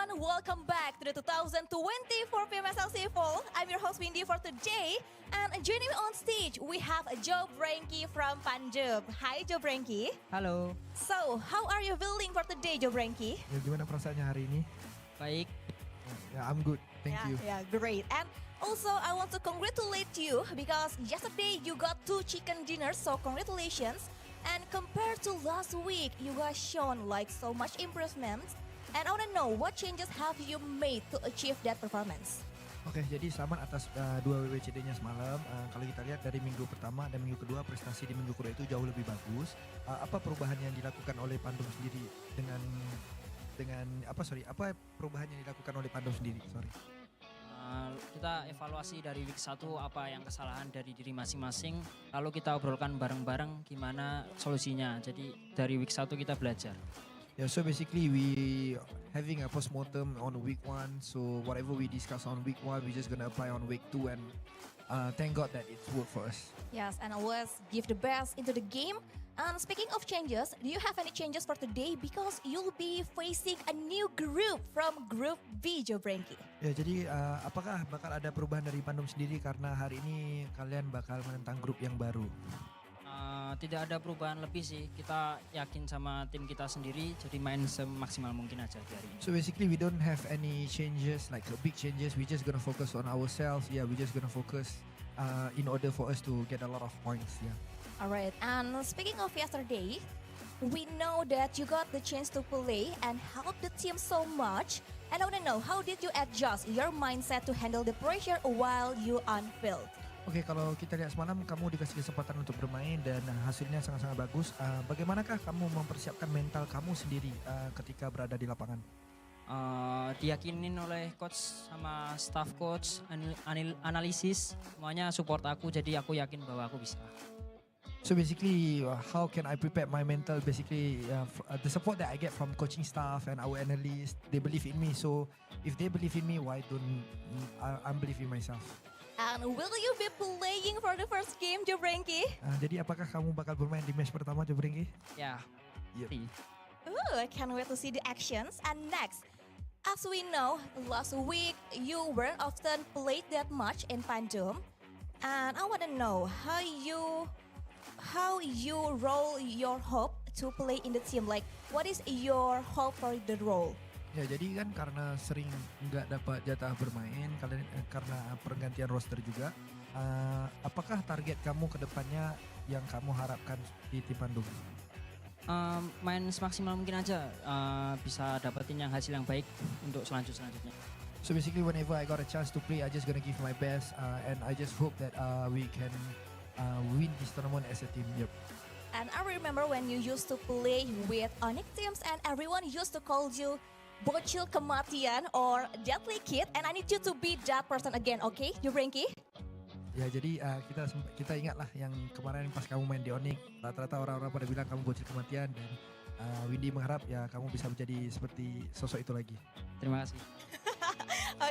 everyone, welcome back to the 2024 PMSL SEA Fall. I'm your host Windy for today, and joining me on stage we have Joobrenky from PANDUM. Hi Joobrenky. Halo. So, how are you feeling for today Joobrenky? Ya, gimana perasaannya hari ini? Baik. Ya, I'm good. Thank you. Yeah, great. And also I want to congratulate you because yesterday you got 2 chicken dinners, so congratulations. And compared to last week, you guys shown like so much improvement. And I want to know what changes have you made to achieve that performance? Oke, jadi selamat atas 2 WWCD-nya semalam. Kalau kita lihat dari minggu pertama dan minggu kedua, prestasi di minggu kedua itu jauh lebih bagus. Apa perubahan yang dilakukan oleh Pandum sendiri apa perubahan yang dilakukan oleh Pandum sendiri? Kita evaluasi dari week 1 apa yang kesalahan dari diri masing-masing, lalu kita obrolkan bareng-bareng gimana solusinya. Jadi dari week 1 kita belajar. Yeah, so basically we having a postmortem on week 1. So whatever we discuss on week 1, we just gonna apply on week 2, and thank God that it's worked for us. Yes, and always give the best into the game. And speaking of changes, do you have any changes for today? Because you'll be facing a new group from Group B, Joobrenky. Ya, jadi apakah bakal ada perubahan dari Pandum sendiri karena hari ini kalian bakal menentang grup yang baru? Tidak ada perubahan lebih sih, kita yakin sama tim kita sendiri, jadi main semaksimal mungkin aja di hari ini. So basically we don't have any changes, like big changes. We just gonna focus on ourselves. Yeah, we just gonna focus in order for us to get a lot of points. Yeah. Alright, and speaking of yesterday, we know that you got the chance to play and help the team so much. And I want to know, how did you adjust your mindset to handle the pressure while you on field? Oke, kalau kita lihat semalam kamu dikasih kesempatan untuk bermain dan hasilnya sangat-sangat bagus. Bagaimanakah kamu mempersiapkan mental kamu sendiri ketika berada di lapangan? Diyakinin oleh coach sama staff coach, analisis, semuanya support aku, jadi aku yakin bahwa aku bisa. So basically, how can I prepare my mental? Basically, the support that I get from coaching staff and our analysts, they believe in me. So if they believe in me, why don't I believe in myself? And will you be playing for the first game, Joobrenky? Jadi apakah kamu bakal bermain di match pertama, Joobrenky? Ya. Yep. Ooh, I can't wait to see the actions. And next, as we know, last week you weren't often played that much in Pandum. And I want to know how you roll your hope to play in the team. Like, what is your hope for the role? Ya, jadi kan karena sering nggak dapat jatah bermain karena pergantian roster juga. Apakah target kamu ke depannya yang kamu harapkan di tim Pandum? Main semaksimal mungkin aja, bisa dapetin yang hasil yang baik untuk selanjutnya. So basically whenever I got a chance to play, I just gonna give my best, and I just hope that we can win this tournament as a team. Yep. And I remember when you used to play with Onyx teams and everyone used to call you Bocil Kematian or Deadly Kid, and I need you to be that person again, okay, Joobrenky? Ya, jadi kita ingat lah yang kemarin pas kamu main di Onyx, rata-rata orang-orang pada bilang kamu bocil kematian, dan Windy mengharap ya kamu bisa menjadi seperti sosok itu lagi. Terima kasih.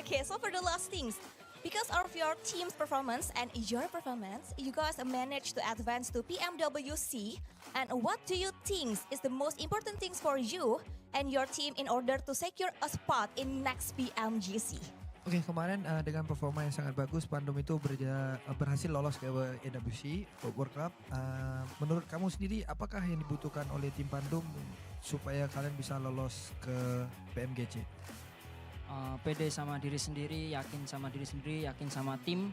Okay, so for the last things, because of your team's performance and your performance, you guys managed to advance to PMWC. And what do you think is the most important things for you and your team in order to secure a spot in next PMGC? Oke, kemarin dengan performa yang sangat bagus, Pandum itu berhasil lolos ke AWC World Cup. Menurut kamu sendiri, apakah yang dibutuhkan oleh tim Pandum supaya kalian bisa lolos ke PMGC? Pede sama diri sendiri, yakin sama diri sendiri, yakin sama tim,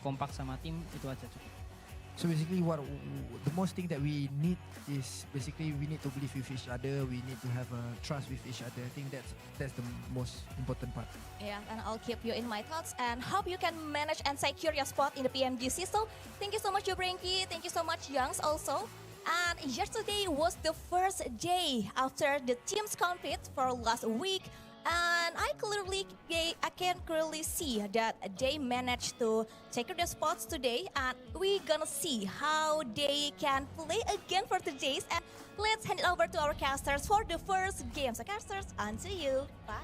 kompak sama tim, itu aja cukup. So basically the most thing that we need is basically we need to believe with each other, we need to have a trust with each other. I think that's the most important part. Yeah, and I'll keep you in my thoughts and hope you can manage and secure your spot in the PMGC. So thank you so much Joobrenky, thank you so much Youngs also. And yesterday was the first day after the teams compete for last week. And I can clearly see that they managed to secure their spots today, and we gonna see how they can play again for today's. And let's hand it over to our casters for the first game. So casters, on to you. Bye.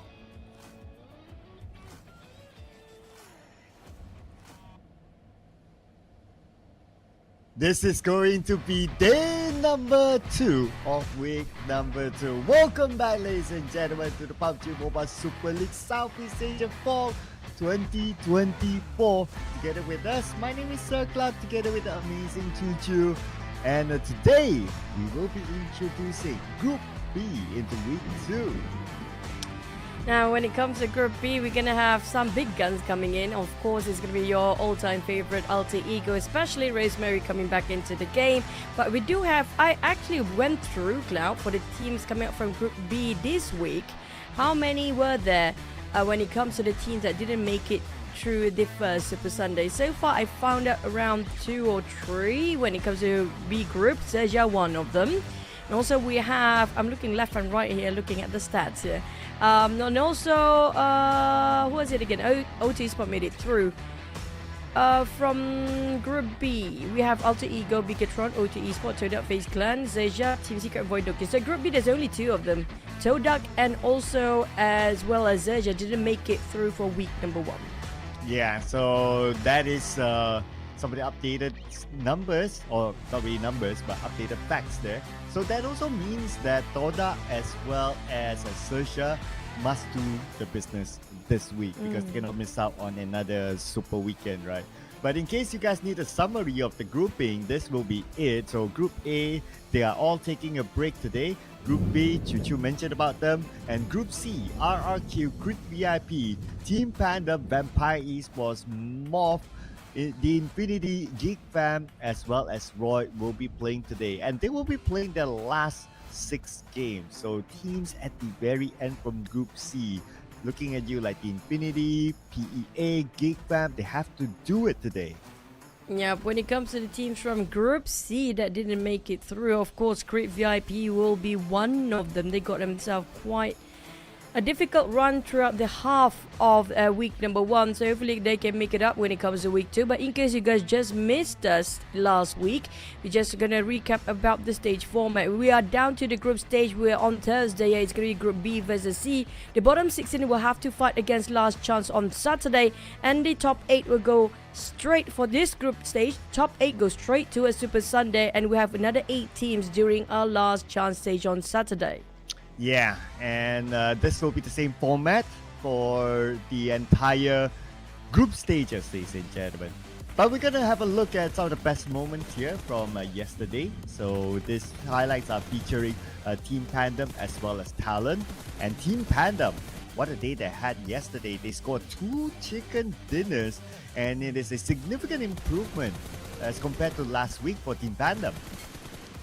This is going to be dangerous. number 2 of week number 2. Welcome back, ladies and gentlemen, to the PUBG Mobile Super League Southeast Asia Fall 2024. Together with us, my name is Sir Club, together with the amazing Choo. And today, we will be introducing Group B into week 2. Now, when it comes to Group B, we're going to have some big guns coming in. Of course, it's going to be your all-time favorite Alter Ego, especially Rosemary coming back into the game. But we do have, I actually went through, Cloud, for the teams coming up from Group B this week. How many were there when it comes to the teams that didn't make it through the first Super Sunday? So far, I found out around 2 or 3 when it comes to B Group. XERXIA, one of them. And also we have, I'm looking left and right here, looking at the stats here. And also, who was it again? OT Spot made it through. From Group B, we have Alter Ego, BIGETRON, OT Esports, TODAK, FAZE Clan, XERXIA, Team Secret, VOIN. So Group B, there's only 2 of them. TODAK and also as well as XERXIA didn't make it through for week number 1. Yeah, so that is some of the updated numbers, or not really numbers, but updated facts there. So that also means that TODAK as well as XERXIA must do the business this week because they cannot miss out on another super weekend, right? But in case you guys need a summary of the grouping, this will be it. So Group A, they are all taking a break today. Group B, Choo mentioned about them. And Group C, RRQ, Crit VIP, Team PANDUM, Vampire Esports, MORPH, the Infinity, GEEK Fam, as well as Roy will be playing today. And they will be playing their last 6 games. So teams at the very end from Group C, looking at you like the Infinity, PEA, GEEK Fam, they have to do it today. Yeah, when it comes to the teams from Group C that didn't make it through, of course, Crit VIP will be one of them. They got themselves quite a difficult run throughout the half of week number 1, so hopefully they can make it up when it comes to week 2. But in case you guys just missed us last week, we're just gonna recap about the stage format. We are down to the group stage. We're on Thursday. It's gonna be Group B versus C. The bottom 16 will have to fight against Last Chance on Saturday, and the top 8 will go straight for this group stage. Top 8 goes straight to a Super Sunday, and we have another 8 teams during our Last Chance stage on Saturday. Yeah, and this will be the same format for the entire group stages, ladies and gentlemen. But we're going to have a look at some of the best moments here from yesterday. So these highlights are featuring Team PANDUM as well as TALON. And Team PANDUM, what a day they had yesterday. They scored 2 chicken dinners, and it is a significant improvement as compared to last week for Team PANDUM.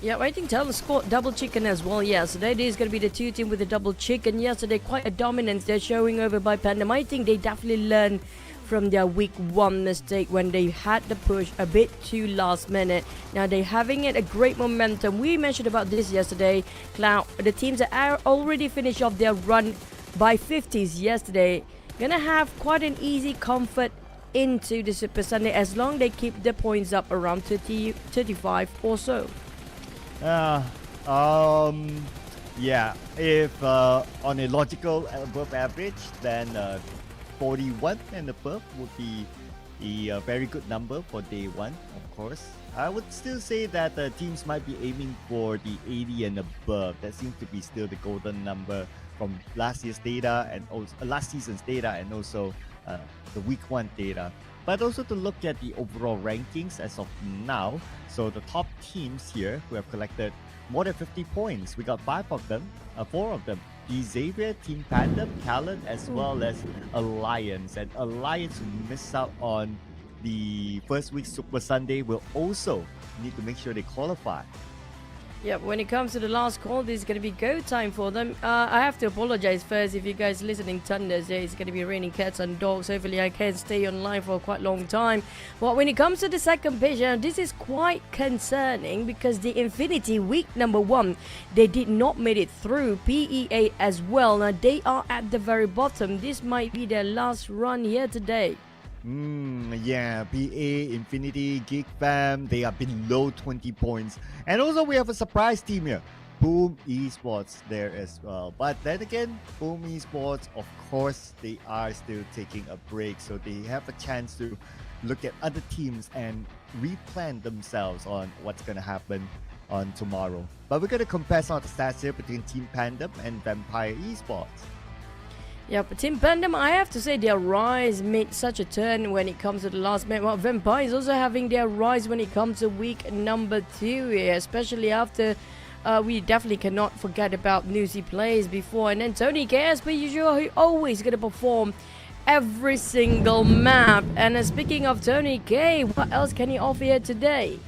Yeah, I think TALON scored double chicken as well. Yeah, so that is going to be the 2 team with the double chicken. Yesterday, quite a dominance they're showing over by PANDUM. I think they definitely learned from their week 1 mistake when they had the push a bit too last minute. Now they're having it a great momentum. We mentioned about this yesterday, Cloud. The teams that are already finished off their run by 50s yesterday gonna have quite an easy comfort into the Super Sunday as long they keep the points up around 30, 35 or so. Yeah, if on a logical above average, then 41 and above would be a very good number for day 1, of course. I would still say that teams might be aiming for the 80 and above. That seems to be still the golden number from last year's data and also last season's data, and also the week 1 data. But also to look at the overall rankings as of now. So the top teams here who have collected more than 50 points, we got 5 of them, 4 of them. The Xavier, Team PANDUM, TALON, as well as Alliance. And Alliance, who missed out on the first week Super Sunday, will also need to make sure they qualify. Yeah, when it comes to the last call, this is going to be go time for them. I have to apologize first if you guys listening thunders. It's going to be raining cats and dogs. Hopefully I can stay online for quite a long time. But when it comes to the second pitch, this is quite concerning because the Infinity week number 1, they did not make it through. PEA as well. Now they are at the very bottom. This might be their last run here today. Yeah, PA, Infinity, GEEK Fam, they are below 20 points. And also we have a surprise team here, Boom Esports there as well. But then again, Boom Esports, of course, they are still taking a break. So they have a chance to look at other teams and replan themselves on what's going to happen on tomorrow. But we're going to compare some of the stats here between Team PANDUM and Vampire Esports. Yeah, but Team PANDUM, I have to say their rise made such a turn when it comes to the last minute. Well, Vampire is also having their rise when it comes to week number 2 here, especially after we definitely cannot forget about Newsy plays before. And then Tony K, as per usual, who always going to perform every single map. And speaking of Tony K, what else can he offer here today?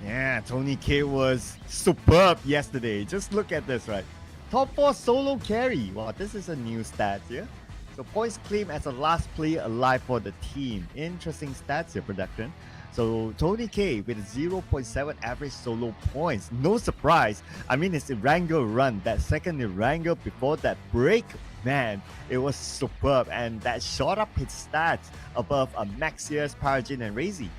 Yeah, Tony K was superb yesterday. Just look at this, right? Top 4 solo carry. Wow, this is a new stat here. So points claimed as the last player alive for the team. Interesting stats here, production. So Tony K with a 0.7 average solo points. No surprise. I mean, his Erangel run, that second Erangel before that break, man, it was superb. And that shot up his stats above Maxius, Parajin, and Razy.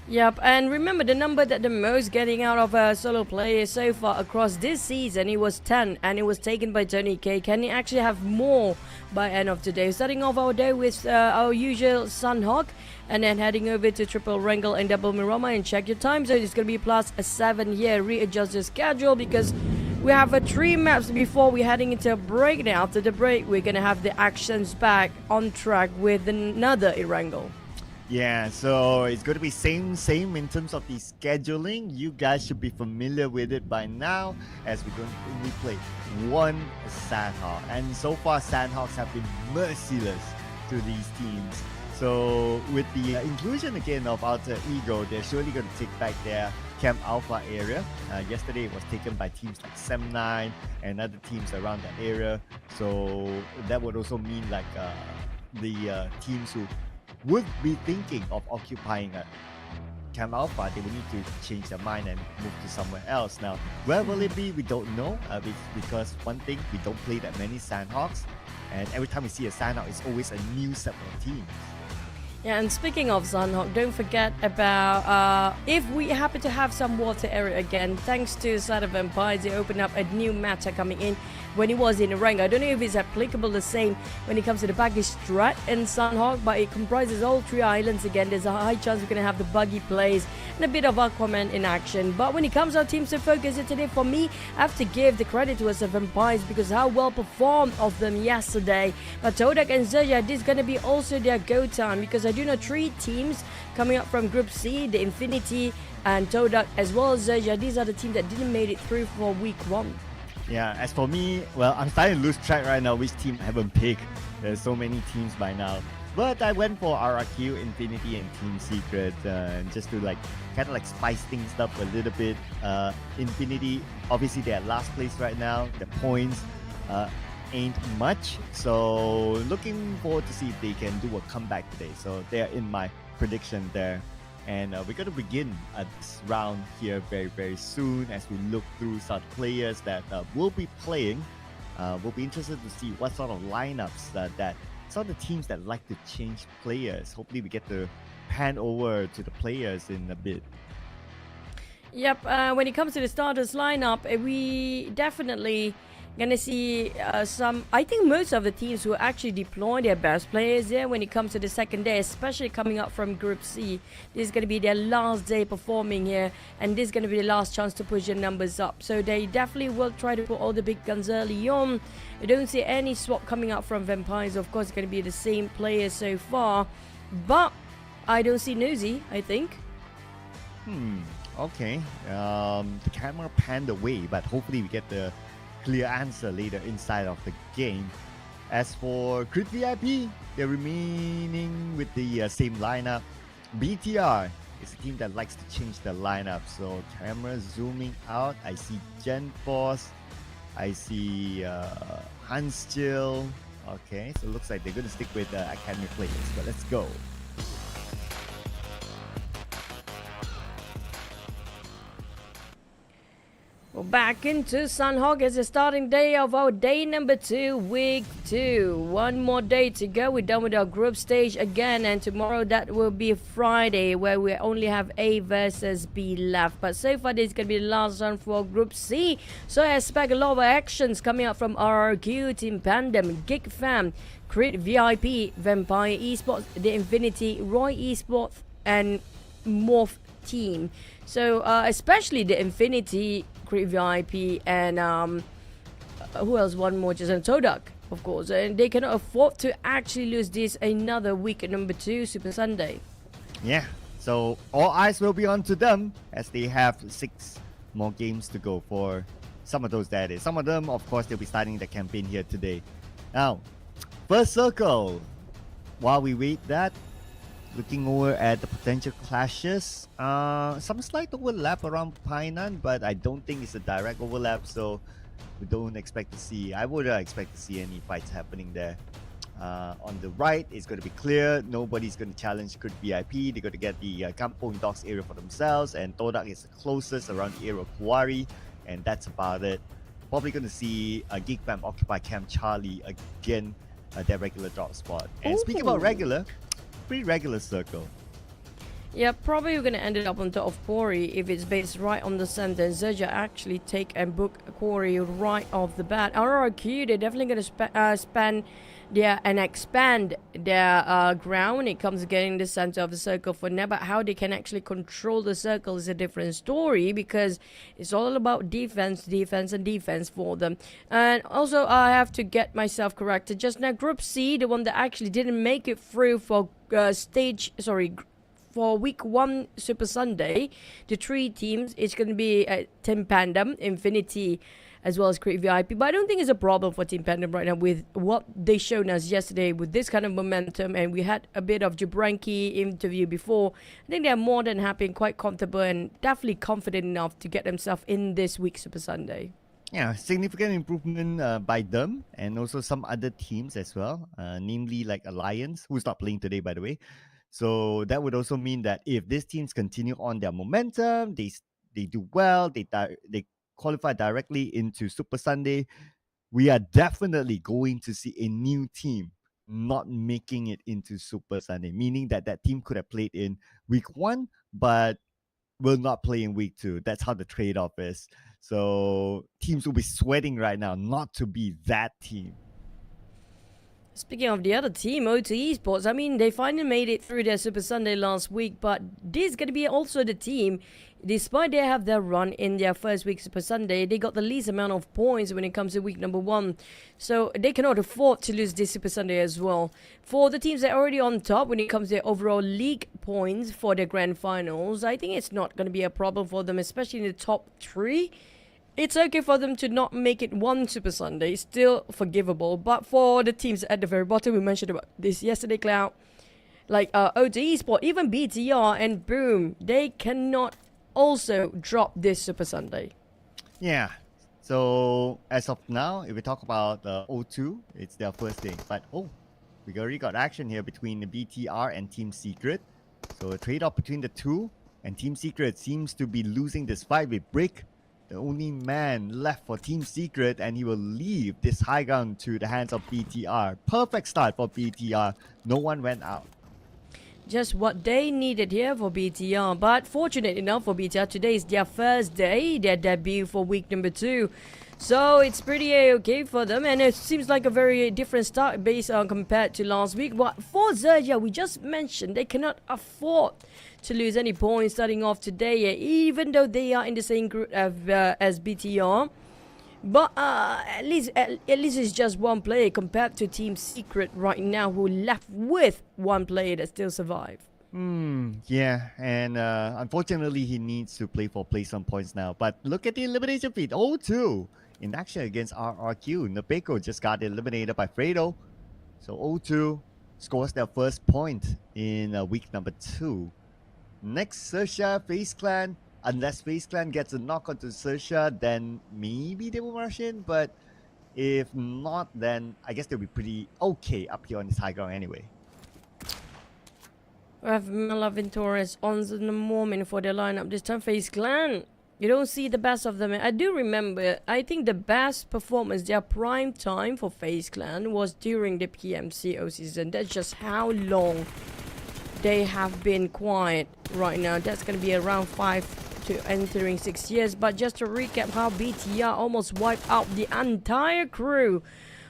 Yep, and remember the number that the most getting out of a solo player so far across this season, it was 10, and it was taken by Tony K. Can he actually have more by end of today? Starting off our day with our usual Sanhok, and then heading over to triple Erangel and double Miramar, and check your time zone. It's going to be +7 here. Readjust the schedule because we have 3 maps before we're heading into a break. Now after the break, we're going to have the actions back on track with another Erangel. Yeah, so it's going to be same in terms of the scheduling. You guys should be familiar with it by now, as we're going to only play one Sanhok. And so far, Sanhoks have been merciless to these teams. So with the inclusion again of Alter Ego, they're surely going to take back their Camp Alpha area. Yesterday it was taken by teams like Sem9 and other teams around that area. So that would also mean like the teams who would be thinking of occupying Camp Alpha, they will need to change their mind and move to somewhere else. Now, where will it be? We don't know, because one thing, we don't play that many Sanhoks, and every time we see a Sanhok, it's always a new set of teams. Yeah, and speaking of Sanhok, don't forget about if we happen to have some water area again, thanks to Side of Empires, they opened up a new meta coming in when it was in Erangel. I don't know if it's applicable the same when it comes to the baggage strat in Sanhok, but it comprises all 3 islands again. There's a high chance we're going to have the buggy plays and a bit of Aquaman in action. But when it comes to our teams to focus it today, for me, I have to give the credit to us of Empires because how well performed of them yesterday. But TODAK and XERXIA, this is going to be also their go time because I do know 3 teams coming up from Group C, the Infinity and TODAK as well as XERXIA. These are the teams that didn't make it through for week 1. Yeah, as for me, well, I'm starting to lose track right now which team I haven't picked. There's so many teams by now. But I went for RRQ, Infinity, and Team Secret, just to like kind of like spice things up a little bit. Infinity, obviously they're last place right now. The points ain't much. So looking forward to see if they can do a comeback today. So they're in my prediction there. And we're going to begin this round here very, very soon as we look through some players that will be playing. We'll be interested to see what sort of lineups that some of the teams that like to change players. Hopefully we get to pan over to the players in a bit. Yep, when it comes to the starters lineup, we definitely gonna see some. I think most of the teams will actually deploy their best players there when it comes to the second day, especially coming up from Group C. This is gonna be their last day performing here, and this is gonna be the last chance to push their numbers up. So they definitely will try to put all the big guns early on. I don't see any swap coming up from Vampires. Of course, it's gonna be the same players so far, but I don't see Nosy, I think. Okay. The camera panned away, but hopefully we get the clear answer later inside of the game. As for Crit VIP, they're remaining with the same lineup. BTR is a team that likes to change their lineup. So camera zooming out, I see Gen Force, I see Hans Chill. Okay, so it looks like they're going to stick with Academy players, but let's go. Well, back into Sanhok as the starting day of our day number 2, week 2. One more day to go. We're done with our group stage again, and tomorrow that will be Friday where we only have A versus B left. But so far this is going to be the last one for Group C. So I expect a lot of actions coming up from RRQ, Team PANDUM, GEEK Fam, Crit VIP, Vampire Esports, The Infinity, Roy Esports, and MORPH team. So especially the Infinity, Creep VIP, and who else? One more, just TODAK, of course. And they cannot afford to actually lose this another week at number 2, Super Sunday. Yeah, so all eyes will be on to them as they have 6 more games to go for some of those, that is. Some of them, of course, they'll be starting the campaign here today. Now, first circle. While we wait that, looking over at the potential clashes, some slight overlap around Painan, but I don't think it's a direct overlap, so we don't expect to see, I would expect to see any fights happening there. On the right, it's going to be clear. Nobody's going to challenge Good VIP. They're going to get the Kampong Docks area for themselves, and TODAK is the closest around the area of Kuari, and that's about it. Probably going to see GEEK Fam occupy Camp Charlie again, their regular drop spot. And speaking about regular, pretty regular circle. Yeah, probably we're going to end it up on top of Quarry if it's based right on the center. XERXIA actually take and book Quarry right off the bat. RRQ, they're definitely going to expand their ground when it comes to getting the center of the circle for now. But how they can actually control the circle is a different story, because it's all about defense, defense, and defense for them. And also, I have to get myself corrected just now. Group C, the one that actually didn't make it through for for week 1 Super Sunday, the 3 teams, it's going to be Team PANDUM, Infinity, as well as Create VIP. But I don't think it's a problem for Team PANDUM right now with what they shown us yesterday with this kind of momentum. And we had a bit of Joobrenky interview before. I think they're more than happy and quite comfortable and definitely confident enough to get themselves in this week's Super Sunday. Yeah, significant improvement by them and also some other teams as well, namely like Alliance, who's not playing today, by the way. So that would also mean that if these teams continue on their momentum, they do well, they qualify directly into Super Sunday, we are definitely going to see a new team not making it into Super Sunday, meaning that that team could have played in week 1, but will not play in week 2. That's how the trade-off is. So teams will be sweating right now not to be that team. Speaking of the other team, O2 Esports, I mean, they finally made it through their Super Sunday last week, but this is going to be also the team, despite they have their run in their first week Super Sunday, they got the least amount of points when it comes to week number 1. So they cannot afford to lose this Super Sunday as well. For the teams that are already on top when it comes to their overall league points for their grand finals, I think it's not going to be a problem for them, especially in the top 3. It's okay for them to not make it 1 Super Sunday, still forgivable. But for the teams at the very bottom, we mentioned about this yesterday, Cloud, like O2 Esports, even BTR and Boom, they cannot also drop this Super Sunday. Yeah. So as of now, if we talk about O2, it's their first day. But we already got action here between the BTR and Team Secret. So a trade-off between the two, and Team Secret seems to be losing this fight with Brick, the only man left for Team Secret, and he will leave this high ground to the hands of BTR. Perfect start for BTR. No one went out. Just what they needed here for BTR. But fortunate enough for BTR, today is their first day, their debut for week number 2. So it's pretty okay for them, and it seems like a very different start based on compared to last week. But for XERXIA, we just mentioned they cannot afford to lose any points starting off today, even though they are in the same group as BTR. But at least it's just one player compared to Team Secret right now, who left with one player that still survived. Yeah, and unfortunately he needs to play for some points now. But look at the elimination feed. 0-2 in action against RRQ. Nepeko just got eliminated by Fredo. So 0-2 scores their first point in week number 2. Next, XERXIA, FaZe Clan. Unless FaZe Clan gets a knock onto XERXIA, then maybe they will rush in. But if not, then I guess they'll be pretty okay up here on this high ground anyway. We have Malavin Torres on the moment for their lineup. This time, FaZe Clan. You don't see the best of them. I do remember, I think the best performance, their prime time for FaZe Clan was during the PMCO season. That's just how long they have been quiet right now. That's going to be around 5 to entering 6 years. But just to recap how BTR almost wiped out the entire crew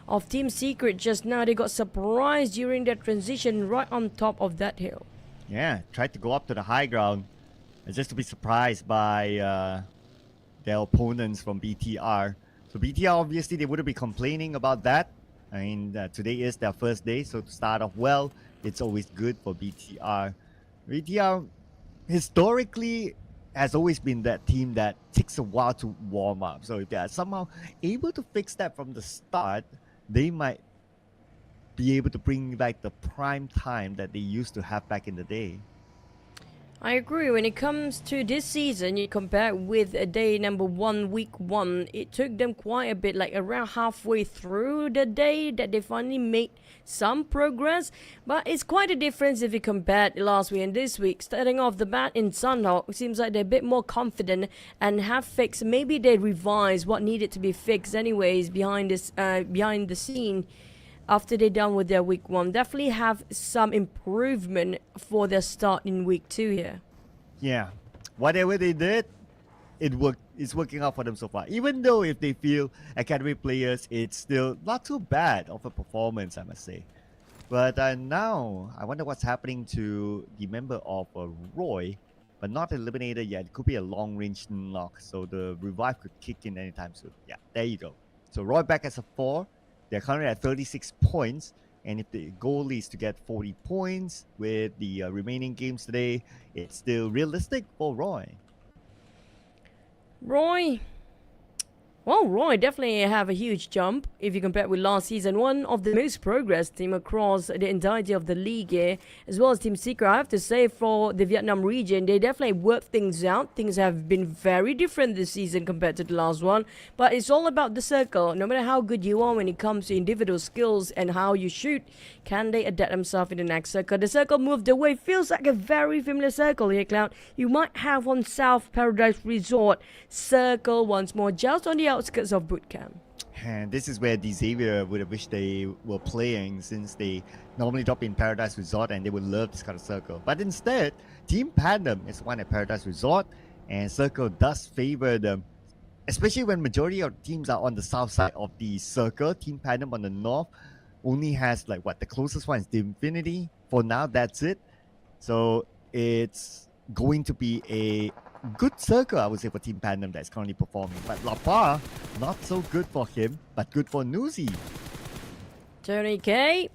of Team Secret just now. They got surprised during their transition right on top of that hill. Yeah, tried to go up to the high ground, just to be surprised by their opponents from BTR. So BTR, obviously, they wouldn't be complaining about that. I mean, today is their first day, so to start off well, it's always good for BTR. BTR, historically, has always been that team that takes a while to warm up. So if they are somehow able to fix that from the start, they might be able to bring back the prime time that they used to have back in the day. I agree. When it comes to this season, you compare with day number 1, week 1, it took them quite a bit, like around halfway through the day that they finally made some progress. But it's quite a difference if you compare last week and this week. Starting off the bat in Sanhok, it seems like they're a bit more confident and have fixed. Maybe they revised what needed to be fixed anyways behind the scene. After they're done with their week 1, definitely have some improvement for their start in week 2 here. Yeah, whatever they did, it worked. It's working out for them so far. Even though if they feel academy players, it's still not too bad of a performance, I must say. But now, I wonder what's happening to the member of Roy, but not eliminated yet. It could be a long-range knock, so the revive could kick in anytime soon. Yeah, there you go. So Roy back as a 4. They're currently at 36 points, and if the goal is to get 40 points with the remaining games today, it's still realistic for Roy. Roy definitely have a huge jump if you compare with last season. One of the most progressed team across the entirety of the league here, as well as Team Secret. I have to say, for the Vietnam region, they definitely work things out. Things have been very different this season compared to the last one. But it's all about the circle. No matter how good you are when it comes to individual skills and how you shoot, can they adapt themselves in the next circle? The circle moved away. Feels like a very familiar circle here, Cloud. You might have one South Paradise Resort circle once more, just on the outskirts of bootcamp. And this is where the Xavier would have wished they were playing, since they normally drop in Paradise Resort and they would love this kind of circle. But instead, Team PANDUM is one at Paradise Resort, and circle does favor them, especially when majority of teams are on the south side of the circle. Team PANDUM on the north only has the closest one is the Infinity. For now, that's it. So it's going to be a good circle, I would say, for Team PANDUM that's currently performing. But Lapa, not so good for him, but good for Nuzi. Tony K.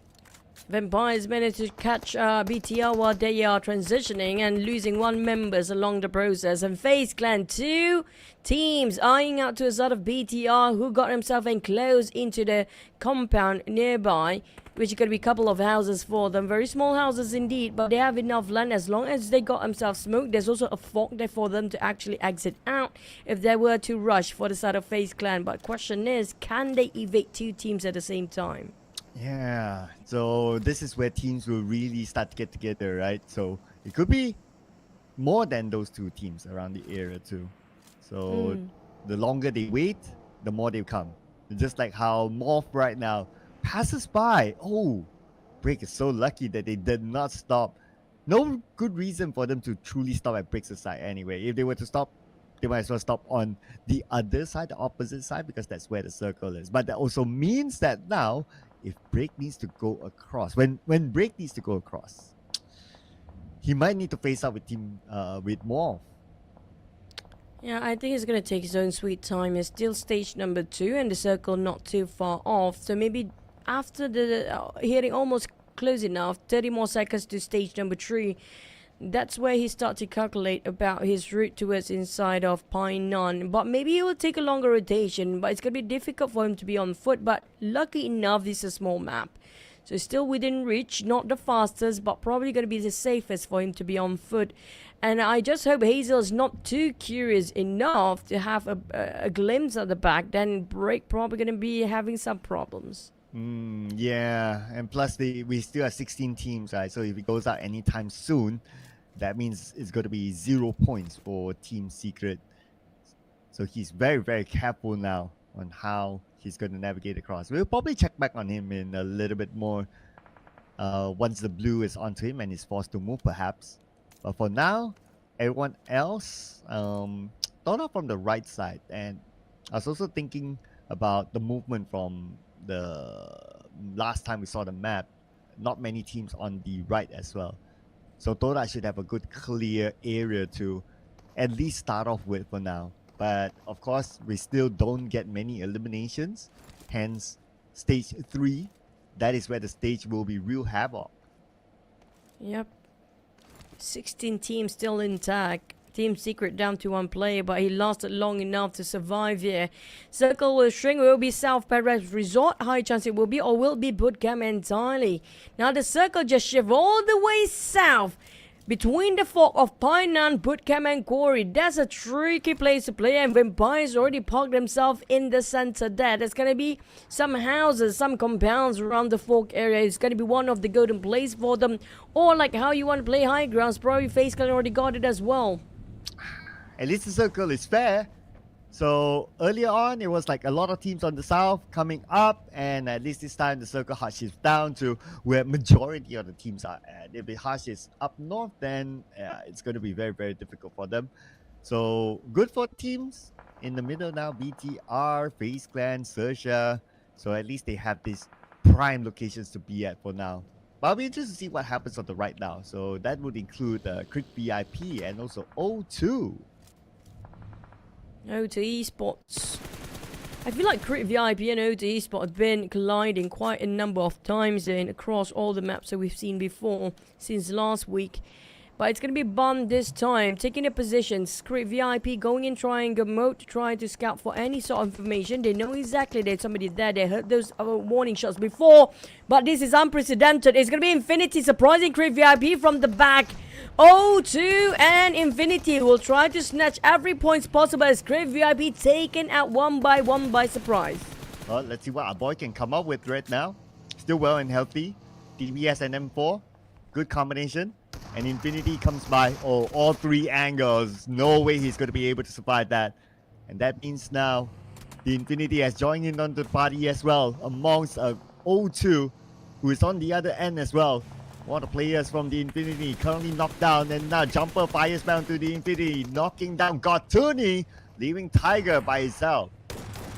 Vampires managed to catch BTR while they are transitioning and losing one members along the process. And FaZe Clan 2 teams eyeing out to a side of BTR, who got himself enclosed into the compound nearby, which is going to be a couple of houses for them. Very small houses indeed, but they have enough land as long as they got themselves smoked. There's also a fog there for them to actually exit out if they were to rush for the side of FaZe Clan. But question is, can they evade 2 teams at the same time? Yeah, so this is where teams will really start to get together, right? So it could be more than those 2 teams around the area too. So the longer they wait, the more they come. Just like how MORPH right now passes by. Oh, Break is so lucky that they did not stop. No good reason for them to truly stop at Break's side anyway. If they were to stop, they might as well stop on the other side, the opposite side, because that's where the circle is. But that also means that now, if Break needs to go across, when Break needs to go across, he might need to face up with MORPH. Yeah, I think it's going to take his own sweet time. It's still stage number 2 and the circle not too far off. So maybe after the hitting almost close enough, 30 more seconds to stage number 3, that's where he starts to calculate about his route towards inside of Pine Nun. But maybe it will take a longer rotation, but it's going to be difficult for him to be on foot. But lucky enough, this is a small map. So still within reach, not the fastest, but probably going to be the safest for him to be on foot. And I just hope Hazel is not too curious enough to have a glimpse at the back. Then Break probably going to be having some problems. Yeah, and plus we still have 16 teams, right? So if it goes out anytime soon, that means it's going to be 0 points for Team Secret. So he's very, very careful now on how he's going to navigate across. We'll probably check back on him in a little bit more once the blue is onto him and he's forced to move, perhaps. But for now, everyone else, TODAK from the right side. And I was also thinking about the movement from the last time we saw the map. Not many teams on the right as well. So TODAK should have a good clear area to at least start off with for now. But of course, we still don't get many eliminations. Hence, stage 3, that is where the stage will be real havoc. Yep. 16 teams still intact. Team Secret down to 1 player, but he lasted long enough to survive here. Circle will shrink. It will be South Paradise Resort. High chance it will be, or will be Bootcamp entirely. Now the circle just shift all the way south. Between the fork of Painan, Bootcamp and Quarry. That's a tricky place to play, and Vampires already parked themselves in the center there. There's gonna be some houses, some compounds around the fork area. It's gonna be one of the golden plays for them. Or like how you want to play high grounds, probably FaZe Clan already got it as well. At least the circle is fair. So earlier on, it was like a lot of teams on the south coming up, and at least this time the circle hard shifts down to where majority of the teams are at. If the hard is up north, then it's going to be very, very difficult for them. So good for teams in the middle now, BTR, FaZe Clan, XERXIA. So at least they have these prime locations to be at for now. But I'll be interested to see what happens on the right now. So that would include Crit VIP and also O2. O2 Esports. I feel like Crit VIP and O2 Esports have been colliding quite a number of times across all the maps that we've seen before since last week. But it's going to be Bun this time, taking a position. Crit VIP going in triangle mode, trying to scout for any sort of information. They know exactly there's somebody there. They heard those warning shots before. But this is unprecedented. It's going to be Infinity surprising Crit VIP from the back. O2 and Infinity will try to snatch every points possible as Crit VIP taken out one by surprise. Well, let's see what our boy can come up with right now. Still well and healthy. DBS and M4. Good combination. And Infinity comes by. Oh, all 3 angles. No way he's going to be able to survive that. And that means now the Infinity has joined in on the party as well. Amongst O2, who is on the other end as well. One of the players from the Infinity currently knocked down, and now Jumper fires bound to the Infinity, knocking down Gotuni, leaving Tiger by himself.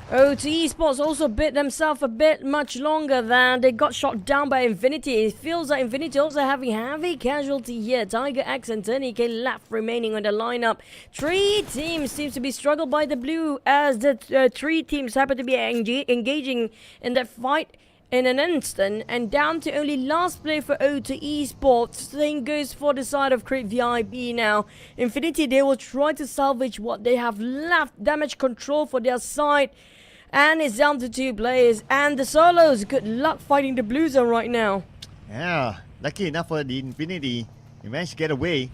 O2 Esports also bit themselves a bit much longer than they got shot down by Infinity. It feels like Infinity also having heavy casualty here. Tiger X and Turnike left remaining on the lineup. 3 teams seems to be struggled by the blue as the 3 teams happen to be engaging in that fight in an instant, and down to only last play for O2 Esports. Same goes for the side of Crit VIP now. Infinity, they will try to salvage what they have left. Damage control for their side. And it's down to 2 players. And the solos, good luck fighting the blue zone right now. Yeah, lucky enough for the Infinity. He managed to get away.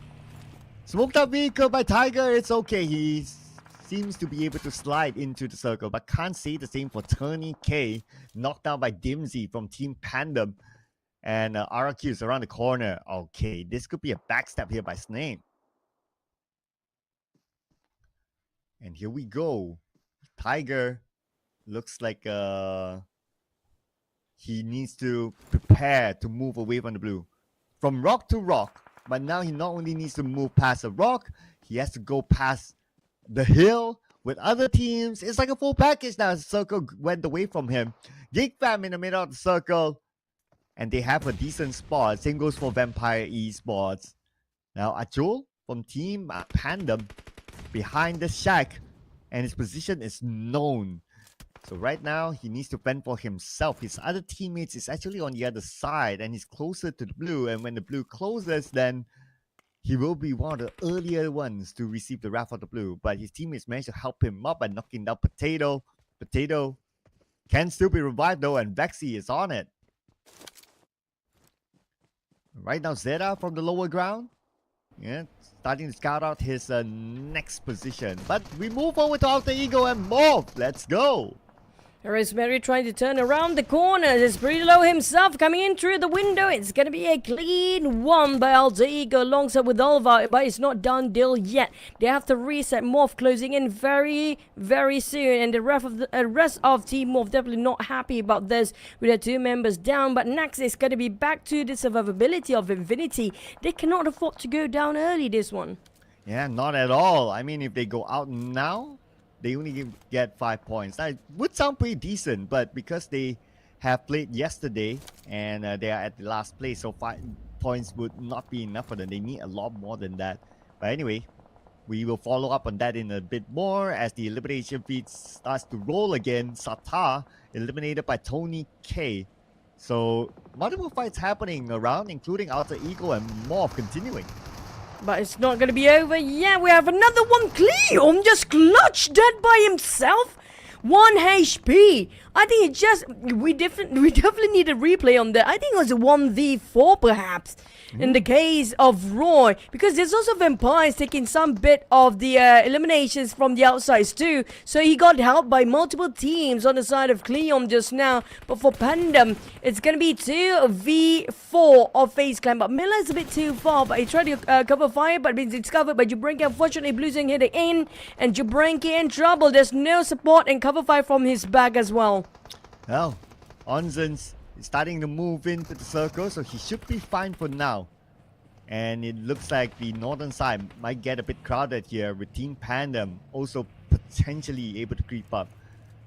Smoked up vehicle by Tiger, it's okay. He seems to be able to slide into the circle, but can't say the same for Turney K, knocked down by Dimsy from Team Pandum. And RQ is around the corner. Okay, this could be a backstab here by Snake. And here we go. Tiger looks like he needs to prepare to move away from the blue. From rock to rock, but now he not only needs to move past a rock, he has to go past the hill with other teams. It's like a full package now. The circle went away from him. GEEK fam in the middle of the circle, and they have a decent spot. Same goes for Vampire Esports. Now Ajul from Team Pandum behind the shack, and his position is known. So right now he needs to fend for himself. His other teammates is actually on the other side, and he's closer to the blue. And when the blue closes, then he will be one of the earlier ones to receive the wrath of the blue. But his teammates managed to help him up by knocking down Potato. Potato can still be revived though, and Vexy is on it. Right now, Zeta from the lower ground. Yeah, starting to scout out his next position. But we move over to Alter Ego and MORPH. Let's go. Rosemary trying to turn around the corner. It's Low himself coming in through the window. It's going to be a clean one by Alter Ego alongside with Olva, but it's not done deal yet. They have to reset. MORPH closing in very, very soon, and the rest of Team MORPH definitely not happy about this with their 2 members down. But Nax is going to be back to the survivability of Infinity. They cannot afford to go down early this one. Yeah, not at all. I mean, if they go out now, they only get 5 points. That would sound pretty decent, but because they have played yesterday and they are at the last place, so 5 points would not be enough for them. They need a lot more than that. But anyway, We will follow up on that in a bit more as the elimination feed starts to roll again. Satar eliminated by Tony K. So multiple fights happening around, including Alter Ego and MORPH continuing. But it's not going to be over yet. We have another one. Cleon just clutched dead by himself. 1 HP. I think it just... We definitely need a replay on that. I think it was a 1v4 perhaps. In the case of Roy. Because there's also Vampires taking some bit of the eliminations from the outsides too. So he got helped by multiple teams on the side of Cleon just now. But for Pandum, it's going to be 2v4 of FaZe Clan. But Miller is a bit too far. But he tried to cover fire, but been discovered by Joobrenky. Unfortunately, Bluesing hit it in. And Joobrenky in trouble. There's no support and cover fire from his back as well. Well, Onzen's starting to move into the circle, so he should be fine for now. And it looks like the northern side might get a bit crowded here with Team Pandum also potentially able to creep up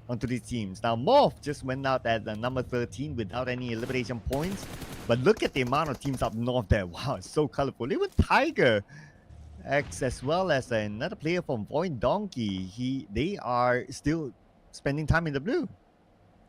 onto these teams. Now, MORPH just went out at number 13 without any elimination points. But look at the amount of teams up north there. Wow, it's so colorful. Even Tiger X as well as another player from VOIN Donkey. They are still spending time in the blue.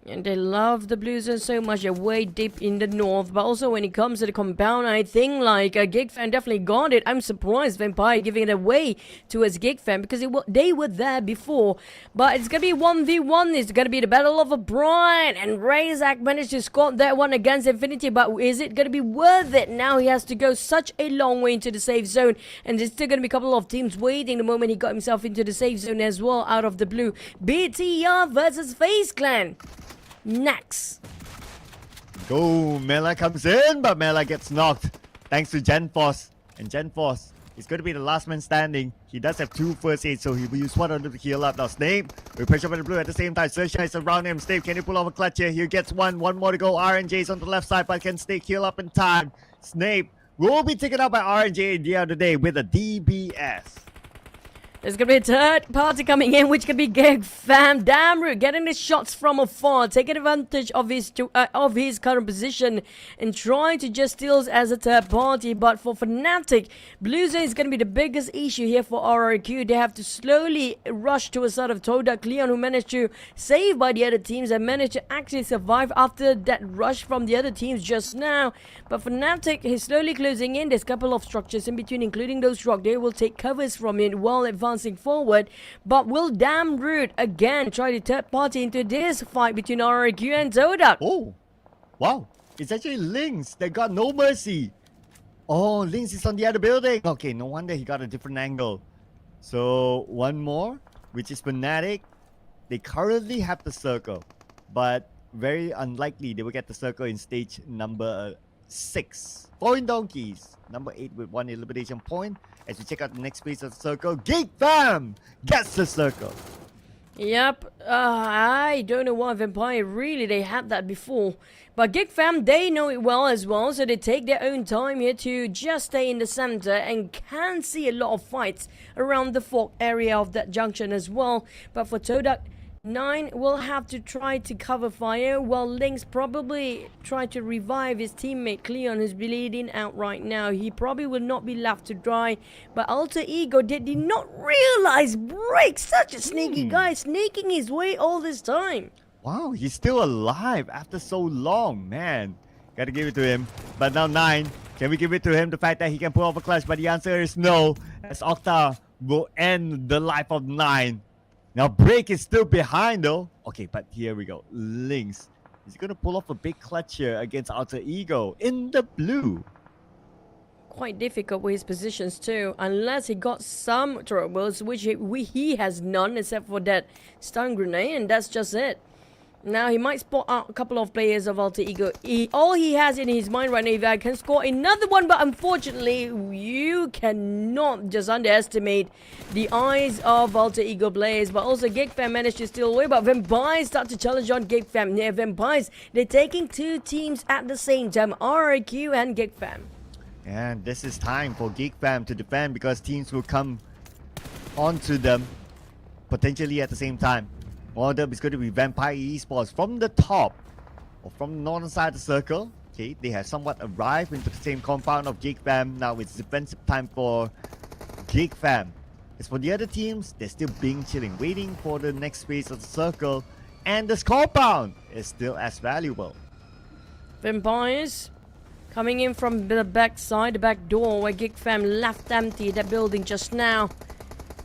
And they love the Blues so much. They're way deep in the north. But also when it comes to the compound, I think like GEEK fan definitely got it. I'm surprised Vampire giving it away towards GEEK fan because they were there before. But it's going to be 1v1. It's going to be the Battle of O'Brien. And Razak managed to score that one against Infinity. But is it going to be worth it? Now he has to go such a long way into the safe zone. And there's still going to be a couple of teams waiting the moment he got himself into the safe zone as well out of the blue. BTR versus FaZe Clan. Next. Go, Mela comes in, but Mela gets knocked thanks to GenForce. And GenForce is going to be the last man standing. He does have 2 first aids, so he will use one of them to heal up. Now, Snape will pressure on the blue at the same time. XERXIA is around him. Snape, can he pull off a clutch here? He gets one more to go. RNJ is on the left side, but can Snape heal up in time? Snape will be taken out by RNJ in the other day with a DBS. There's going to be a third party coming in, which could be GEEK fam. Damroot getting the shots from afar, taking advantage of his current position and trying to just steal as a third party. But for Fnatic, Bluesy is going to be the biggest issue here for RRQ. They have to slowly rush to a side of TODAK. Leon, who managed to save by the other teams and managed to actually survive after that rush from the other teams just now. But Fnatic is slowly closing in. There's a couple of structures in between, including those rock. They will take covers from it while advancing forward. But will Damroot again try to third party into this fight between RRQ and TODAK? Oh, wow. It's actually Lynx that got no mercy. Oh, Lynx is on the other building. Okay, no wonder he got a different angle. So, one more, which is Fnatic. They currently have the circle, but very unlikely they will get the circle in stage number 6. VOIN Donkeys, number 8 with 1 elimination point. As we check out the next phase of the circle, GEEK fam gets the circle. Yep, I don't know why Vampire really they had that before. But GEEK fam, they know it well as well, so they take their own time here to just stay in the center and can see a lot of fights around the fork area of that junction as well. But for TODAK, 9 will have to try to cover fire, while Lynx probably try to revive his teammate Cleon, who's bleeding out right now. He probably will not be left to dry. But Alter Ego did not realize Break, such a sneaky guy, sneaking his way all this time. Wow, he's still alive after so long, man. Gotta give it to him. But now 9, can we give it to him the fact that he can pull off a clutch? But the answer is no, as Octa will end the life of 9. Now Break is still behind though. Okay, but here we go. Lynx is going to pull off a big clutch here against Alter Ego in the blue. Quite difficult with his positions too, unless he got some troubles, which he has none except for that stun grenade, and that's just it. Now he might spot out a couple of players of Alter Ego. All he has in his mind right now is I can score another one, but unfortunately you cannot just underestimate the eyes of Alter Ego players. But also GEEK fam managed to steal away, but Vampires start to challenge on GEEK fam. Yeah, Vampires, they're taking 2 teams at the same time, RRQ and GEEK fam. And this is time for GEEK fam to defend because teams will come onto them potentially at the same time. One of them is going to be Vampire Esports from the top or from the northern side of the circle. Okay, they have somewhat arrived into the same compound of GEEK fam. Now it's defensive time for GEEK fam. As for the other teams, they're still being chilling, waiting for the next phase of the circle, and this compound is still as valuable. Vampires coming in from the back side, the back door where Geek Fam left empty that building just now.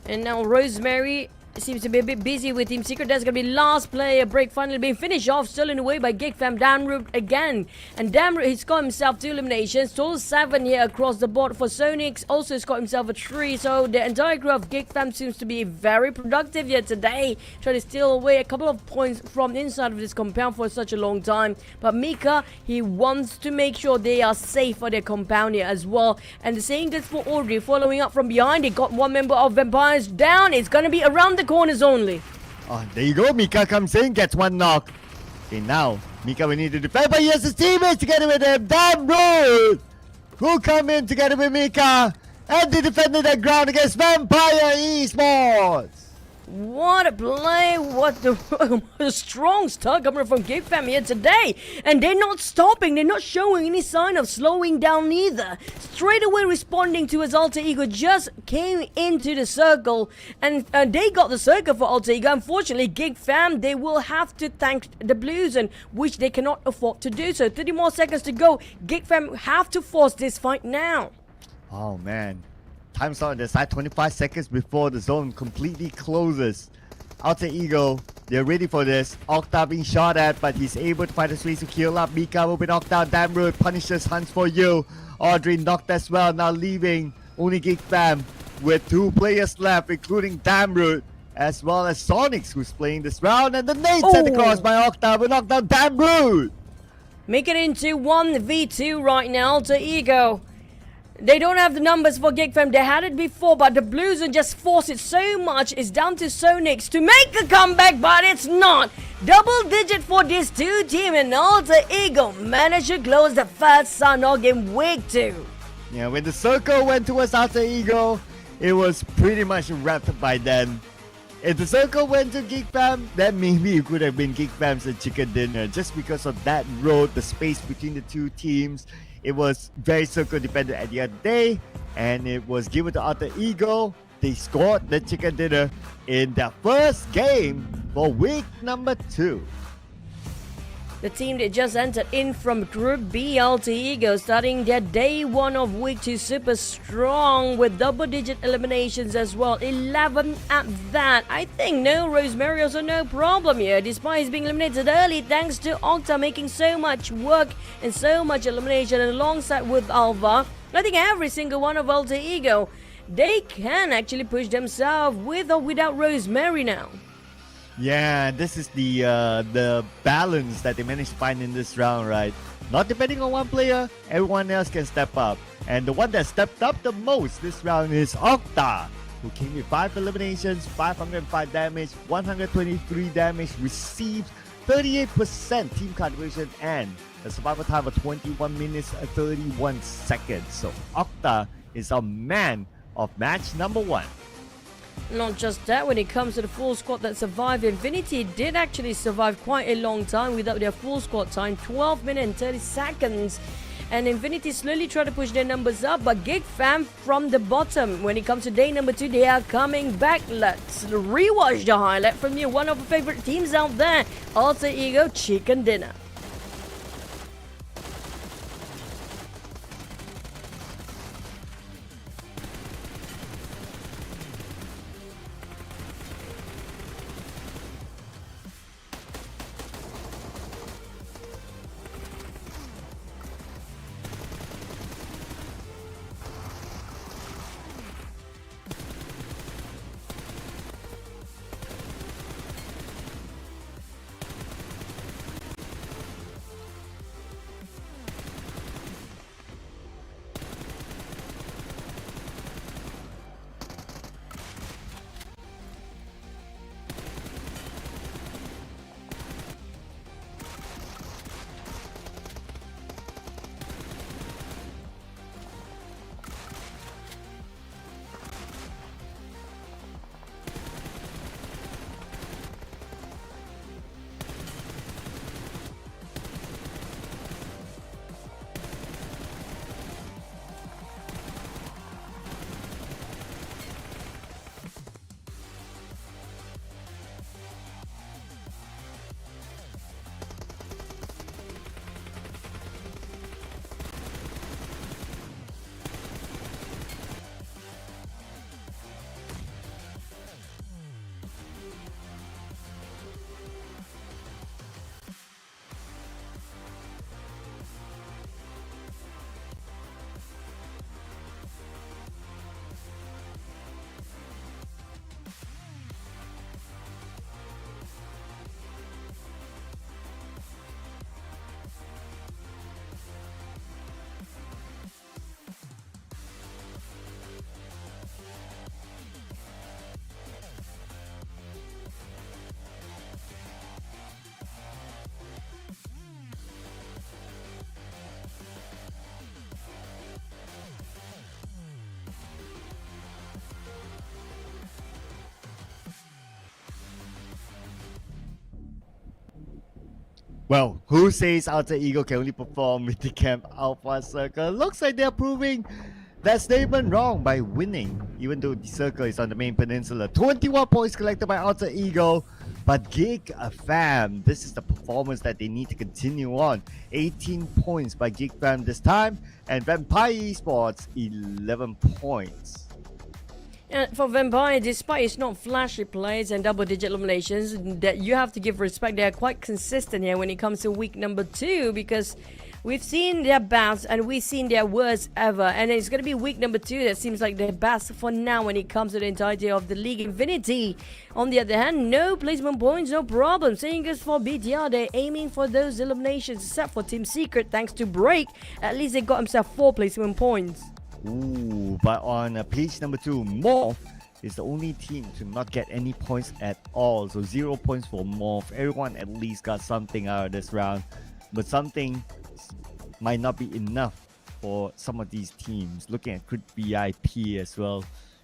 And now Rosemary seems to be a bit busy with Team Secret. That's going to be last player break finally being finished off, stolen away by Geek Fam. Damroot again. And Damroot, he's got himself 2 eliminations. Total 7 here across the board for Sonics. Also, he's got himself a 3. So the entire crew of Geek Fam seems to be very productive here today. Trying to steal away a couple of points from inside of this compound for such a long time. But Mika, he wants to make sure they are safe for their compound here as well. And the same goes for Audrey. Following up from behind, they got one member of Vampires down. It's going to be around the corners only. Oh, there you go. Mika comes in, gets one knock. Okay, now Mika will need to defend, but he has his teammates together with him. Damroot, who come in together with Mika, and they defended that ground against Vampire Esports. What a play, what a strong start coming from Geek Fam here today. And they're not stopping, they're not showing any sign of slowing down either. Straight away responding to his alter ego, just came into the circle. And they got the circle for alter ego. Unfortunately, Geek Fam, they will have to thank the Blues, and which they cannot afford to do so. 30 more seconds to go. Geek Fam have to force this fight now. Oh man. Time's on their side, 25 seconds before the zone completely closes. Alter Ego, they're ready for this. Octa being shot at, but he's able to find his way to kill up. Mika will be knocked out. Damroot punishes, hunts for you. Audrey knocked as well, now leaving only Geek Fam with 2 players left, including Damroot, as well as Sonics, who's playing this round. And the nade sent across by Octa will knock down Damroot. Make it into 1v2 right now, Alter Ego. They don't have the numbers for Geek Fam. They had it before, but the Blues and just force it so much. It's down to Sonics to make a comeback, but it's not. Double digit for this 2 team, and Alter Ego managed to close the first Sanhok in week 2. Yeah, when the circle went towards Alter Ego, it was pretty much wrapped by then. If the circle went to Geek Fam, then maybe it could have been Geek Fam's chicken dinner. Just because of that road, the space between the 2 teams, it was very circle dependent at the end of the day, and it was given to Alter Ego. They scored the chicken dinner in their first game for week number 2. The team that just entered in from Group B, Alter Ego, starting their day 1 of week 2 super strong with double-digit eliminations as well. 11 at that. I think no Rosemary, also no problem here, despite his being eliminated early thanks to Octa making so much work and so much elimination, and alongside with Alva. I think every single one of Alter Ego, they can actually push themselves with or without Rosemary now. Yeah, this is the balance that they managed to find in this round, right? Not depending on one player, everyone else can step up. And the one that stepped up the most this round is Octa, who came with 5 eliminations, 505 damage, 123 damage, received 38% team contribution, and a survival time of 21 minutes and 31 seconds. So Octa is a man of match number 1. Not just that, when it comes to the full squad that survived, Infinity did actually survive quite a long time without their full squad time, 12 minutes and 30 seconds. And Infinity slowly try to push their numbers up, but Geek Fam from the bottom. When it comes to day number 2, they are coming back. Let's rewatch the highlight from you, one of our favorite teams out there, Alter Ego Chicken Dinner. Well, who says Alter Ego can only perform with the Camp Alpha Circle? Looks like they're proving that statement wrong by winning, even though the Circle is on the main peninsula. 21 points collected by Alter Ego, but GEEK, fam, this is the performance that they need to continue on. 18 points by GEEK fam this time, and Vampire Esports 11 points. And for Vampire, despite it's not flashy plays and double-digit eliminations, that you have to give respect. They are quite consistent here when it comes to week number 2, because we've seen their best and we've seen their worst ever. And it's going to be week number 2 that seems like their best for now when it comes to the entirety of the league. Infinity, on the other hand, no placement points, no problem. Same goes for BTR. They're aiming for those eliminations, except for Team Secret, thanks to Break. At least they got himself 4 placement points. Ooh, but on page number 2, MORPH is the only team to not get any points at all. So 0 points for MORPH. Everyone at least got something out of this round, but something might not be enough for some of these teams. Looking at Crit VIP as well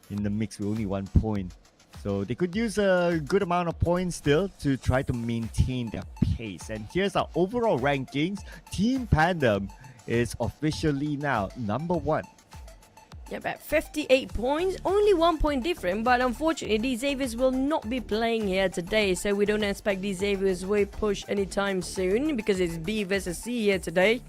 in the mix with only 1 point. So they could use a good amount of points still to try to maintain their pace. And here's our overall rankings. Team PANDUM is officially now number 1. Yep, at 58 points, only 1 point different, but unfortunately these Xaviers will not be playing here today, so we don't expect these Xaviers will push anytime soon, because it's B versus C here today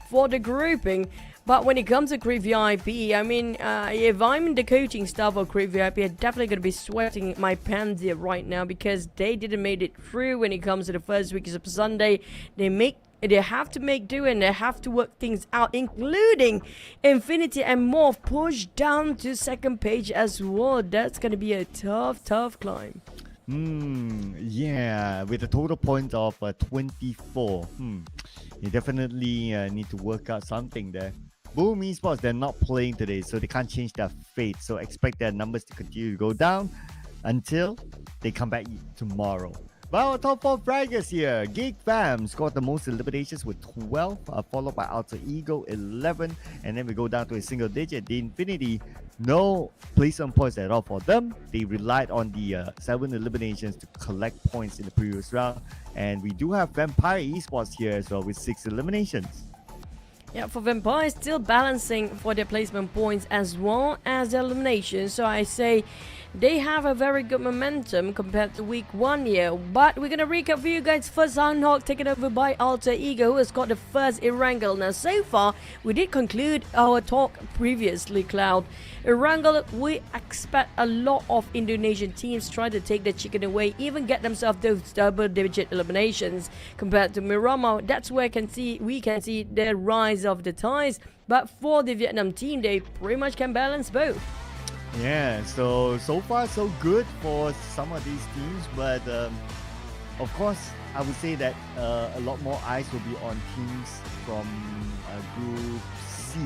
for the grouping. But when it comes to Crit VIP, I mean, if I'm in the coaching staff of Crit VIP, I'm definitely going to be sweating my pants here right now, because they didn't make it through when it comes to the first week of Sunday. They have to make do and they have to work things out, including Infinity and MORPH push down to second page as well. That's going to be a tough climb. Yeah, with a total point of 24. You definitely need to work out something there. Boom Esports, they're not playing today, so they can't change their fate. So expect their numbers to continue to go down until they come back tomorrow. Well, our top 4 fraggers here. GEEK fam scored the most eliminations with 12, followed by Alter Ego 11, and then we go down to a single digit. The Infinity, no placement points at all for them. They relied on the 7 eliminations to collect points in the previous round, and we do have Vampire Esports here as well with 6 eliminations. Yeah, for Vampire, still balancing for their placement points as well as their eliminations. So I say they have a very good momentum compared to week 1 here. But we're going to recap for you guys. First, Sanhok taken over by Alter Ego, who has got the first Erangel. Now, so far, we did conclude our talk previously, Cloud. Erangel, we expect a lot of Indonesian teams try to take the chicken away, even get themselves those double-digit eliminations compared to Miramar. That's where we can see the rise of the ties. But for the Vietnam team, they pretty much can balance both. Yeah, so far so good for some of these teams, but of course I would say that a lot more eyes will be on teams from Group C,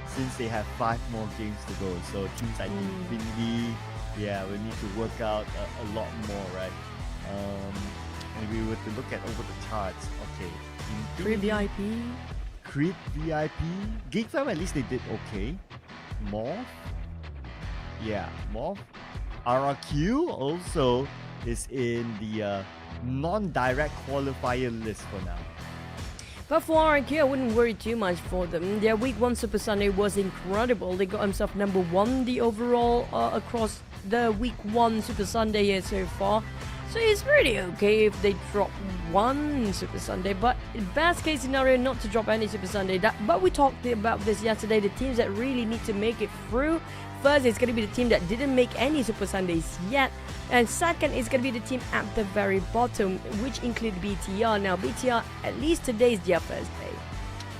since they have 5 more games to go. So teams like Infinity, yeah, we need to work out a lot more, right? And we were to look at over the charts. Okay, Crit VIP. Crit VIP, GEEK fam, at least they did okay. MORPH. Yeah, MORPH. RRQ also is in the non-direct qualifier list for now. But for RRQ, I wouldn't worry too much for them. Their week 1 Super Sunday was incredible. They got themselves number 1 the overall across the week 1 Super Sunday here so far. So it's really okay if they drop 1 Super Sunday, but best case scenario not to drop any Super Sunday. But we talked about this yesterday, the teams that really need to make it through. First, it's going to be the team that didn't make any Super Sundays yet. And second, it's going to be the team at the very bottom, which include BTR. Now, BTR, at least today is their first day.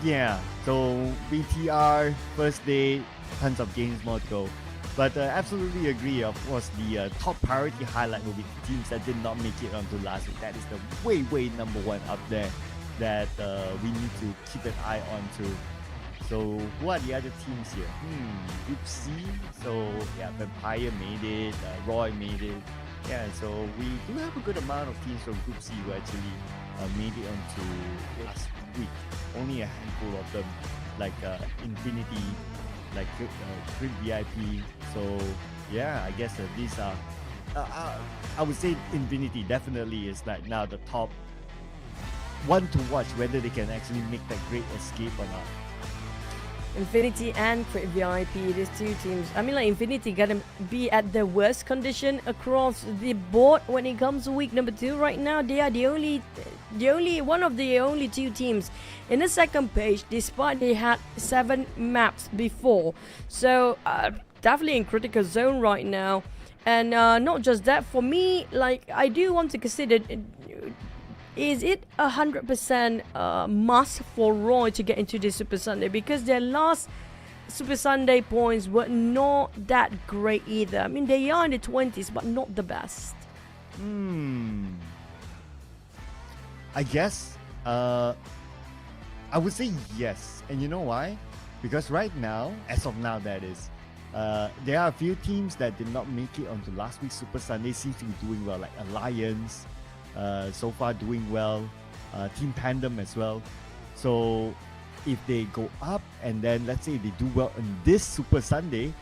Yeah, so BTR, first day, tons of games more to go. But absolutely agree, of course, the top priority highlight will be teams that did not make it onto last week. That is the way number 1 up there that we need to keep an eye on to. So who are the other teams here? Group C. So yeah, Vampire made it, Roy made it. Yeah, so we do have a good amount of teams from Group C who actually made it onto last week. Only a handful of them, like Infinity, like Crit VIP. So yeah, I guess these are. I would say Infinity definitely is like now the top one to watch whether they can actually make that great escape or not. Infinity and Crit VIP, these two teams. I mean, like, Infinity gonna be at the worst condition across the board when it comes to week number 2 right now. They are the only one of the only two teams in the second page, despite they had 7 maps before. So definitely in critical zone right now. And not just that, for me, like, I do want to consider, is it 100% must for Roy to get into this Super Sunday? Because their last Super Sunday points were not that great either. I mean, they are in the 20s, but not the best. I guess I would say yes. And you know why? Because right now, as of now, that is, there are a few teams that did not make it onto last week's Super Sunday. Seems to be doing well, like Alliance. So far doing well, Team PANDUM as well. So if they go up and then let's say they do well on this Super Sunday,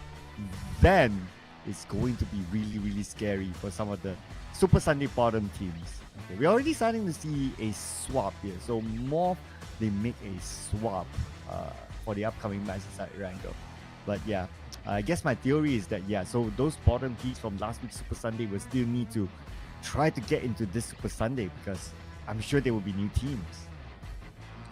then it's going to be really, really scary for some of the Super Sunday bottom teams. Okay, we're already starting to see a swap here. So MORPH, they make a swap for the upcoming matches at Erangel. But yeah, I guess my theory is that, yeah, so those bottom teams from last week's Super Sunday will still need to try to get into this Super Sunday because I'm sure there will be new teams.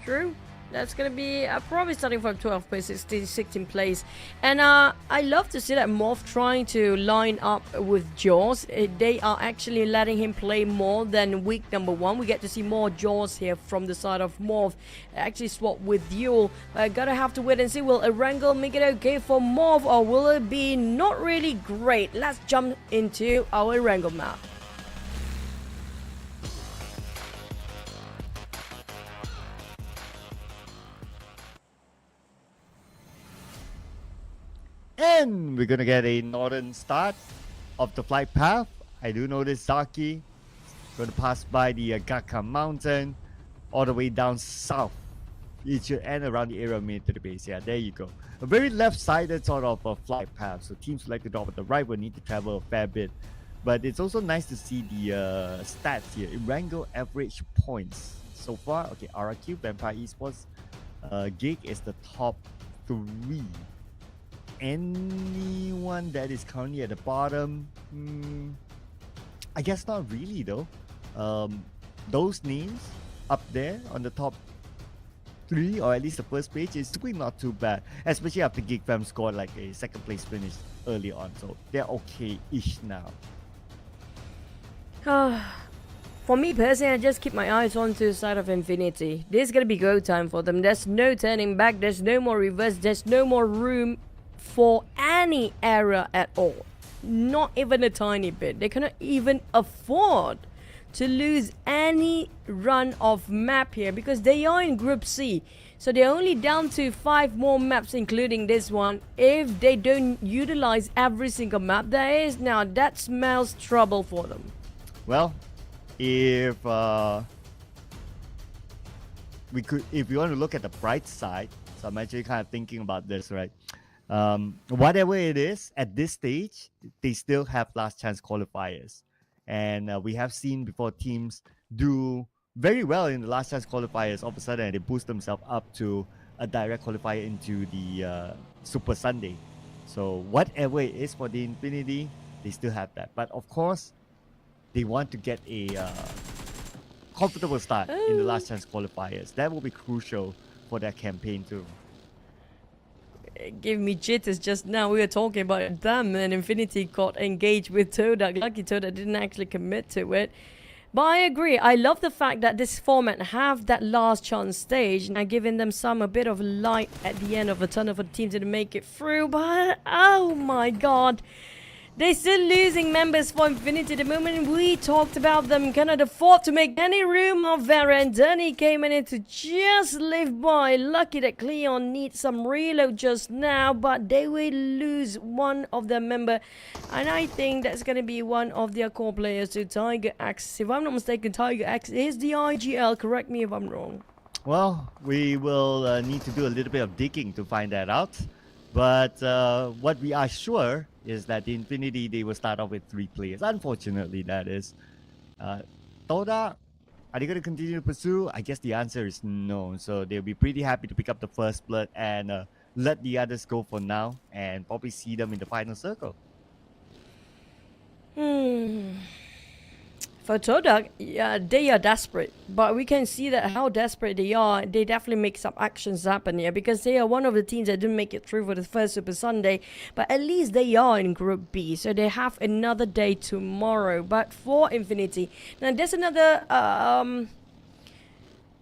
True. That's going to be probably starting from 12th place, 16th place. And I love to see that MORPH trying to line up with Jaws. They are actually letting him play more than week number 1. We get to see more Jaws here from the side of MORPH. Actually swap with Duel. Gotta have to wait and see, will Erangel make it okay for MORPH, or will it be not really great? Let's jump into our Erangel map. And we're gonna get a northern start of the flight path. I do notice Zaki gonna pass by the Gaka mountain all the way down south. It should end around the area mid to the base. Yeah, there you go. A very left-sided sort of a flight path. So teams who like to drop at the right will need to travel a fair bit. But it's also nice to see the stats here. Erangel average points so far. Okay, RRQ, Vampire Esports, GEEK is the top 3. Anyone that is currently at the bottom, I guess not really though. Those names up there on the top 3, or at least the first page, is doing not too bad, especially after GEEK Fam scored like a second place finish early on, so they're okay-ish now. For me personally, I just keep my eyes on to the side of Infinity. This is gonna be go time for them. There's no turning back, there's no more reverse, there's no more room for any error at all. Not even a tiny bit. They cannot even afford to lose any run of map here because they are in Group C. So they're only down to 5 more maps, including this one. If they don't utilize every single map there is now, that smells trouble for them. Well, if we want to look at the bright side, so I'm actually kind of thinking about this, right? Whatever it is, at this stage, they still have last chance qualifiers. And we have seen before teams do very well in the last chance qualifiers. All of a sudden, they boost themselves up to a direct qualifier into the Super Sunday. So whatever it is for the Infinity, they still have that. But of course, they want to get a comfortable start in the last chance qualifiers. That will be crucial for their campaign too. Give me jitters just now. We were talking about them and Infinity got engaged with TODAK. Lucky TODAK didn't actually commit to it. But I agree. I love the fact that this format have that last chance stage and giving them a bit of light at the end of a tunnel for the team to make it through. But oh my god. They're still losing members for Infinity. The moment we talked about them cannot afford to make any room of their end. Danny came in to just live by. Lucky that Cleon needs some reload just now, but they will lose one of their member. And I think that's going to be one of their core players to Tiger X. If I'm not mistaken, Tiger X is the IGL. Correct me if I'm wrong. Well, we will need to do a little bit of digging to find that out. But what we are sure is that the Infinity, they will start off with 3 players. Unfortunately, that is. TODAK Are they going to continue to pursue? I guess the answer is no. So they'll be pretty happy to pick up the first blood and let the others go for now and probably see them in the final circle. For TODAK, yeah, they are desperate, but we can see that how desperate they are. They definitely make some actions happen here because they are one of the teams that didn't make it through for the first Super Sunday, but at least they are in Group B, so they have another day tomorrow. But for Infinity, now there's another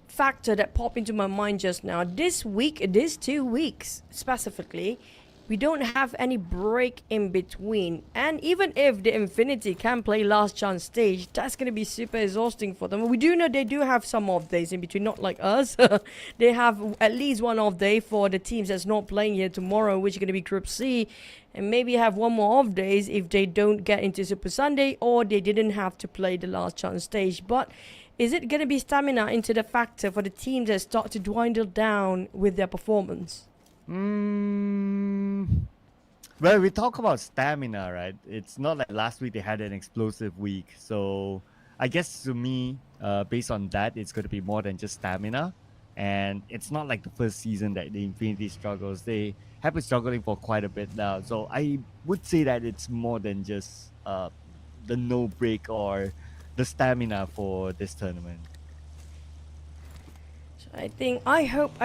factor that popped into my mind just now. This week, these 2 weeks specifically, we don't have any break in between, and even if the Infinity can play last chance stage, that's going to be super exhausting for them. We do know they do have some off days in between, not like us. They have at least one off day for the teams that's not playing here tomorrow, which is going to be Group C, and maybe have one more off days if they don't get into Super Sunday or they didn't have to play the last chance stage. But is it going to be stamina into the factor for the teams that start to dwindle down with their performance? Well, we talk about stamina, right? It's not like last week they had an explosive week. So I guess to me, based on that, it's going to be more than just stamina. And it's not like the first season that the Infinity struggles. They have been struggling for quite a bit now. So I would say that it's more than just the no break or the stamina for this tournament. I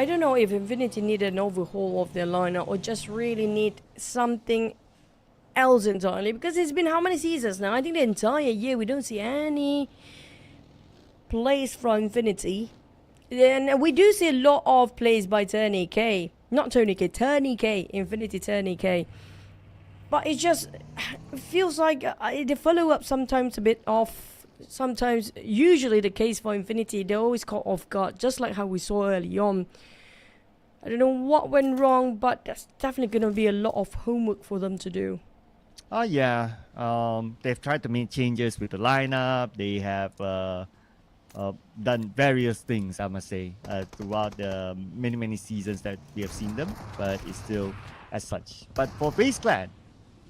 don't know if Infinity need an overhaul of their lineup or just really need something else entirely, because it's been how many seasons now? I think the entire year we don't see any plays from Infinity. Then we do see a lot of plays by Tony K. Not Tony K, Tony K, Infinity Tony K. But it just feels like the follow-up sometimes a bit off. Sometimes, usually the case for Infinity, they're always caught off guard, just like how we saw early on. I don't know what went wrong, but that's definitely going to be a lot of homework for them to do. Oh, yeah. They've tried to make changes with the lineup. They have done various things, I must say, throughout the many seasons that we have seen them, but it's still as such. But for FaZe Clan,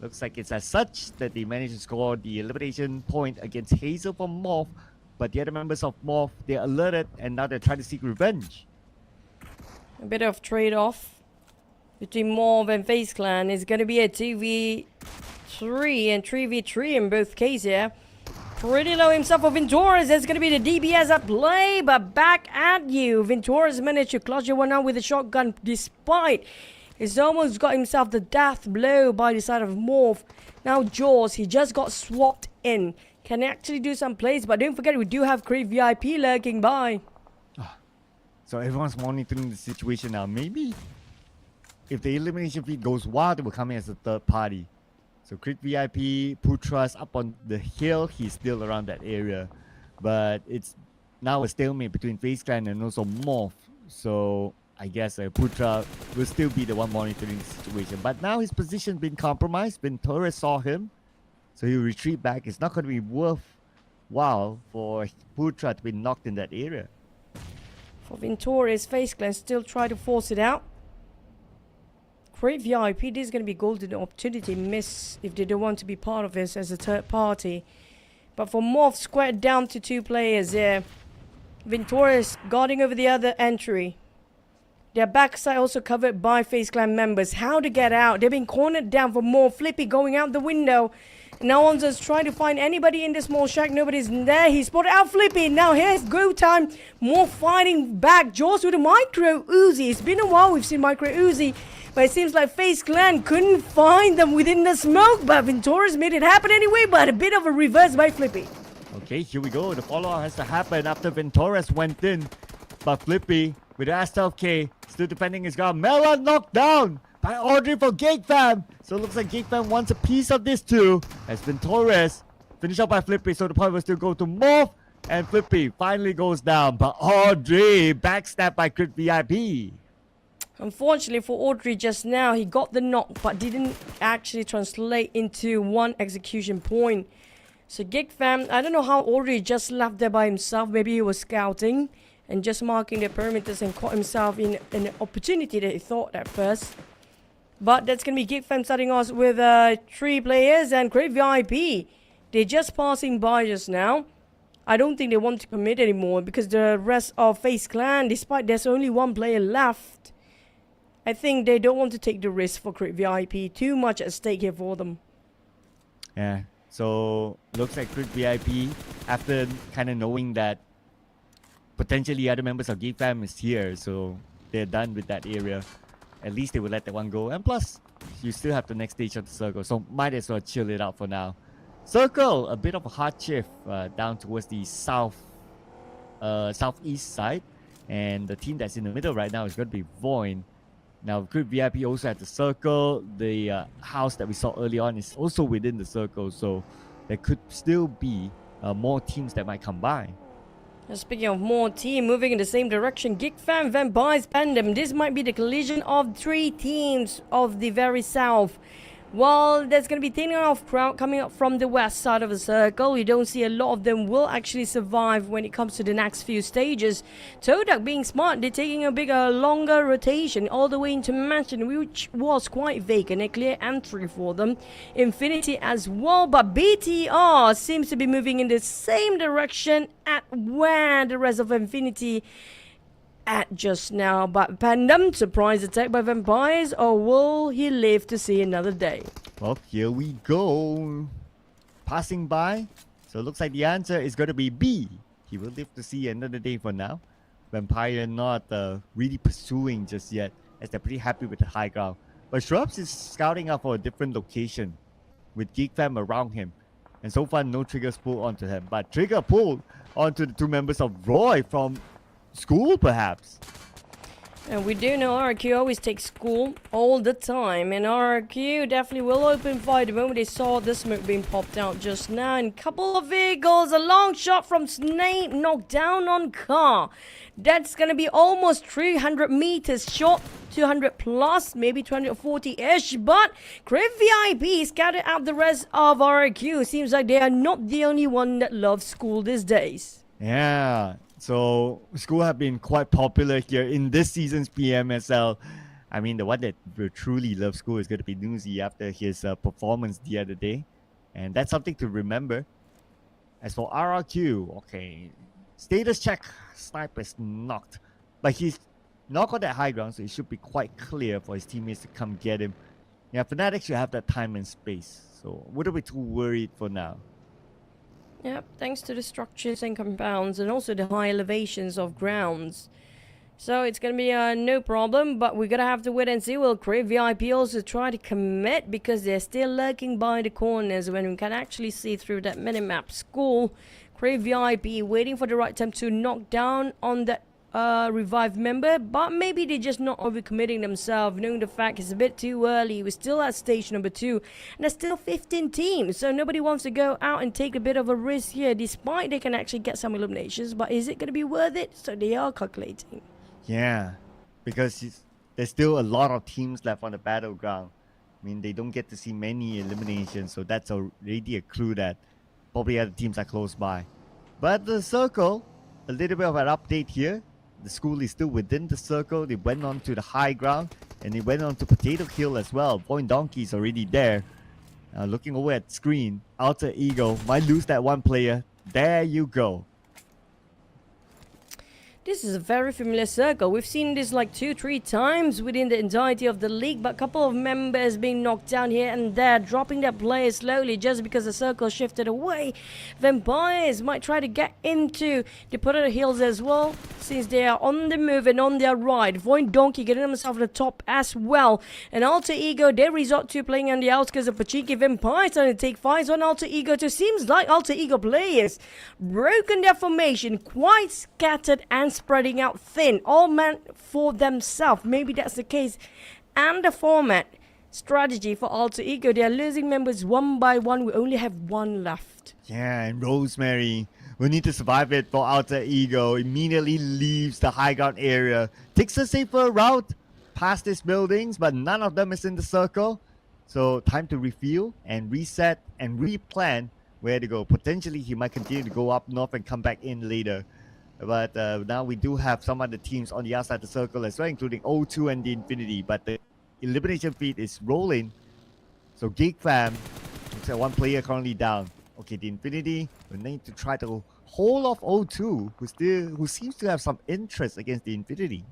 looks like it's as such that they managed to score the elimination point against Hazel from MORPH, but the other members of MORPH, they're alerted and now they're trying to seek revenge. A bit of trade-off between MORPH and FaZe Clan. Is going to be a 2v3 and 3v3 in both cases here. Pretty low himself for Venturas. There's going to be the DBS at play, but back at you. Venturas managed to clutch it one out with a shotgun despite he's almost got himself the death blow by the side of MORPH. Now Jaws, he just got swapped in. Can actually do some plays, but don't forget we do have Crate VIP lurking by. So everyone's monitoring the situation now. Maybe if the elimination feed goes wild, it will come in as a third party. So Crit VIP, Putras up on the hill, he's still around that area. But it's now a stalemate between FaZe Clan and also MORPH. So I guess Putra will still be the one monitoring the situation. But now his position's been compromised. Ventura saw him, so he'll retreat back. It's not going to be worthwhile for Putra to be knocked in that area. For Ventura's FaZe Clan still try to force it out. Great VIP, this is going to be golden opportunity miss if they don't want to be part of this as a third party. But for MORPH, squared down to 2 players there. Ventura's guarding over the other entry. Their backside also covered by FaZe Clan members. How to get out? They've been cornered down for more. Flippy going out the window. Now one's just trying to find anybody in the small shack. Nobody's there. He spotted out Flippy. Now here's go time. More fighting back. Jaws with a micro Uzi. It's been a while we've seen micro Uzi, but it seems like FaZe Clan couldn't find them within the smoke. But Ventura's made it happen anyway. But a bit of a reverse by Flippy. Okay, here we go. The follow-up has to happen after Venturas went in. But Flippy with the S12K still defending his ground. Mela knocked down by Audrey for GEEK Fam. So it looks like GEEK Fam wants a piece of this too. As Venturas finished up by Flippy, so the point will still go to MORPH. And Flippy finally goes down. But Audrey backstabbed by Crit VIP. Unfortunately for Audrey just now, he got the knock but didn't actually translate into one execution point. So GEEK Fam, I don't know how Audrey just left there by himself. Maybe he was scouting and just marking the perimeters and caught himself in an opportunity that he thought at first. But that's going to be GEEK Fam starting us with 3 players and Great VIP. They're just passing by just now. I don't think they want to commit anymore because the rest of FaZe Clan, despite there's only one player left, I think they don't want to take the risk for Crit VIP. Too much at stake here for them. Yeah. So looks like Crit VIP, after kind of knowing that potentially other members of Geek Fam is here, so they're done with that area. At least they will let that one go. And plus, you still have the next stage of the circle, so might as well chill it out for now. Circle, a bit of a hard shift down towards the southeast side, and the team that's in the middle right now is going to be VOIN. Now, Crit VIP also at the circle. The house that we saw early on is also within the circle, so there could still be more teams that might come by. Speaking of more team moving in the same direction, Geek Fam, Vampires, PANDUM. This might be the collision of 3 teams of the very south. Well, there's going to be thinning off crowd coming up from the west side of the circle. We don't see a lot of them will actually survive when it comes to the next few stages. TODAK being smart, they're taking a bigger, longer rotation all the way into Mansion, which was quite vacant, a clear entry for them. Infinity as well, but BTR seems to be moving in the same direction at where the rest of Infinity at just now. But PANDUM, surprise attack by Vampires, or will he live to see another day? Well, here we go. Passing by. So it looks like the answer is going to be B. He will live to see another day for now. Vampire not really pursuing just yet, as they're pretty happy with the high ground. But Shrubs is scouting out for a different location with Geek Fam around him. And so far, no triggers pulled onto him. But trigger pulled onto the 2 members of Roy from school, perhaps. And we do know RRQ always takes school all the time, and RRQ definitely will open fire the moment they saw the smoke being popped out just now. And couple of vehicles, a long shot from Snake, knocked down on car. That's gonna be almost 300 meters short, 200 plus, maybe 240-ish, but Crit VIP scattered out the rest of RRQ. Seems like they are not the only one that loves school these days. Yeah. So school have been quite popular here in this season's PMSL. I mean, the one that will truly love school is going to be Newsy after his performance the other day. And that's something to remember. As for RRQ, okay, status check, Sniper is knocked. But he's not on that high ground, so it should be quite clear for his teammates to come get him. Yeah, Fnatic should have that time and space. So wouldn't be too worried for now. Yep, thanks to the structures and compounds and also the high elevations of grounds. So it's going to be no problem, but we're going to have to wait and see. Will Crit VIP also try to commit because they're still lurking by the corners when we can actually see through that minimap. School, Crit VIP waiting for the right time to knock down on that revived member, but maybe they're just not overcommitting themselves, knowing the fact it's a bit too early. We're still at stage number 2, and there's still 15 teams, so nobody wants to go out and take a bit of a risk here, despite they can actually get some eliminations. But is it going to be worth it? So they are calculating. Yeah, because there's still a lot of teams left on the battleground. I mean, they don't get to see many eliminations, so that's already a clue that probably other teams are close by. But the circle, a little bit of an update here. The school is still within the circle. They went on to the high ground, and they went on to Potato Hill as well. VOIN Donkey is already there. Looking over at screen, Alter Ego might lose that one player. There you go. This is a very familiar circle. We've seen this like 2-3 times within the entirety of the league, but a couple of members being knocked down here and there, dropping their players slowly just because the circle shifted away. Vampires might try to get into the Potato Hills as well, since they are on the move and on their ride. VOIN Donkey getting themselves on the top as well. And Alter Ego, they resort to playing on the outskirts of Pachinki. Vampires trying to take fights on Alter Ego too. Seems like Alter Ego players broken their formation, quite scattered and spreading out thin, all meant for themselves. Maybe that's the case. And the format strategy for Alter Ego, they are losing members one by one. We only have one left. Yeah, and Rosemary will need to survive it for Alter Ego. Immediately leaves the high ground area, takes a safer route past these buildings, but none of them is in the circle. So time to refuel and reset and replan where to go. Potentially he might continue to go up north and come back in later. But now we do have some other teams on the outside of the circle as well, including O2 and the Infinity. But the elimination feed is rolling. So Geek Fam looks like one player currently down. Okay, the Infinity will need to try to whole of O2, who seems to have some interest against the Infinity.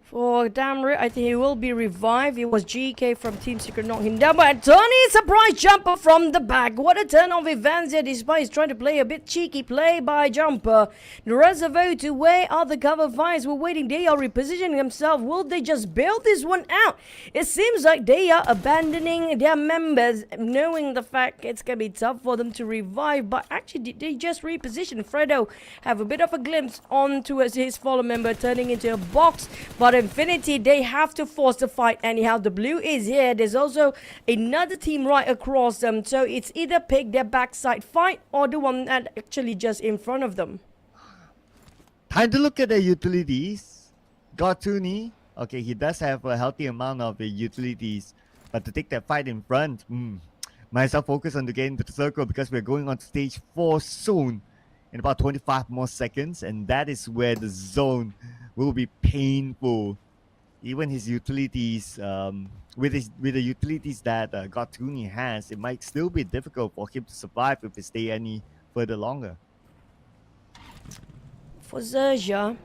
For Damrit, I think he will be revived. It was GEEK from Team Secret knocked him down. But Tony, surprise jumper from the back. What a turn of events here, despite he's trying to play a bit cheeky play by Jumper. The rest of O2, where are the cover fires? We're waiting. They are repositioning themselves. Will they just bail this one out? It seems like they are abandoning their members, knowing the fact it's going to be tough for them to revive. But actually, they just reposition. Fredo have a bit of a glimpse on towards his follow member, turning into a box. But Infinity, they have to force the fight anyhow. The blue is here. There's also another team right across them. So it's either pick their backside fight or the one that actually just in front of them. Time to look at the utilities. Gotuni, okay, he does have a healthy amount of utilities. But to take that fight in front, might as well focus on to get into the circle because we're going on to stage 4 soon in about 25 more seconds. And that is where the zone will be painful. Even his utilities, with the utilities that Gotuni has, it might still be difficult for him to survive if he stay any further longer. For XERXIA,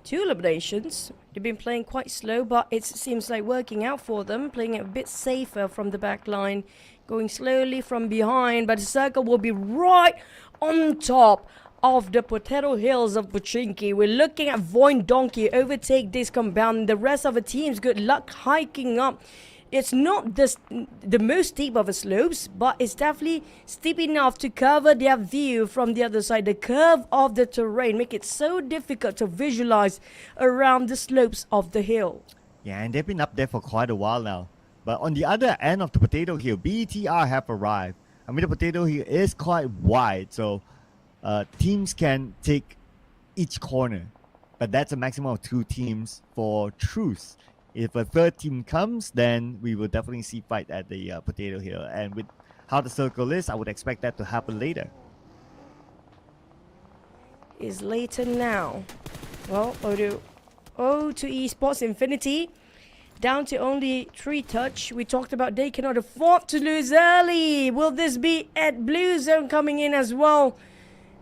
2 eliminations. They've been playing quite slow, but it seems like working out for them. Playing a bit safer from the back line, going slowly from behind, but the circle will be right on top of the potato hills of Joobrenky. We're looking at VOIN Donkey overtake this compound. The rest of the team's good luck hiking up. It's not the most steep of the slopes, but it's definitely steep enough to cover their view from the other side. The curve of the terrain make it so difficult to visualize around the slopes of the hill. Yeah, and they've been up there for quite a while now. But on the other end of the potato hill, BTR have arrived. I mean, the potato hill is quite wide, so teams can take each corner, but that's a maximum of 2 teams for truce. If a third team comes, then we will definitely see fight at the potato hill. And with how the circle is, I would expect that to happen later. Is later now. Well, O2 Esports Infinity down to only 3 touch. We talked about they cannot afford to lose early. Will this be at blue zone coming in as well?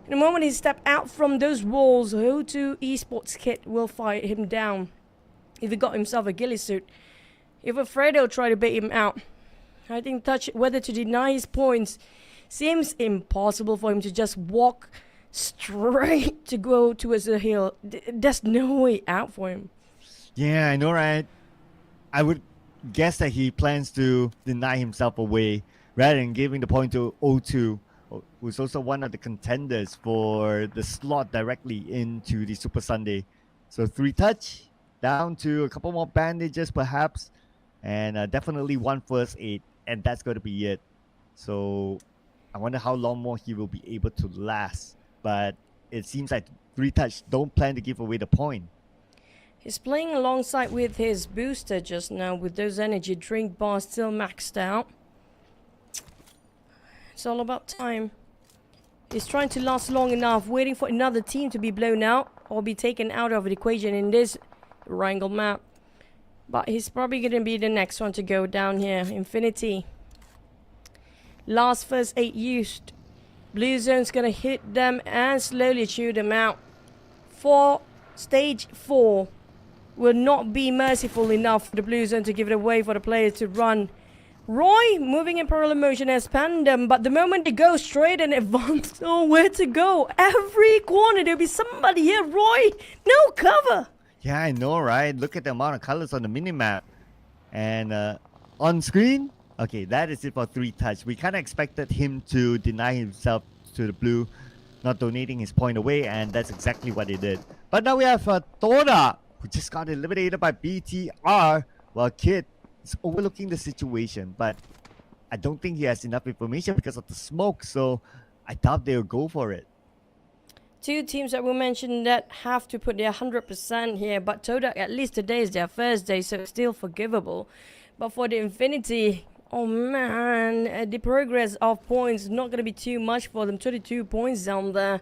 The moment he stepped out from those walls, O2 Esports kit will fight him down. If he got himself a ghillie suit. If Fredo try to bait him out. I think touch whether to deny his points seems impossible for him to just walk straight to go towards the hill. There's no way out for him. Yeah, I know, right? I would guess that he plans to deny himself away rather than giving the point to O2. Who's also one of the contenders for the slot directly into the Super Sunday. So 3 touch, down to a couple more bandages perhaps, and definitely 1 first aid, and that's going to be it. So I wonder how long more he will be able to last. But it seems like 3 touch don't plan to give away the point. He's playing alongside with his booster just now with those energy drink bars still maxed out. It's all about time. He's trying to last long enough, waiting for another team to be blown out or be taken out of the equation in this Erangel map. But he's probably going to be the next one to go down here. Infinity. Last first 8 used. Blue zone's going to hit them and slowly chew them out. For stage 4 will not be merciful enough for the blue zone to give it away for the players to run. Roy moving in parallel motion as PANDUM, but the moment they go straight and advance, nowhere to go. Every corner there'll be somebody here. Roy, no cover. Yeah, I know, right? Look at the amount of colors on the minimap. And on screen, okay, that is it for 3 touch. We kind of expected him to deny himself to the blue, not donating his point away, and that's exactly what he did. But now we have TODAK, who just got eliminated by BTR, while Kid is overlooking the situation. But I don't think he has enough information because of the smoke, so I doubt they'll go for it. 2 teams that we mentioned that have to put their 100% here, but TODAK, at least today is their first day, so it's still forgivable. But for the Infinity, oh man, the progress of points not going to be too much for them. 22 points down there.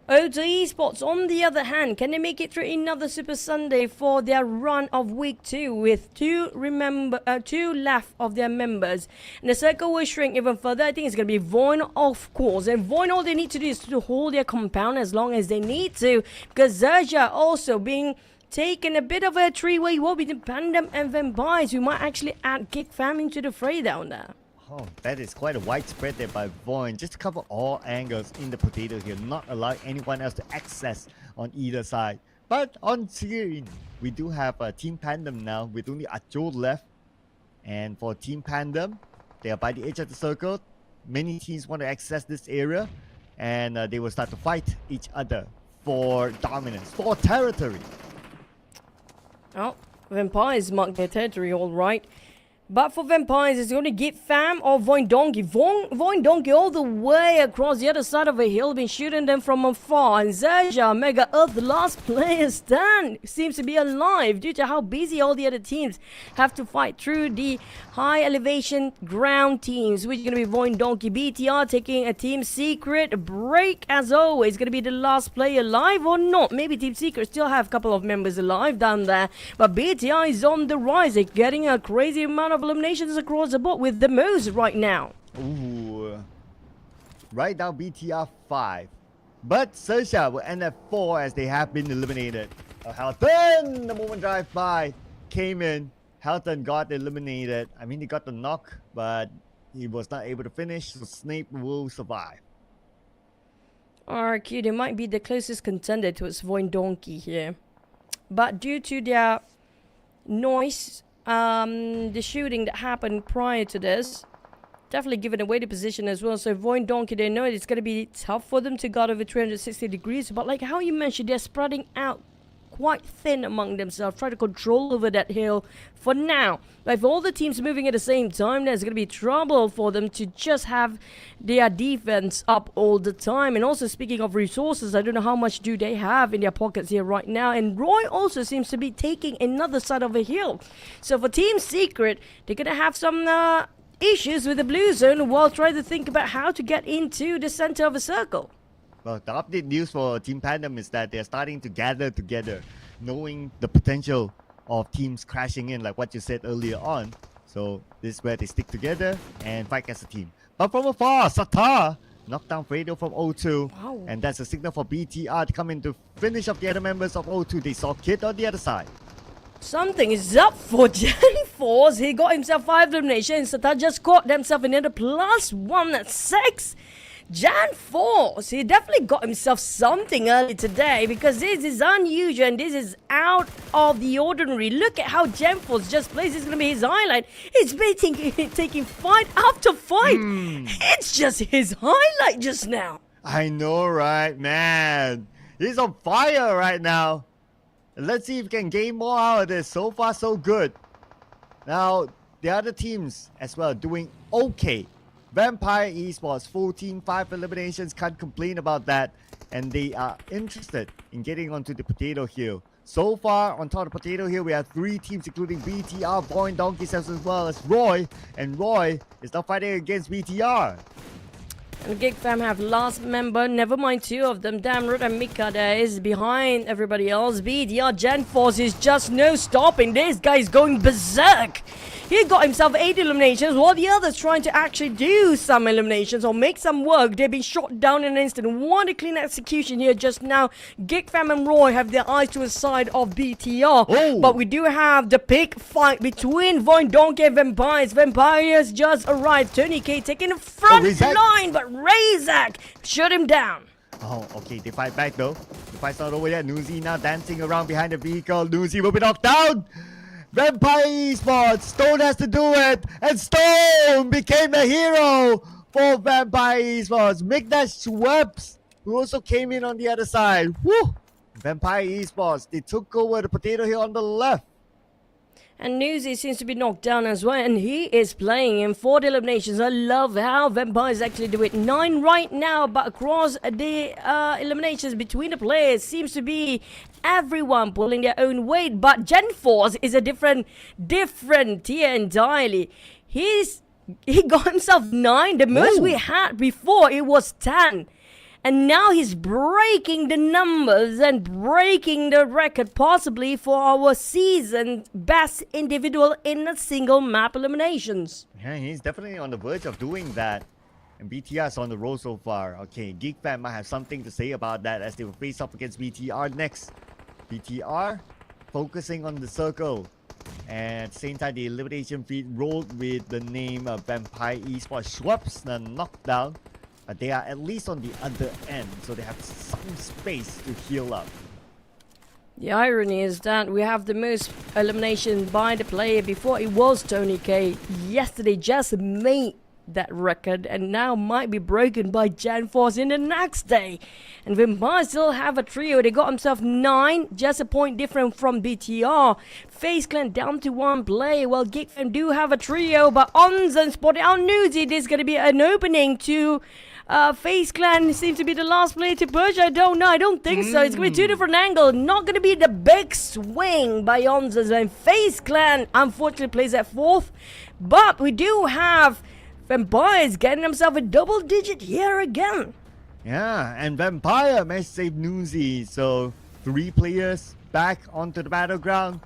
O2 Esports, on the other hand, can they make it through another Super Sunday for their run of week 2 with two left of their members? And the circle will shrink even further. I think it's going to be VOIN, of course. And VOIN, all they need to do is to hold their compound as long as they need to, because XERXIA also being taken a bit of a three-way war between PANDUM and Vampires, who might actually add GEEK Fam into the fray down there. Oh, that is quite a wide spread there by VOIN, just to cover all angles in the potato here, not allowing anyone else to access on either side. But on screen, we do have Team PANDUM now with only Ajo left. And for Team PANDUM, they are by the edge of the circle. Many teams want to access this area, and they will start to fight each other for dominance, for territory. Oh, Vampires mark their territory, all right. But for Vampires, it's going to GEEK Fam or VOIN Donkey. VOIN Donkey all the way across the other side of a hill, been shooting them from afar. And XERXIA, Mega Earth, the last player stand, seems to be alive due to how busy all the other teams have to fight through the high elevation ground teams, which is going to be VOIN Donkey. BTR taking a Team Secret break as always. Going to be the last player alive or not? Maybe Team Secret still have a couple of members alive down there. But BTR is on the rise. They're getting a crazy amount of eliminations across the board with the most right now. Ooh. Right now, BTR 5. But XERXIA will end at 4 as they have been eliminated. Halton, the moment drive by, came in. Halton got eliminated. I mean, he got the knock, but he was not able to finish, so Snape will survive. RQ, they might be the closest contender towards VOIN Donkey here. But due to their noise, the shooting that happened prior to this, definitely given away the position as well. So VOIN Donkey, they know it's going to be tough for them to guard over 360 degrees. But like how you mentioned, they're spreading out quite thin among themselves, try to control over that hill for now. But if all the teams moving at the same time, there's going to be trouble for them to just have their defense up all the time. And also speaking of resources, I don't know how much do they have in their pockets here right now. And Roy also seems to be taking another side of a hill. So for Team Secret, they're going to have some issues with the blue zone while trying to think about how to get into the center of a circle. Well, the update news for Team PANDUM is that they're starting to gather together, knowing the potential of teams crashing in, like what you said earlier on. So this is where they stick together and fight as a team. But from afar, Satar knocked down Fredo from O2. Wow. And that's a signal for BTR to come in to finish off the other members of O2. They saw Kid on the other side. Something is up for Gen Force. He got himself 5 eliminations. Satar just caught themselves another +1 at 6. Jan Force, he definitely got himself something early today, because this is unusual and this is out of the ordinary. Look at how Jan Force just plays. This is going to be his highlight. He's been taking fight after fight. It's just his highlight just now. I know, right, man? He's on fire right now. Let's see if he can gain more out of this. So far, so good. Now, the other teams as well doing okay. Vampire Esports, full team, 5 eliminations, can't complain about that. And they are interested in getting onto the potato hill. So far, on top of the potato hill, we have 3 teams, including BTR, VOIN Donkeys, as well as Roy. And Roy is now fighting against BTR. And GEEK Fam have last member, never mind 2 of them. Damrut and Mika there is behind everybody else. BTR Gen Force is just no stopping. This guy is going berserk. He got himself 8 eliminations while the others trying to actually do some eliminations or make some work. They've been shot down in an instant. What a clean execution here just now. GEEK Fam and Roy have their eyes to the side of BTR. Oh. But we do have the big fight between VOIN Donkey and Vampires. Vampires just arrived. Tony K taking the front line, but Razak shut him down. Oh, okay, they fight back though. The fight's not over yet. Nuzi now dancing around behind the vehicle. Nuzi will be knocked down. Vampire Esports, Stone has to do it, and Stone became the hero for Vampire Esports. Migdash Schweppes, who also came in on the other side. Woo! Vampire Esports, they took over the potato hill on the left. And Newsy seems to be knocked down as well, and he is playing in 4 eliminations. I love how Vampires actually do it. 9 right now, but across the eliminations between the players seems to be everyone pulling their own weight. But Gen Force is a different tier entirely. He got himself 9. The most we had before, it was 10. And now he's breaking the numbers and breaking the record possibly for our season best individual in a single map eliminations. Yeah, he's definitely on the verge of doing that. And BTR is on the roll so far. Okay, Geek Fam might have something to say about that as they will face off against BTR next. BTR focusing on the circle. And at the same time, the elimination feed rolled with the name of Vampire Esports. Schwab's the knockdown, but they are at least on the other end, so they have some space to heal up. The irony is that we have the most elimination by the player before it was Tony K. Yesterday just made that record and now might be broken by Janforce in the next day. And Vampire still have a trio. They got himself 9, just a point different from BTR. FaZe Clan down to 1 player. Well, Geek Fam do have a trio, but Onzen spotted out Newsy. There's going to be an opening to FaZe Clan. Seems to be the last player to push. I don't know. I don't think so. It's going to be 2 different angles. Not going to be the big swing by Onzen. And FaZe Clan unfortunately plays at 4th. But we do have Vampires getting himself a double digit here again. Yeah, and Vampire managed to save Newsy. So 3 players back onto the battleground.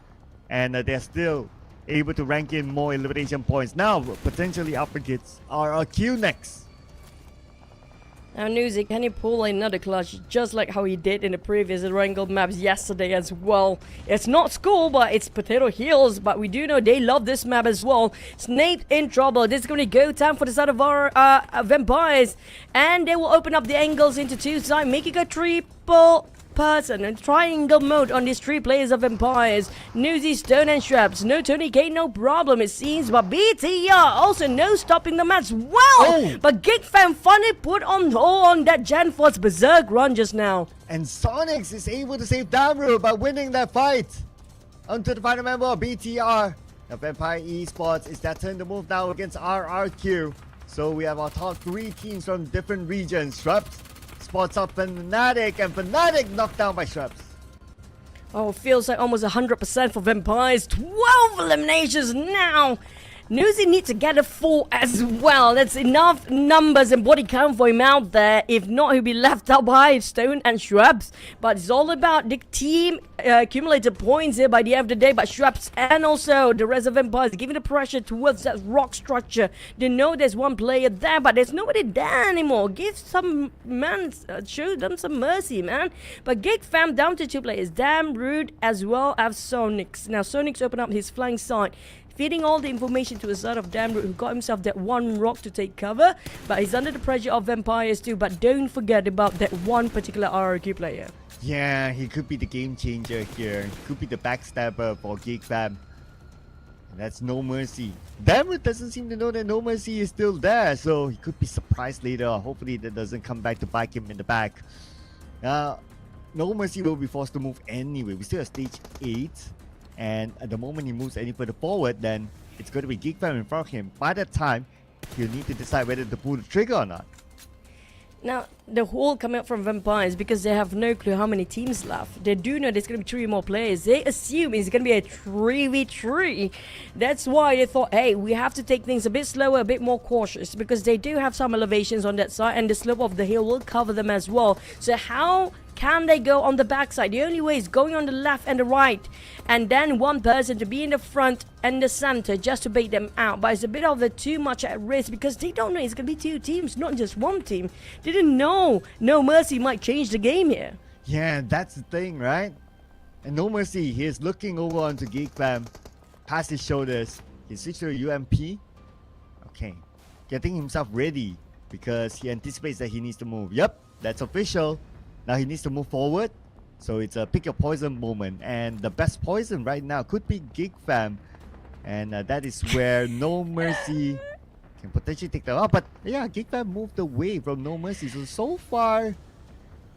And they're still able to rank in more elimination points. Now, potentially up against RRQ next. Now, Newsy, can you pull another clutch just like how he did in the previous Erangel maps yesterday as well? It's not school, but it's Potato Hills, but we do know they love this map as well. Snape in trouble. This is going to go time for the side of our Vampires, and they will open up the angles into 2 sides, making a triple person and triangle mode on these 3 players of Vampires. Newsy, Stone and Shrubs. No Tony K, no problem it seems, but BTR also no stopping them as well. But Geek Fam finally put on hold on that Janforce Berserk run just now. And Sonics is able to save Damru by winning that fight. Onto the final member of BTR. The Vampire Esports, it's their turn to move now against RRQ. So we have our top 3 teams from different regions. Shrubs spots up Fnatic, and Fnatic knocked down by Shrubs. Oh, feels like almost 100% for Vampires. 12 eliminations now. Newsy needs to get a 4 as well. That's enough numbers and body count for him out there. If not, he'll be left out by Stone and Shrubs. But it's all about the team accumulated points here by the end of the day. But Shrubs and also the rest of Vampires giving the pressure towards that rock structure. They know there's 1 player there, but there's nobody there anymore. Give some man, show them some mercy, man. But Geek Fam down to 2 players. Damn Rude as well as Sonics. Now Sonics open up his flank side, feeding all the information to the side of Damroot, who got himself that 1 rock to take cover, but he's under the pressure of Vampires too. But don't forget about that 1 particular RRQ player. Yeah, he could be the game changer here. He could be the backstabber for Geek Fam. And that's No Mercy. Damroot doesn't seem to know that No Mercy is still there, so he could be surprised later. Hopefully that doesn't come back to bite him in the back. No Mercy will be forced to move anyway. We still have stage 8. And at the moment he moves any further forward, then it's going to be Geek Fam in front of him. By that time, he'll need to decide whether to pull the trigger or not. Now, the whole coming up from Vampires, because they have no clue how many teams left. They do know there's going to be 3 more players. They assume it's going to be a 3v3. That's why they thought, hey, we have to take things a bit slower, a bit more cautious, because they do have some elevations on that side, and the slope of the hill will cover them as well. So how can they go on the backside? The only way is going on the left and the right, and then 1 person to be in the front and the center just to bait them out. But it's a bit of a too much at risk because they don't know it's going to be 2 teams, not just 1 team. They didn't know No Mercy might change the game here. Yeah, that's the thing, right? And No Mercy, he is looking over onto Geek Fam, past his shoulders. He switched to a UMP. Okay, getting himself ready because he anticipates that he needs to move. Yep, that's official. Now he needs to move forward. So it's a pick your poison moment. And the best poison right now could be Geek Fam. And that is where No Mercy can potentially take them out. But yeah, Geek Fam moved away from No Mercy. So far,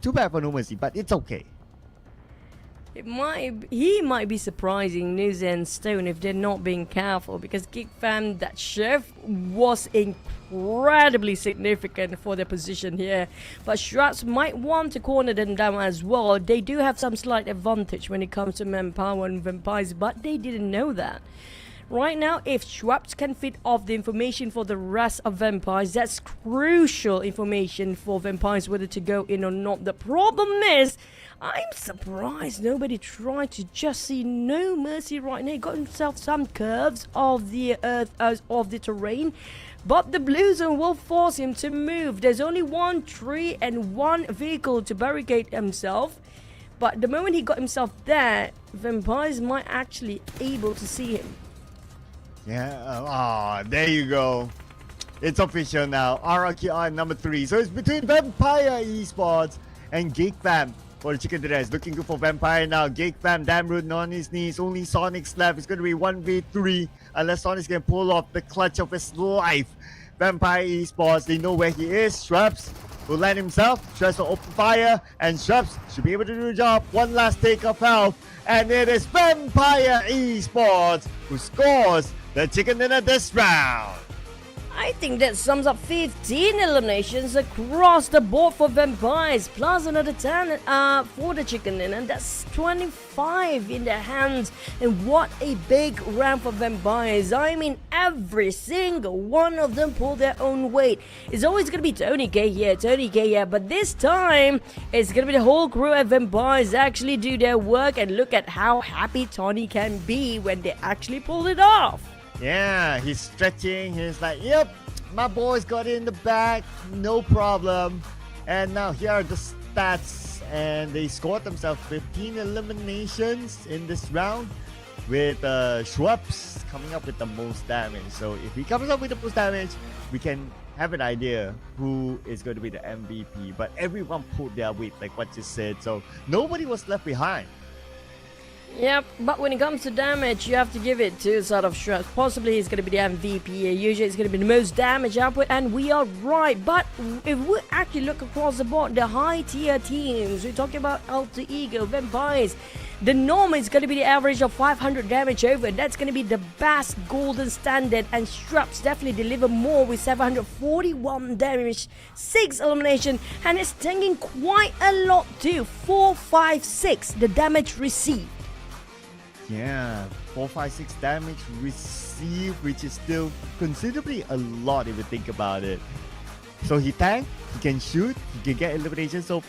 too bad for No Mercy, but it's okay. He might be surprising News and Stone if they're not being careful, because Geek Fam, that shift was incredibly significant for their position here. But Shrubs might want to corner them down as well. They do have some slight advantage when it comes to manpower and Vampires, but they didn't know that. Right now, if Schwabs can fit off the information for the rest of Vampires, that's crucial information for Vampires whether to go in or not. The problem is, I'm surprised nobody tried to just see no mercy right now. He got himself some curves of the earth, of the terrain, but the blue zone will force him to move. There's only one tree and one vehicle to barricade himself, but the moment he got himself there, Vampires might actually able to see him. Yeah, there you go. It's official now. RRQR number 3. So it's between Vampire Esports and GEEK Fam for the chicken dinner. It's looking good for Vampire now. GEEK Fam, damn rootin' on his knees. Only Sonic's left. It's going to be 1v3 unless Sonic's going to pull off the clutch of his life. Vampire Esports, they know where he is. Shrubs will land himself. Shrubs will open fire. And Shrubs should be able to do the job. One last take of health. And it is Vampire Esports who scores the chicken dinner this round. I think that sums up 15 eliminations across the board for Vampires, plus another 10 for the chicken dinner, and that's 25 in their hands. And what a big round for Vampires. I mean, every single one of them pulled their own weight. It's always going to be Tony K here, but this time it's going to be the whole crew at Vampires actually do their work, and look at how happy Tony can be when they actually pulled it off. Yeah, he's stretching. He's like, yep, my boys got it in the back. No problem. And now here are the stats. And they scored themselves 15 eliminations in this round, with Schwabs coming up with the most damage. So if he comes up with the most damage, we can have an idea who is going to be the MVP. But everyone pulled their weight, like what you said. So nobody was left behind. Yep, but when it comes to damage, you have to give it to sort of Shrubs. Possibly he's going to be the MVP. Usually it's going to be the most damage output, and we are right. But if we actually look across the board, the high tier teams, we're talking about Alter Ego, Vampires, the norm is going to be the average of 500 damage over. That's going to be the best golden standard, and Shrubs definitely deliver more with 741 damage, 6 elimination, and it's taking quite a lot too. 4, 5, 6 the damage received. Yeah, 456 damage received, which is still considerably a lot if you think about it. So he tanked, he can shoot, he can get elimination, so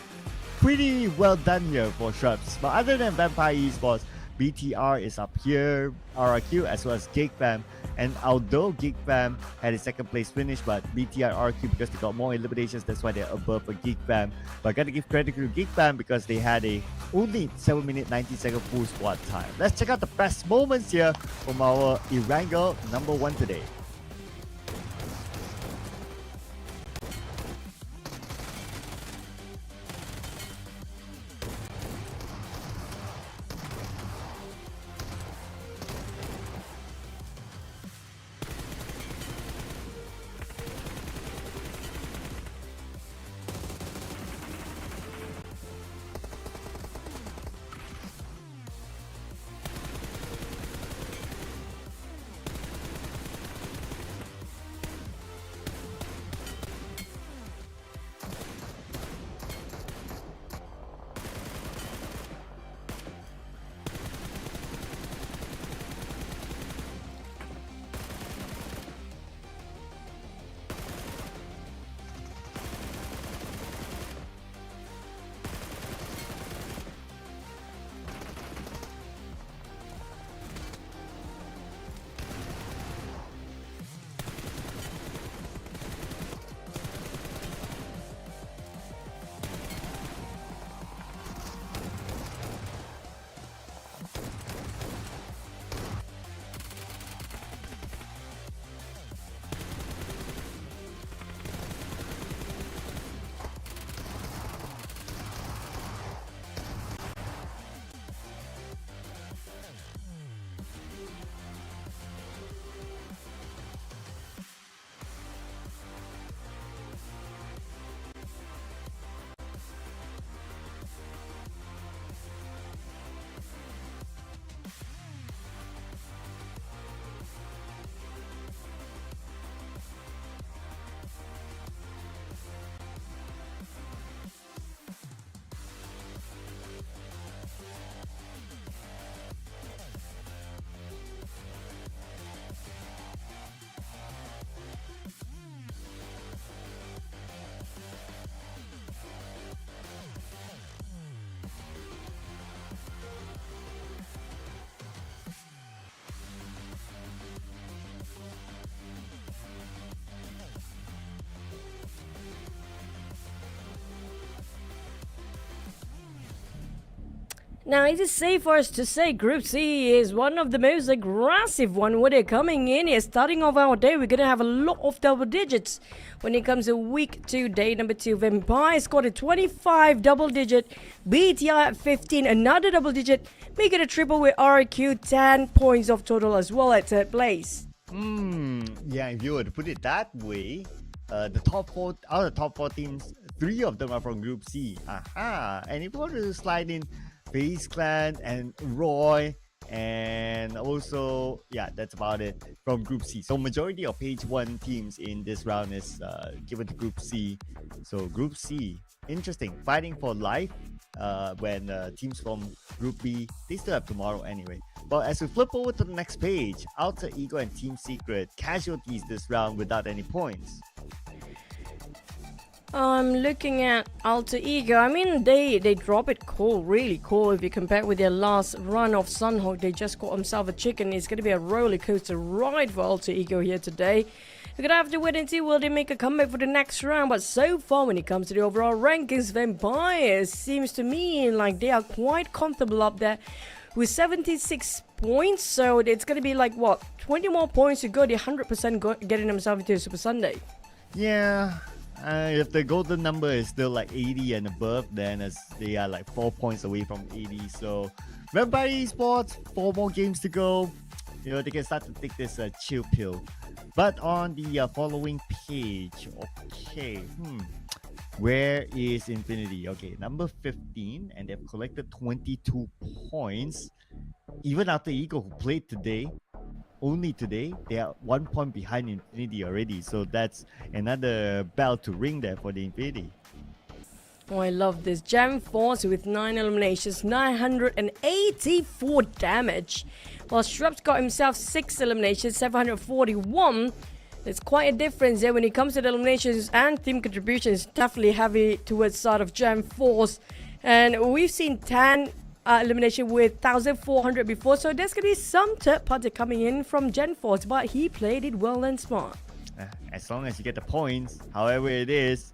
pretty well done here for Shrubs. But other than Vampire Esports, BTR is up here, RRQ as well as GEEK Fam. And although GEEK Fam had a second place finish, but BTR RQ, because they got more eliminations, that's why they're above for GEEK Fam. But I gotta give credit to GEEK Fam because they had a only 7 minute 90 second full squad time. Let's check out the best moments here from our Erangel number 1 today. Now, it is safe for us to say Group C is one of the most aggressive one when they're coming in here. Starting off our day, we're going to have a lot of double digits. When it comes to week 2, day number 2, Vampire scored a 25 double digit, BTR at 15, another double digit, make it a triple with RQ, 10 points of total as well at 3rd place. Yeah, if you were to put it that way, the top 4 out of the top 4 teams, 3 of them are from Group C. Aha! And if you want to slide in FaZe Clan and Roy, and also, yeah, that's about it from Group C. So majority of page 1 teams in this round is given to Group C. So Group C, interesting, fighting for life. When teams from Group B, they still have tomorrow anyway. But as we flip over to the next page, Alter Ego and Team Secret casualties this round without any points. I'm looking at Alter Ego. I mean, they drop it cool, really cool. If you compare with their last run of Sanhok, they just got themselves a chicken. It's going to be a roller coaster ride for Alter Ego here today. We're going to have to wait and see will they make a comeback for the next round. But so far, when it comes to the overall rankings, Vampires seems to me like they are quite comfortable up there with 76 points. So it's going to be like, what, 20 more points to go. They're 100% getting themselves into Super Sunday. Yeah. If the golden number is still like 80 and above, then they are like 4 points away from 80. So, Vampire Esports, 4 more games to go. You know, they can start to take this chill pill. But on the following page, okay, where is Infinity? Okay, number 15, and they've collected 22 points. Even after Ego, who played today, only today, they are 1 point behind Infinity already. So that's another bell to ring there for the Infinity. Oh, I love this. Gem Force with 9 eliminations, 984 damage. While Shrubs got himself 6 eliminations, 741. There's quite a difference there when it comes to the eliminations and team contributions. Definitely heavy towards side of Gem Force. And we've seen 10 elimination with 1,400 before, so there's gonna be some third party coming in from Gen Force, but he played it well and smart. As long as you get the points, however it is,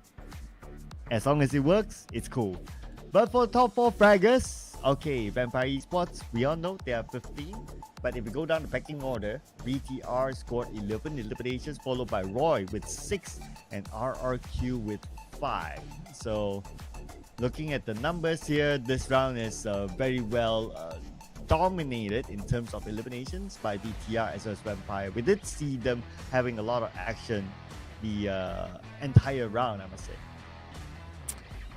as long as it works, it's cool. But for top 4 fraggers, okay, Vampire Esports, we all know they are 15. But if we go down the pecking order, BTR scored 11 eliminations, followed by Roy with 6 and RRQ with 5. So looking at the numbers here, this round is very well dominated in terms of eliminations by BTR as well as Vampire. We did see them having a lot of action the entire round, I must say.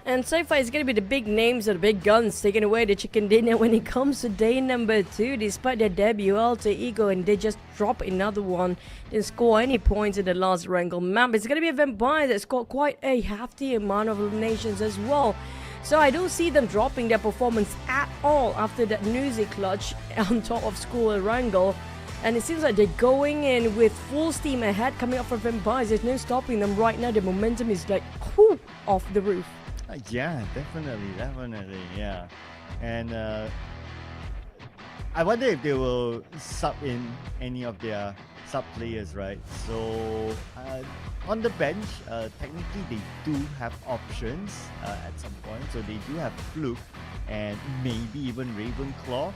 And so far, it's going to be the big names or the big guns taking away the chicken dinner when it comes to day number 2. Despite their debut, Alter Ego, and they just drop another one. Didn't score any points in the last Erangel map. It's going to be a Vampire that scored quite a hefty amount of eliminations as well. So I don't see them dropping their performance at all after that newsy clutch on top of school Erangel. And it seems like they're going in with full steam ahead coming up from Vampires. There's no stopping them right now. The momentum is like off the roof. Yeah, definitely, yeah. And I wonder if they will sub in any of their sub players, right? So on the bench, technically they do have options at some point. So they do have Fluke and maybe even Ravenclaw.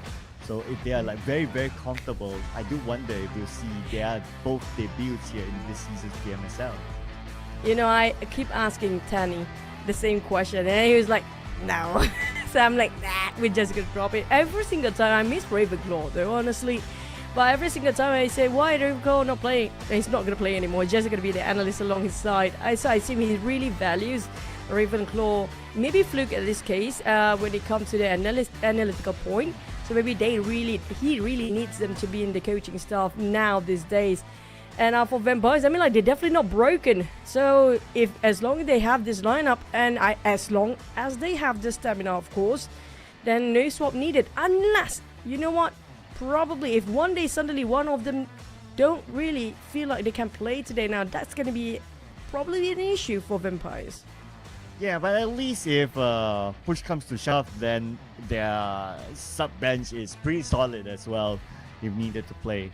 So if they are like very, very comfortable, I do wonder if you'll see their both debuts here in this season's PMSL. You know, I keep asking Tanny the same question, and he was like, no. So I'm like, nah, we're just gonna drop it. Every single time I miss Ravenclaw though, honestly. But every single time I say, why Ravenclaw not playing? He's not gonna play anymore. He's just gonna be the analyst along his side. I assume he really values Ravenclaw, maybe Fluke in this case, when it comes to the analytical point. So maybe he really needs them to be in the coaching staff now these days. And for Vampires, I mean, like, they're definitely not broken. So as long as they have this lineup, and as long as they have the stamina, of course, then no swap needed. Unless, you know what, probably if one day suddenly one of them don't really feel like they can play today, now that's going to be probably an issue for Vampires. Yeah, but at least if push comes to shove, then their sub bench is pretty solid as well if needed to play.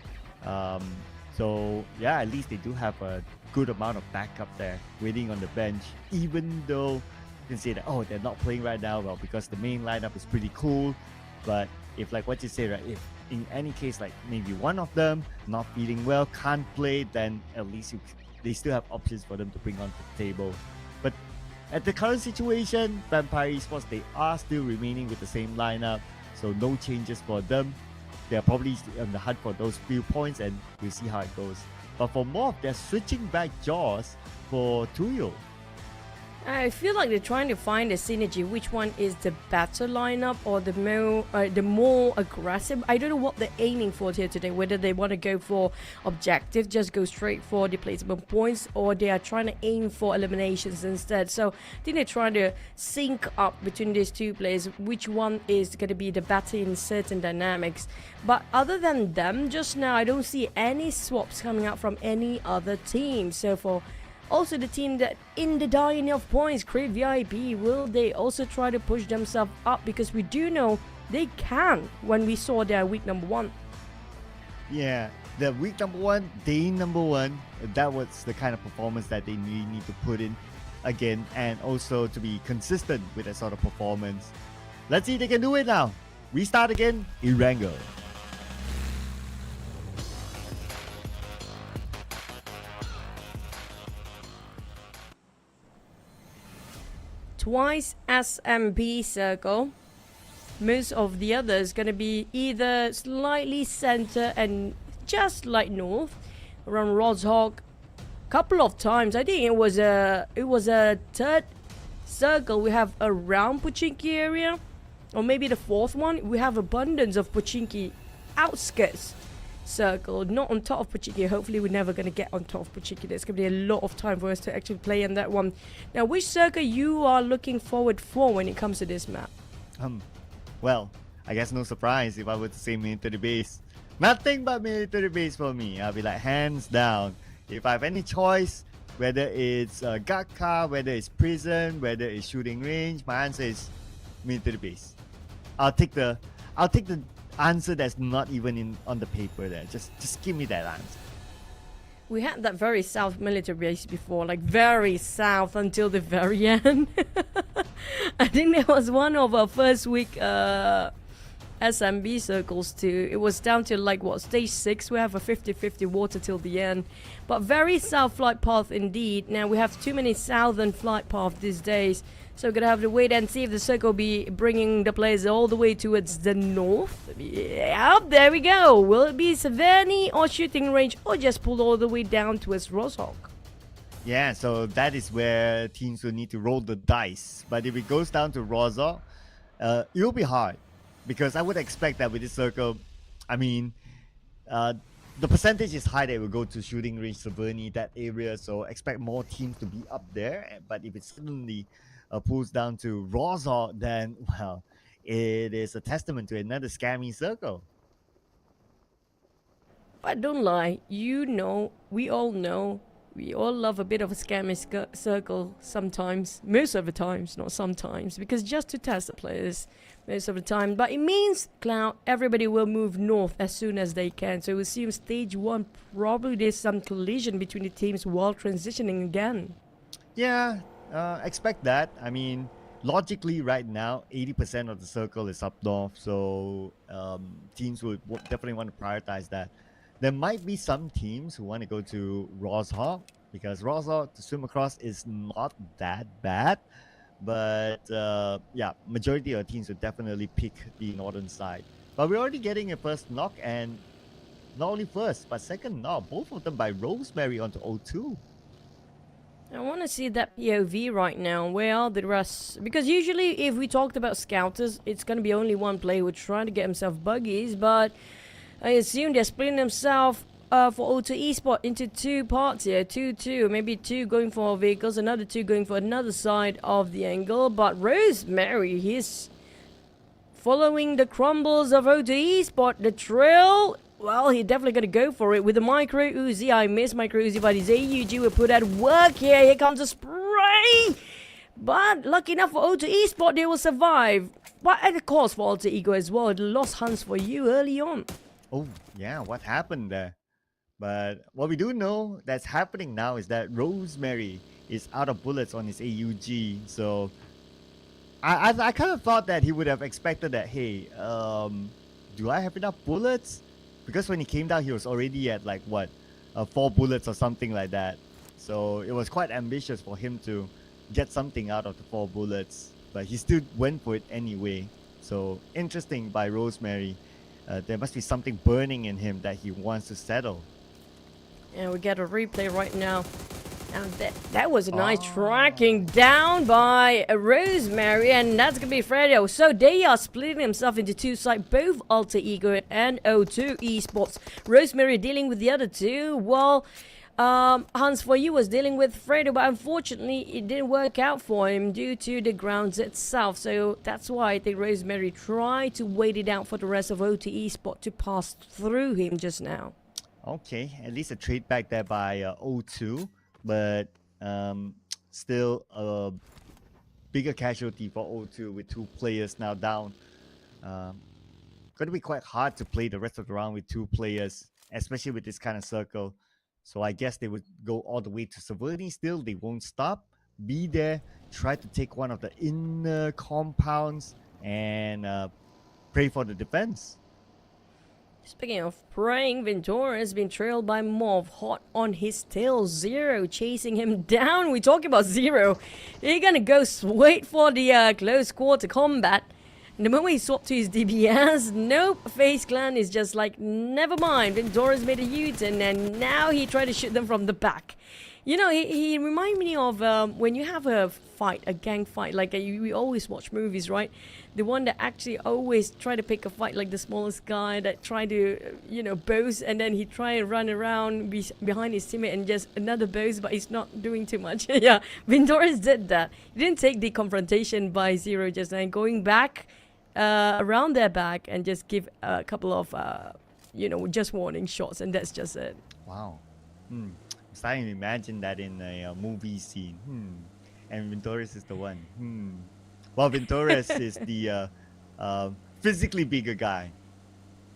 So yeah, at least they do have a good amount of backup there waiting on the bench, even though you can say that, oh, they're not playing right now, well, because the main lineup is pretty cool. But if like what you say, right, if in any case like maybe one of them not feeling well, can't play, then at least they still have options for them to bring onto the table. But at the current situation, Vampire Esports, they are still remaining with the same lineup, so no changes for them. They're probably on the hunt for those few points, and we'll see how it goes. But for MORPH, they're switching back Jaws for Tuyo. I feel like they're trying to find a synergy. Which one is the better lineup or the more aggressive? I don't know what they're aiming for here today. Whether they want to go for objective, just go straight for displacement points, or they are trying to aim for eliminations instead. So I think they're trying to sync up between these two players. Which one is going to be the better in certain dynamics? But other than them, just now I don't see any swaps coming out from any other team. So for also the team that in the dying of points, Create VIP, will they also try to push themselves up? Because we do know they can when we saw their week number 1. Yeah, the week number 1, day number 1, that was the kind of performance that they really need to put in again, and also to be consistent with that sort of performance. Let's see if they can do it now. Restart again, Erangel. Twice SMB circle. Most of the others gonna be either slightly center and just like north around Rozhog. Couple of times, I think it was a third circle we have around Pochinki area, or maybe the fourth one. We have abundance of Pochinki outskirts circle, not on top of Pochinki. Hopefully we're never going to get on top of Pochinki. There's going to be a lot of time for us to actually play in that one. Now, which circle you are looking forward for when it comes to this map? Well, I guess no surprise if I were to say military base. Nothing but military base for me. I'll be like hands down. If I have any choice, whether it's Gatka, whether it's prison, whether it's shooting range, my answer is military base. I'll take the answer that's not even on the paper there. Just give me that answer. We had that very south military base before, like very south until the very end. I think that was one of our first week SMB circles too. It was down to like what, stage 6. We have a 50-50 water till the end, but very south flight path indeed. Now we have too many southern flight paths these days, so we're gonna have to wait and see if the circle will be bringing the players all the way towards the north. Yep, there we go. Will it be Savani or shooting range, or just pull all the way down towards Rozhog? Yeah, so that is where teams will need to roll the dice. But if it goes down to Rozhog, it'll be hard. Because I would expect that with this circle, I mean, the percentage is high that it will go to shooting range, Savani, that area. So expect more teams to be up there. But if it suddenly pulls down to Rozhog, then, well, it is a testament to another scammy circle. But don't lie, you know, we all love a bit of a scammy circle sometimes, most of the times, not sometimes, because just to test the players most of the time. But it means, Cloud, everybody will move north as soon as they can. So we assume stage 1, probably there's some collision between the teams while transitioning again. Yeah, expect that. I mean, logically right now, 80% of the circle is up north. So teams would definitely want to prioritize that. There might be some teams who want to go to Rozhog, because Rozhog to swim across is not that bad. But yeah, majority of teams will definitely pick the northern side. But we're already getting a first knock, and not only first, but second knock. Both of them by Rosemary onto O2. I want to see that POV right now. Where are the rest? Because usually if we talked about scouters, it's going to be only one player who's trying to get himself buggies. But I assume they're splitting themselves for O2 Esports into 2 parts here. 2-2. Maybe 2 going for vehicles, another 2 going for another side of the angle. But Rosemary, he's following the crumbles of O2 Esports. The trail, well, he's definitely going to go for it with the micro Uzi. I miss micro Uzi, but his AUG will put at work here. Here comes a spray. But lucky enough for O2 Esports, they will survive. But at the cost for Alter Ego as well. The lost hunts for you early on. Oh, yeah, what happened there? But what we do know that's happening now is that Rosemary is out of bullets on his AUG. So I kind of thought that he would have expected that, hey, do I have enough bullets? Because when he came down, he was already at like what, 4 bullets or something like that. So it was quite ambitious for him to get something out of the 4 bullets, but he still went for it anyway. So interesting by Rosemary. There must be something burning in him that he wants to settle. And we get a replay right now. And that was a nice tracking down by Rosemary, and that's gonna be Fredo. So they are splitting themselves into 2 sides, both Alter Ego and O2 Esports. Rosemary dealing with the other 2, while Hans for you was dealing with Fredo, but unfortunately it didn't work out for him due to the grounds itself. So that's why I think Rosemary tried to wait it out for the rest of O2 Esports to pass through him just now. Okay, at least a trade back there by O2, but still a bigger casualty for O2 with 2 players now down. Going to be quite hard to play the rest of the round with 2 players, especially with this kind of circle. So I guess they would go all the way to Saverni still. They won't stop. Be there, try to take one of the inner compounds and pray for the defense. Speaking of praying, Ventura has been trailed by MORPH, hot on his tail. Zero chasing him down. We're talking about Zero. He's gonna go wait for the close quarter combat. And the moment he swapped to his DBS, nope, FaZe Clan is just like, never mind. Ventura's made a U-turn and now he tried to shoot them from the back. You know, he reminded me of when you have a fight, a gang fight, like we always watch movies, right? The one that actually always try to pick a fight, like the smallest guy that try to, you know, boast, and then he try and run around behind his teammate and just another boast, but he's not doing too much. Yeah, Venturas did that. He didn't take the confrontation by Zero just now, going back around their back and just give a couple of, you know, just warning shots, and that's just it. Wow. I'm starting to imagine that in a movie scene. And Venturas is the one. Well, Venturas is the physically bigger guy.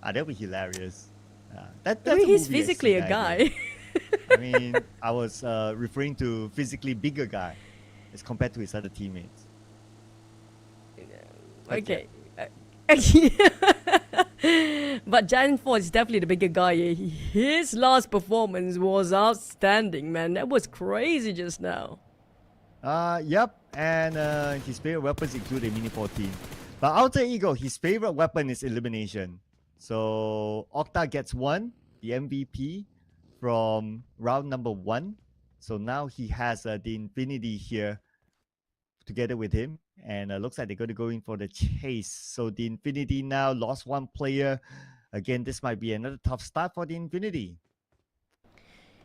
That'd be hilarious. That's I mean, a he's movie I physically see, a guy. I mean, I was referring to physically bigger guy as compared to his other teammates. Okay. But Jan 4 is definitely the bigger guy. His last performance was outstanding, man. That was crazy just now. Yep. And his favorite weapons include a Mini 14. But Alter Ego, his favorite weapon is elimination. So Octa gets 1, the MVP from round number 1. So now he has the Infinity here together with him. And looks like they're going to go in for the chase. So the Infinity now lost 1 player. Again, this might be another tough start for the Infinity.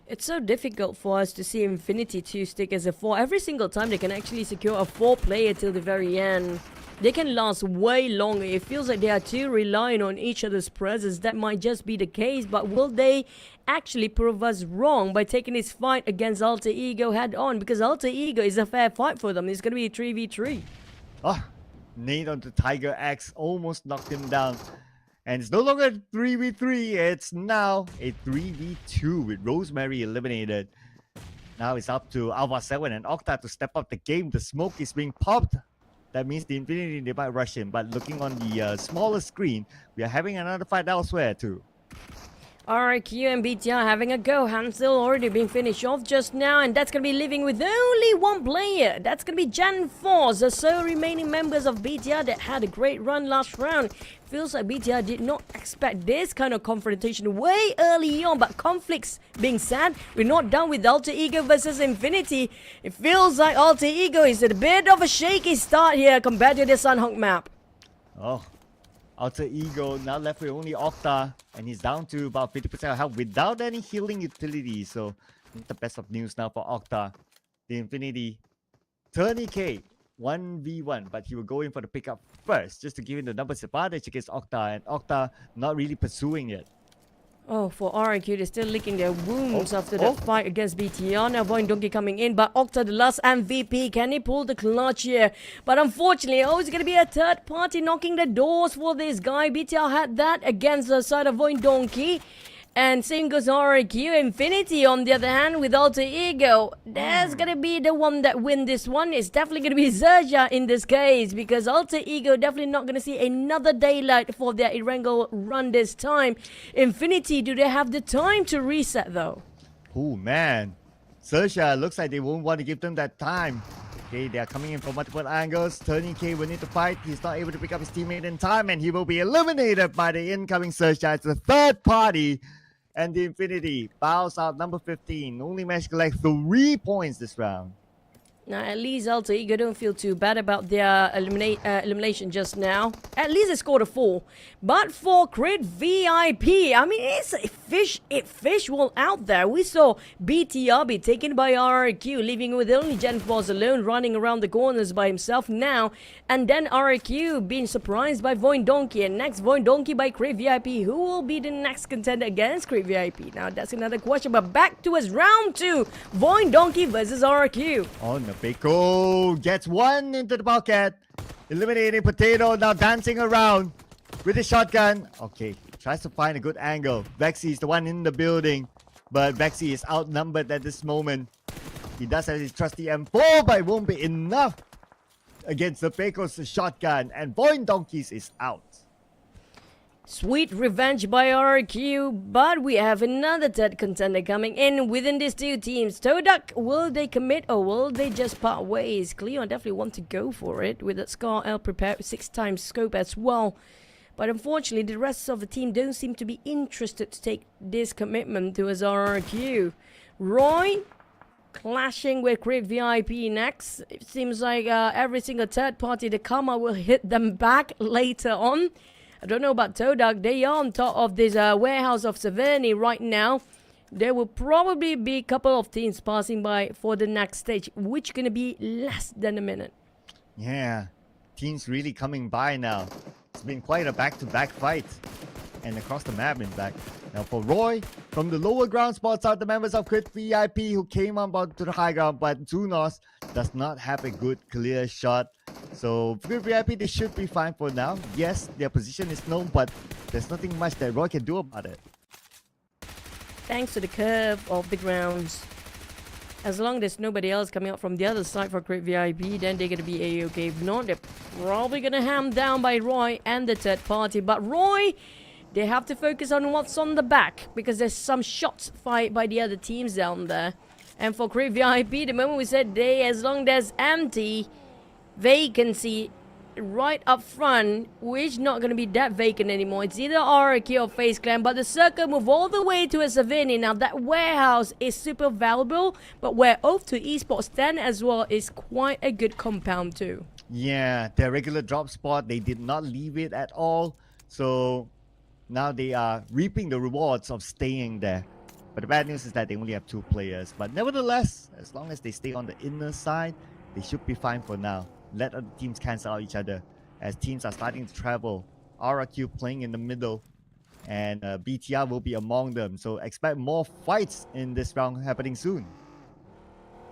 It's so difficult for us to see Infinity 2 stick as a 4. Every single time they can actually secure a 4 player till the very end. They can last way longer. It feels like they are too reliant on each other's presence. That might just be the case, but will they actually prove us wrong by taking this fight against Alter Ego head on? Because Alter Ego is a fair fight for them. It's going to be a 3v3. Oh, Nate onto Tiger X almost knocked him down. And it's no longer 3v3, it's now a 3v2 with Rosemary eliminated. Now it's up to Alpha 7 and Octa to step up the game. The smoke is being popped. That means the Infinity, they might rush him. But looking on the smaller screen, we are having another fight elsewhere too. RQ and BTR having a go. Hansel already being finished off just now, and that's going to be leaving with only 1 player. That's going to be Jan Force, the sole remaining members of BTR that had a great run last round. Feels like BTR did not expect this kind of confrontation way early on, but conflicts being said, we're not done with Alter Ego versus Infinity. It feels like Alter Ego is at a bit of a shaky start here compared to the Sanhok map. Oh. Alter Ego now left with only Octa, and he's down to about 50% of health without any healing utility. So, not the best of news now for Octa. The Infinity, 30k, 1v1, but he will go in for the pickup first, just to give him the numbers advantage against Octa, and Octa not really pursuing it. Oh, for RQ, they're still licking their wounds after that fight against BTR. Now VOIN Donkey coming in, but Octa, the last MVP, can he pull the clutch here? But unfortunately, it's going to be a third party knocking the doors for this guy. BTR had that against the side of VOIN Donkey. And same goes RQ. Infinity on the other hand with Alter Ego. That's gonna be the one that win this one. It's definitely gonna be XERXIA in this case, because Alter Ego definitely not gonna see another daylight for their Erangel run this time. Infinity, do they have the time to reset though? Oh man, XERXIA looks like they won't want to give them that time. Okay, they are coming in from multiple angles. Turning K will need to fight. He's not able to pick up his teammate in time, and he will be eliminated by the incoming XERXIA. It's the third party, and the Infinity bows out number 15. Only managed to collect 3 points this round. Now, at least Alter Ego don't feel too bad about their elimination just now. At least they scored a 4. But for Crit VIP, I mean, it's a fish world out there. We saw BTR be taken by RRQ, leaving with only GenForce alone, running around the corners by himself now. And then RRQ being surprised by VOIN Donkey. And next, VOIN Donkey by Crit VIP. Who will be the next contender against Crit VIP? Now, that's another question. But back to us, round 2. VOIN Donkey versus RRQ. On the POCO gets one into the pocket, eliminating Potato, now dancing around with his shotgun. Okay, tries to find a good angle. Vexy is the one in the building, but Vexy is outnumbered at this moment. He does have his trusty M4, but it won't be enough against the POCO's shotgun, and VOIN Donkeys is out. Sweet revenge by RQ, but we have another third contender coming in within these two teams. TODAK, will they commit or will they just part ways? Cleon definitely want to go for it with that Scar L prepared with 6 times scope as well. But unfortunately, the rest of the team don't seem to be interested to take this commitment towards RQ. Roy clashing with Crit VIP next. It seems like every single third party, the karma will hit them back later on. I don't know about TODAK. They are on top of this warehouse of Severny right now. There will probably be a couple of teams passing by for the next stage, which going to be less than a minute. Yeah, teams really coming by now. It's been quite a back-to-back fight. And across the map, in fact. Now for Roy, from the lower ground spots out the members of Crit VIP who came on to the high ground, but Zunos does not have a good clear shot. So Crit VIP, they should be fine for now. Yes, their position is known, but there's nothing much that Roy can do about it. Thanks to the curve of the grounds. As long as there's nobody else coming up from the other side for Crit VIP, then they're going to be A-OK. If not, they're probably going to ham down by Roy and the third party. But Roy, they have to focus on what's on the back, because there's some shots fired by the other teams down there. And for Crit VIP, the moment we said they, as long as there's empty vacancy right up front, which not going to be that vacant anymore. It's either RRQ or FaZe Clan, but the circle move all the way to a Savini. Now that warehouse is super valuable, but where off to Esports stand as well is quite a good compound too. Yeah, their regular drop spot, they did not leave it at all. So now they are reaping the rewards of staying there. But the bad news is that they only have 2 players. But nevertheless, as long as they stay on the inner side, they should be fine for now. Let other teams cancel out each other as teams are starting to travel. RRQ playing in the middle, and BTR will be among them. So expect more fights in this round happening soon.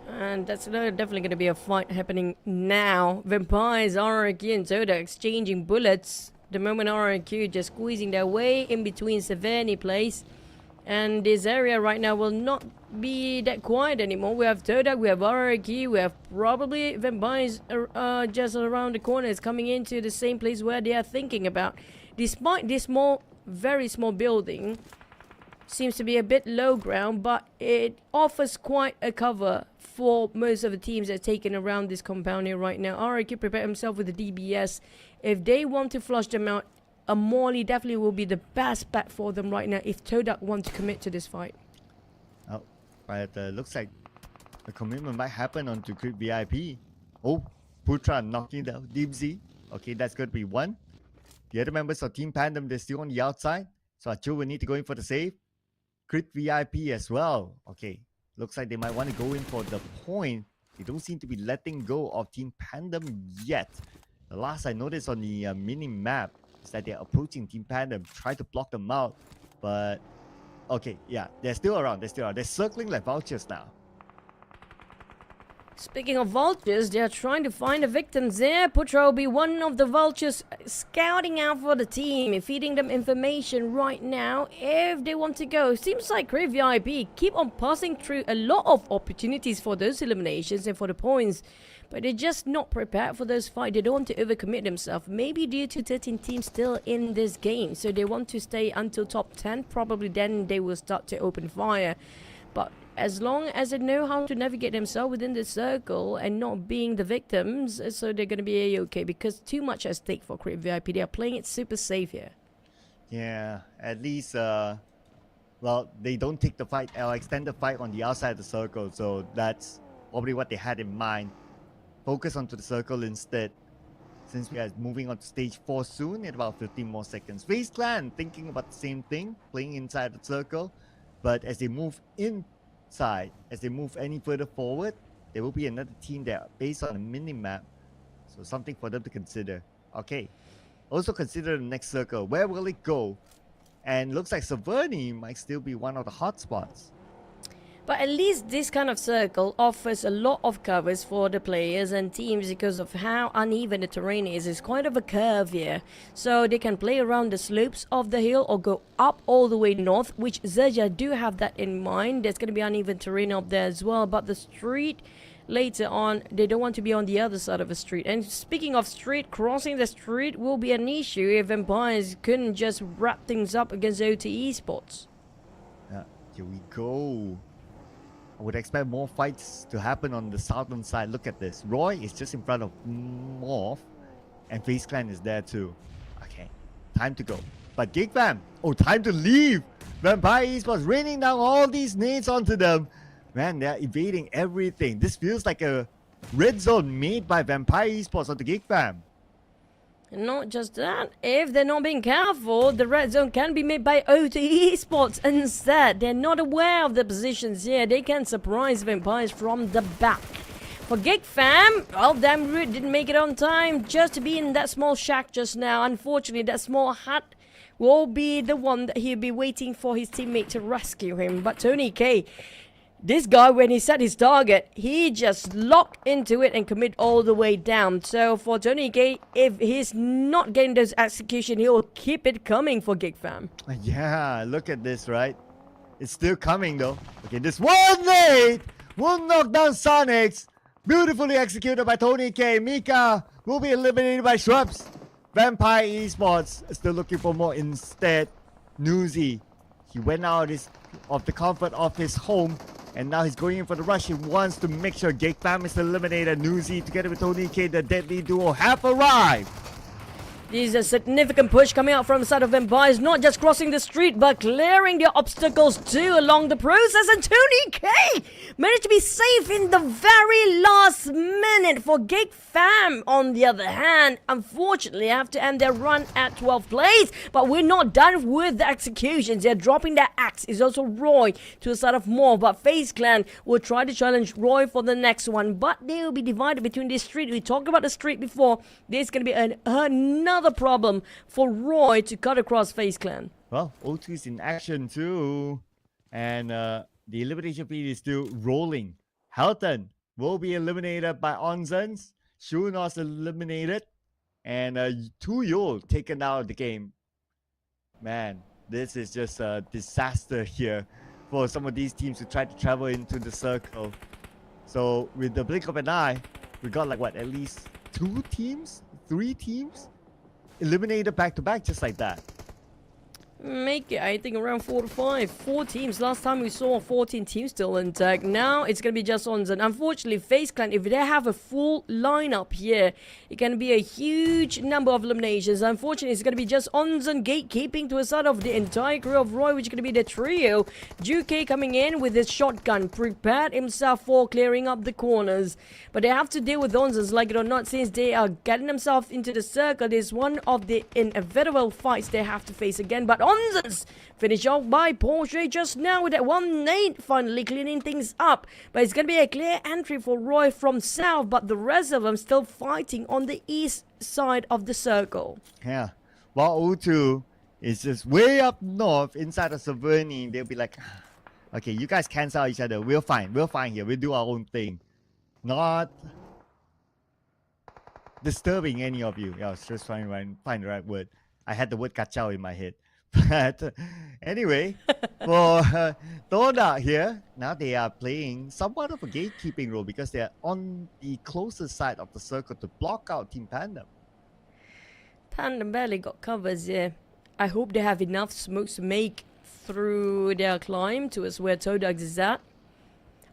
And that's definitely going to be a fight happening now. Vampires, RRQ and TODAK exchanging bullets. The moment RRQ just squeezing their way in between Severny place. And this area right now will not be that quiet anymore. We have TODAK, we have RRQ, we have probably Vampires just around the corner. It's coming into the same place where they are thinking about. Despite this small, very small building, seems to be a bit low ground, but it offers quite a cover for most of the teams that are taken around this compound here right now. RRQ prepare himself with the DBS. If they want to flush them out, a Morley definitely will be the best bet for them right now if TODAK want to commit to this fight. Oh, but looks like the commitment might happen onto Crit VIP. Oh, Putra knocking down DeepZ. Okay, that's going to be 1. The other members of Team PANDUM, they're still on the outside. So Achu will need to go in for the save. Crit VIP as well. Okay, looks like they might want to go in for the point. They don't seem to be letting go of Team PANDUM yet. The last I noticed on the mini-map is that they're approaching Team PANDUM, try to block them out. But, okay, yeah, they're still around. They're circling like vultures now. Speaking of vultures, they are trying to find the victims there. Putra will be one of the vultures scouting out for the team, feeding them information right now if they want to go. Seems like Great VIP keep on passing through a lot of opportunities for those eliminations and for the points. But they're just not prepared for those fights. They don't want to overcommit themselves. Maybe due to 13 teams still in this game. So they want to stay until top 10. Probably then they will start to open fire. But as long as they know how to navigate themselves within the circle and not being the victims, so they're going to be a-okay, because too much at stake for Create VIP. They are playing it super safe here. Yeah, at least, well, they don't take the fight or extend the fight on the outside of the circle. So that's probably what they had in mind. Focus onto the circle instead. Since we are moving on to stage 4 soon, in about 15 more seconds. FaZe Clan thinking about the same thing, playing inside the circle. But as they move inside, as they move any further forward, there will be another team there based on a mini-map. So something for them to consider. Okay. Also consider the next circle. Where will it go? And looks like Saverni might still be one of the hotspots. But at least this kind of circle offers a lot of covers for the players and teams because of how uneven the terrain is. It's quite of a curve here. So they can play around the slopes of the hill or go up all the way north, which XERXIA do have that in mind. There's going to be uneven terrain up there as well. But the street later on, they don't want to be on the other side of the street. And speaking of street, crossing the street will be an issue if Vampires couldn't just wrap things up against OT Esports. Yeah, here we go. I would expect more fights to happen on the southern side. Look at this. Roy is just in front of MORPH, and FaZe Clan is there too. Okay, time to go. But GEEK Fam, oh, time to leave. Vampire Esports raining down all these nades onto them. Man, they're evading everything. This feels like a red zone made by Vampire Esports onto GEEK Fam. And not just that, if they're not being careful, the red zone can be made by OT Esports instead. They're not aware of the positions here. They can surprise Vampires from the back. For GEEK Fam, well, damn rude, didn't make it on time just to be in that small shack just now. Unfortunately, that small hut will be the one that he'll be waiting for his teammate to rescue him. But Tony K, this guy, when he set his target, he just locked into it and commit all the way down. So for Tony K, if he's not getting those execution, he'll keep it coming for GEEK Fam. Yeah, look at this, right? It's still coming though. Okay, this one nade will knock down Sonics. Beautifully executed by Tony K. Mika will be eliminated by Shrubs. Vampire Esports is still looking for more instead. Newsy, he went out of the comfort of his home. And now he's going in for the rush. He wants to make sure GEEK Fam is eliminated. Newsy together with Tony K, the deadly duo, have arrived. This is a significant push coming out from the side of Vampires, not just crossing the street, but clearing the obstacles too along the process. And Tony K managed to be safe in the very last minute for GEEK Fam. On the other hand, unfortunately, have to end their run at 12th place. But we're not done with the executions. They're dropping their axe. It's also Roy to the side of MORPH. But FaZe Clan will try to challenge Roy for the next one. But they will be divided between this street. We talked about the street before. There's going to be another problem for Roy to cut across FaZe Clan. Well, O2 is in action too. And the elimination feed is still rolling. Helton will be eliminated by Onzens. Shunos eliminated. And Tuyo taken out of the game. Man, this is just a disaster here for some of these teams who try to travel into the circle. So with the blink of an eye, we got like what, at least 2 teams? 3 teams? Eliminated back-to-back just like that. Make it, I think, around 4 to 5. 4 teams. Last time we saw 14 teams still intact. Now it's going to be just Onzen. Unfortunately, FaZe Clan, if they have a full lineup here, it can be a huge number of eliminations. Unfortunately, it's going to be just Onzen gatekeeping to a side of the entire crew of Roy, which is going to be the trio. Juke coming in with his shotgun, prepared himself for clearing up the corners. But they have to deal with Onzens, like it or not, since they are getting themselves into the circle. There's one of the inevitable fights they have to face again. But Onzens finish off by Porsche just now with that one nade, finally cleaning things up. But it's going to be a clear entry for Roy from south, but the rest of them still fighting on the east side of the circle. Yeah, while O2 is just way up north inside of Saverni, they'll be like, okay, you guys cancel each other. We're fine here. We'll do our own thing. not disturbing any of you. Yeah, I was just trying to find the right word. I had the word kacau in my head. But anyway, for TODAK here, now they are playing somewhat of a gatekeeping role because they are on the closer side of the circle to block out Team PANDUM. PANDUM barely got covers, yeah. I hope they have enough smokes to make through their climb towards where TODAK is at.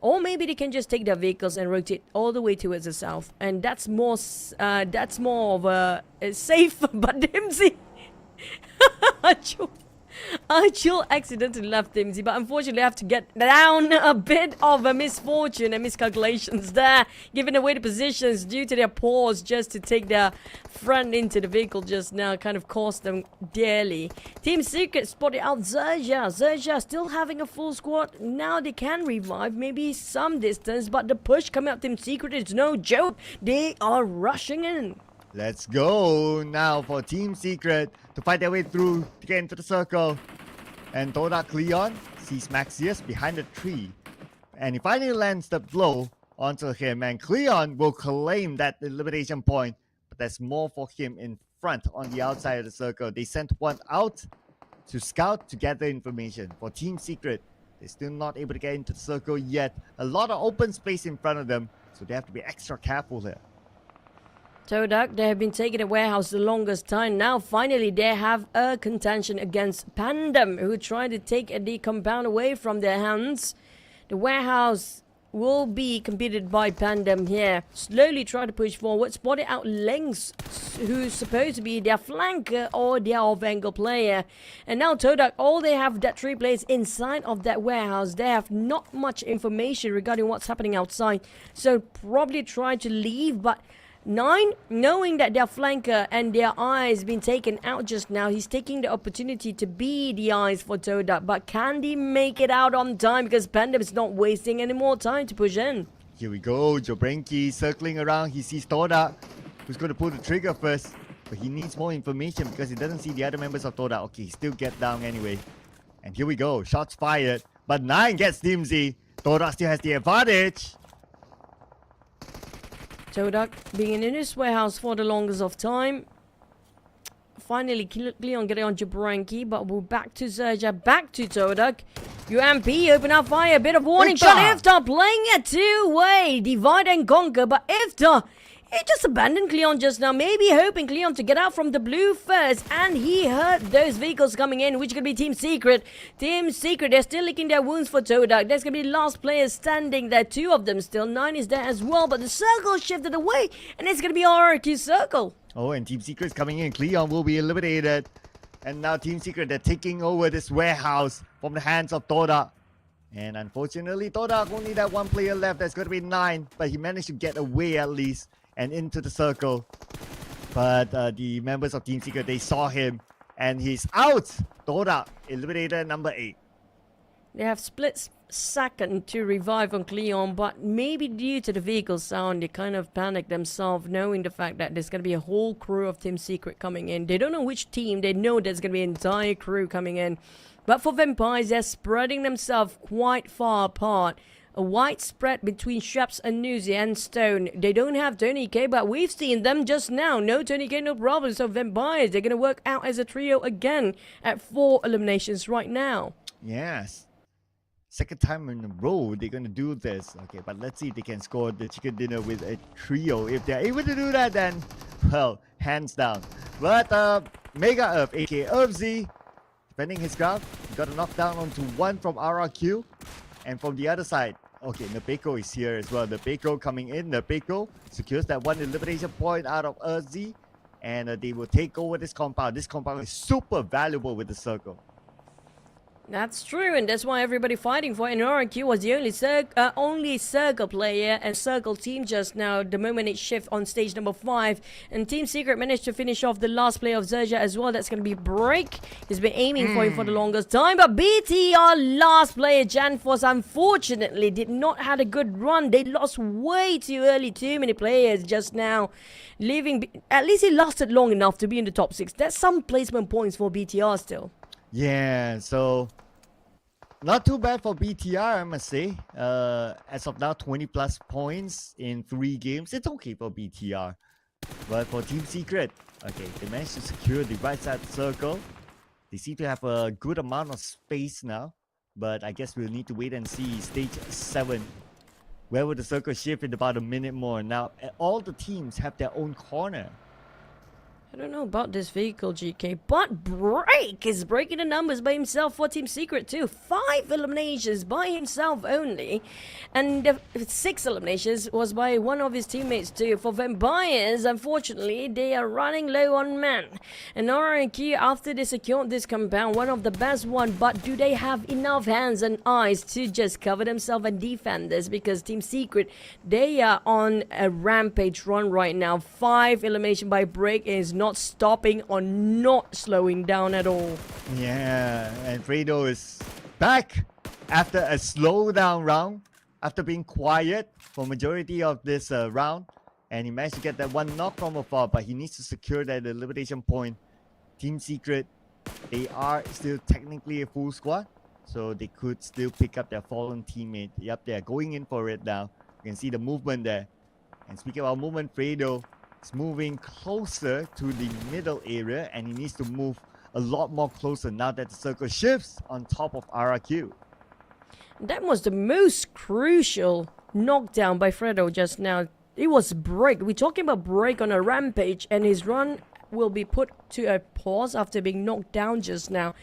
Or maybe they can just take their vehicles and rotate all the way towards the south. And that's more of a safe, but Dimsy. Archel accidentally left Dimsy, but unfortunately I have to get down a bit of a misfortune and miscalculations there, giving away the positions due to their pause just to take their friend into the vehicle just now, kind of cost them dearly. Team Secret spotted out XERXIA. XERXIA still having a full squad. Now they can revive, maybe some distance, but the push coming up Team Secret is no joke. They are rushing in. Let's go now for Team Secret to fight their way through to get into the circle. And TODAK Leon sees Maxius behind the tree. And he finally lands the blow onto him. And Cleon will claim that elimination point. But there's more for him in front on the outside of the circle. They sent one out to scout to gather information. For Team Secret, they're still not able to get into the circle yet. A lot of open space in front of them. So they have to be extra careful here. TODAK, they have been taking the warehouse the longest time. Now, finally, they have a contention against PANDUM, who tried to take the compound away from their hands. The warehouse will be competed by PANDUM here. Slowly try to push forward. Spotted out Lynx, who's supposed to be their flanker or their off-angle player. And now TODAK, all they have that 3 players inside of that warehouse. They have not much information regarding what's happening outside. So probably try to leave, but 9, knowing that their flanker and their eyes been taken out just now, he's taking the opportunity to be the eyes for TODAK. But can he make it out on time? Because PANDUM is not wasting any more time to push in. Here we go, Joobrenky circling around. He sees TODAK, who's going to pull the trigger first. But he needs more information because he doesn't see the other members of TODAK. Okay, he still gets down anyway. And here we go, shots fired. But 9 gets Dimsy. TODAK still has the advantage. TODAK being in his warehouse for the longest of time. Finally, Cleon getting on Joobrenky, but we're back to XERXIA, back to TODAK. UMP open up fire, a bit of warning shot. Iftar playing a 2-way, divide and conquer, but Iftar, he just abandoned Cleon just now, maybe hoping Cleon to get out from the blue first, and he heard those vehicles coming in, which could be Team Secret. Team Secret, they're still licking their wounds for TODAK. There's going to be last players standing there, 2 of them still, 9 is there as well, but the circle shifted away, and it's going to be RRQ circle. Oh, and Team Secret is coming in. Cleon will be eliminated. And now Team Secret, they're taking over this warehouse from the hands of TODAK. And unfortunately, TODAK only that 1 player left. That's going to be 9, but he managed to get away at least and into the circle. But the members of Team Secret, they saw him and he's out. TODAK eliminated number 8. They have split second to revive on Cleon, but maybe due to the vehicle sound, they kind of panicked themselves, knowing the fact that there's going to be a whole crew of Team Secret coming in. They don't know which team, they know there's going to be an entire crew coming in. But for Vampires, they're spreading themselves quite far apart. A wide spread between Sheps and Nuzi and Stone. They don't have Tony K, but we've seen them just now. No Tony K, no problem. So Vampires, they're going to work out as a trio again at 4 eliminations right now. Yes. Second time in a row they're going to do this. Okay, but let's see if they can score the chicken dinner with a trio. If they're able to do that, then, well, hands down. But Mega Earth, aka EarthZ, defending his ground. He got a knockdown onto 1 from RRQ. And from the other side, okay, Nepeko is here as well. Nepeko coming in. Nepeko secures that 1 elimination point out of EarthZ. And they will take over this compound. This compound is super valuable with the circle. That's true, and that's why everybody fighting for it. And RRQ was the only circle player and circle team just now, the moment it shifted on stage number 5. And Team Secret managed to finish off the last player of XERXIA as well. That's going to be Break. He's been aiming for him for the longest time. But BTR last player, Janforce, unfortunately did not have a good run. They lost way too early. Too many players just now. Leaving, at least he lasted long enough to be in the top 6. That's some placement points for BTR still. Yeah, so Not too bad for BTR, I must say. As of now, 20 plus points in 3 games. It's okay for BTR. But for Team Secret, okay, they managed to secure the right side circle. They seem to have a good amount of space now. But I guess we'll need to wait and see. Stage 7. Where will the circle shift in about a minute more? Now, all the teams have their own corner. I don't know about this vehicle, GK, but Break is breaking the numbers by himself for Team Secret too. 5 eliminations by himself only, and 6 eliminations was by one of his teammates too. For Vampires, unfortunately, they are running low on men. And RRQ, after they secured this compound, one of the best one, but do they have enough hands and eyes to just cover themselves and defend this? Because Team Secret, they are on a rampage run right now. 5 elimination by Break is not stopping or not slowing down at all. Yeah, and Fredo is back after a slowdown round, after being quiet for majority of this round, and he managed to get that one knock from afar, but he needs to secure that elimination point. Team Secret, they are still technically a full squad, so they could still pick up their fallen teammate. Yep, they're going in for it now. You can see the movement there. And speaking about movement, Fredo is moving closer to the middle area, and he needs to move a lot more closer now that the circle shifts on top of RRQ. That was the most crucial knockdown by Fredo just now. It was Break. We're talking about Break on a rampage, and his run will be put to a pause after being knocked down just now.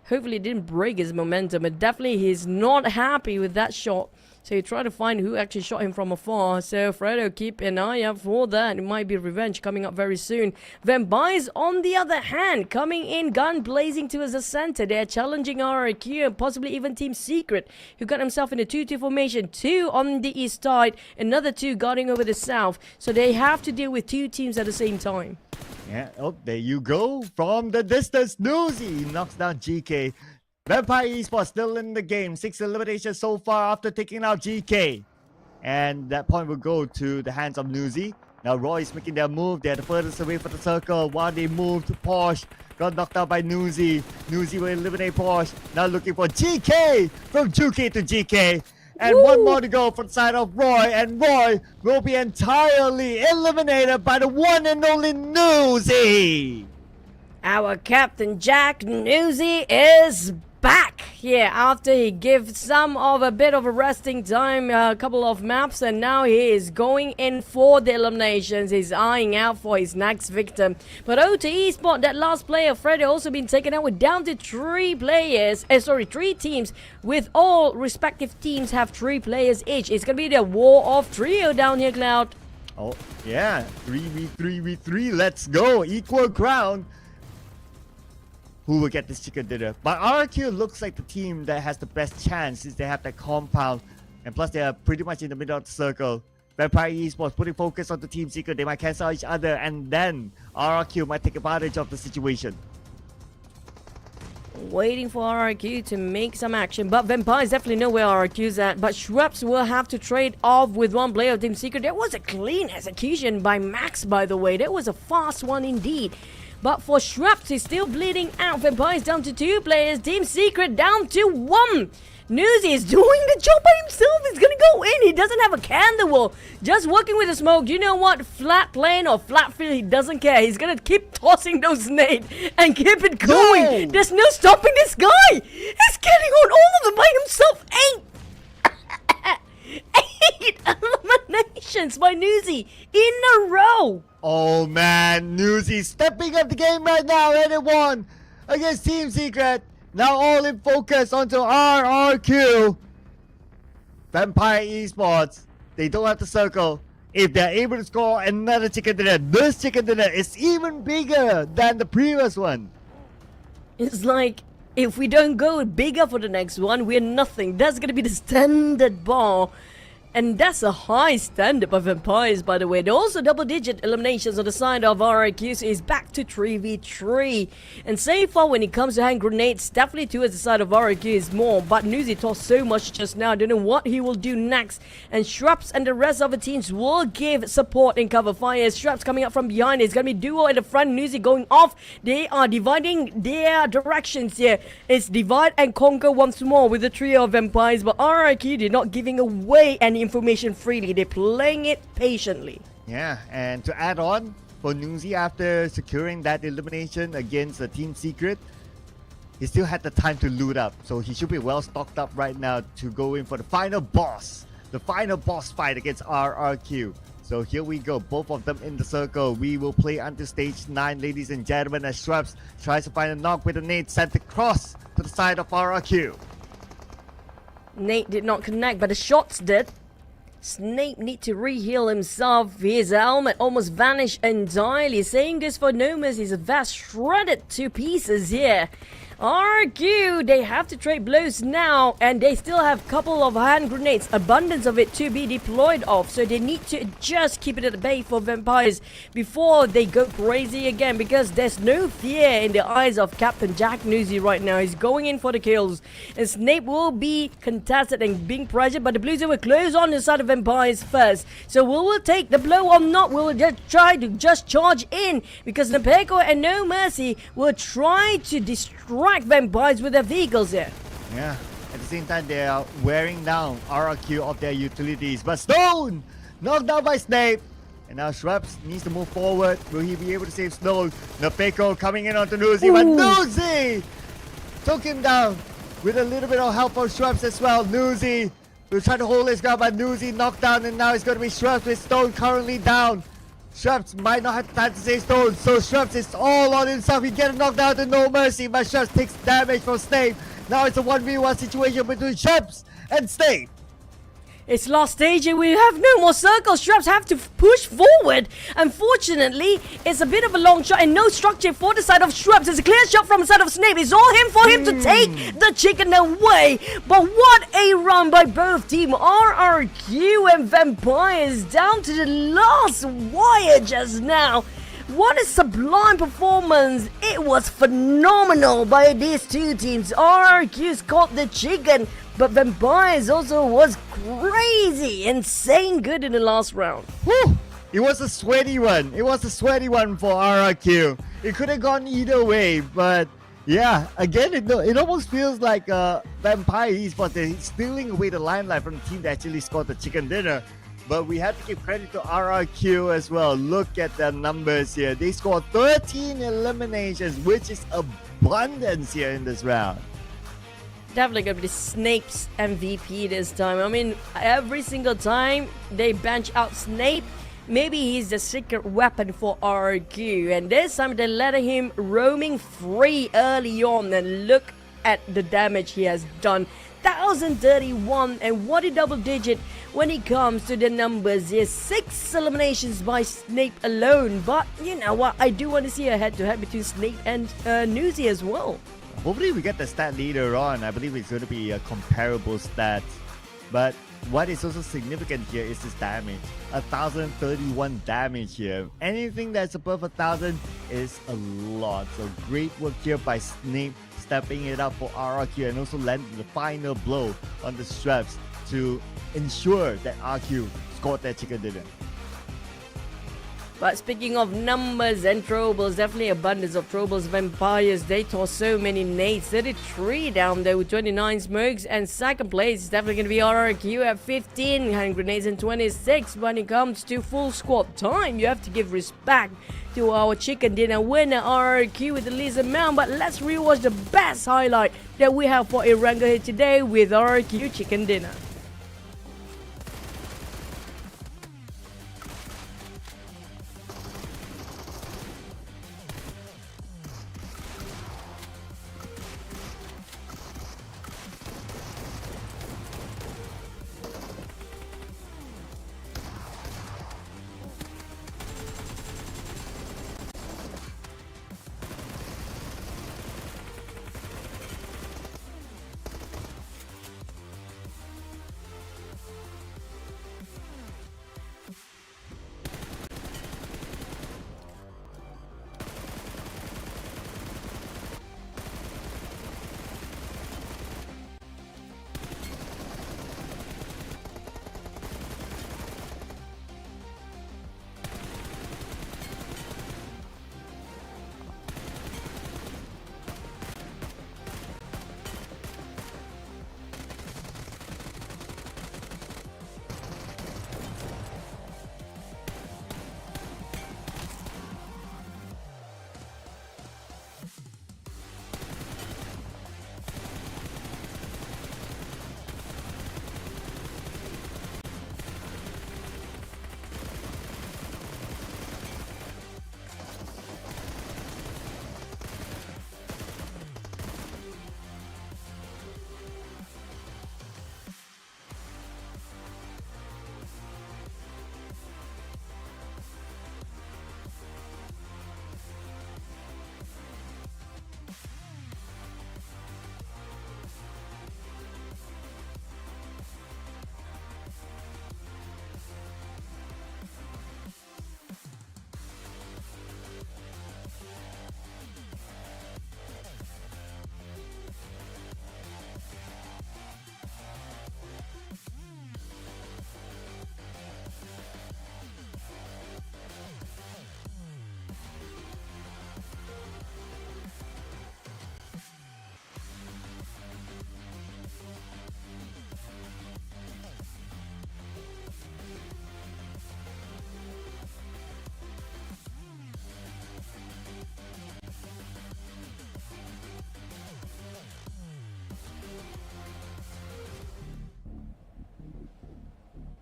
Hopefully it didn't break his momentum, but definitely he's not happy with that shot. So he tried to find who actually shot him from afar. So Fredo, keep an eye out for that. It might be revenge coming up very soon. Vampires, on the other hand, coming in gun blazing towards the center. They're challenging RRQ and possibly even Team Secret, who got himself in a 2-2 formation. 2 on the east side, another 2 guarding over the south. So they have to deal with 2 teams at the same time. Yeah, oh, there you go. From the distance, Newsy knocks down GK. Vampire Esports still in the game. 6 eliminations so far after taking out GK. And that point will go to the hands of Newsy. Now Roy is making their move. They're the furthest away from the circle. While they move to Porsche. Got knocked out by Newsy. Newsy will eliminate Porsche. Now looking for GK. From 2K to GK. And Woo! one more to go from the side of Roy. And Roy will be entirely eliminated by the one and only Newsy. Our Captain Jack Newsy is back here after he gave some of a bit of a resting time, a couple of maps, and now he is going in for the eliminations. He's eyeing out for his next victim. But O2 Esports, that last player, Freddy, also been taken out with down to 3 teams, with all respective teams have 3 players each. It's gonna be the war of trio down here, Cloud. Oh, yeah. 3v3v3. Let's go. Equal ground. Who will get this chicken dinner? But RRQ looks like the team that has the best chance since they have that compound. And plus they are pretty much in the middle of the circle. Vampire Esports putting focus on the Team Secret. They might cancel each other, and then RRQ might take advantage of the situation. Waiting for RRQ to make some action, but Vampires definitely know where RRQ's at. But Schweppes will have to trade off with one player of Team Secret. There was a clean execution by Max, by the way. That was a fast one indeed. But for Schweppes, he's still bleeding out. Vampires down to 2 players. Team Secret down to 1. Newsy is doing the job by himself. He's gonna go in. He doesn't have a candle. Just working with the smoke. You know what? Flat plane or flat field, he doesn't care. He's gonna keep tossing those nades and keep it going. No. There's no stopping this guy. He's getting on all of them by himself. 8 eliminations by Newsy in a row. Oh man, Newsy stepping up the game right now, and it won against Team Secret. Now all in focus onto RRQ. Vampire Esports, they don't have to circle. If they're able to score another chicken dinner, this chicken dinner is even bigger than the previous one. It's like, if we don't go bigger for the next one, we're nothing. That's gonna be the standard bar. And that's a high standard by Vampires, by the way. And also double-digit eliminations on the side of RRQ, so it's back to 3v3. And so far, when it comes to hand grenades, definitely towards the side of RRQ is more. But Nuzi tossed so much just now. I don't know what he will do next. And Shrubs and the rest of the teams will give support and cover fire. Shrubs coming up from behind. It's going to be duo at the front. Nuzi going off. They are dividing their directions here. It's divide and conquer once more with the trio of Vampires. But RRQ, they're not giving away any information freely. They're playing it patiently. Yeah, and to add on, for Nuzi, after securing that elimination against the Team Secret, he still had the time to loot up. So he should be well stocked up right now to go in for the final boss. The final boss fight against RRQ. So here we go, both of them in the circle. We will play until stage 9, ladies and gentlemen, as Shrubs tries to find a knock with a nade sent across to the side of RRQ. Nate did not connect, but the shots did. Snape need to re-heal himself. His helmet almost vanished entirely. Saying this for Nomas, his vest shredded to pieces here. RQ, they have to trade blows now, and they still have a couple of hand grenades, abundance of it to be deployed off, so they need to just keep it at bay for Vampires before they go crazy again, because there's no fear in the eyes of Captain Jack Nuzi right now. He's going in for the kills, and Snape will be contested and being pressured, but the Blues will close on the side of Vampires first, so we will take the blow or not. We will just try to charge in, because Nepeko and No Mercy will try to destroy Vampires with their vehicles here. Yeah, at the same time, they are wearing down RRQ of their utilities. But Stone! Knocked down by Snape. And now Shrubs needs to move forward. Will he be able to save Stone? Nepeko coming in onto Nuzi. But Nuzi took him down with a little bit of help from Shrubs as well. Nuzi will try to hold his ground, but Nuzi knocked down. And now it's going to be Shrubs with Stone currently down. Shrubs might not have time to save Stone, so Shrubs is all on himself. He gets knocked down to No Mercy, but Shrubs takes damage from Snape. Now it's a 1v1 situation between Shrubs and Snape. It's last stage and we have no more circles. Shrubs have to push forward. Unfortunately, it's a bit of a long shot and no structure for the side of Shrubs. It's a clear shot from the side of Snape. It's all him for him to take the chicken away. But what a run by both team RRQ and Vampires down to the last wire just now. What a sublime performance. It was phenomenal by these two teams. RRQ's caught the chicken, but Vampires also was crazy, insane good in the last round. Whew. It was a sweaty one. It was a sweaty one for RRQ. It could have gone either way, but yeah, again, it almost feels like Vampire Esports, they're stealing away the limelight from the team that actually scored the chicken dinner. But we have to give credit to RRQ as well. Look at the numbers here. They scored 13 eliminations, which is abundance here in this round. Definitely going to be Snape's MVP this time. I mean, every single time they bench out Snape, maybe he's the secret weapon for RRQ. And this time they let him roaming free early on. And look at the damage he has done. 1,031, and what a double digit when it comes to the numbers. There's 6 eliminations by Snape alone, but you know what, I do want to see a head-to-head between Snape and Nuzi as well. Hopefully we get the stat later on. I believe it's going to be a comparable stat. But what is also significant here is this damage. 1,031 damage here. Anything that's above 1,000 is a lot. So great work here by Snape, stepping it up for RRQ and also landing the final blow on the Shrubs to ensure that RQ scored that chicken dinner. But speaking of numbers and troubles, definitely abundance of troubles. Vampires, they toss so many nades. 33 down there with 29 smokes. And second place is definitely going to be RRQ at 15 hand grenades and 26. When it comes to full squad time, you have to give respect to our chicken dinner winner RRQ with the least amount. But let's rewatch the best highlight that we have for Erangel here today with RRQ chicken dinner.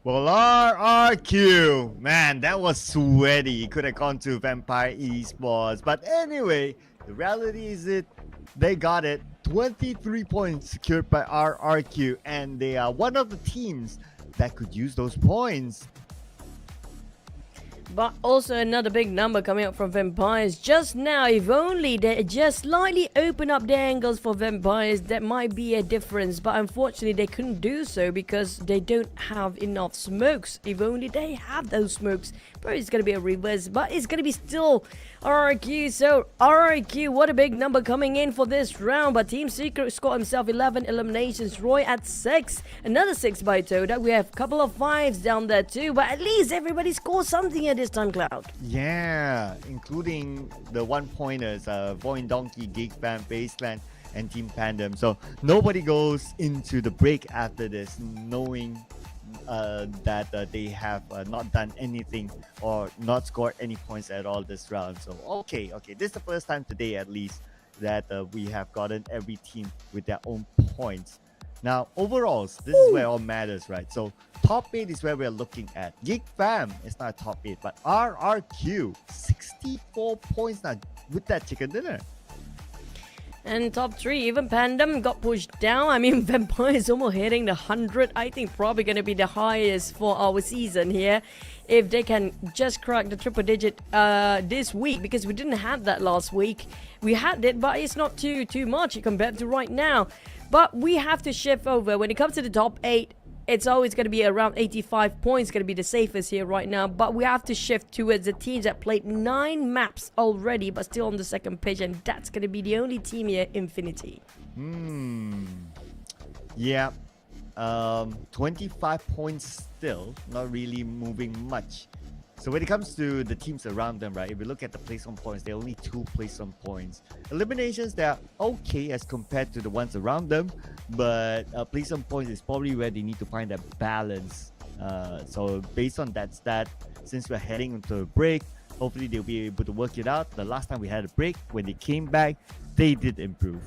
Well, RRQ, man, that was sweaty. Could have gone to Vampire Esports. But anyway, the reality is they got it. 23 points secured by RRQ, and they are one of the teams that could use those points. But also another big number coming up from Vampires just now. If only they just slightly open up the angles for Vampires, that might be a difference. But unfortunately, they couldn't do so because they don't have enough smokes. If only they have those smokes, probably it's going to be a reverse. But it's going to be still RRQ. So RRQ, what a big number coming in for this round. But Team Secret scored himself 11 eliminations. Roy at 6. Another 6 by TODAK. We have a couple of 5s down there too. But at least everybody scores something at this time, Cloud. Yeah, including the one-pointers, VOIN, Donkey, GEEK, Baseland, and Team PANDUM. So nobody goes into the break after this knowing that they have not done anything or not scored any points at all this round. So okay, this is the first time today at least that we have gotten every team with their own points. Now, overalls, this is where all matters, right? So, top 8 is where we're looking at. Geek Fam is not top 8, but RRQ, 64 points now with that chicken dinner. And top 3, even Pandum got pushed down. I mean, Vampire is almost hitting the 100. I think probably going to be the highest for our season here. If they can just crack the triple digit this week, because we didn't have that last week. We had it, but it's not too much compared to right now. But we have to shift over. When it comes to the top 8, it's always going to be around 85 points, going to be the safest here right now. But we have to shift towards the teams that played 9 maps already, but still on the second page. And that's going to be the only team here, Infinity. Yeah. 25 points still, not really moving much. So when it comes to the teams around them, right, if we look at the place on points, there are only 2 place on points. Eliminations, they're okay as compared to the ones around them, but place on points is probably where they need to find that balance. So based on that stat, since we're heading into a break, hopefully they'll be able to work it out. The last time we had a break, when they came back, they did improve.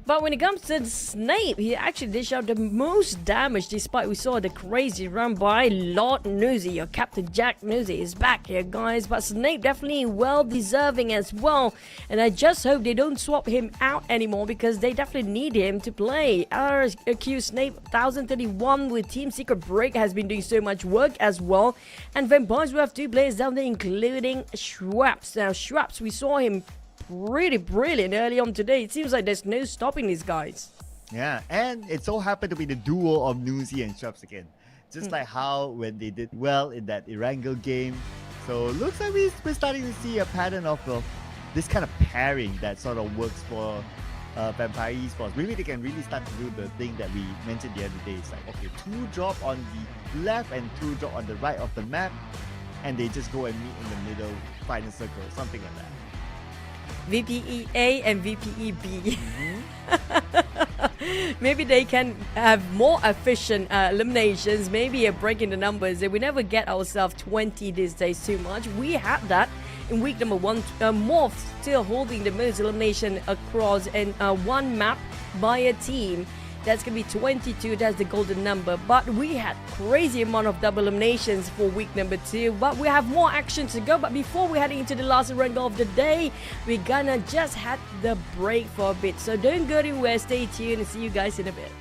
But when it comes to Snape, he actually dished out the most damage, despite we saw the crazy run by Lord Newsy, or Captain Jack Newsy is back here, guys. But Snape definitely well deserving as well. And I just hope they don't swap him out anymore, because they definitely need him to play. RQ Snape 1031 with Team Secret Break has been doing so much work as well. And Vampires, we have 2 players down there, including Schwaps. Now, Schwaps, we saw him really brilliant early on today. It seems like there's no stopping these guys. Yeah, and it so happened to be the duo of Newsy and Shops again. Just like how when they did well in that Erangel game. So looks like we're starting to see a pattern of this kind of pairing that sort of works for Vampire Esports. Maybe they can really start to do the thing that we mentioned the other day. It's like, okay, 2 drop on the left and 2 drop on the right of the map, and they just go and meet in the middle, final circle, something like that. VPEA and VPEB. Maybe they can have more efficient eliminations, maybe a break in the numbers. We never get ourselves 20 these days too much. We had that in week number 1. MORPH still holding the most elimination across in one map by a team. That's going to be 22. That's the golden number. But we had crazy amount of double eliminations for week number 2. But we have more action to go. But before we're heading into the last Erangel of the day, we're gonna just have the break for a bit. So don't go anywhere. Stay tuned and see you guys in a bit.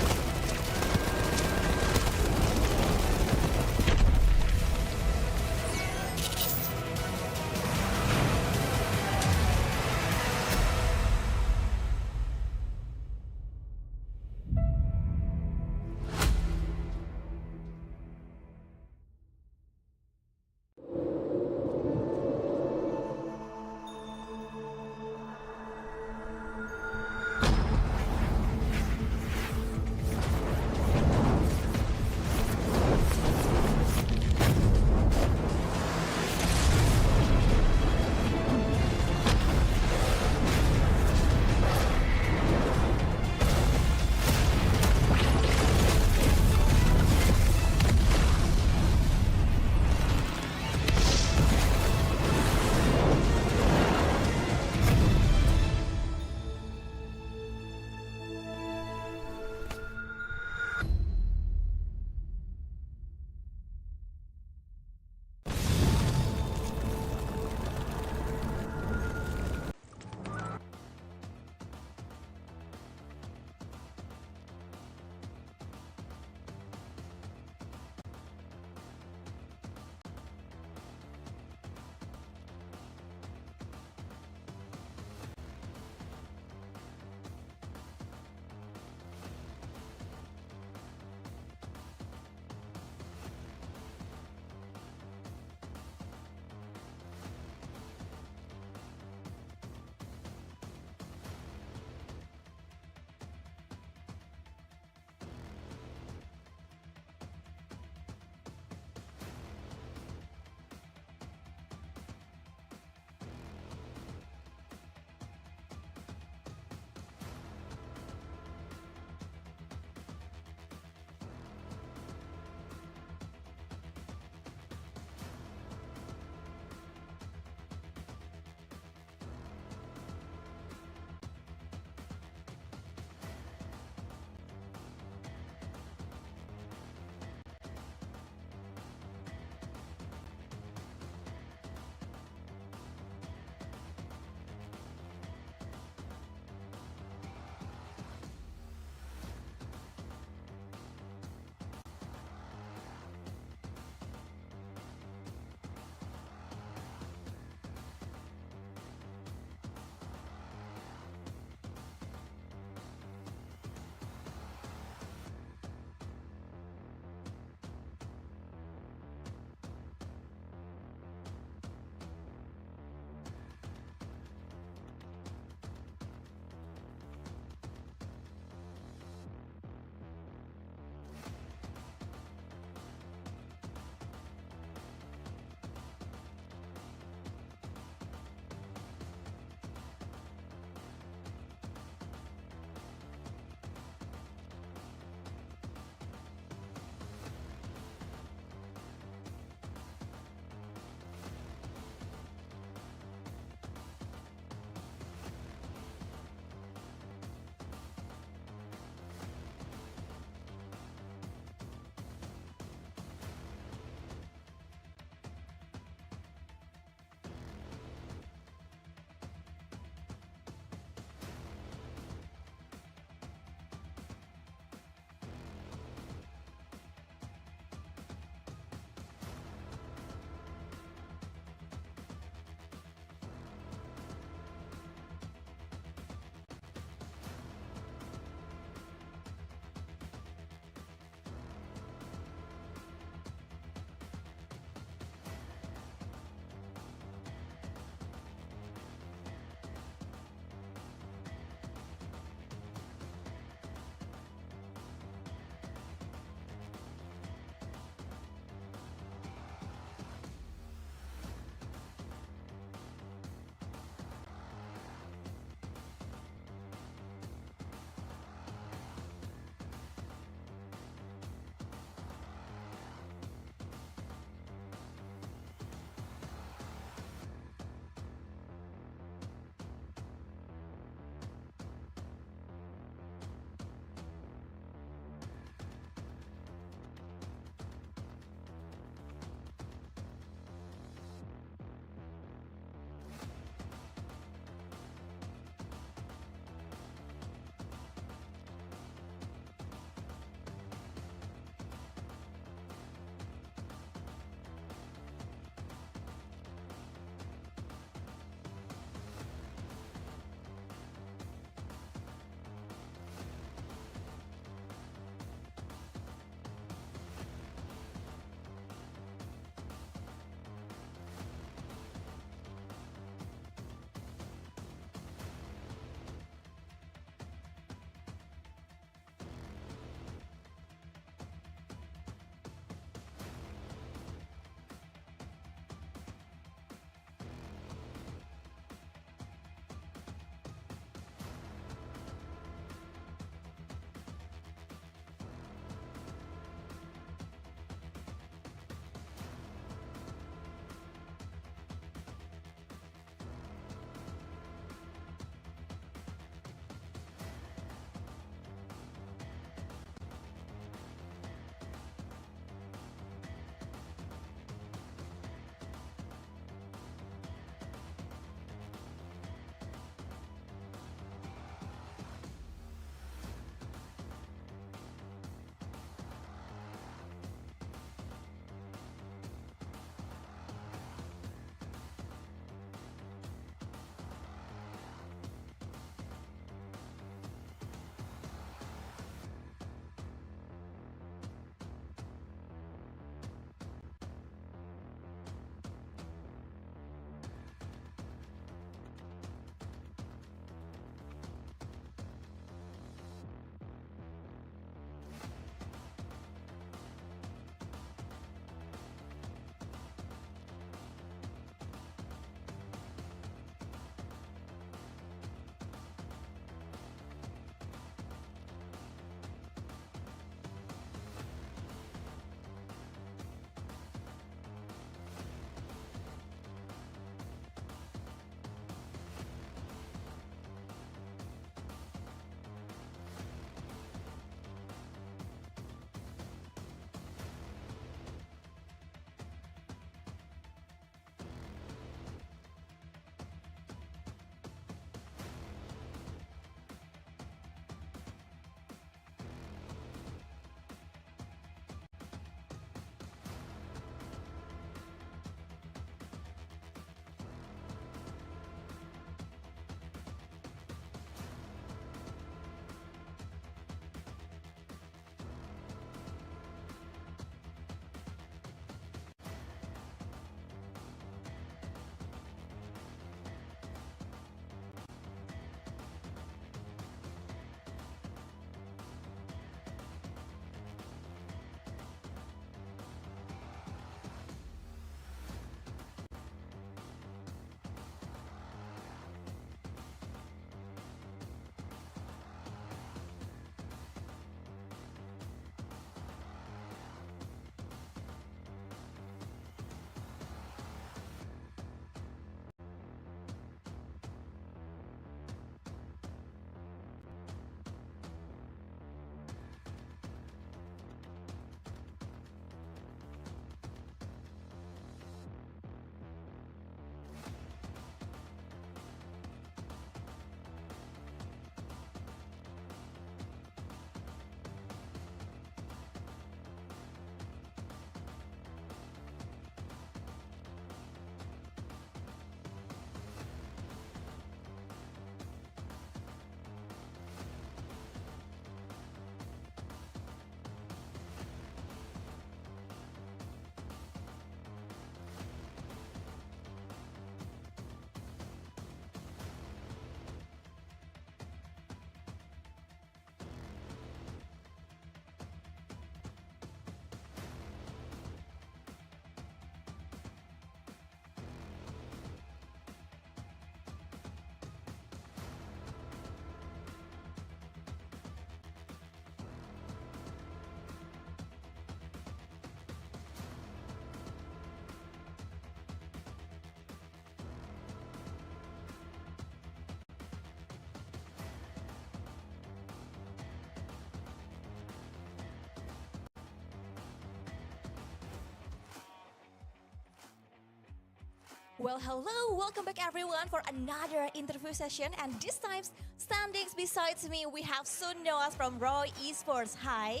Well, hello, welcome back everyone for another interview session, and this time standing besides me we have Sanhok from Roy Esports. Hi.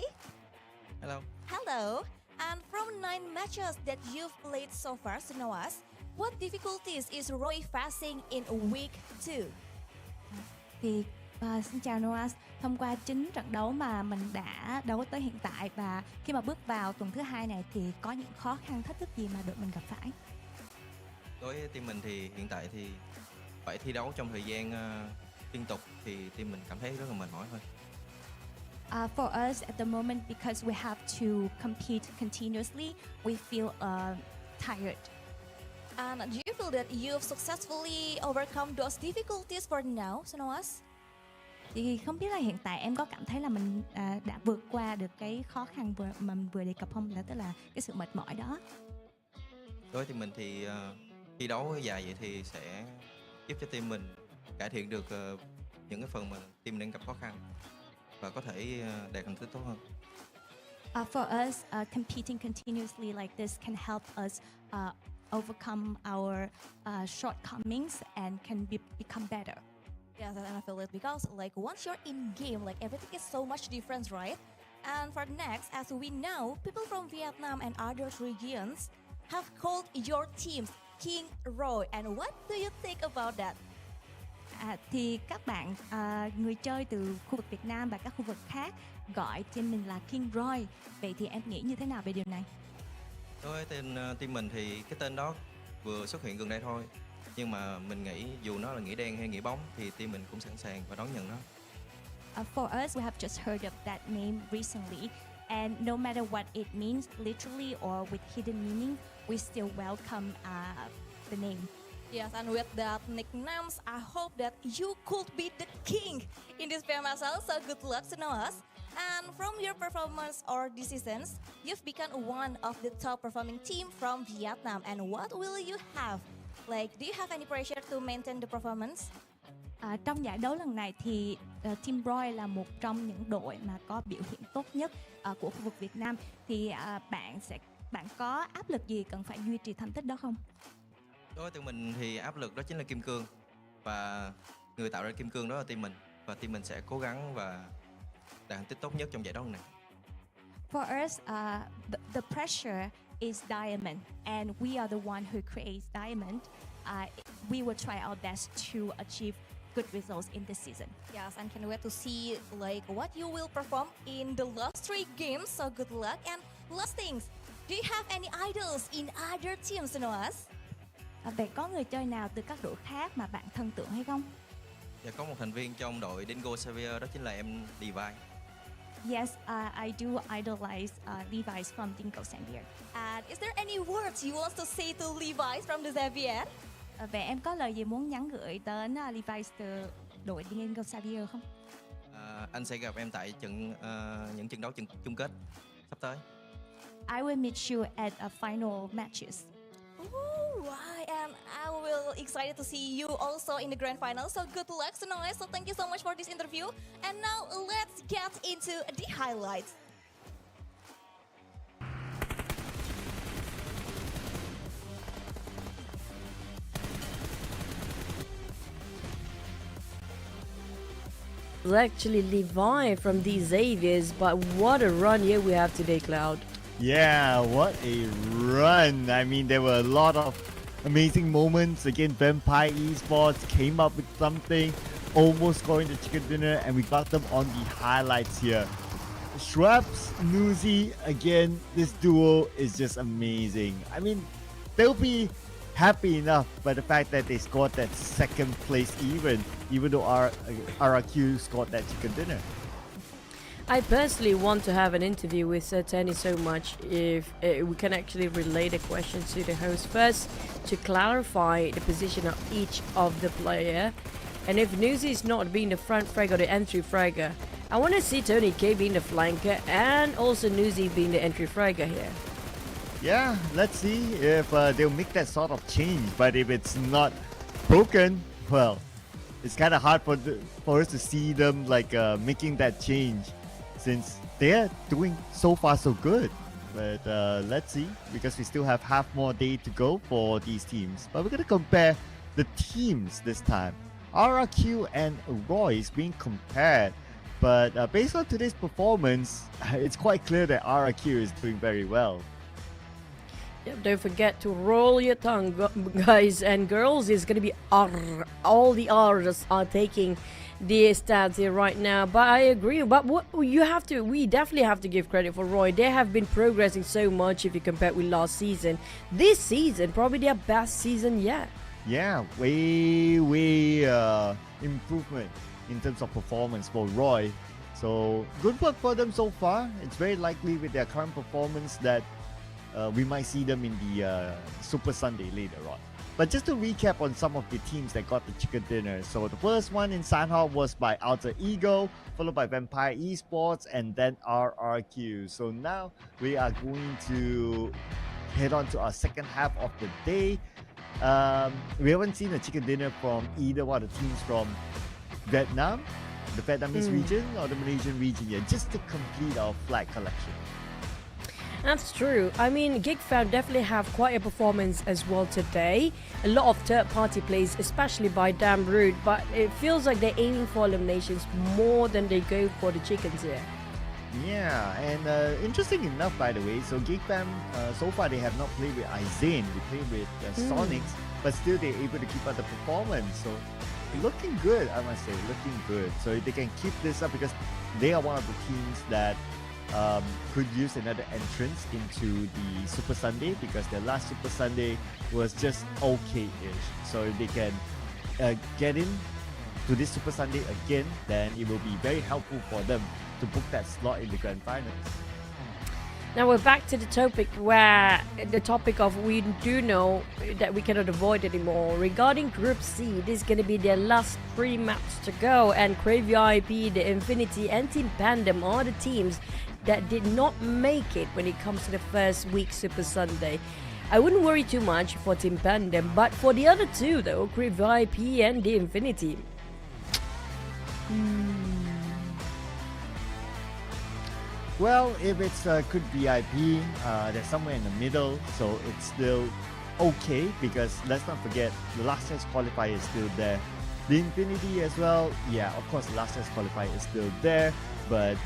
Hello. Hello. And from 9 matches that you've played so far, Sanhok, what difficulties is Roy facing in week 2? Thì xin chào Noah. Thông qua 9 trận đấu mà mình đã đấu tới hiện tại và khi mà bước vào tuần thứ 2 này thì có những khó khăn thách thức gì mà đội mình gặp phải? Đối với team mình thì hiện tại thì phải thi đấu trong thời gian liên tục thì team mình cảm thấy rất là mệt mỏi thôi. For us at the moment, because we have to compete continuously, we feel tired. And do you feel that you've successfully overcome those difficulties for now, Sanhok? Thì không biết là hiện tại em có cảm thấy là mình đã vượt qua được cái khó khăn mà mình vừa đề cập không? Là tức là cái sự mệt mỏi đó. Đối với team mình thì thi đấu dài vậy thì sẽ giúp cho team mình cải thiện được những cái phần mà team đang gặp khó khăn và có thể đạt thành tích tốt hơn. For us, competing continuously like this can help us overcome our shortcomings and can become better. Yes, and I feel it because like once you're in game, like everything is so much different, right? And for next, as we know, people from Vietnam and other regions have called your teams King Roy. And what do you think about that? Thì các bạn người chơi từ khu vực Việt Nam và các khu vực khác gọi team mình là King Roy. Vậy thì em nghĩ như thế nào về điều này? Đối với tên team mình thì cái tên đó vừa xuất hiện gần đây thôi. Nhưng mà mình nghĩ dù nó là nghĩa đen hay nghĩa bóng thì team mình cũng sẵn sàng và đón nhận nó. For us, we have just heard of that name recently, and no matter what it means, literally or with hidden meaning, we still welcome the name. Yes, and with that nicknames, I hope that you could be the king in this PMSL. So good luck to us. And from your performance or decisions, you've become one of the top performing team from Vietnam. And what will you have? Like, do you have any pressure to maintain the performance? Trong giải đấu lần này thì Team Roy là một trong những đội mà có biểu hiện tốt nhất của khu vực Việt Nam. Thì bạn có áp lực gì cần phải duy trì thành tích đó không? Đối với tụi mình thì áp lực đó chính là kim cương và người tạo ra kim cương đó là team mình và team mình sẽ cố gắng và đạt thành tích tốt nhất trong giải đấu lần này. For us, the pressure is diamond, and we are the one who creates diamond. We will try our best to achieve good results in this season. Yes, and can't wait to see like what you will perform in the last 3 games. So good luck. And last things, do you have any idols in other teams, Noah? Vậy có người chơi nào từ các đội khác mà bạn thần tượng hay không? Và có một thành viên trong đội Dingo Xavier đó chính là em Levi. Yes, I do idolize Levi's from Dingo Xavier. And is there any words you want to say to Levi from the Xavier? Vậy em có lời gì muốn nhắn gửi đến Levi's từ đội Dingo Xavier không? Anh sẽ gặp em tại những trận đấu chung kết sắp tới. I will meet you at final matches. Oh, right, and I will excited to see you also in the grand final. So good luck, Sanhok. So thank you so much for this interview. And now let's get into the highlights. It's actually Levi from the Xaviers, but what a run here we have today, Cloud. Yeah, what a run. I mean, there were a lot of amazing moments. Again, Vampire Esports came up with something, almost scoring the chicken dinner, and we got them on the highlights here. Schweppes, Nuzi, again, this duo is just amazing. I mean, they'll be happy enough by the fact that they scored that second place even though RRQ scored that chicken dinner. I personally want to have an interview with Tenny so much if we can actually relay the questions to the host first to clarify the position of each of the player. And if Nuzi is not being the front frag or the entry fragger, I want to see Tony K being the flanker and also Nuzi being the entry fragger here. Yeah, let's see if they'll make that sort of change. But if it's not broken, well, it's kind of hard for us to see them like making that change, since they're doing so far so good. But let's see, because we still have half more day to go for these teams. But we're going to compare the teams this time. RRQ and Royce being compared. But based on today's performance, it's quite clear that RRQ is doing very well. Yep, don't forget to roll your tongue, guys and girls. It's going to be R. All the R's are taking the stats here right now. But I agree. But we definitely have to give credit for Roy. They have been progressing so much if you compare it with last season. This season, probably their best season yet. Yeah, way improvement in terms of performance for Roy. So good work for them so far. It's very likely with their current performance that we might see them in the Super Sunday later on. But just to recap on some of the teams that got the chicken dinner. So the first one in Sanhok was by Alter Ego, followed by Vampire Esports, and then RRQ. So now we are going to head on to our second half of the day. We haven't seen a chicken dinner from either one of the teams from Vietnam, the Vietnamese region, or the Malaysian region yet, just to complete our flag collection. That's true. I mean, GEEK fam definitely have quite a performance as well today. A lot of third-party plays, especially by Damn Rude, but it feels like they're aiming for eliminations more than they go for the chickens here. Yeah, and interesting enough, by the way, so GEEK fam, so far they have not played with Aizen, they played with Sonics, but still they're able to keep up the performance. So looking good, I must say, looking good. So if they can keep this up, because they are one of the teams that could use another entrance into the Super Sunday, because their last Super Sunday was just okay-ish. So if they can get in to this Super Sunday again, then it will be very helpful for them to book that slot in the Grand Finals. Now we're back to the topic of we do know that we cannot avoid anymore. Regarding Group C, this is going to be their last 3 maps to go, and Crave VIP, the Infinity, and Team PANDUM are the teams that did not make it when it comes to the first week Super Sunday. I wouldn't worry too much for Team PANDUM, but for the other two though, Crave VIP and the Infinity. Well, if it's good VIP, they're somewhere in the middle, so it's still okay, because let's not forget the last chance qualifier is still there. The Infinity as well, yeah, of course the last chance qualifier is still there, but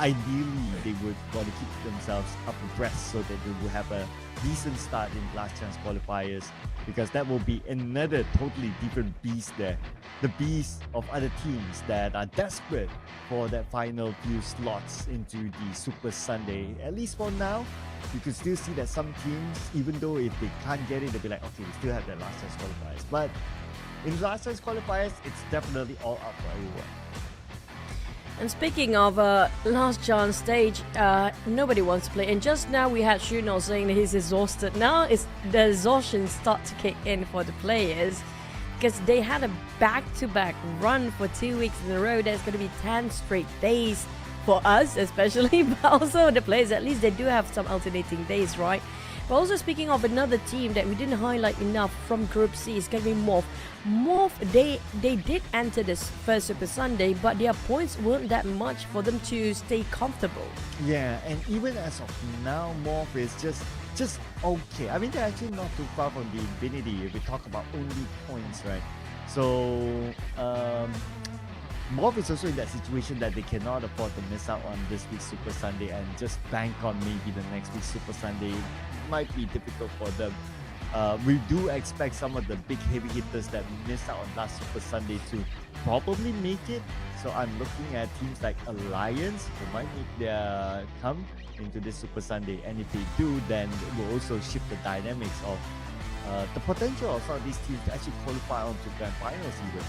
ideally they would want to keep themselves up abreast so that they will have a decent start in last chance qualifiers, because that will be another totally different beast there. The beast of other teams that are desperate for that final few slots into the Super Sunday. At least for now, you can still see that some teams, even though if they can't get it, they'll be like, okay, we still have that last chance qualifiers. But in last chance qualifiers, it's definitely all up for everyone. And speaking of last chance stage, nobody wants to play. And just now we had Shuno saying that he's exhausted. Now the exhaustion start to kick in for the players, because they had a back-to-back run for 2 weeks in a row. There's going to be 10 straight days for us especially, but also the players, at least they do have some alternating days, right? But also speaking of another team that we didn't highlight enough from Group C, is going to be MORPH. MORPH, they did enter this first Super Sunday, but their points weren't that much for them to stay comfortable. Yeah, and even as of now, MORPH is just okay. I mean, they're actually not too far from the Infinity if we talk about only points, right? So MORPH is also in that situation that they cannot afford to miss out on this week's Super Sunday and just bank on maybe the next week's Super Sunday. It might be difficult for them. We do expect some of the big heavy hitters that missed out on last Super Sunday to probably make it. So I'm looking at teams like Alliance who might make their come into this Super Sunday, and if they do, then it will also shift the dynamics of the potential of some of these teams to actually qualify onto Grand Finals even.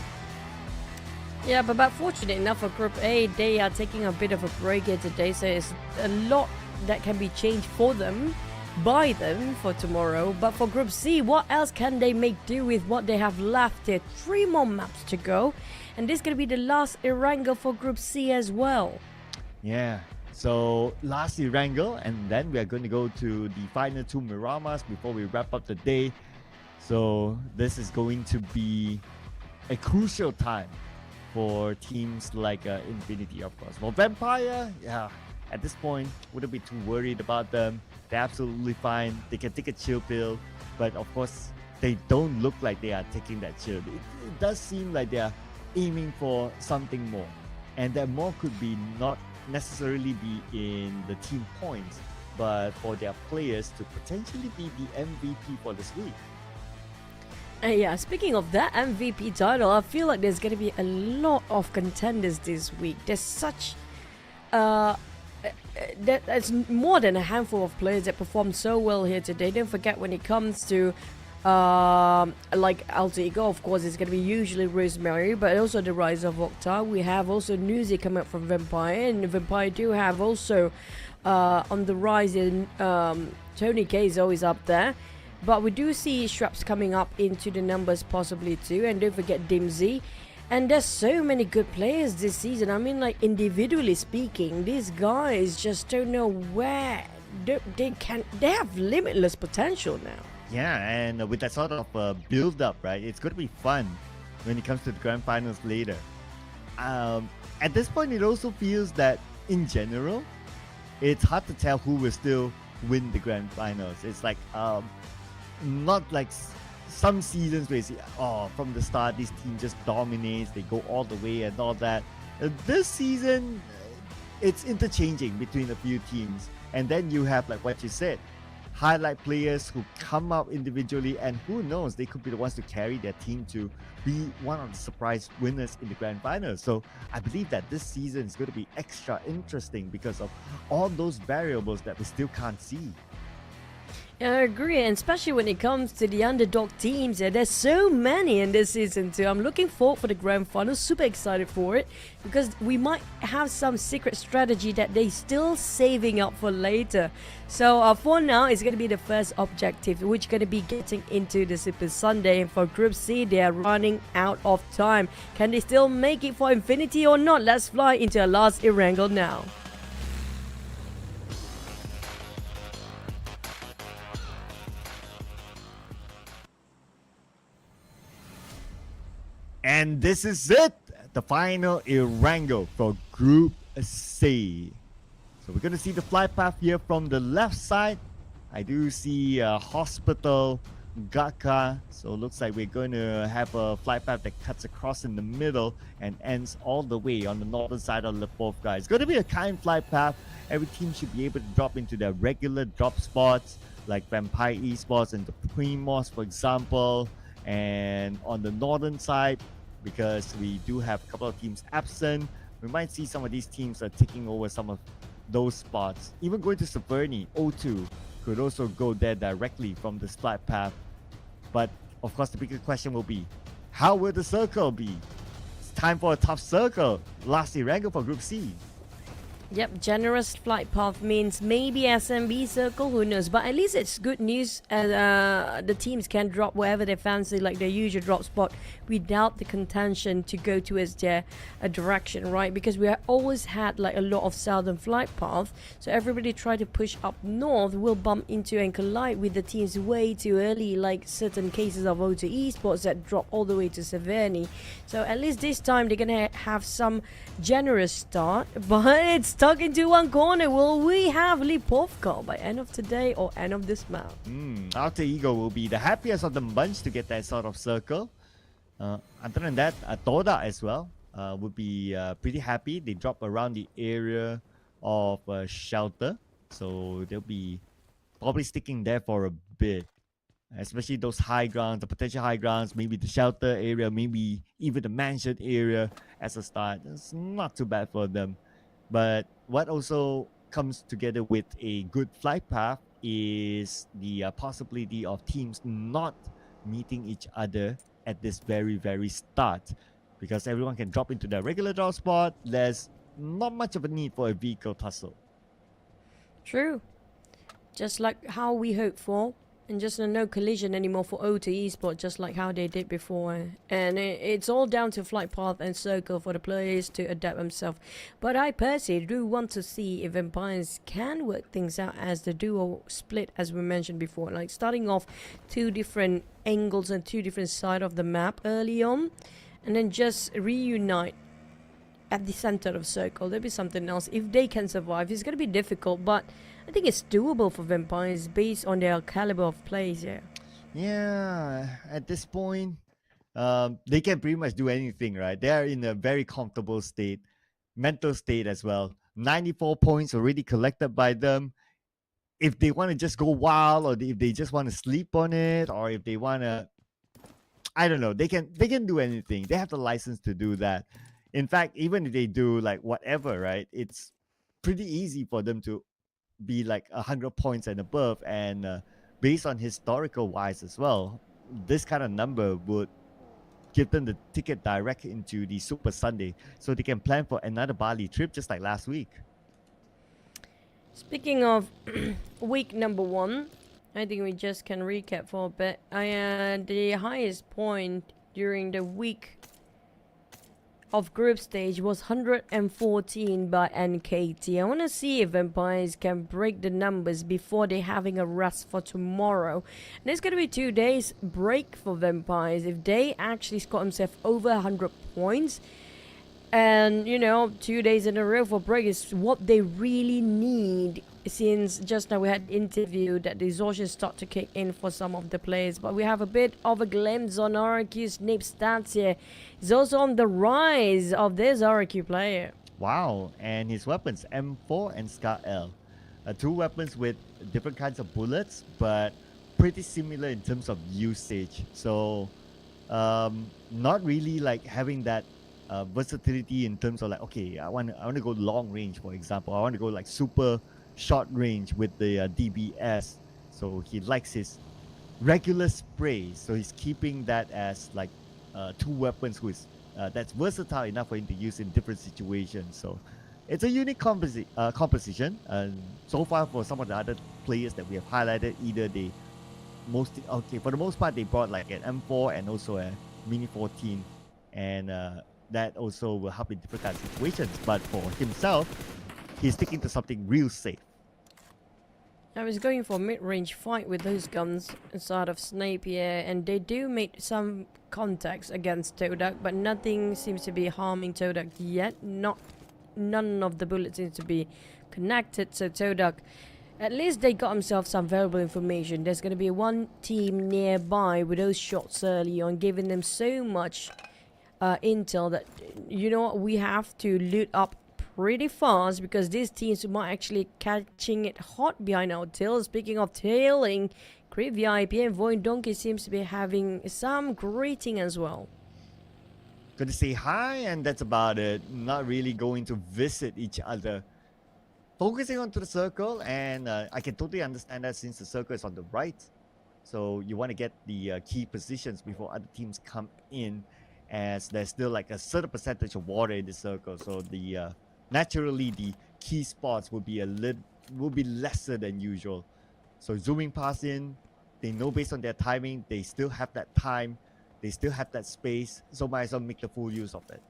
Yeah, but fortunate enough for Group A, they are taking a bit of a break here today, so it's a lot that can be changed for them, by them, for tomorrow. But for Group C, what else can they make do with what they have left there? 3 more maps to go, and this is going to be the last Erangel for Group C as well. Yeah, so last Erangel, and then we are going to go to the final 2 Miramars before we wrap up the day. So this is going to be a crucial time for teams like Infinity, of course. For Vampire, yeah, at this point, wouldn't be too worried about them. They're absolutely fine. They can take a chill pill, but of course, they don't look like they are taking that chill. It does seem like they are aiming for something more, and that more could be not necessarily be in the team points, but for their players to potentially be the MVP for this week. Yeah, speaking of that MVP title, I feel like there's going to be a lot of contenders this week. There's such there's more than a handful of players that performed so well here today. Don't forget, when it comes to like Alter Ego, of course, it's going to be usually Rosemary, but also the Rise of Octa. We have also Nuzi coming up from Vampire, and Vampire do have also on the rise in Tony K is always up there. But we do see Shrubs coming up into the numbers possibly too, and don't forget Dimsy. And there's so many good players this season. I mean, like, individually speaking, these guys just don't know where they have limitless potential now. Yeah, and with that sort of build up, right, it's going to be fun when it comes to the grand finals later. At this point, it also feels that in general, it's hard to tell who will still win the grand finals. It's like not like some seasons where you see, oh, from the start, this team just dominates, they go all the way and all that. This season, it's interchanging between a few teams. And then you have, like what you said, highlight players who come out individually, and who knows, they could be the ones to carry their team to be one of the surprise winners in the grand finals. So I believe that this season is going to be extra interesting because of all those variables that we still can't see. I agree, and especially when it comes to the underdog teams, there's so many in this season too. I'm looking forward for the grand final, super excited for it, because we might have some secret strategy that they still saving up for later. So for now, it's going to be the first objective, which is going to be getting into the Super Sunday. And for Group C, they are running out of time. Can they still make it for infinity or not? Let's fly into our last Erangel now. And this is it, the final Erangel for Group C. So we're going to see the flight path here from the left side. I do see Hospital, Gaka. So it looks like we're going to have a flight path that cuts across in the middle and ends all the way on the northern side of the fourth guy. It's going to be a kind flight path. Every team should be able to drop into their regular drop spots, like Vampire Esports and the Primos, for example. And on the northern side, because we do have a couple of teams absent, we might see some of these teams are taking over some of those spots. Even going to Saverni, O2 could also go there directly from this flight path. But of course, the bigger question will be, how will the circle be? It's time for a tough circle. Last Erangel for Group C. Yep, generous flight path means maybe SMB circle, who knows. But at least it's good news. The teams can drop wherever they fancy, like their usual drop spot, without the contention to go towards their direction, right? Because we have always had like a lot of southern flight path. So everybody try to push up north will bump into and collide with the teams way too early, like certain cases of W2D2 Esports that drop all the way to Saverni. So at least this time they're going to have some generous start, but it's stuck into one corner. Will we have Lipovka by end of today or end of this map? Alter Ego will be the happiest of the bunch to get that sort of circle. Other than that, TODAK as well would be pretty happy. They drop around the area of shelter, so they'll be probably sticking there for a bit. Especially those high grounds, the potential high grounds, maybe the shelter area, maybe even the mansion area as a start. It's not too bad for them. But what also comes together with a good flight path is the possibility of teams not meeting each other at this very, very start. Because everyone can drop into their regular drop spot. There's not much of a need for a vehicle tussle. True. Just like how we hoped for. And just no collision anymore for O2 Esports, just like how they did before. And it's all down to flight path and circle for the players to adapt themselves. But I personally do want to see if Vampires can work things out as the duo split, as we mentioned before. Like starting off two different angles and two different sides of the map early on. And then just reunite at the center of circle. There'll be something else. If they can survive, it's going to be difficult, but I think it's doable for Vampires based on their caliber of plays. Yeah, at this point, they can pretty much do anything, right? They are in a very comfortable state, mental state as well. 94 points already collected by them. If they want to just go wild, or if they just want to sleep on it, or if they want to, I don't know, they can do anything. They have the license to do that. In fact, even if they do like whatever, right, it's pretty easy for them to be like 100 points and above. And based on historical wise as well, this kind of number would give them the ticket direct into the Super Sunday, so they can plan for another Bali trip just like last week. Speaking of week number 1, I think we just can recap for a bit. The highest point during the week of group stage was 114 by NKT. I want to see if Vampires can break the numbers before they're having a rest for tomorrow. And it's going to be 2 days break for Vampires. If they actually score themselves over 100 points, and 2 days in a row for break is what they really need, since just now we had interview that the resources start to kick in for some of the players. But we have a bit of a glimpse on RQ's Nip stats here. He's also on the rise of this RQ player. Wow, and his weapons, M4 and Scar L. 2 weapons with different kinds of bullets, but pretty similar in terms of usage. So, not really like having that versatility in terms of like, okay, I want to go long range, for example. I want to go like super short range with the DBS. So he likes his regular spray. So he's keeping that as like 2 weapons that's versatile enough for him to use in different situations. So it's a unique composition. And so far for some of the other players that we have highlighted, either for the most part, they brought like an M4 and also a Mini 14. And that also will help in different kinds of situations. But for himself, he's sticking to something real safe. I was going for mid-range fight with those guns inside of Snape here, and they do make some contacts against TODAK, but nothing seems to be harming TODAK yet. None of the bullets seems to be connected, so TODAK, at least they got themselves some valuable information. There's going to be one team nearby with those shots early on, giving them so much intel that, we have to loot up pretty fast, because these teams might actually catching it hot behind our tails. Speaking of tailing, Creep VIP and VOIN Donkey seems to be having some greeting as well. Going to say hi, and that's about it. Not really going to visit each other. Focusing onto the circle, and I can totally understand that since the circle is on the right. So you want to get the key positions before other teams come in, as there's still like a certain percentage of water in the circle. So the naturally the key spots will be lesser than usual. So zooming past in, they know based on their timing, they still have that time, they still have that space, so might as well make the full use of it.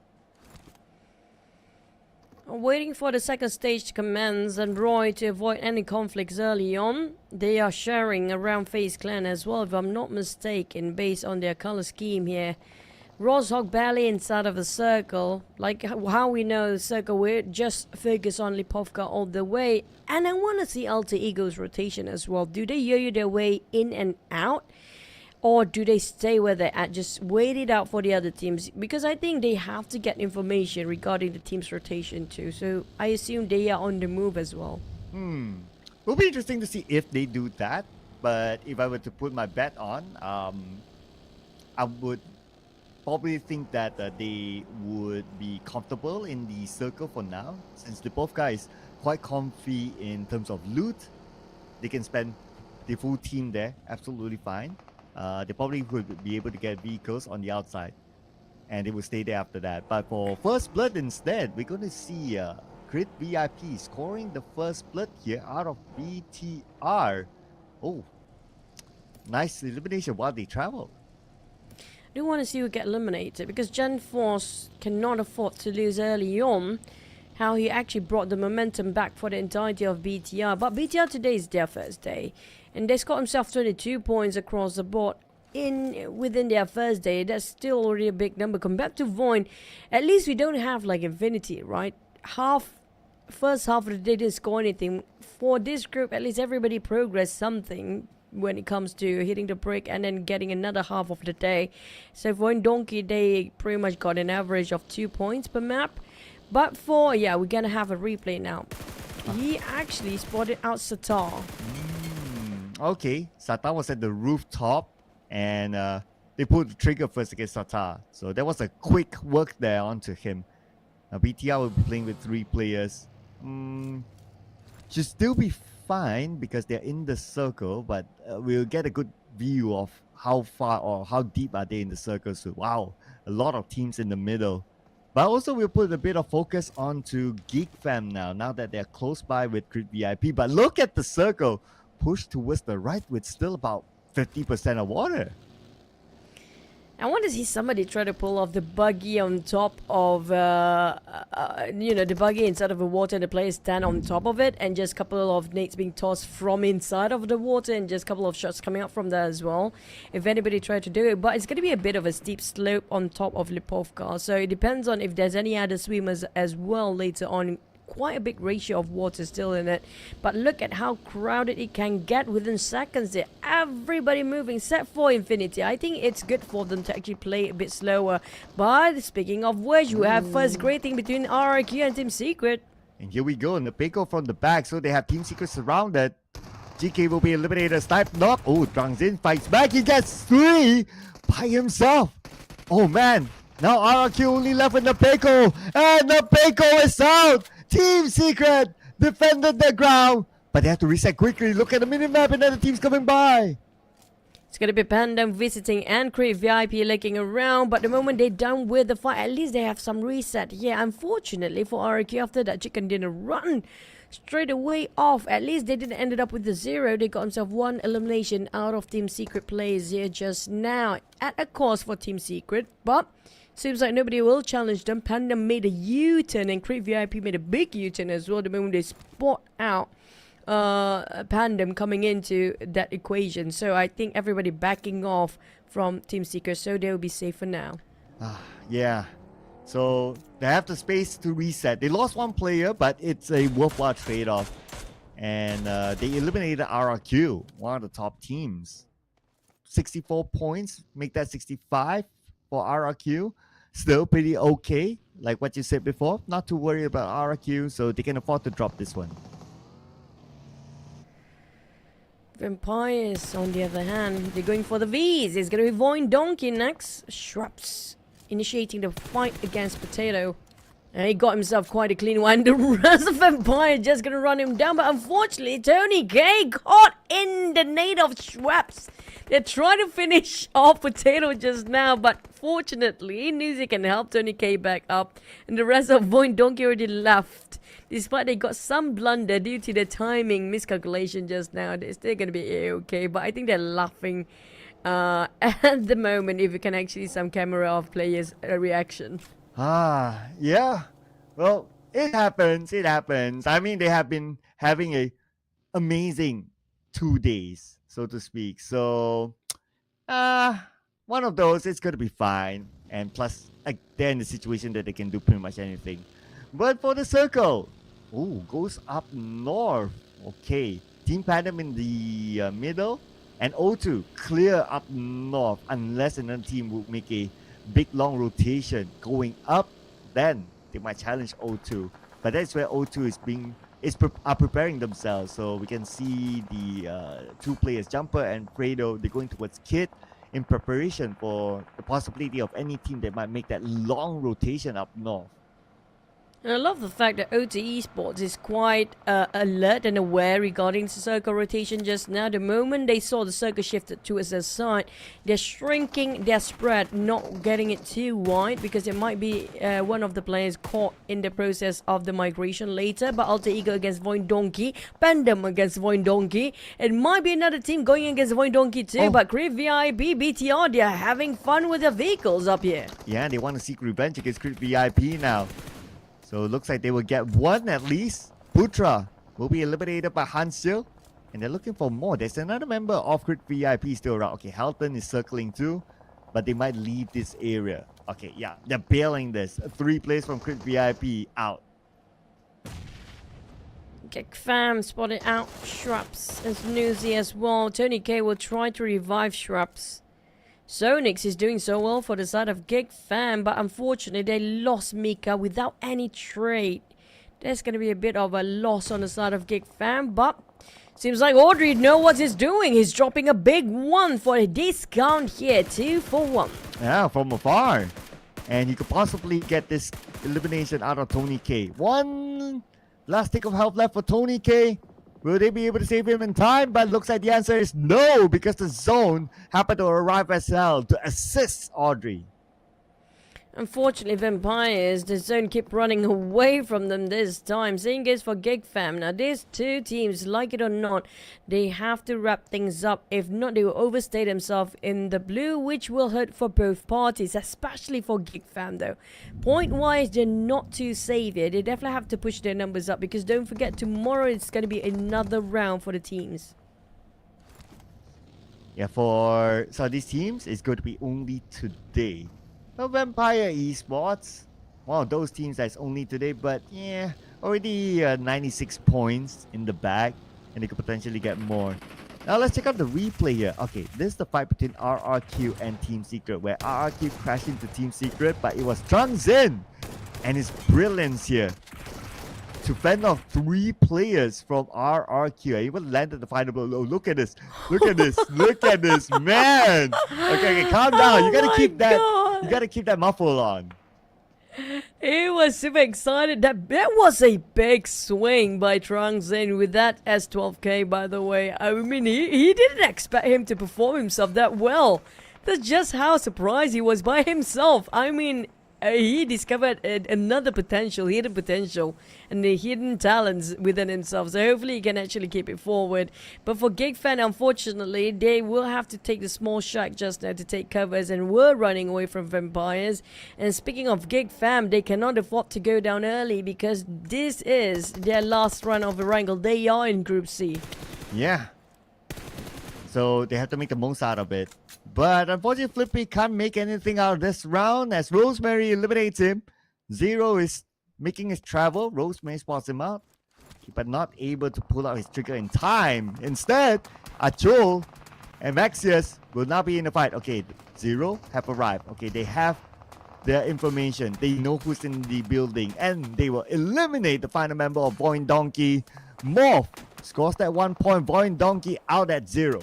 Waiting for the second stage to commence, and Roy, to avoid any conflicts early on, they are sharing around FaZe clan as well, if I'm not mistaken, based on their color scheme here. Sanhok barely inside of a circle, like how we know the circle, we just focus on Lipovka all the way. And I want to see Alter Ego's rotation as well. Do they yo-yo their way in and out, or do they stay where they're at, just wait it out for the other teams? Because I think they have to get information regarding the team's rotation too, so I assume they are on the move as well. Will be interesting to see if they do that, but if I were to put my bet on, I would probably think that they would be comfortable in the circle for now, since the both guys quite comfy in terms of loot. They can spend the full team there absolutely fine. They probably would be able to get vehicles on the outside, and they will stay there after that. But for first blood instead, we're going to see Crit VIP scoring the first blood here out of BTR. Oh, nice elimination while they travel. I do want to see who get eliminated, because Gen Force cannot afford to lose early on. How he actually brought the momentum back for the entirety of BTR. But BTR today is their first day, and they scored himself 22 points across the board. within their first day. That's still already a big number compared to VOIN. At least we don't have like Infinity, right? First half of the day didn't score anything. For this group, at least everybody progressed something when it comes to hitting the brick and then getting another half of the day. So VOIN Donkey, they pretty much got an average of 2 points per map. But we're gonna have a replay now. He actually spotted out Satar. Okay, Satar was at the rooftop, and they pulled the trigger first against Satar. So there was a quick work there onto him. Now BTR will be playing with 3 players. Should still be fine because they're in the circle, but we'll get a good view of how far or how deep are they in the circle. So wow, a lot of teams in the middle. But also we'll put a bit of focus onto GEEK fam now that they're close by with Crit VIP. But look at the circle, pushed towards the right with still about 50% of water. I want to see somebody try to pull off the buggy on top of, the buggy inside of the water, and the players stand on top of it, and just a couple of nades being tossed from inside of the water, and just a couple of shots coming out from there as well. If anybody tried to do it, but it's going to be a bit of a steep slope on top of Lipovka, so it depends on if there's any other swimmers as well later on. Quite a big ratio of water still in it, but look at how crowded it can get within seconds there. Everybody moving, set for Infinity. I think it's good for them to actually play a bit slower. But speaking of which, we have first great thing between RRQ and Team Secret. And here we go, and the POCO from the back, so they have Team Secret surrounded. GK will be eliminated, snipe knock. Oh, Drang's in, fights back, he gets 3 by himself. Oh man, now RRQ only left with the POCO, and the POCO is out. Team Secret defended the ground, but they have to reset quickly. Look at the minimap, and other teams coming by. It's going to be PANDUM visiting and Create VIP looking around, but the moment they're done with the fight, at least they have some reset. Yeah, unfortunately for RQ, after that chicken didn't run straight away off. At least they didn't end up with the 0. They got themselves 1 elimination out of Team Secret plays here just now at a cost for Team Secret, but seems like nobody will challenge them. PANDUM made a U-turn, and Create VIP made a big U-turn as well the moment they spot out PANDUM coming into that equation. So I think everybody backing off from Team Secret, so they'll be safe for now. Yeah, so they have the space to reset. They lost 1 player, but it's a worthwhile trade-off. And they eliminated RRQ, one of the top teams. 64 points, make that 65 for RRQ. Still pretty okay, like what you said before. Not too worried about RRQ, so they can afford to drop this one. Vampires, on the other hand, they're going for the V's. It's going to be VOIN Donkey next. Shrubs initiating the fight against Potato. And he got himself quite a clean one. The rest of Vampire just going to run him down. But unfortunately, Tony K caught in the nade of Schweppes. They're trying to finish off Potato just now, but fortunately, Nizi can help Tony K back up. And the rest of VOIN Donkey already left. Despite they got some blunder due to the timing miscalculation just now, they're still going to be okay. But I think they're laughing at the moment, if you can actually see some camera of players' reaction. Yeah. Well, it happens. I mean, they have been having a amazing 2 days, so to speak. So, one of those is going to be fine. And plus, they're in the situation that they can do pretty much anything. But for the circle, goes up north. Okay, Team PANDUM in the middle, and O2 clear up north, unless another team would make a big long rotation going up, then they might challenge O2. But that's where O2 are preparing themselves. So we can see the 2 players, Jumper and Fredo, they're going towards Kid in preparation for the possibility of any team that might make that long rotation up north. And I love the fact that O2 Esports is quite alert and aware regarding the circle rotation just now. The moment they saw the circle shifted towards their side, they're shrinking their spread, not getting it too wide, because there might be one of the players caught in the process of the migration later. But Alter Ego against VOIN Donkey, PANDUM against VOIN Donkey. It might be another team going against VOIN Donkey too, but Create VIP, BTR, they're having fun with their vehicles up here. Yeah, they want to seek revenge against Create VIP now. So it looks like they will get 1 at least. Putra will be eliminated by Hansil. And they're looking for more. There's another member of Crit VIP still around. Okay, Halton is circling too, but they might leave this area. Okay, yeah, they're bailing this. 3 players from Crit VIP out. GEEK fam spotted out Shrubs and Snoozy as well. Tony K will try to revive Shrubs. Zonix is doing so well for the side of GEEK fam, but unfortunately they lost Mika without any trade. There's going to be a bit of a loss on the side of GEEK fam, but seems like Audrey knows what he's doing. He's dropping a big one for a discount here, 2 for 1. Yeah, from afar. And you could possibly get this elimination out of Tony K. One last tick of health left for Tony K. Will they be able to save him in time? But looks like the answer is no, because the zone happened to arrive as well to assist Audrey. Unfortunately, Vampires, the zone keep running away from them this time. Same goes for GEEK fam. Now, these two teams, like it or not, they have to wrap things up. If not, they will overstay themselves in the blue, which will hurt for both parties, especially for GEEK fam, though. Point-wise, they're not too safe here. They definitely have to push their numbers up, because don't forget, tomorrow it's going to be another round for the teams. Yeah, for some of these teams, it's going to be only today. Well, Vampire Esports, one of those teams that's only today, but yeah, already 96 points in the bag, and they could potentially get more. Now let's check out the replay here. Okay, this is the fight between RRQ and Team Secret, where RRQ crashed into Team Secret, but it was Trung Zin and his brilliance here to fend off 3 players from RRQ. I even landed the final blow. Oh, look at this. Look at this. Look at this, man. Okay, calm down. You gotta keep that. You gotta keep that muffle on. He was super excited. That was a big swing by Trung Zin with that S12K, by the way. I mean, he didn't expect him to perform himself that well. That's just how surprised he was by himself. I mean, he discovered another potential, hidden potential, and the hidden talents within himself. So hopefully he can actually keep it forward. But for GEEK fan, unfortunately, they will have to take the small shack just now to take covers, and were running away from Vampires. And speaking of GEEK fam, they cannot afford to go down early, because this is their last run of Erangel. They are in Group C. Yeah. So they have to make the most out of it. But unfortunately, Flippy can't make anything out of this round as Rosemary eliminates him. Zero is making his travel. Rosemary spots him out, but not able to pull out his trigger in time. Instead, Achol and Maxius will not be in the fight. Okay, Zero have arrived. Okay, they have their information. They know who's in the building, and they will eliminate the final member of VOIN Donkey. MORPH scores that 1 point. VOIN Donkey out at 0.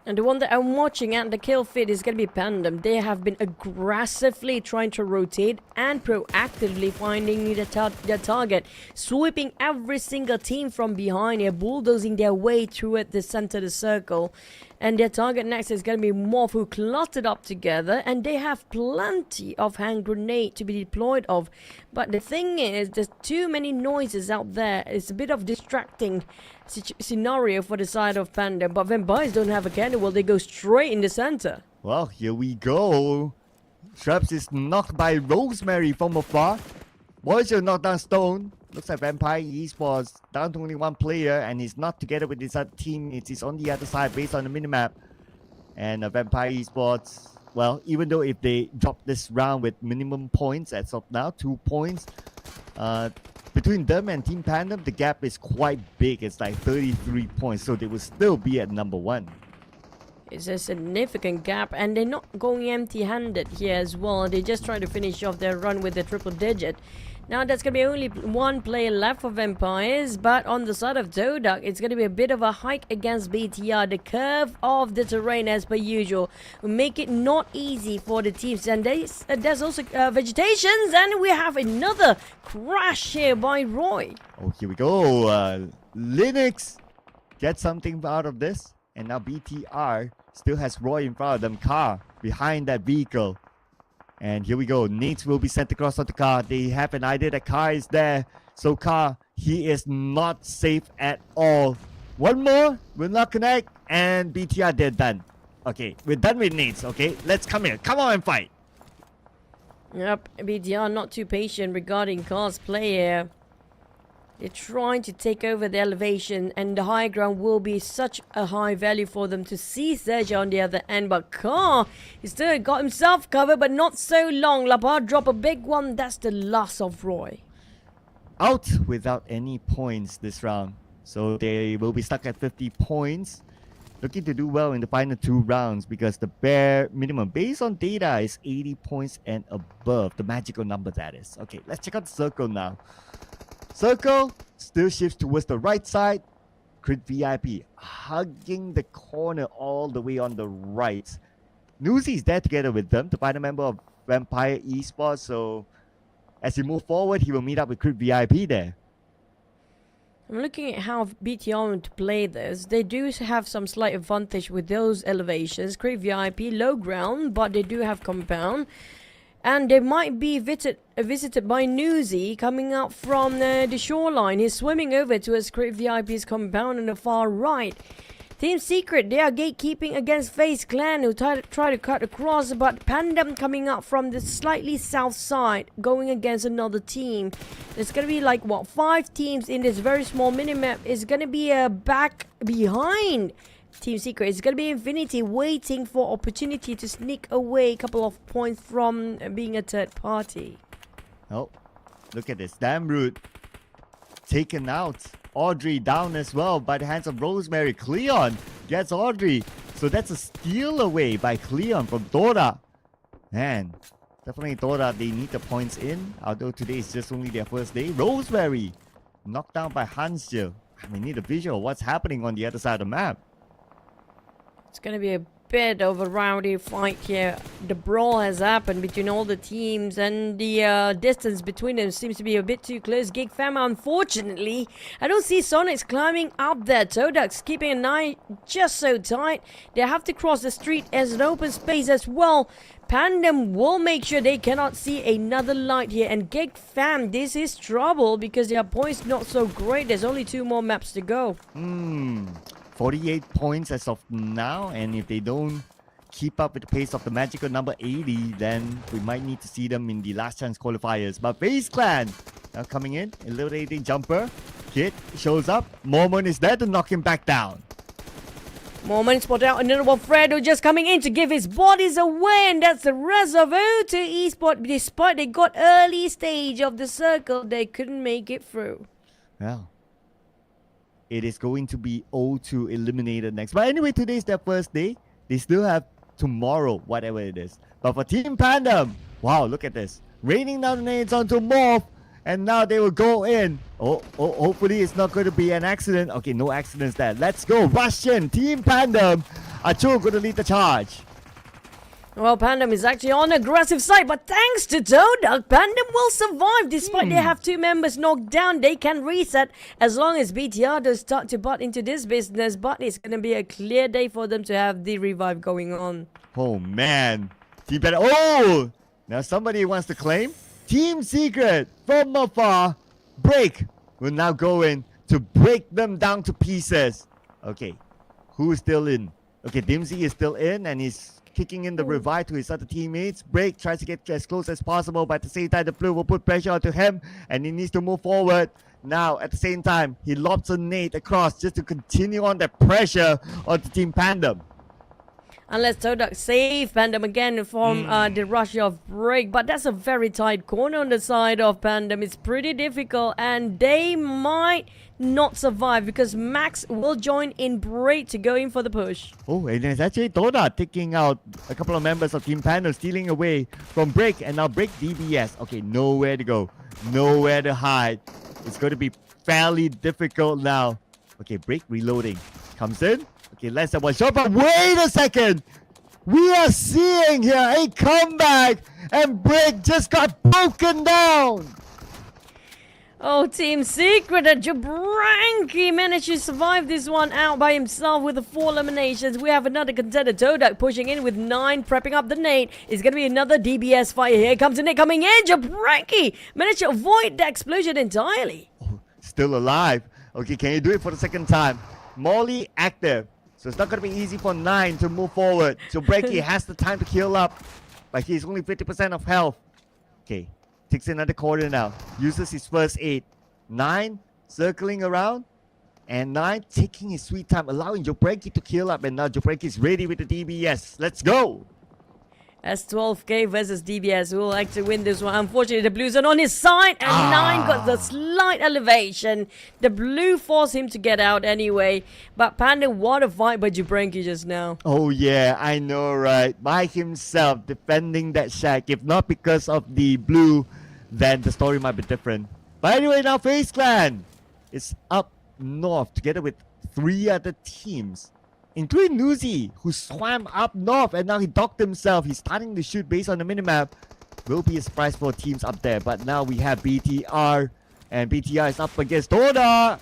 And the one that I'm watching at the kill feed is going to be PANDUM. They have been aggressively trying to rotate and proactively finding their target, sweeping every single team from behind here, bulldozing their way through at the center of the circle. And their target next is going to be MORPH, who cluttered up together, and they have plenty of hand grenade to be deployed of. But the thing is, there's too many noises out there. It's a bit of distracting scenario for the side of Panda. But Vampires don't have a cannon. Well, they go straight in the center. Well, here we go. Shrubs is knocked by Rosemary from afar. Voyager knocked down Stone. Looks like Vampire Esports down to only 1 player, and he's not together with his other teammates. He's on the other side based on the minimap. And Vampire Esports, well, even though if they drop this round with minimum points as of now, 2 points, between them and Team PANDUM, the gap is quite big. It's like 33 points, so they will still be at number 1. It's a significant gap, and they're not going empty-handed here as well. They just try to finish off their run with a triple digit. Now, that's going to be only 1 player left for Vampires, but on the side of TODAK, it's going to be a bit of a hike against BTR. The curve of the terrain, as per usual, will make it not easy for the teams. And there's also vegetations, and we have another crash here by Roy. Oh, here we go. Linux gets something out of this, and now BTR still has Roy in front of them. Car behind that vehicle. And here we go. Nades will be sent across on the car. They have an idea that Car is there. So Car, he is not safe at all. One more will not connect. And BTR, they're done. Okay, we're done with Nades. Okay, let's come here. Come on and fight. Yep, BTR not too patient regarding Car's play here. They're trying to take over the elevation, and the high ground will be such a high value for them to see XERXIA on the other end. But Car, he still got himself covered, but not so long. Lapar drop a big one. That's the last of Roy. Out without any points this round. So they will be stuck at 50 points. Looking to do well in the final 2 rounds because the bare minimum based on data is 80 points and above. The magical number, that is. Okay, let's check out the circle now. Circle still shifts towards the right side. Crit VIP hugging the corner all the way on the right. Newsy is there together with them, the final member of Vampire Esports. So as he move forward, he will meet up with Crit VIP there. I'm looking at how BTR want to play this. They do have some slight advantage with those elevations. Crit VIP, low ground, but they do have compound. And they might be visited by Newsy coming up from the shoreline. He's swimming over towards Crit VIP's compound on the far right. Team Secret, they are gatekeeping against FaZe Clan who try to cut across, but PANDUM coming up from the slightly south side, going against another team. There's gonna be like, what, 5 teams in this very small minimap. It's gonna be a back behind Team Secret. It's gonna be Infinity waiting for opportunity to sneak away a couple of points from being a third party. Oh, look at this. Damn rude. Taken out. Audrey down as well by the hands of Rosemary. Cleon gets Audrey. So that's a steal away by Cleon from TODAK. Man, definitely TODAK, they need the points in. Although today is just only their first day. Rosemary knocked down by Hansje. We need a visual of what's happening on the other side of the map. It's gonna be a bit of a rowdy fight here. The brawl has happened between all the teams, and the distance between them seems to be a bit too close. GEEK fam, unfortunately, I don't see Sonics climbing up there. TODAK's keeping an eye just so tight. They have to cross the street as an open space as well. PANDUM will make sure they cannot see another light here. And GEEK fam, this is trouble because their points not so great. There's only 2 more maps to go. 48 points as of now, and if they don't keep up with the pace of the magical number 80, then we might need to see them in the last chance qualifiers. But FaZe Clan now coming in, eliminating Jumper. Kid shows up. Moment is there to knock him back down. Moment spot out another one. Fredo just coming in to give his bodies away, and that's the rest of O2 Esports. Despite they got early stage of the circle, they couldn't make it through. Well, it is going to be O2 eliminated next. But anyway, today's their first day. They still have tomorrow, whatever it is. But for Team PANDUM, wow, look at this. Raining down the nades onto MORPH. And now they will go in. Oh, hopefully it's not going to be an accident. Okay, no accidents there. Let's go. Rush in. Team PANDUM. Achu going to lead the charge. Well, PANDUM is actually on aggressive side, but thanks to TODAK, PANDUM will survive despite they have 2 members knocked down. They can reset as long as BTR does start to butt into this business, but it's going to be a clear day for them to have the revive going on. Oh, man. Team PANDUM. Oh! Now somebody wants to claim. Team Secret from afar. Break will now go in to break them down to pieces. Okay, who's still in? Okay, Dimsy is still in and he's kicking in the revive to his other teammates. Break tries to get as close as possible, but at the same time the blue will put pressure onto him and he needs to move forward. Now at the same time he lobs a nade across just to continue on the pressure onto Team PANDUM. Unless TODAK save PANDUM again from the rush of break. But that's a very tight corner on the side of PANDUM. It's pretty difficult and they might not survive because Max will join in break to go in for the push. Oh, and it's actually TODAK taking out a couple of members of Team PANDUM, stealing away from break, and now break DBS. Okay, nowhere to go, nowhere to hide. It's going to be fairly difficult now. Okay, break reloading. Comes in. Okay, less than 1 shot, but wait a second! We are seeing here a comeback, and Break just got broken down! Oh, Team Secret, Joobrenky managed to survive this one out by himself with the 4 eliminations. We have another contender, TODAK, pushing in with 9, prepping up the nade. It's going to be another DBS fight. Here comes the nade coming in. Joobrenky managed to avoid the explosion entirely. Oh, still alive. Okay, can you do it for the second time? Molly active. So it's not going to be easy for 9 to move forward. So Joobrenky has the time to heal up. But he's only 50% of health. Okay. Takes another corner now. Uses his first aid. 9 circling around. And 9 taking his sweet time, allowing Joobrenky to heal up. And now Joobrenky is ready with the DBS. Let's go! S12K versus DBS. Who will like to win this one? Unfortunately, the Blues are on his side, and 9 got the slight elevation. The Blue forced him to get out anyway. But Panda, what a fight by Joobrenky just now. Oh yeah, I know, right? By himself defending that shack. If not because of the Blue, then the story might be different. But anyway, now FaZe Clan is up north together with 3 other teams, including Nuzi, who swam up north and now he docked himself. He's starting to shoot based on the minimap. Will be a surprise for teams up there. But now we have BTR, and BTR is up against TODAK.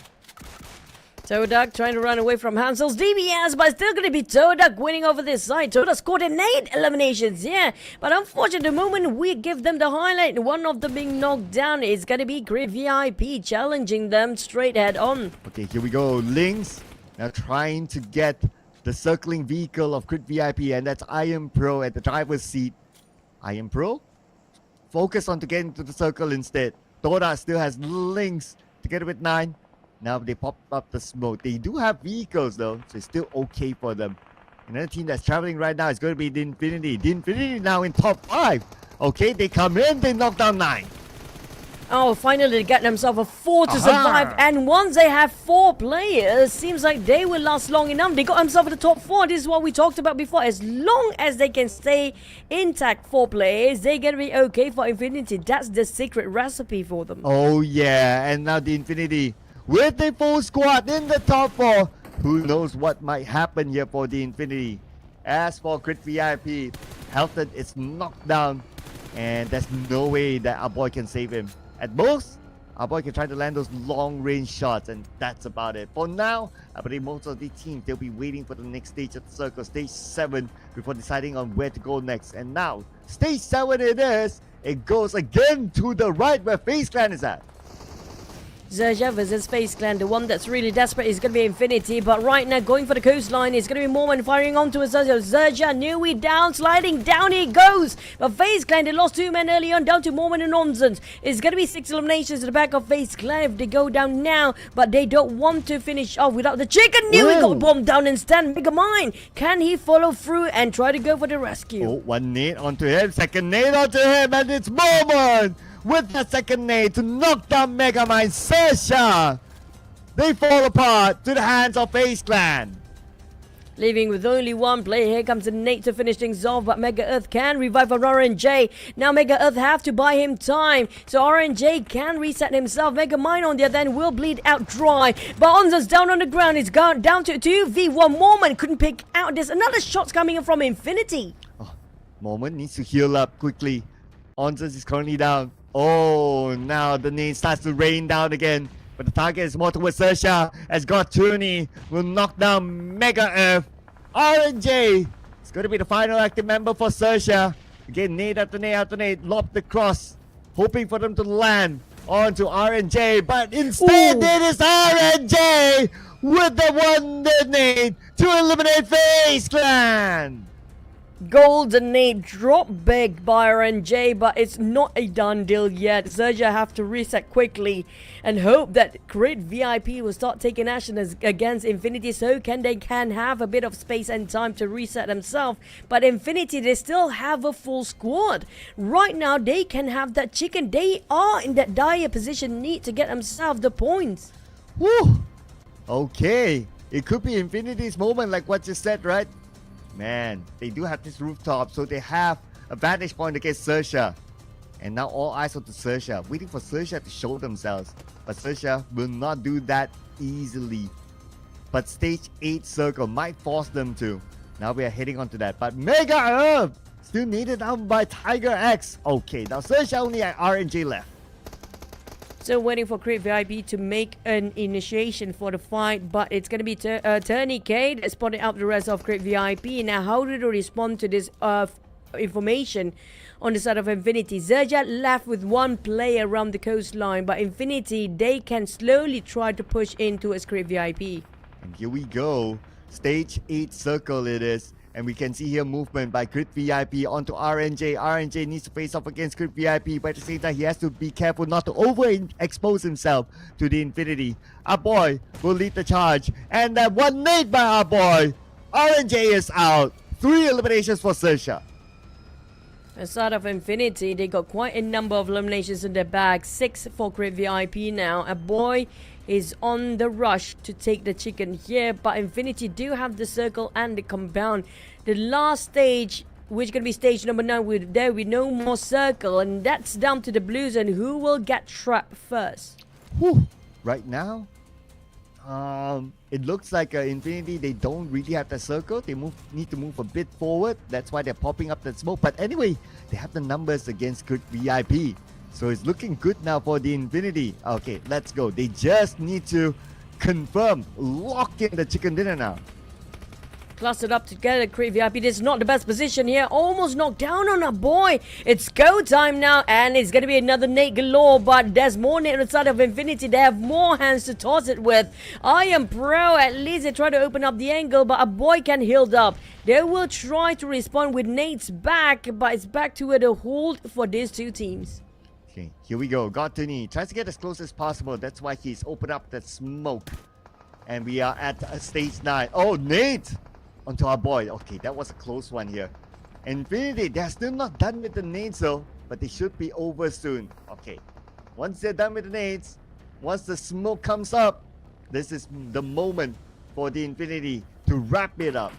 TODAK trying to run away from Hansel's DBS, but still going to be TODAK winning over this side. TODAK scored in 8 eliminations, yeah. But unfortunately, the moment we give them the highlight, one of them being knocked down is going to be Great VIP challenging them straight head on. Okay, here we go. Lynx now trying to get the circling vehicle of Crit VIP, and that's Iron Pro at the driver's seat. Iron Pro focus on to get into the circle instead. TODAK still has Lynx together with 9. Now they pop up the smoke. They do have vehicles though, so it's still okay for them. Another team that's traveling right now is going to be the Infinity. The Infinity now in top 5. Okay, they come in, they knock down 9. Oh, finally they get themselves a 4 to survive. And once they have 4 players, seems like they will last long enough. They got themselves the top 4. This is what we talked about before. As long as they can stay intact, 4 players, they're going to be okay for Infinity. That's the secret recipe for them. Oh yeah, and now the Infinity with the full squad in the top 4. Who knows what might happen here for the Infinity. As for Crit VIP, Helton is knocked down, and there's no way that our boy can save him. At most, our boy can try to land those long range shots, and that's about it. For now, I believe most of the teams, they'll be waiting for the next stage of the circle, stage 7, before deciding on where to go next. And now, stage 7 it is. It goes again to the right where FaZe Clan is at. XERXIA versus FaZe Clan. The one that's really desperate is going to be Infinity. But right now, going for the coastline is going to be Mormon firing onto XERXIA. XERXIA, Nui down, sliding down he goes. But FaZe Clan, they lost 2 men early on, down to Mormon and Nonsense. It's going to be 6 eliminations at the back of FaZe Clan if they go down now. But they don't want to finish off without the chicken. Nui got bombed down instead. Megamind, can he follow through and try to go for the rescue? Oh, 1 nade onto him, 2nd nade onto him, and it's Mormon with the 2nd nade to knock down Megamind. XERXIA, they fall apart to the hands of FaZe Clan. Leaving with only 1 player. Here comes the Nate to finish things off, but Mega Earth can revive RNJ. Now Mega Earth have to buy him time, so RNJ can reset himself. Mega Mine on the other end will bleed out dry, but Onza's down on the ground. It's gone down to 2v1. Mormon couldn't pick out this. Another shot's coming in from Infinity. Oh, Mormon needs to heal up quickly. Onzas is currently down. Oh, now the nade starts to rain down again. But the target is more towards XERXIA, as God Tooney will knock down Mega Earth. RNJ is going to be the final active member for XERXIA. Again, nade after nade after nade, lob the cross, hoping for them to land onto RNJ. But instead, it is RNJ with the one nade to eliminate FaZe Clan. Golden Nade drop big by RNJ, but it's not a done deal yet. XERXIA have to reset quickly and hope that Great VIP will start taking action against Infinity, so they can have a bit of space and time to reset themselves. But Infinity, they still have a full squad. Right now, they can have that chicken. They are in that dire position, need to get themselves the points. Woo! Okay, it could be Infinity's moment, like what you said, right? Man, they do have this rooftop, so they have a vantage point against XERXIA. And now all eyes on to XERXIA, waiting for XERXIA to show themselves. But XERXIA will not do that easily. But stage 8 circle might force them to. Now we are heading on to that. But Mega Earth still needed down by Tiger X. Okay, now XERXIA only at RNJ left. So waiting for Great VIP to make an initiation for the fight, but it's going to be Tourniquet that spotted out the rest of Great VIP. Now, how do they respond to this information on the side of Infinity? XERXIA left with 1 player around the coastline, but Infinity, they can slowly try to push in towards Great VIP. And here we go. Stage 8 circle it is. And we can see here movement by Crit VIP onto RNJ. RNJ needs to face off against Crit VIP, but at the same time, he has to be careful not to overexpose himself to the infinity. Our boy will lead the charge. And that one nade by our boy. RNJ is out. 3 eliminations for XERXIA. Aside of Infinity, they got quite a number of eliminations in their bag. 6 for Crit VIP now. A boy is on the rush to take the chicken here, but Infinity do have the circle and the compound. The last stage, which is going to be stage number 9, there will be no more circle, and that's down to the Blues and who will get trapped first. Whew. Right now, it looks like Infinity, they don't really have the circle. They need to move a bit forward. That's why they're popping up that smoke. But anyway, they have the numbers against Good VIP. So it's looking good now for the Infinity. Okay, let's go. They just need to confirm, lock in the chicken dinner now. Clustered up together, Crit VIP. This is not the best position here. Almost knocked down on a boy. It's go time now, and it's going to be another nade galore, but there's more nade on the side of Infinity. They have more hands to toss it with. I Am Pro, at least they try to open up the angle, but a boy can heal up. They will try to respond with nades back, but it's back to a hold for these two teams. Okay, here we go. Gotuni tries to get as close as possible. That's why he's opened up that smoke. And we are at stage 9. Oh, nade! Onto our boy. Okay, that was a close one here. Infinity, they're still not done with the nades though, but they should be over soon. Okay, once they're done with the nades, once the smoke comes up, this is the moment for the Infinity to wrap it up.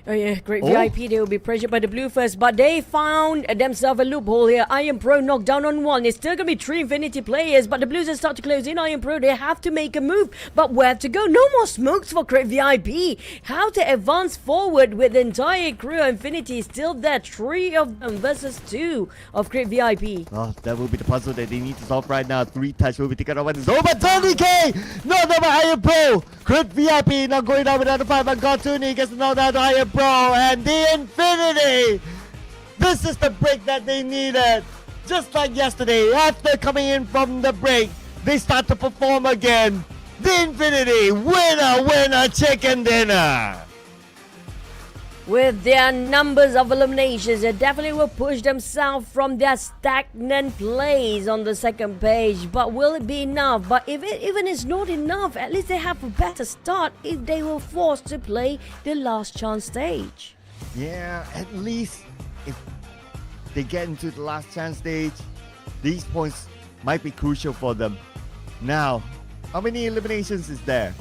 Oh yeah, Great VIP, they will be pressured by the blue first, but they found themselves a loophole here. I Am Pro knocked down on 1. It's still going to be 3 Infinity players, but the blues are start to close in. I Am Pro, they have to make a move, but where to go? No more smokes for Great VIP. How to advance forward with the entire crew? Infinity is still there. 3 of them versus 2 of Great VIP. Oh, that will be the puzzle that they need to solve right now. 3 touch will be taken over. It's over. 20k! No, by I Am Pro! Crit VIP not going down without a fight, but Gotuni gets the knockdown to I Am Pro, and the Infinity! This is the break that they needed. Just like yesterday, after coming in from the break, they start to perform again. The Infinity, winner, chicken dinner! With their numbers of eliminations, they definitely will push themselves from their stagnant place on the second page. But will it be enough? But if it even is not enough, at least they have a better start if they were forced to play the last chance stage. Yeah, at least if they get into the last chance stage, these points might be crucial for them. Now, how many eliminations is there?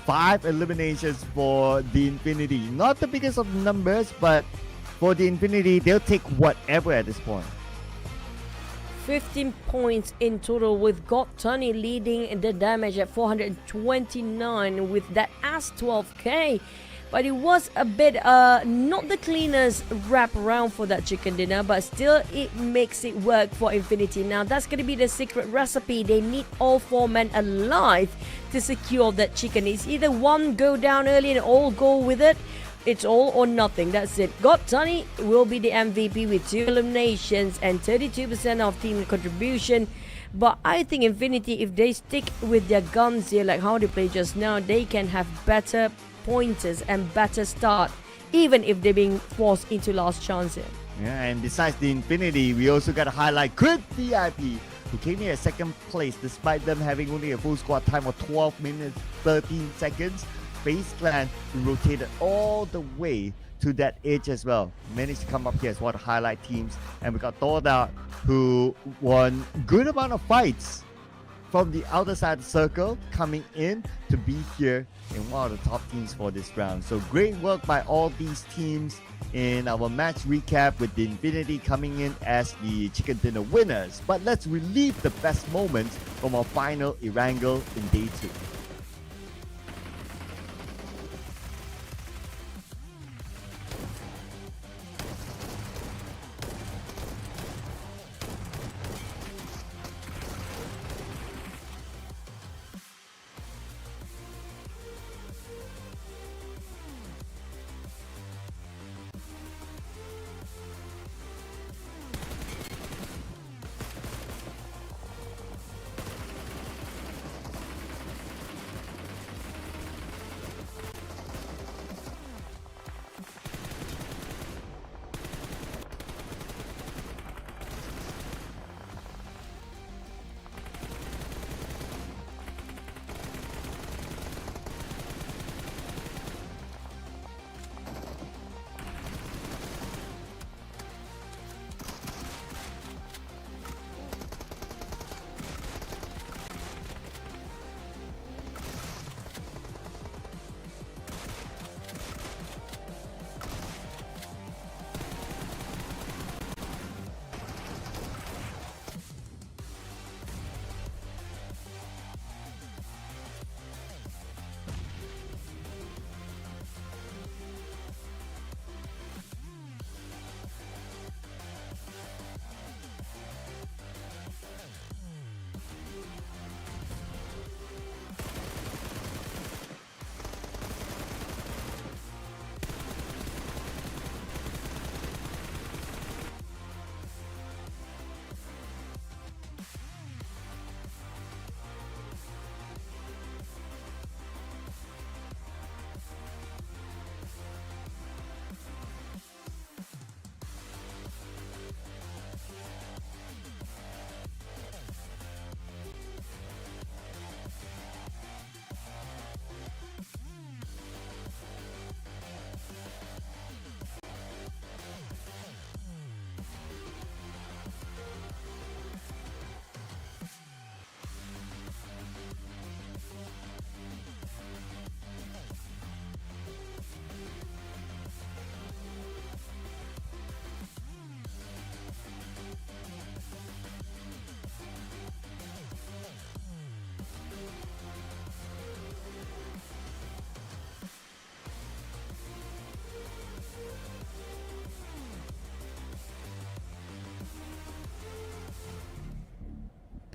5 eliminations for the Infinity. Not the biggest of numbers, but for the Infinity, they'll take whatever at this point. 15 points in total, with Tony leading the damage at 429 with that as 12k. But it was a bit not the cleanest wrap around for that chicken dinner, but still it makes it work for Infinity. Now that's going to be the secret recipe. They need all 4 men alive to secure that chicken. It's either one go down early and all go with it. It's all or nothing. That's it. Tony will be the MVP with 2 eliminations and 32% of team contribution. But I think Infinity, if they stick with their guns here like how they play just now, they can have better pointers and better start, even if they're being forced into last chance here. Yeah, and besides the Infinity, we also got to highlight Crit VIP, who came in at second place despite them having only a full squad time of 12 minutes 13 seconds. FaZe Clan rotated all the way to that edge as well. Managed to come up here as one of the highlight teams, and we got TODAK, who won good amount of fights from the outer side of the circle, coming in to be here in one of the top teams for this round. So great work by all these teams in our match recap, with the Infinity coming in as the chicken dinner winners. But let's relive the best moments from our final Erangel in day 2.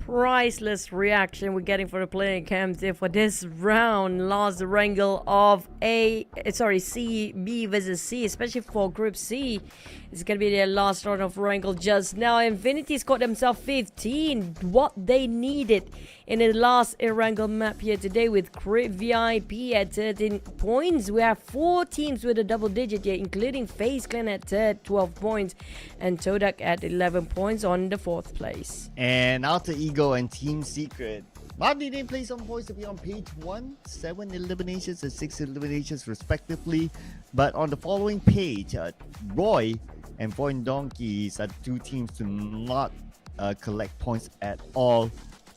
priceless reaction we're getting for the playing camps here for this round. Last Erangel of C, B versus C, especially for Group C. It's going to be their last round of Erangel just now. Infinity's got themselves 15, what they needed in the last Erangel map here today, with Crit VIP at 13 points. We have 4 teams with a double digit here, including FaZe Clan at 12 points and TODAK at 11 points on the 4th place. And Alter Ego and Team Secret. Marty didn't play some points to be on page 1, 7 eliminations and 6 eliminations respectively. But on the following page, Roy and VOIN Donkeys are 2 teams to not collect points at all.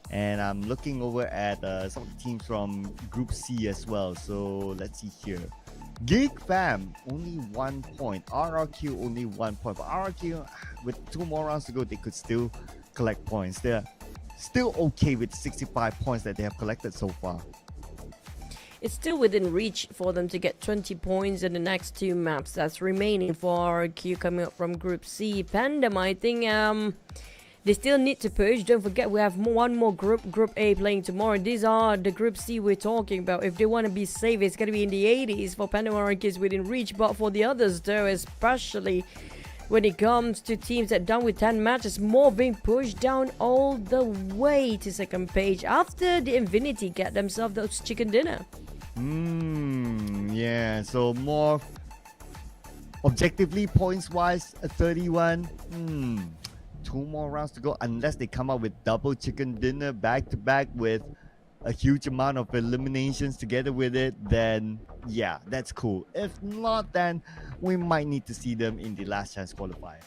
And I'm looking over at some of the teams from Group C as well. So let's see here. GEEK fam, only 1 point. RRQ, only 1 point. But RRQ, with 2 more rounds to go, they could still collect points. They're still okay with 65 points that they have collected so far. It's still within reach for them to get 20 points in the next 2 maps that's remaining for RRQ coming up from Group C. PANDUM, I think they still need to push. Don't forget we have one more Group A playing tomorrow. These are the Group C we're talking about. If they want to be safe, it's going to be in the 80s for PANDUM. RRQ is within reach, but for the others though, especially when it comes to teams that done with 10 matches, more being pushed down all the way to second page after the Infinity get themselves those chicken dinner. Yeah, so more objectively points wise, 31. 2 more rounds to go, unless they come up with double chicken dinner back to back with a huge amount of eliminations together with it, then yeah, that's cool. If not, then we might need to see them in the last chance qualifiers.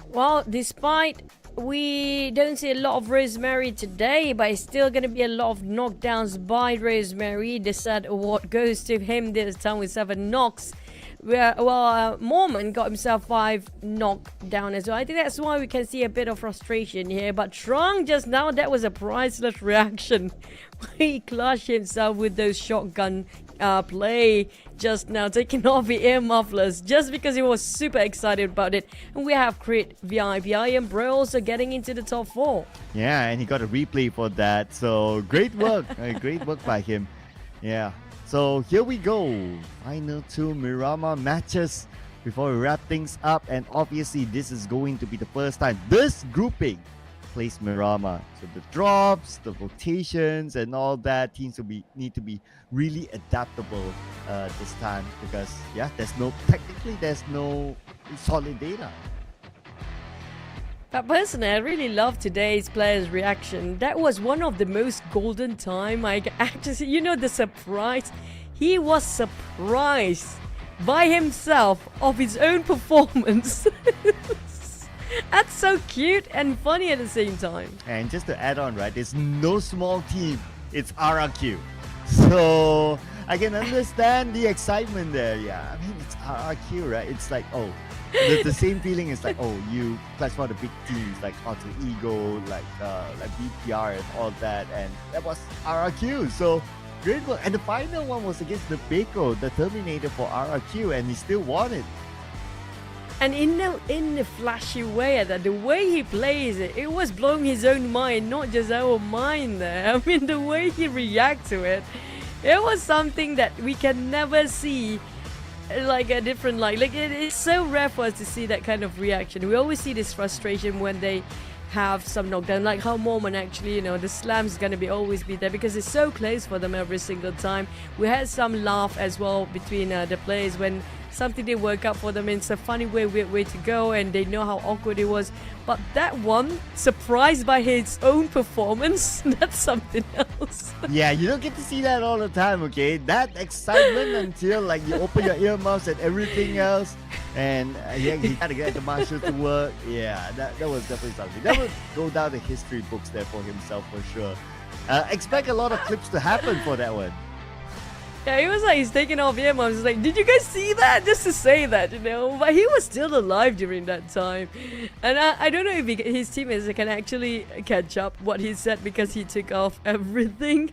Well, despite we don't see a lot of Rosemary today, but it's still going to be a lot of knockdowns by Rosemary. The sad award goes to him this time with 7 knocks. Mormon got himself 5 knockdown as well. I think that's why we can see a bit of frustration here. But Trung just now, that was a priceless reaction. He clashed himself with those shotgun play just now, taking off the ear mufflers just because he was super excited about it. And we have Crit VIP and Bro also getting into the top 4. Yeah, and he got a replay for that. So great work. Great work by him. Yeah. So here we go. Final 2 Miramar matches before we wrap things up. And obviously this is going to be the first time this grouping plays Miramar. So the drops, the rotations and all that, teams will need to be really adaptable this time, because yeah, there's no solid data. But personally, I really love today's player's reaction. That was one of the most golden time. I actually, the surprise. He was surprised by himself of his own performance. That's so cute and funny at the same time. And just to add on, right, it's no small team. It's RRQ. So I can understand the excitement there. Yeah, I mean, it's RRQ, right? It's like, oh, the same feeling is like, oh, you classify the big teams like Alter Ego, like BPR and all that, and that was RRQ. So great work. And the final one was against the POCO, the Terminator for RRQ, and he still won it. And in the flashy way, that the way he plays it, it was blowing his own mind, not just our mind there. I mean, the way he reacts to it, it was something that we can never see like a different light. Like it's so rare for us to see that kind of reaction. We always see this frustration when they have some knockdown, like how Mormon actually, the slam's gonna always be there because it's so close for them every single time. We had some laugh as well between the players when something didn't work out for them. It's a funny weird way to go, and they know how awkward it was. But that one, surprised by his own performance, that's something else. Yeah, you don't get to see that all the time, okay? That excitement until like you open your earmuffs and everything else, and he had to get the marshal to work. Yeah, that was definitely something. That would go down the history books there for himself for sure. Expect a lot of clips to happen for that one. Yeah, he was like, he's taking off him. I was like, did you guys see that? Just to say that, But he was still alive during that time. And I don't know if his teammates can actually catch up what he said because he took off everything.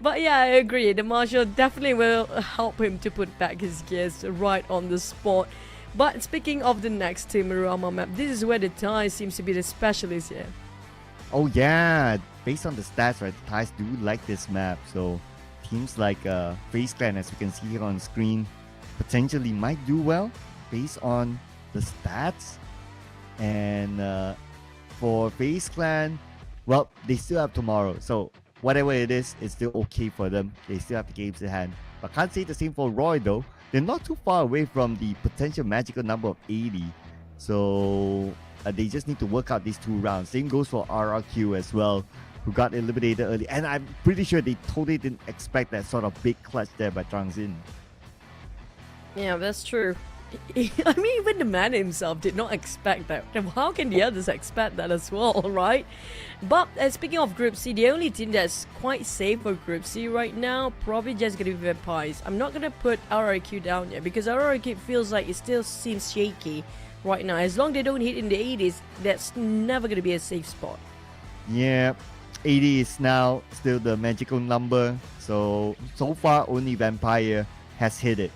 But yeah, I agree. The marshal definitely will help him to put back his gears right on the spot. But speaking of the next team, Miramar map, this is where the tie seems to be the specialist here. Oh yeah, based on the stats, right, the Thais do like this map. So teams like FaZe Clan, as you can see here on screen, potentially might do well based on the stats. And for FaZe Clan, well, they still have tomorrow. So whatever it is, it's still okay for them. They still have the games at hand. But can't say the same for Roy though. They're not too far away from the potential magical number of 80. So they just need to work out these 2 rounds. Same goes for RRQ as well, who got eliminated early. And I'm pretty sure they totally didn't expect that sort of big clutch there by Trangzin. Yeah, that's true. I mean, even the man himself did not expect that. How can the others expect that as well, right? But speaking of Group C, the only team that's quite safe for Group C right now, probably just going to be Vampires. I'm not going to put RRQ down yet because RRQ feels like it still seems shaky right now. As long as they don't hit in the 80s, that's never going to be a safe spot. Yeah, 80 is now still the magical number. So far, only Vampire has hit it.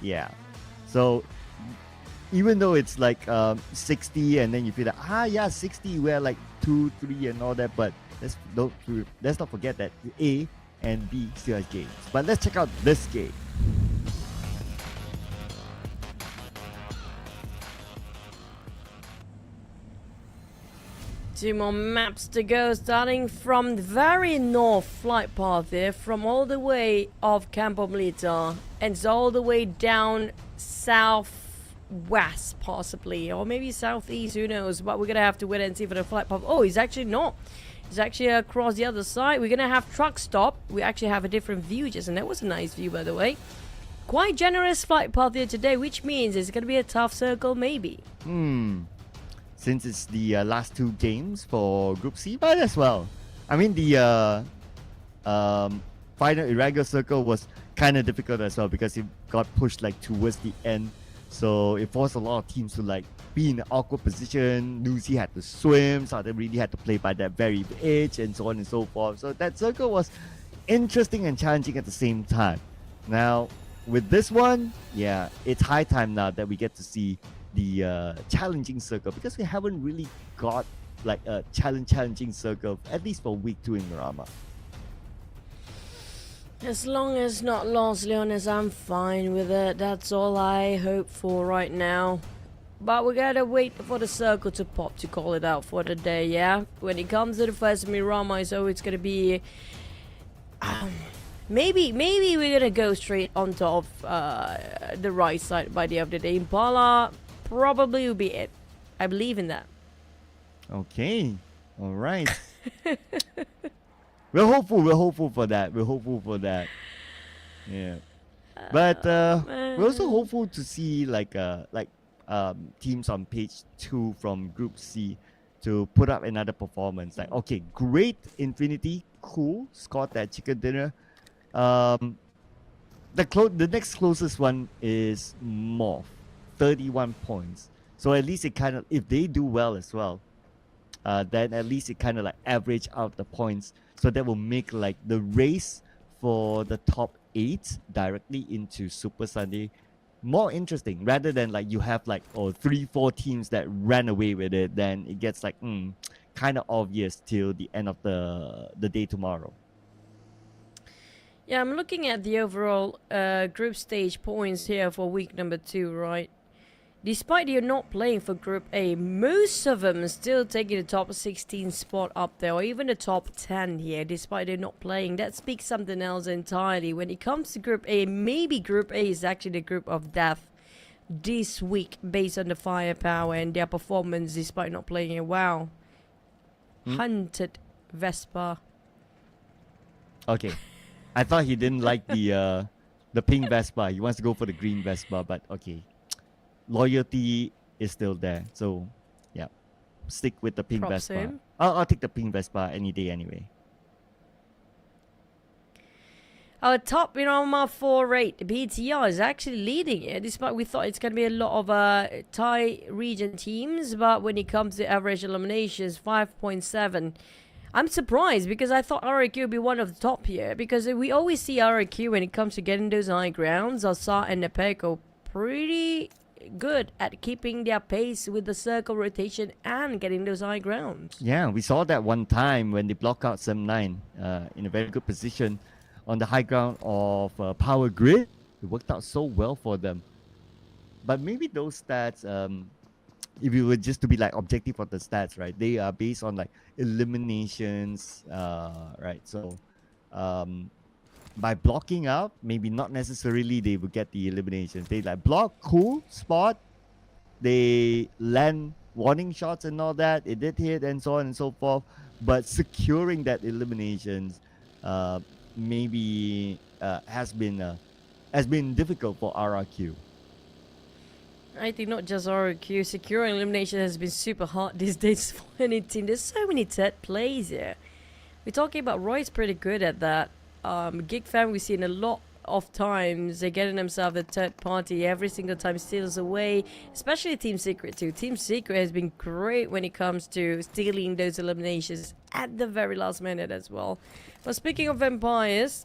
Yeah. So even though it's like 60 and then you feel like, yeah, 60, we're like 2, 3 and all that. But let's not forget that A and B still has games. But let's check out this game. Two more maps to go, starting from the very north flight path here, from all the way of Campo Militar, and it's all the way down southwest, possibly, or maybe southeast, who knows, but we're gonna have to wait and see for the flight path. Oh, he's actually not. He's actually across the other side. We're gonna have truck stop. We actually have a different view, just, and that was a nice view, by the way. Quite generous flight path here today, which means it's gonna be a tough circle, maybe. Since it's the last 2 games for Group C, might as well. I mean, the final Erangel circle was kind of difficult as well because it got pushed like towards the end. So it forced a lot of teams to like be in an awkward position. Lucy had to swim, so they really had to play by that very edge and so on and so forth. So that circle was interesting and challenging at the same time. Now, with this one, yeah, it's high time now that we get to see the challenging circle, because we haven't really got like a challenging circle, at least for week 2 in Miramar. As long as not Los Leones, I'm fine with it. That's all I hope for right now. But we gotta wait for the circle to pop to call it out for the day, yeah? When it comes to the first Miramar, so it's gonna be... maybe we're gonna go straight on top of the right side by the end of the day. Impala probably will be it. I believe in that. Okay. All right. We're hopeful for that. Yeah. But we're also hopeful to see like teams on page 2 from Group C to put up another performance. Like, okay, great Infinity, cool, scored that chicken dinner. The next closest one is MORPH, 31 points. So at least it kind of, if they do well as well, then at least it kind of like average out the points. So that will make like the race for the top 8 directly into Super Sunday more interesting, rather than like you have like 3-4 teams that ran away with it. Then it gets like kind of obvious till the end of the day tomorrow. Yeah, I'm looking at the overall group stage points here for week number 2, right? Despite you're not playing for Group A, most of them are still taking the top 16 spot up there, or even the top 10 here, despite they're not playing. That speaks something else entirely. When it comes to Group A, maybe Group A is actually the group of death this week, based on the firepower and their performance despite not playing it. Wow. Hunted Vespa. Okay. I thought he didn't like the pink Vespa. He wants to go for the green Vespa, but okay. Loyalty is still there, so yeah, stick with the pink Props Vespa. him. I'll take the pink Vespa any day anyway. Our top Miramar 4-8 BTR is actually leading it, despite we thought it's going to be a lot of Thai region teams, but when it comes to average eliminations, 5.7. I'm surprised because I thought RRQ would be one of the top here, because we always see RRQ when it comes to getting those high grounds. Asa and the POCO pretty good at keeping their pace with the circle rotation and getting those high grounds. Yeah, we saw that one time when they block out 7-9 in a very good position on the high ground of Power Grid. It worked out so well for them. But maybe those stats, if you were just to be like objective of the stats, right? They are based on like eliminations, right? So by blocking out, maybe not necessarily they will get the eliminations. They like block, cool, spot, they land warning shots and all that. It did hit and so on and so forth. But securing that eliminations maybe has been difficult for RRQ. I think not just RRQ, securing elimination has been super hard these days for any team. There's so many third plays here. We're talking about Roy's pretty good at that. GEEK fan, we've seen a lot of times they're getting themselves a third party every single time, steals away, especially Team Secret too. Team Secret has been great when it comes to stealing those eliminations at the very last minute as well. But speaking of Vampires,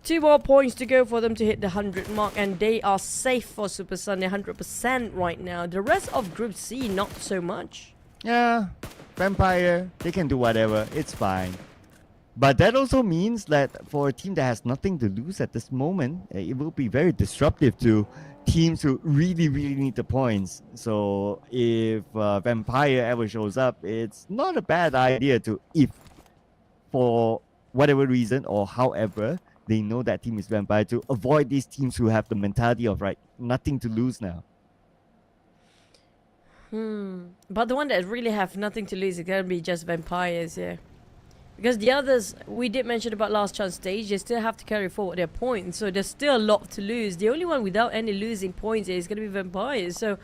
2 more points to go for them to hit the 100 mark, and they are safe for Super Sunday 100% right now. The rest of Group C, not so much. Yeah, Vampire, they can do whatever, it's fine. But that also means that for a team that has nothing to lose at this moment, it will be very disruptive to teams who really, really need the points. So if Vampire ever shows up, it's not a bad idea to, if for whatever reason or however, they know that team is Vampire, to avoid these teams who have the mentality of, right, nothing to lose now. But the one that really have nothing to lose is going to be just Vampires, yeah. Because the others, we did mention about last chance stage, they still have to carry forward their points. So there's still a lot to lose. The only one without any losing points is going to be Vampires. So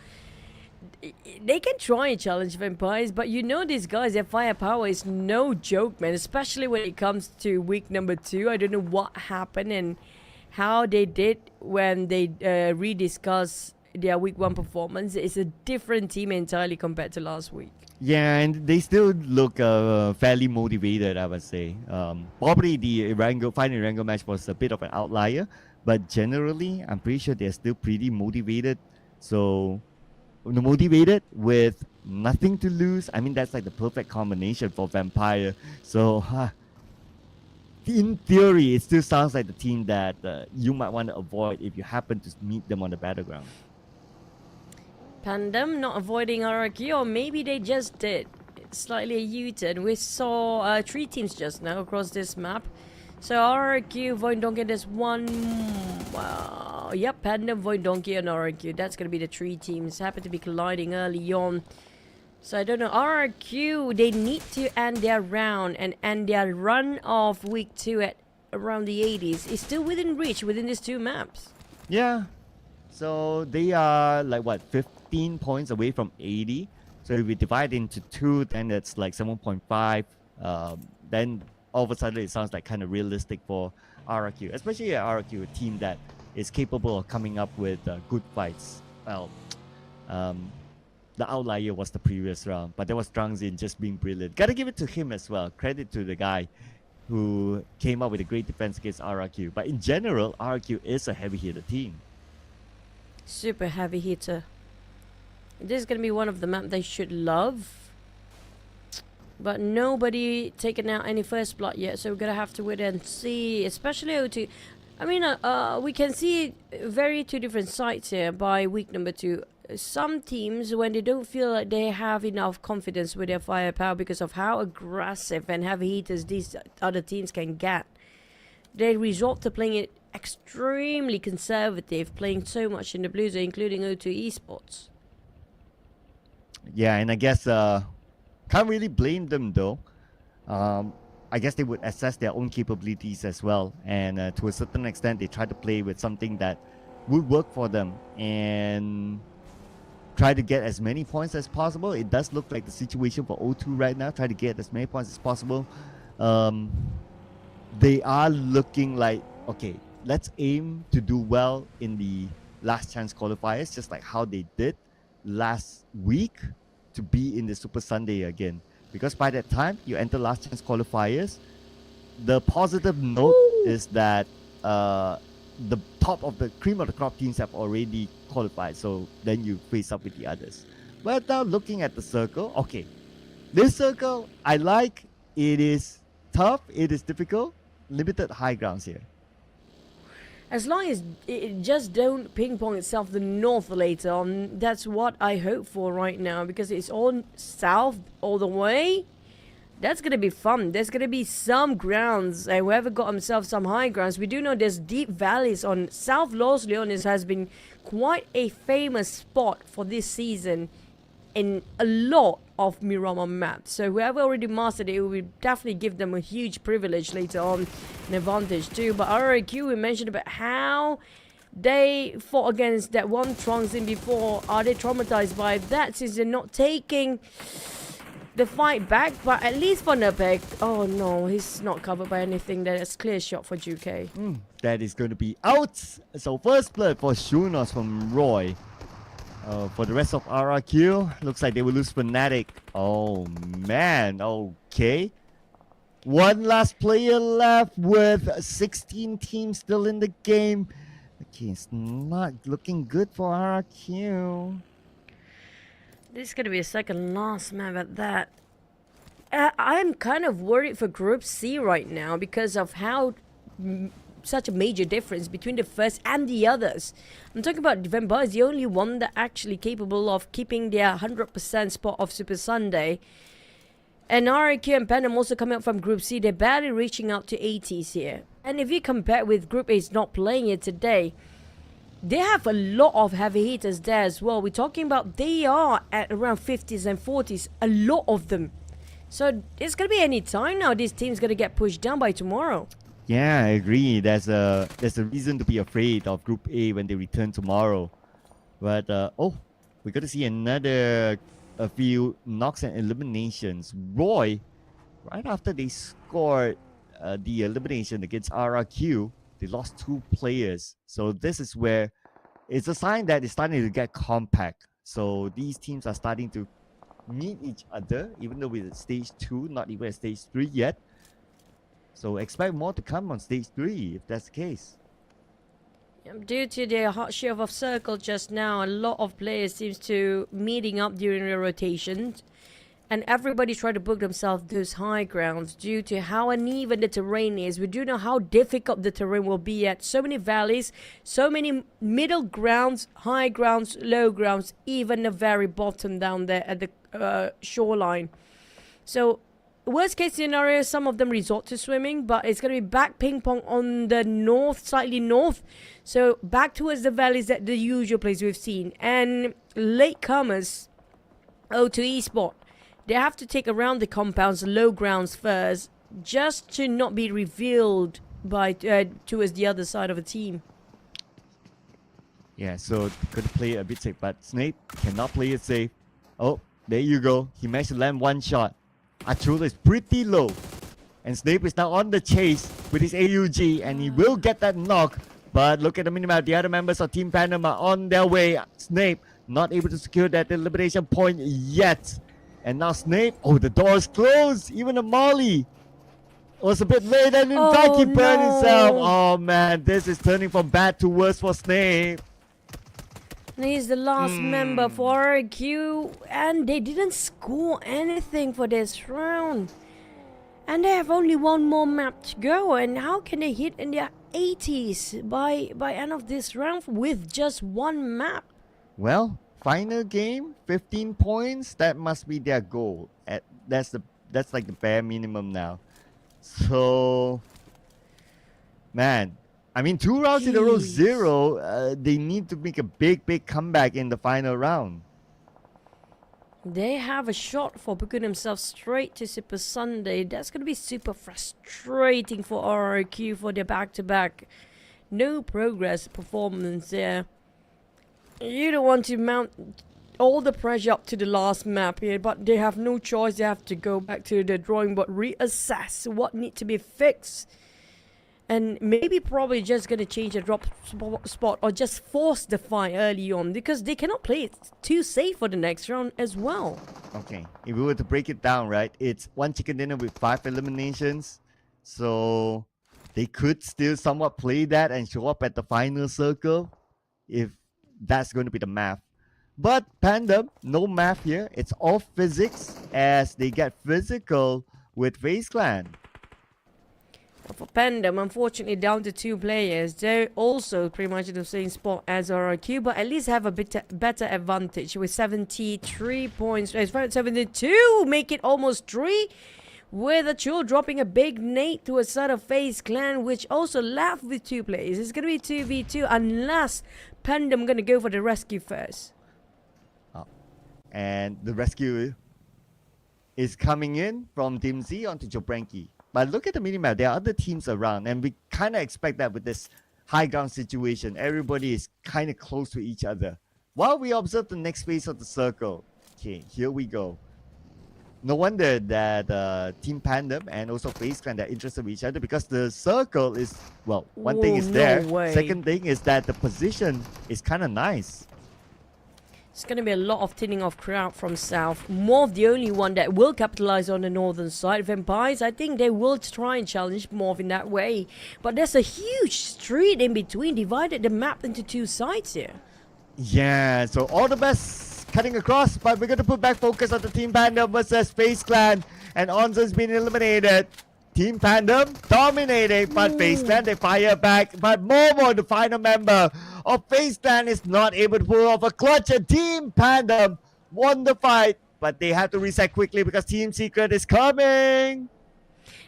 they can try and challenge Vampires, but you know these guys, their firepower is no joke, man. Especially when it comes to week number 2. I don't know what happened and how they did when they rediscuss their week 1 performance. It's a different team entirely compared to last week. Yeah, and they still look fairly motivated, I would say. Probably the final Erangel match was a bit of an outlier, but generally, I'm pretty sure they're still pretty motivated. So, motivated with nothing to lose. I mean, that's like the perfect combination for Vampire. So, in theory, it still sounds like the team that you might want to avoid if you happen to meet them on the battleground. PANDUM not avoiding RRQ, or maybe they just did. It's slightly a U-turn. We saw 3 teams just now across this map. So RRQ, VOIN Donkey, there's one. Yep, PANDUM, VOIN Donkey, and RRQ. That's going to be the 3 teams. Happen to be colliding early on. So I don't know. RRQ, they need to end their round and end their run of week 2 at around the 80s. It's still within reach within these 2 maps. Yeah. So they are like what, 15 points away from 80. So if we divide into 2, then it's like 7.5. Then all of a sudden it sounds like kind of realistic for RRQ, especially at RRQ, a team that is capable of coming up with good fights. Well, the outlier was the previous round, but there was Drangzin just being brilliant. Gotta give it to him as well. Credit to the guy who came up with a great defense against RRQ. But in general, RRQ is a heavy hitter team. Super heavy hitter. This is going to be one of the maps they should love. But nobody taken out any first blood yet, so we're going to have to wait and see. Especially O2. I mean, we can see very 2 different sides here by week number 2. Some teams, when they don't feel like they have enough confidence with their firepower because of how aggressive and heavy hitters these other teams can get, they resort to playing it extremely conservative, playing so much in the blue zone, including O2 Esports. Yeah, and I guess can't really blame them though. I guess they would assess their own capabilities as well, and to a certain extent they try to play with something that would work for them and try to get as many points as possible. It does look like the situation for O2 right now, try to get as many points as possible. They are looking like, okay, let's aim to do well in the last chance qualifiers, just like how they did last week, to be in the Super Sunday again. Because by that time, you enter last chance qualifiers. The positive note is that the top of the cream of the crop teams have already qualified. So then you face up with the others. But now looking at the circle, okay, this circle I like. It is tough. It is difficult. Limited high grounds here. As long as it just don't ping pong itself the north later on, that's what I hope for right now, because it's all south all the way. That's gonna be fun. There's gonna be some grounds, and whoever got himself some high grounds. We do know there's deep valleys on South Los Leones. Has been quite a famous spot for this season in a lot of Miramar maps. So whoever already mastered it will definitely give them a huge privilege later on, an advantage too. But RRQ, we mentioned about how they fought against that one Trunks in before. Are they traumatized by that since they're not taking the fight back? But at least for Nepek, oh no, he's not covered by anything. That's clear shot for GK. That is going to be out. So first blood for Shunos from Roy. For the rest of RRQ, looks like they will lose Fnatic. Oh man, okay. One last player left with 16 teams still in the game. Okay, it's not looking good for RRQ. This is going to be a second last map at that. I'm kind of worried for Group C right now because of how such a major difference between the first and the others. I'm talking about Vemba is the only one that actually capable of keeping their 100% spot of Super Sunday. And RIQ and PANDUM also coming up from Group C. They're barely reaching out to 80s here. And if you compare with Group A's not playing it today, they have a lot of heavy hitters there as well. We're talking about they are at around 50s and 40s, a lot of them. So it's going to be any time now this team's going to get pushed down by tomorrow. Yeah, I agree. There's a reason to be afraid of Group A when they return tomorrow. But we're gonna see a few knocks and eliminations. Roy, right after they scored the elimination against RRQ, they lost 2 players. So this is where it's a sign that it's starting to get compact. So these teams are starting to meet each other, even though we're at stage 2, not even at stage 3 yet. So expect more to come on stage 3 if that's the case. Due to their hot shift of circle just now, a lot of players seems to meeting up during the rotations, and everybody try to book themselves those high grounds due to how uneven the terrain is. We do know how difficult the terrain will be at so many valleys, so many middle grounds, high grounds, low grounds, even the very bottom down there at the shoreline. So worst case scenario, some of them resort to swimming, but it's going to be back ping pong on the north, slightly north. So back towards the valleys that the usual place we've seen. And latecomers, O2 Esports, they have to take around the compounds, low grounds first, just to not be revealed by towards the other side of the team. Yeah, so could play it a bit safe, but Snape cannot play it safe. Oh, there you go. He managed to land one shot. Achula is pretty low, and Snape is now on the chase with his AUG, and he will get that knock. But look at the minimap, the other members of Team PANDUM are on their way. Snape not able to secure that elimination point yet. And now Snape, the door is closed. Even a Molly was a bit late, and in fact he burned himself. Oh man, this is turning from bad to worse for Snape. He's the last member for RQ, and they didn't score anything for this round. And they have only one more map to go, and how can they hit in their 80s by end of this round with just one map? Well, final game, 15 points, that must be their goal. That's like the bare minimum now. So, man, I mean, 2 rounds in a row, 0. They need to make a big comeback in the final round. They have a shot for booking themselves straight to Super Sunday. That's going to be super frustrating for RRQ for their back-to-back. No progress performance there. You don't want to mount all the pressure up to the last map here, but they have no choice. They have to go back to the drawing board, reassess what needs to be fixed. And maybe probably just going to change the drop spot or just force the fight early on, because they cannot play it too safe for the next round as well. Okay, if we were to break it down, right, it's one chicken dinner with 5 eliminations. So they could still somewhat play that and show up at the final circle if that's going to be the math. But Pandum, no math here. It's all physics as they get physical with FaZe Clan. For Pandum, unfortunately, down to 2 players. They're also pretty much in the same spot as RRQ, but at least have a bit better advantage with 73 points. 72, make it almost 3. With a Chul dropping a big nade to a side of FaZe Clan, which also left with 2 players. It's going to be 2v2 unless Pandum going to go for the rescue first. And the rescue is coming in from Team Z onto Joobrenky. But look at the minimap. There are other teams around, and we kind of expect that with this high ground situation. Everybody is kind of close to each other. While we observe the next phase of the circle. Okay, here we go. No wonder that Team Pandum and also FaZe Clan are interested in each other, because the circle is, well, one thing is there. Second thing is that the position is kind of nice. It's going to be a lot of thinning of crowd from south. MORPH the only one that will capitalize on the northern side. Vampires, I think they will try and challenge MORPH in that way. But there's a huge street in between, divided the map into 2 sides here. Yeah, so all the best cutting across, but we're going to put back focus on the Team Pandum versus FaZe Clan. And Onzo's been eliminated. Team Pandum dominating, but FaZe Clan, they fire back. But Momo, the final member of FaZe Clan, is not able to pull off a clutch. And Team Pandum won the fight, but they have to reset quickly because Team Secret is coming.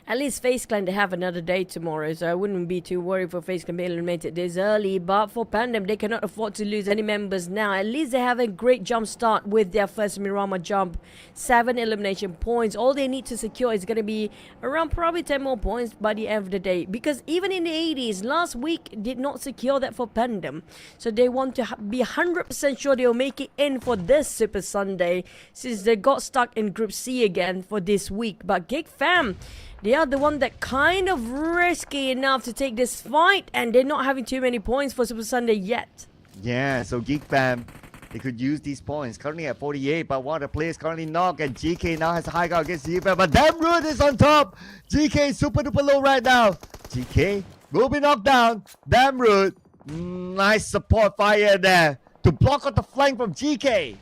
At least FaZe Clan, they have another day tomorrow, so I wouldn't be too worried for FaZe Clan being eliminated this early. But for Pandum, they cannot afford to lose any members now. At least they have a great jump start with their first Miramar jump. 7 elimination points. All they need to secure is going to be around probably 10 more points by the end of the day. Because even in the 80s, last week did not secure that for Pandum. So they want to be 100% sure they'll make it in for this Super Sunday, since they got stuck in Group C again for this week. But GEEK fam, they are the one that kind of risky enough to take this fight, and they're not having too many points for Super Sunday yet. Yeah, so GEEK fam, they could use these points. Currently at 48, but one of the players currently knocked, and GK now has a high ground against GK, but DAMRUD is on top. GK is super duper low right now. GK will be knocked down. DAMRUD, nice support fire there to block out the flank from GK.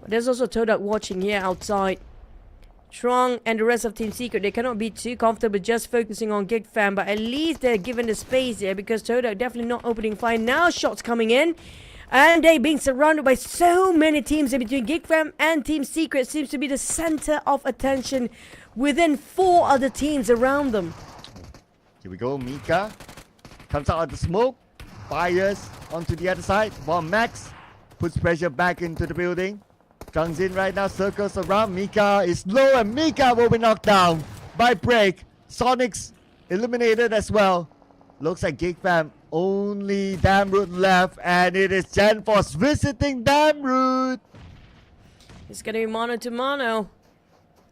There's also TODAK watching here outside. Trong and the rest of Team Secret, they cannot be too comfortable just focusing on GEEK fam, but at least they're given the space here, because TODAK definitely not opening fire. Now shots coming in, and they being surrounded by so many teams in between. GEEK fam and Team Secret seems to be the center of attention within 4 other teams around them. Here we go. Mika comes out of the smoke, fires onto the other side. Bomb Max puts pressure back into the building. Comes in right now, circles around. Mika is low, and Mika will be knocked down by Break. Sonic's eliminated as well. Looks like GEEK fam, only DAMRUD left, and it is GenForce visiting DAMRUD. It's gonna be mano to mano.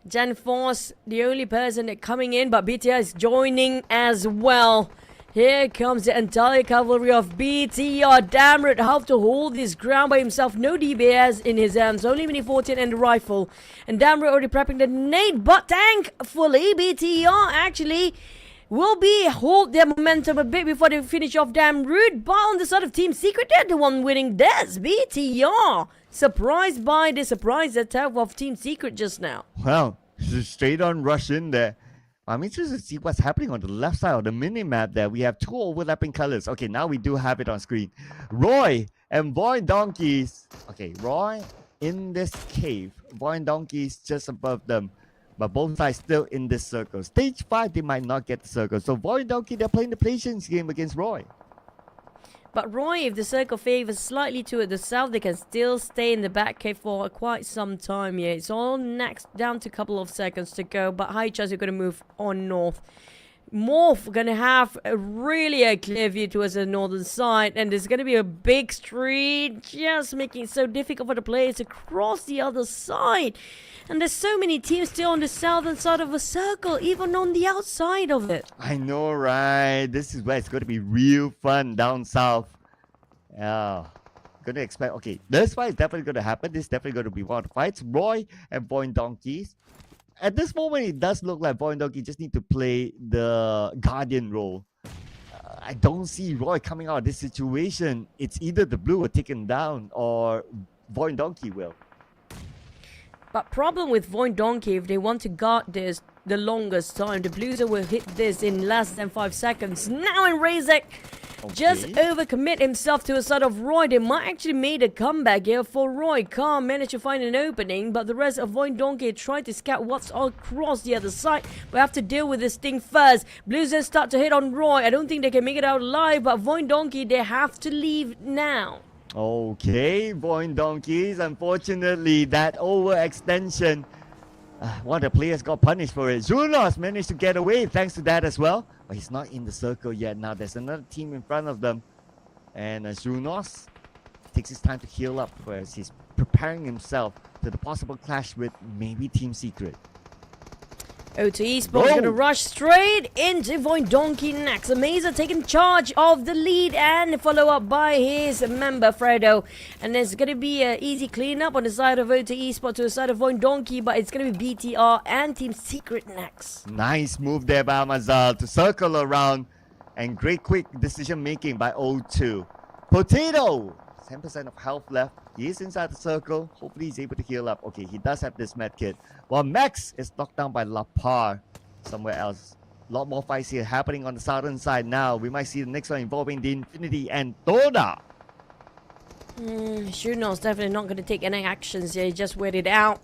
GenForce, the only person that coming in, but BTR is joining as well. Here comes the entire cavalry of BTR. DAMRUD have to hold this ground by himself. No DBS in his hands. Only Mini 14 and the rifle. And DAMRUD already prepping the nade. But tank fully. BTR actually will be hold their momentum a bit before they finish off DAMRUD. But on the side of Team Secret, they're the one winning this. BTR. Surprised by the surprise attack of Team Secret just now. Well, straight on rush in there. I'm interested to see what's happening on the left side of the mini-map there. We have 2 overlapping colors. Okay, now we do have it on screen. Roy and VOIN Donkeys. Okay, Roy in this cave. VOIN Donkeys just above them. But both sides still in this circle. Stage 5, they might not get the circle. So VOIN Donkey, they're playing the patience game against Roy. But Roy, if the circle favors slightly to the south, they can still stay in the back cave for quite some time. Yeah, it's all next, down to a couple of seconds to go. But high chance you're going to move on north. MORPH going to have really a clear view towards the northern side. And there's going to be a big street, just making it so difficult for the players to cross the other side. And there's so many teams still on the southern side of a circle, even on the outside of it. I know, right? This is where it's going to be real fun down south. Yeah. Gonna expect, okay, this fight is definitely going to happen. This is definitely going to be one of the fights. Roy and VOIN Donkeys. at this moment, it does look like VOIN Donkey just need to play the Guardian role. I don't see Roy coming out of this situation. It's either the blue will take him down or VOIN Donkey will. But problem with VOIN Donkey, if they want to guard this the longest time, the Blues will hit this in less than 5 seconds. Now in Razek just overcommit himself to a side of Roy. They might actually made a comeback here for Roy. Can't manage to find an opening, but the rest of VOIN Donkey try to scout what's across the other side. We have to deal with this thing first. Blues then start to hit on Roy. I don't think they can make it out alive, but VOIN Donkey, they have to leave now. Okay, VOIN Donkeys. Unfortunately, that overextension, one of the players got punished for it. Junos managed to get away thanks to that as well. But he's not in the circle yet. Now there's another team in front of them. And Junos takes his time to heal up whereas he's preparing himself to the possible clash with maybe Team Secret. O2 Esports gonna rush straight into VOIN Donkey next. Amazer taking charge of the lead and follow up by his member Fredo. And there's gonna be an easy cleanup on the side of O2 Esports to the side of VOIN Donkey, but it's gonna be BTR and Team Secret next. Nice move there by Mazal to circle around and great quick decision making by O2. Potato! 10% of health left. He is inside the circle. Hopefully he's able to heal up. Okay, he does have this med kit. While Max is knocked down by Lapar somewhere else. A lot more fights here happening on the southern side now. We might see the next one involving the Infinity and TODAK. Shuno's definitely not going to take any actions here. He just wait it out.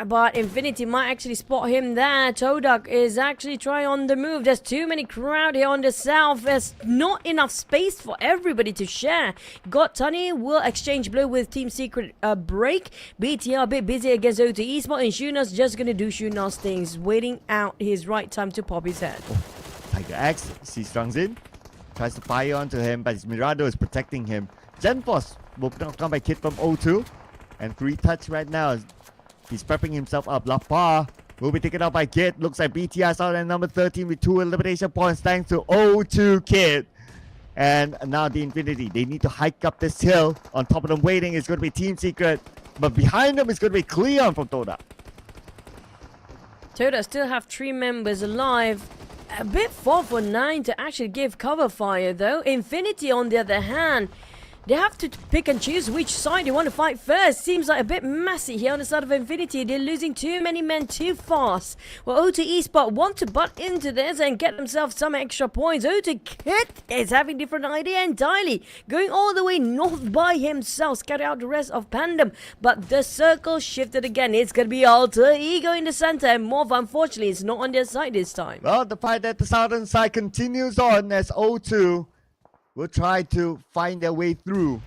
But Infinity might actually spot him there. TODAK is actually trying on the move. There's too many crowd here on the south. There's not enough space for everybody to share. Got Tunny will exchange blow with Team Secret break. BTR a bit busy against O2 Esports, and Shuno's just gonna do Shuno's things, waiting out his right time to pop his head. Tiger X, he runs in, tries to fire onto him, but his Mirado is protecting him. Genforce will come by Kid from O2, and 3 touch right now. He's prepping himself up. Lapar will be taken out by Kid. Looks like BTR out at number 13 with 2 elimination points thanks to O2 Kid. And now the Infinity. They need to hike up this hill. On top of them waiting is going to be Team Secret. But behind them is going to be Cleon from TODAK. TODAK still have 3 members alive. A bit far for 9 to actually give cover fire though. Infinity on the other hand, they have to pick and choose which side they want to fight first. Seems like a bit messy here on the side of Infinity. They're losing too many men too fast. Well, O2 Esports want to butt into this and get themselves some extra points. O2 Kid is having different idea entirely. Going all the way north by himself. Scatter out the rest of PANDUM. But the circle shifted again. It's going to be Alter Ego in the center. And MORPH, unfortunately, is not on their side this time. Well, the fight at the southern side continues on as O2 will try to find their way through.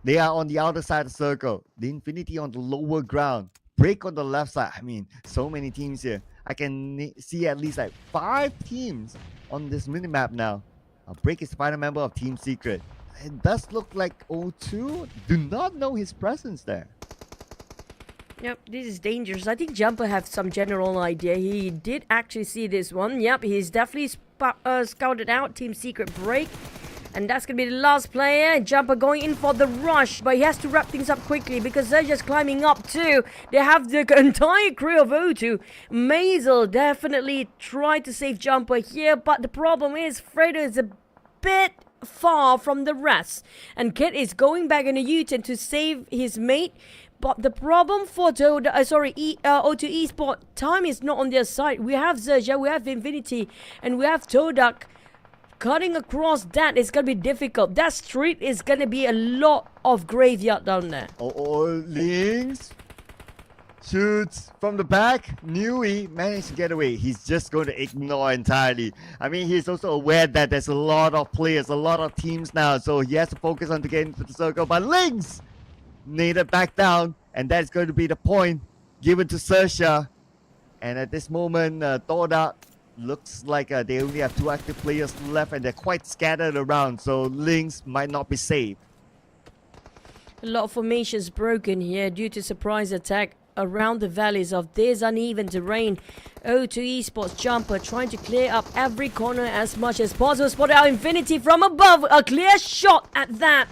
They are on the outer side of the circle. The Infinity on the lower ground. Break on the left side. I mean, so many teams here. I can see at least like 5 teams on this minimap now. Break is the final member of Team Secret. It does look like O2 do not know his presence there. Yep, this is dangerous. I think Jumper have some general idea. He did actually see this one. Yep, he's definitely scouted out Team Secret break. And that's going to be the last player. Jumper going in for the rush. But he has to wrap things up quickly because they're just climbing up too. They have the entire crew of O2. Maisel definitely tried to save Jumper here. But the problem is Fredo is a bit far from the rest. And Kid is going back in a U-turn to save his mate. But the problem for O2 Esports, time is not on their side. We have XERXIA, we have Infinity, and we have TODAK. Cutting across that is going to be difficult. That street is going to be a lot of graveyard down there. Links shoots from the back. Nui managed to get away. He's just going to ignore entirely. I mean, he's also aware that there's a lot of players, a lot of teams now. So he has to focus on to get into the circle. But Links needed back down. And that's going to be the point given to XERXIA. And at this moment, TODAK looks like they only have 2 active players left and they're quite scattered around, so Lynx might not be safe. A lot of formations broken here due to surprise attack around the valleys of this uneven terrain. O2 Esports Jumper trying to clear up every corner as much as possible. Spotted out Infinity from above. A clear shot at that.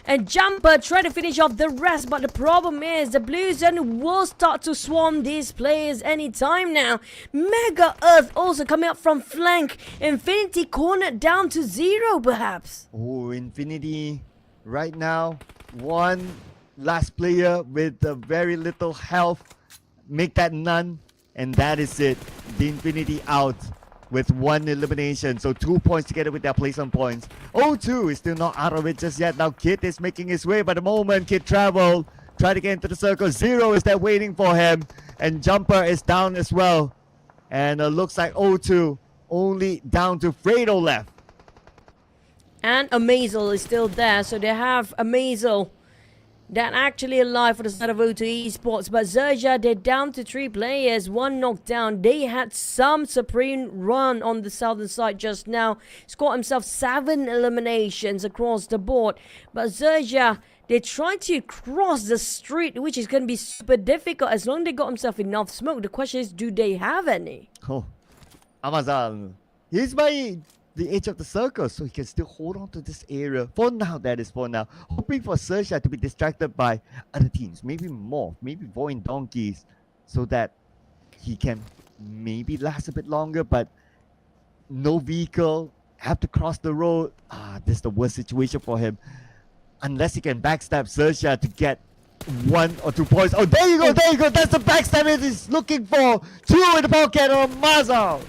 And Jumper try to finish off the rest, but the problem is the Blue Zone will start to swarm these players anytime now. Mega Earth also coming up from flank. Infinity cornered down to 0 perhaps. Oh, Infinity right now, one last player with very little health. Make that none, and that is it. The Infinity out with 1 elimination. So 2 points together with their placement points. O2 is still not out of it just yet. Now Kit is making his way, but the moment Kit traveled, try to get into the circle. Zero is there waiting for him, and Jumper is down as well. And looks like O2 only down to Fredo left. And Amazel is still there, so they have Amazel that actually alive for the side of O2 Esports. But XERXIA, they're down to 3 players, 1 knockdown. They had some supreme run on the southern side just now. Scored himself 7 eliminations across the board. But XERXIA, they tried to cross the street, which is going to be super difficult as long as they got himself enough smoke. The question is, do they have any? Oh, Amazon. He's by the edge of the circle, so he can still hold on to this area. For now, that is for now. Hoping for XERXIA to be distracted by other teams. Maybe MORPH, maybe VOIN Donkeys, so that he can maybe last a bit longer, but no vehicle, have to cross the road. This is the worst situation for him. Unless he can backstab XERXIA to get 1 or 2 points. Oh, there you go, there you go. That's the backstab he's looking for. 2 in the pocket of Mazal.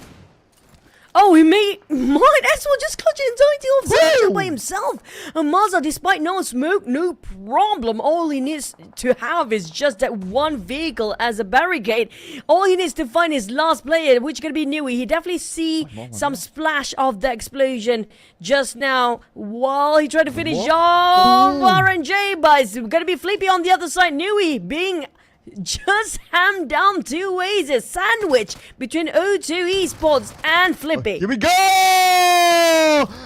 Oh, he might as well just clutch it entirety of XERXIA by himself. And Mazza, despite no smoke, no problem. All he needs to have is just that one vehicle as a barricade. All he needs to find is last player, which is going to be Nui. He definitely see some splash of the explosion just now while he tried to finish off RNJ. But it's going to be Flippy on the other side. Nui being just hammed down 2 ways. A sandwich between O2 Esports and Flippy. Here we go!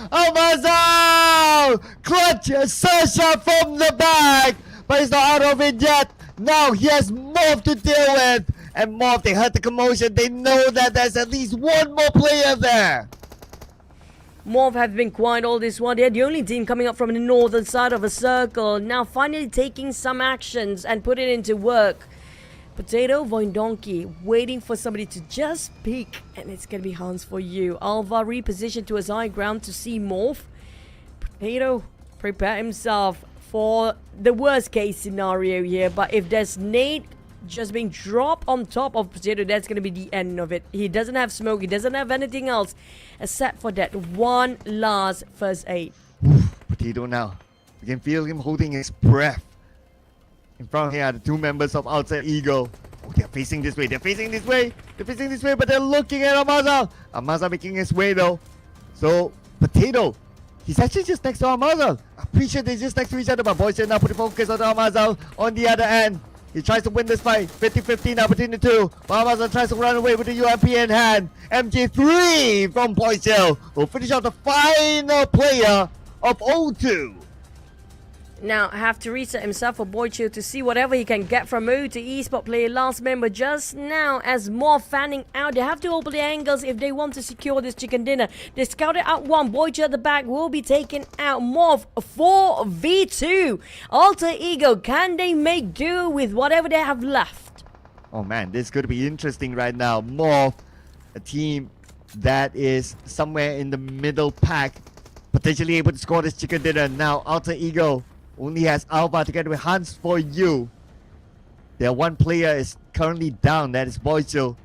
Amazal! Clutch XERXIA from the back, but he's not out of it yet. Now he has MORPH to deal with. And MORPH, they heard the commotion. They know that there's at least 1 more player there. MORPH have been quiet all this while. They're the only team coming up from the northern side of a circle. Now finally taking some actions and put it into work. Potato, VOIN Donkey, waiting for somebody to just peek. And it's going to be Hans for you. Alva repositioned to his high ground to see MORPH. Potato, prepare himself for the worst case scenario here. But if there's nade just being dropped on top of Potato, that's going to be the end of it. He doesn't have smoke. He doesn't have anything else except for that one last first aid. Potato now. You can feel him holding his breath. In front of here are the 2 members of Outside Eagle. Oh, they're facing this way. They're facing this way. They're facing this way, but they're looking at Amazal. Amazal making his way though. So, Potato, he's actually just next to Amazal. I'm pretty sure they're just next to each other, but Boys now putting focus on Amazal on the other end. He tries to win this fight. 50-50 now between the 2. Amazal tries to run away with the UMP in hand. MG3 from Boyce will finish off the final player of O2. Now have to reset himself for Boychill to see whatever he can get from O2 Esport player last member just now as more fanning out. They have to open the angles if they want to secure this chicken dinner. They scouted out 1. Boychill at the back will be taken out. MORPH 4v2. Alter Ego, can they make do with whatever they have left? Oh man, this is going to be interesting right now. MORPH, a team that is somewhere in the middle pack, potentially able to score this chicken dinner. Now Alter Ego only has Alpha together with Hans for you. Their 1 player is currently down, that is Boychill.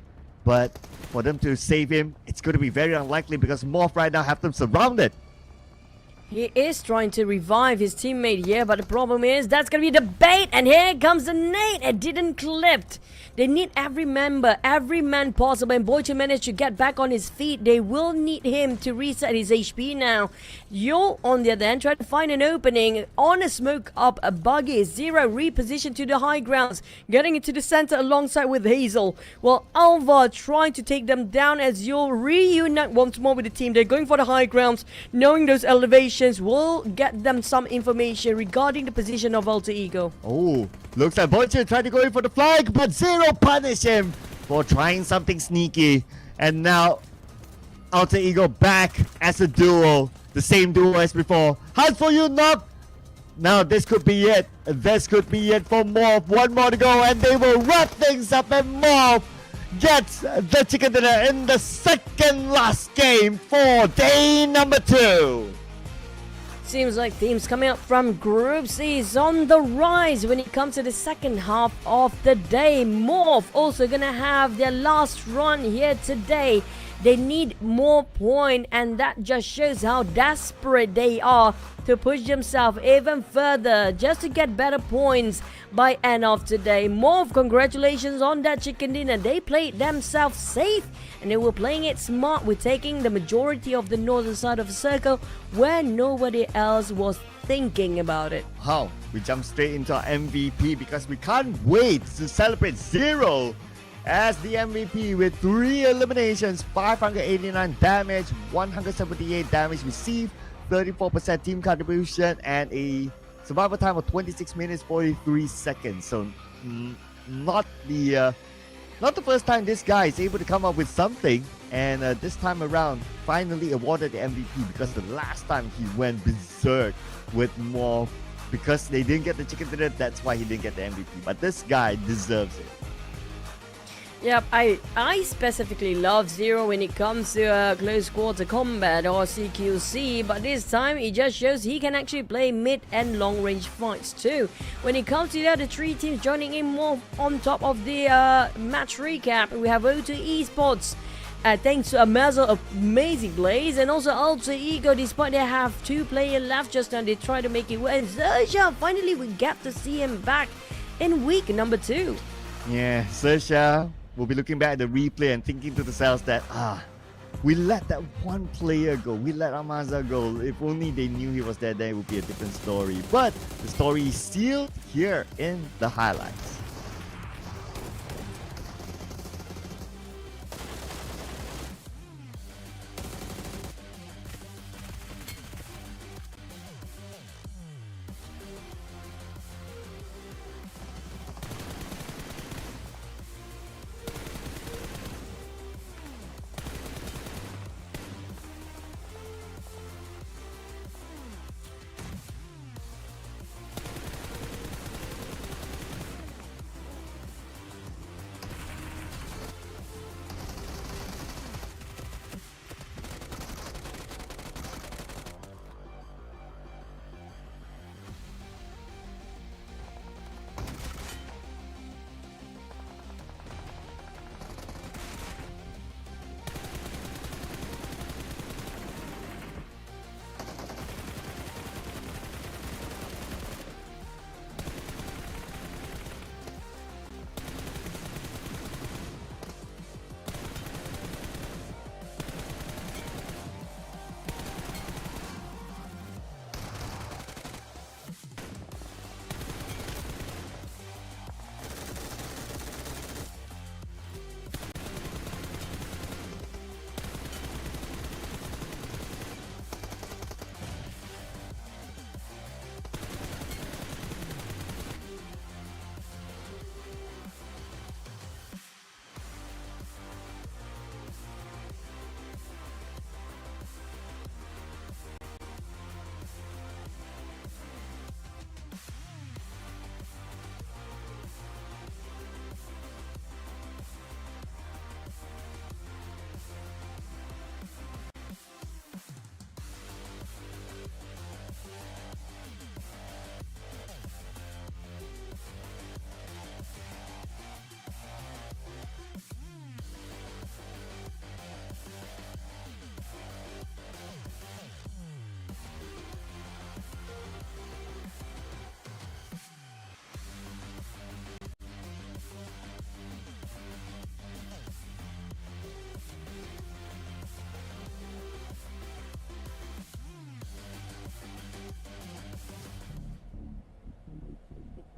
But for them to save him, it's going to be very unlikely because MORPH right now have them surrounded. He is trying to revive his teammate here, but the problem is that's going to be the bait. And here comes the nade. It didn't clip. They need every member, every man possible. And Boychill managed to get back on his feet. They will need him to reset his HP now. Yo, on the other hand, trying to find an opening on a smoke up a buggy. Zero repositioned to the high grounds, getting into the center alongside with Hazel. While Alva trying to take them down as you'll reunite once more with the team. They're going for the high grounds, knowing those elevations will get them some information regarding the position of Alter Ego. Oh, looks like Boychill tried to go in for the flag, but Zero punished him for trying something sneaky. And now Alter Ego back as a duo, the same duo as before. Hard for you, knock. Now this could be it. This could be it for MORPH. One more to go and they will wrap things up, and MORPH gets the chicken dinner in the second last game for day number 2. Seems like teams coming up from Group C is on the rise when it comes to the second half of the day. MORPH also gonna have their last run here today. They need more points, and that just shows how desperate they are to push themselves even further just to get better points by end of today. MORPH, congratulations on that chicken dinner. They played themselves safe and they were playing it smart with taking the majority of the northern side of the circle where nobody else was thinking about it. Wow, we jump straight into our MVP because we can't wait to celebrate Zero as the MVP with 3 eliminations, 589 damage, 178 damage received, 34% team contribution, and a survival time of 26 minutes 43 seconds. So not the first time this guy is able to come up with something, and this time around finally awarded the MVP because the last time he went berserk with more because they didn't get the chicken dinner. That's why he didn't get the MVP, but this guy deserves it. Yep, I specifically love Zero when it comes to close quarter combat or CQC, but this time it just shows he can actually play mid and long range fights too. When it comes to the other 3 teams joining in more on top of the match recap, we have O2 Esports. Thanks to a amazing plays, and also Ultra Ego, despite they have 2 players left just now, they try to make it work. And XERXIA, finally we get to see him back in week number 2. Yeah, XERXIA will be looking back at the replay and thinking to themselves that, we let that one player go. We let Amaza go. If only they knew he was there, then it would be a different story. But the story is sealed here in the highlights.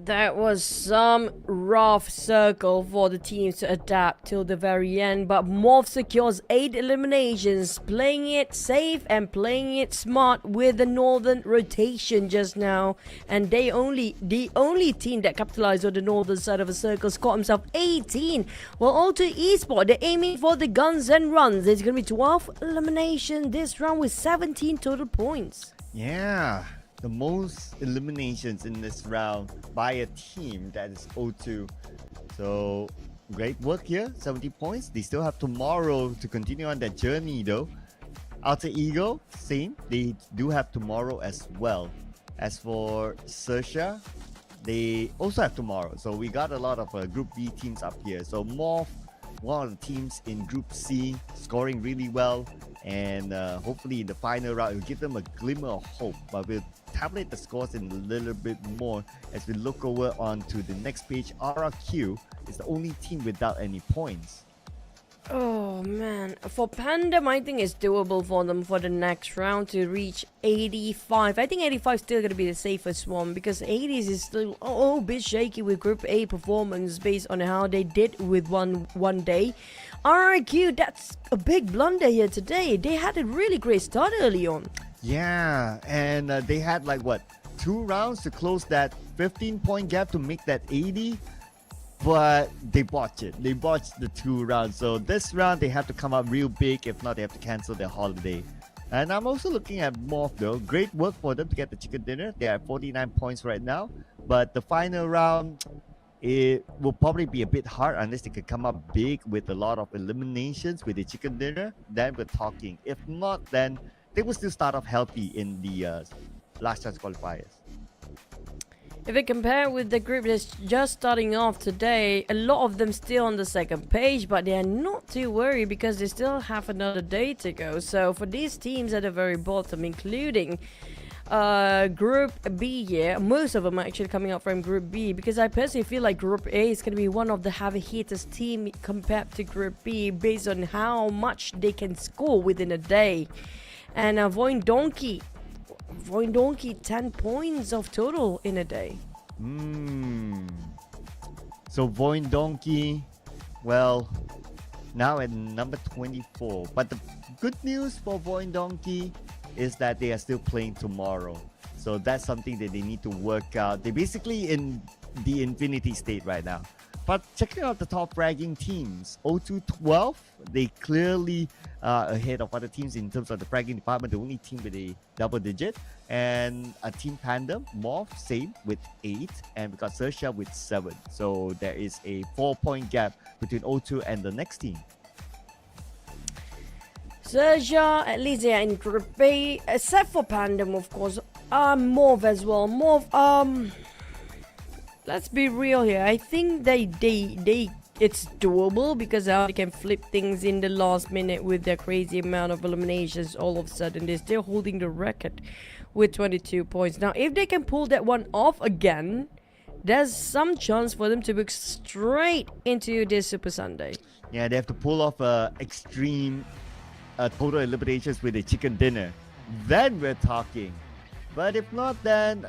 That was some rough circle for the teams to adapt till the very end, but MORPH secures 8 eliminations, playing it safe and playing it smart with the northern rotation just now. And the only team that capitalized on the northern side of the circle scored himself 18. While O2 Esports, they're aiming for the guns and runs. There's going to be 12 eliminations this round with 17 total points. Yeah, the most eliminations in this round by a team, that is O2. So great work here, 70 points. They still have tomorrow to continue on their journey though. Alter Ego, same. They do have tomorrow as well. As for XERXIA, they also have tomorrow. So we got a lot of Group B teams up here. So MORPH, one of the teams in Group C, scoring really well. And hopefully in the final round, it will give them a glimmer of hope. But we'll tabulate the scores in a little bit more as we look over onto the next page. RRQ is the only team without any points. Oh man, for PANDUM, I think it's doable for them for the next round to reach 85. I think 85 is still going to be the safest one because 80s is still a bit shaky with Group A performance based on how they did with one day. RRQ, that's a big blunder here today. They had a really great start early on. Yeah, and they had like what, 2 rounds to close that 15-point gap to make that 80. But they botched it. They botched the 2 rounds. So this round, they have to come up real big. If not, they have to cancel their holiday. And I'm also looking at MORPH though. Great work for them to get the chicken dinner. They are at 49 points right now. But the final round, it will probably be a bit hard unless they can come up big with a lot of eliminations with the chicken dinner. Then we're talking. If not, then they will still start off healthy in the last chance qualifiers. If we compare with the group that's just starting off today, a lot of them still on the second page, but they are not too worried because they still have another day to go. So for these teams at the very bottom, including Group B here, most of them are actually coming up from Group B because I personally feel like Group A is going to be one of the heavy hitters team compared to Group B based on how much they can score within a day. And VOIN Donkey, 10 points of total in a day. So VOIN Donkey, well, now at number 24. But the good news for VOIN Donkey is that they are still playing tomorrow. So that's something that they need to work out. They're basically in the infinity state right now. But checking out the top fragging teams, O2 12, they clearly ahead of other teams in terms of the fragging department, the only team with a double digit. And a team PANDUM, MORPH, same with 8. And we got XERXIA with 7. So there is a 4-point gap between O2 and the next team. XERXIA, at least they are in Group A, except for PANDUM, of course. MORPH as well. MORPH, let's be real here. I think it's doable because how they can flip things in the last minute with their crazy amount of eliminations. All of a sudden, they're still holding the record with 22 points. Now, if they can pull that one off again, there's some chance for them to book straight into this Super Sunday. Yeah, they have to pull off extreme total eliminations with a chicken dinner. Then we're talking. But if not, then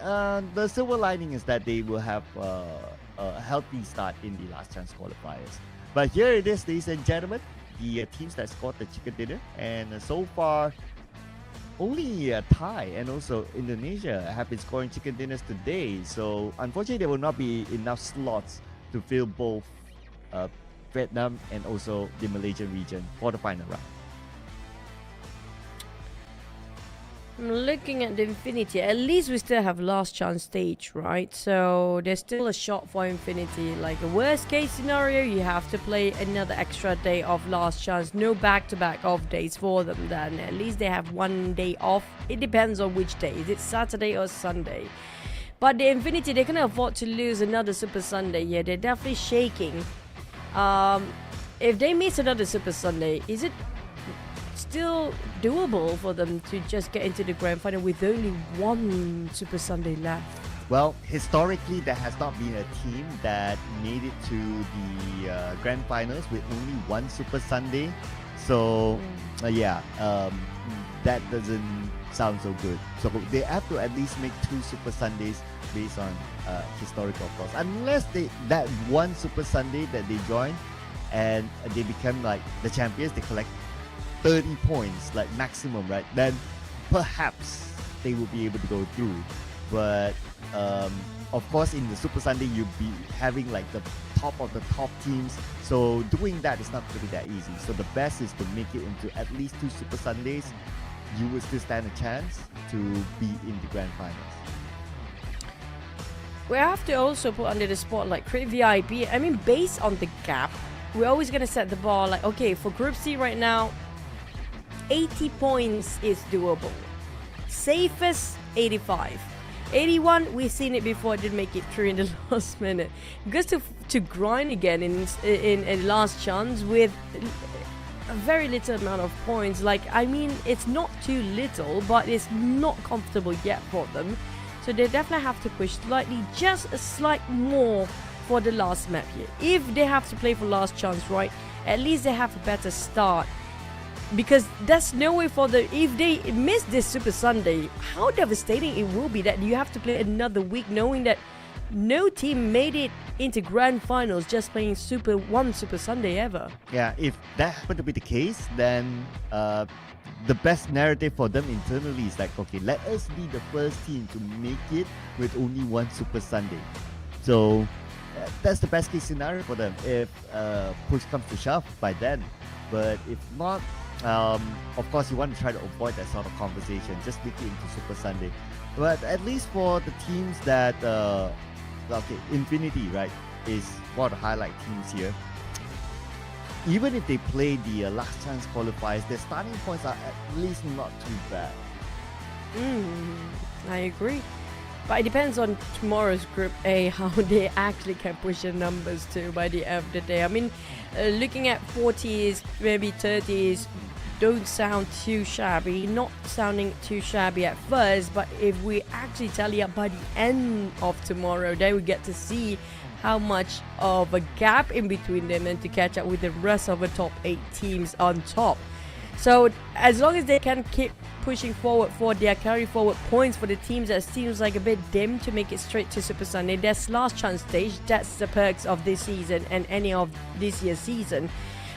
the silver lining is that they will have a healthy start in the last chance qualifiers. But here it is, ladies and gentlemen, the teams that scored the chicken dinner. And so far, only Thai and also Indonesia have been scoring chicken dinners today. So unfortunately, there will not be enough slots to fill both Vietnam and also the Malaysian region for the final round. I'm looking at the Infinity. At least we still have last chance stage, right? So there's still a shot for Infinity. Like a worst case scenario, you have to play another extra day of last chance. No back-to-back off days for them then. At least they have one day off. It depends on which day. Is it Saturday or Sunday? But the Infinity, they can afford to lose another Super Sunday here. They're definitely shaking. If they miss another Super Sunday, is it still doable for them to just get into the grand final with only one Super Sunday left? Well, historically, there has not been a team that made it to the grand finals with only one Super Sunday. So, that doesn't sound so good. So they have to at least make 2 Super Sundays based on historical course. Unless that one Super Sunday that they join and they become like the champions, they collect 30 points, like maximum, right? Then perhaps they will be able to go through. But of course, in the Super Sunday, you'll be having like the top of the top teams. So doing that is not going to be that easy. So the best is to make it into at least 2 Super Sundays. you would still stand a chance to be in the grand finals? We have to also put under the spotlight Create VIP. I mean, based on the gap, we're always going to set the bar like, okay, for Group C right now, 80 points is doable. Safest, 85. 81, we've seen it before, didn't make it through in the last minute. Just to grind again in a last chance with a very little amount of points. Like, I mean, it's not too little, but it's not comfortable yet for them. So they definitely have to push slightly, just a slight more for the last map here. If they have to play for last chance, right, at least they have a better start. Because there's no way for the, if they miss this Super Sunday, how devastating it will be that you have to play another week knowing that no team made it into grand finals just playing one Super Sunday ever. Yeah, if that happened to be the case, then the best narrative for them internally is like, okay, let us be the first team to make it with only one Super Sunday. So that's the best case scenario for them if push comes to shove by then. But if not, of course you want to try to avoid that sort of conversation, just make it into Super Sunday. But at least for the teams that okay, Infinity, right, is one of the highlight teams here. Even if they play the last chance qualifiers, their starting points are at least not too bad. I agree. But it depends on tomorrow's Group A, how they actually can push the numbers to by the end of the day. I mean, looking at 40s, maybe 30s, don't sound too shabby. Not sounding too shabby at first, but if we actually tally up by the end of tomorrow, then we get to see how much of a gap in between them and to catch up with the rest of the top 8 teams on top. So as long as they can keep pushing forward for their carry forward points for the teams that seems like a bit dim to make it straight to Super Sunday, that's last chance stage. That's the perks of this season and any of this year's season.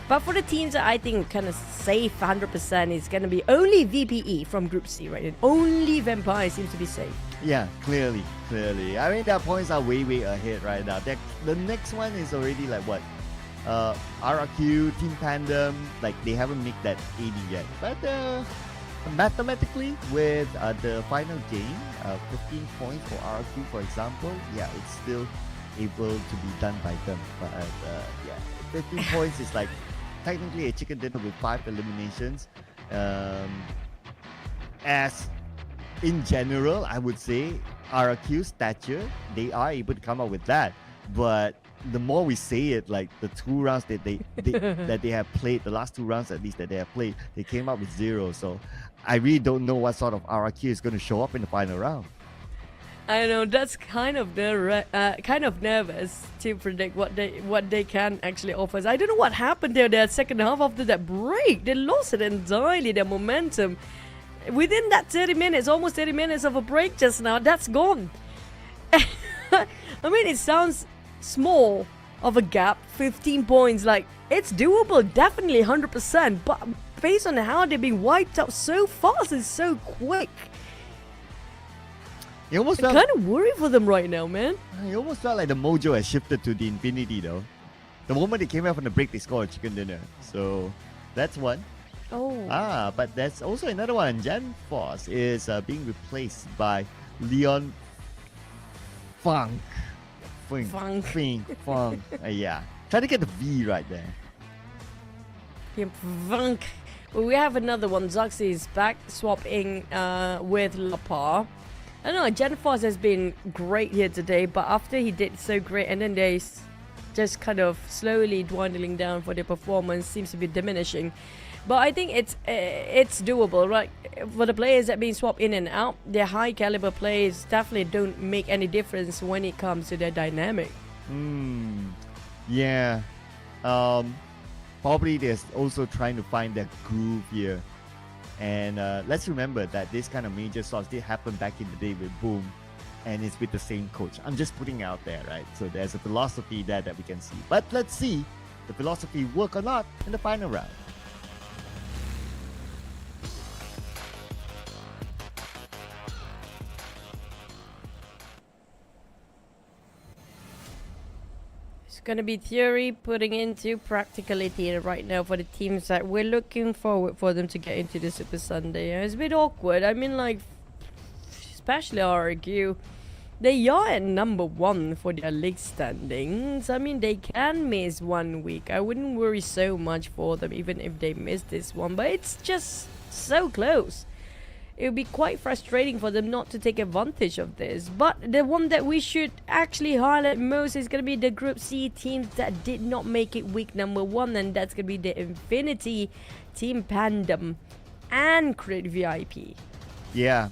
But for the teams that I think kind of safe 100% is going to be only VPE from Group C, right? And only Vampire seems to be safe. Yeah, clearly. I mean, their points are way ahead right now. The next one is already like what? RRQ, Team PANDUM, like they haven't made that 80 yet. But mathematically, with the final game, 15 points for RRQ, for example, yeah, it's still able to be done by them. But yeah, 15 points is like technically a chicken dinner with 5 eliminations. As in general, I would say RRQ stature, they are able to come up with that. But the more we say it, like the 2 rounds that they have played, the last 2 rounds at least that they have played, they came up with 0. So I really don't know what sort of RRQ is going to show up in the final round. I know, that's kind of nervous to predict what they can actually offer us. I don't know what happened there. That second half after that break, they lost it entirely, their momentum. Within that 30 minutes, almost 30 minutes of a break just now, that's gone. I mean, it sounds small of a gap, 15 points, like it's doable, definitely 100%. But based on how they're being wiped out so fast and so quick, You almost I'm felt kind of worried for them right now, man. You almost felt like the mojo has shifted to the Infinity though. The moment they came out from the break, they scored a chicken dinner. So that's one. Oh. But there's also another one. Jan Force is being replaced by Leon Funk. Funk. Yeah. Try to get the V right there. Vunk. Well, we have another one. Zuxi is back, swapping with Lapar. I don't know, Jennifer has been great here today, but after he did so great and then they just kind of slowly dwindling down for their performance, seems to be diminishing. But I think it's doable, right? For the players that being swapped in and out, their high caliber players definitely don't make any difference when it comes to their dynamic. Yeah. Probably they're also trying to find their groove here. And let's remember that this kind of major swaps did happen back in the day with Boom, and it's with the same coach. I'm just putting it out there, right? So there's a philosophy there that we can see. But let's see the philosophy work or not in the final round. It's gonna be theory putting into practicality right now for the teams that we're looking forward for them to get into the Super Sunday. It's a bit awkward. I mean, like, especially RQ, they are at number 1 for their league standings. I mean, they can miss 1 week. I wouldn't worry so much for them even if they miss this one, but it's just so close. It would be quite frustrating for them not to take advantage of this. But the one that we should actually highlight most is going to be the Group C teams that did not make it week number 1, and that's going to be the Infinity, Team PANDUM, and Crit VIP. Yeah.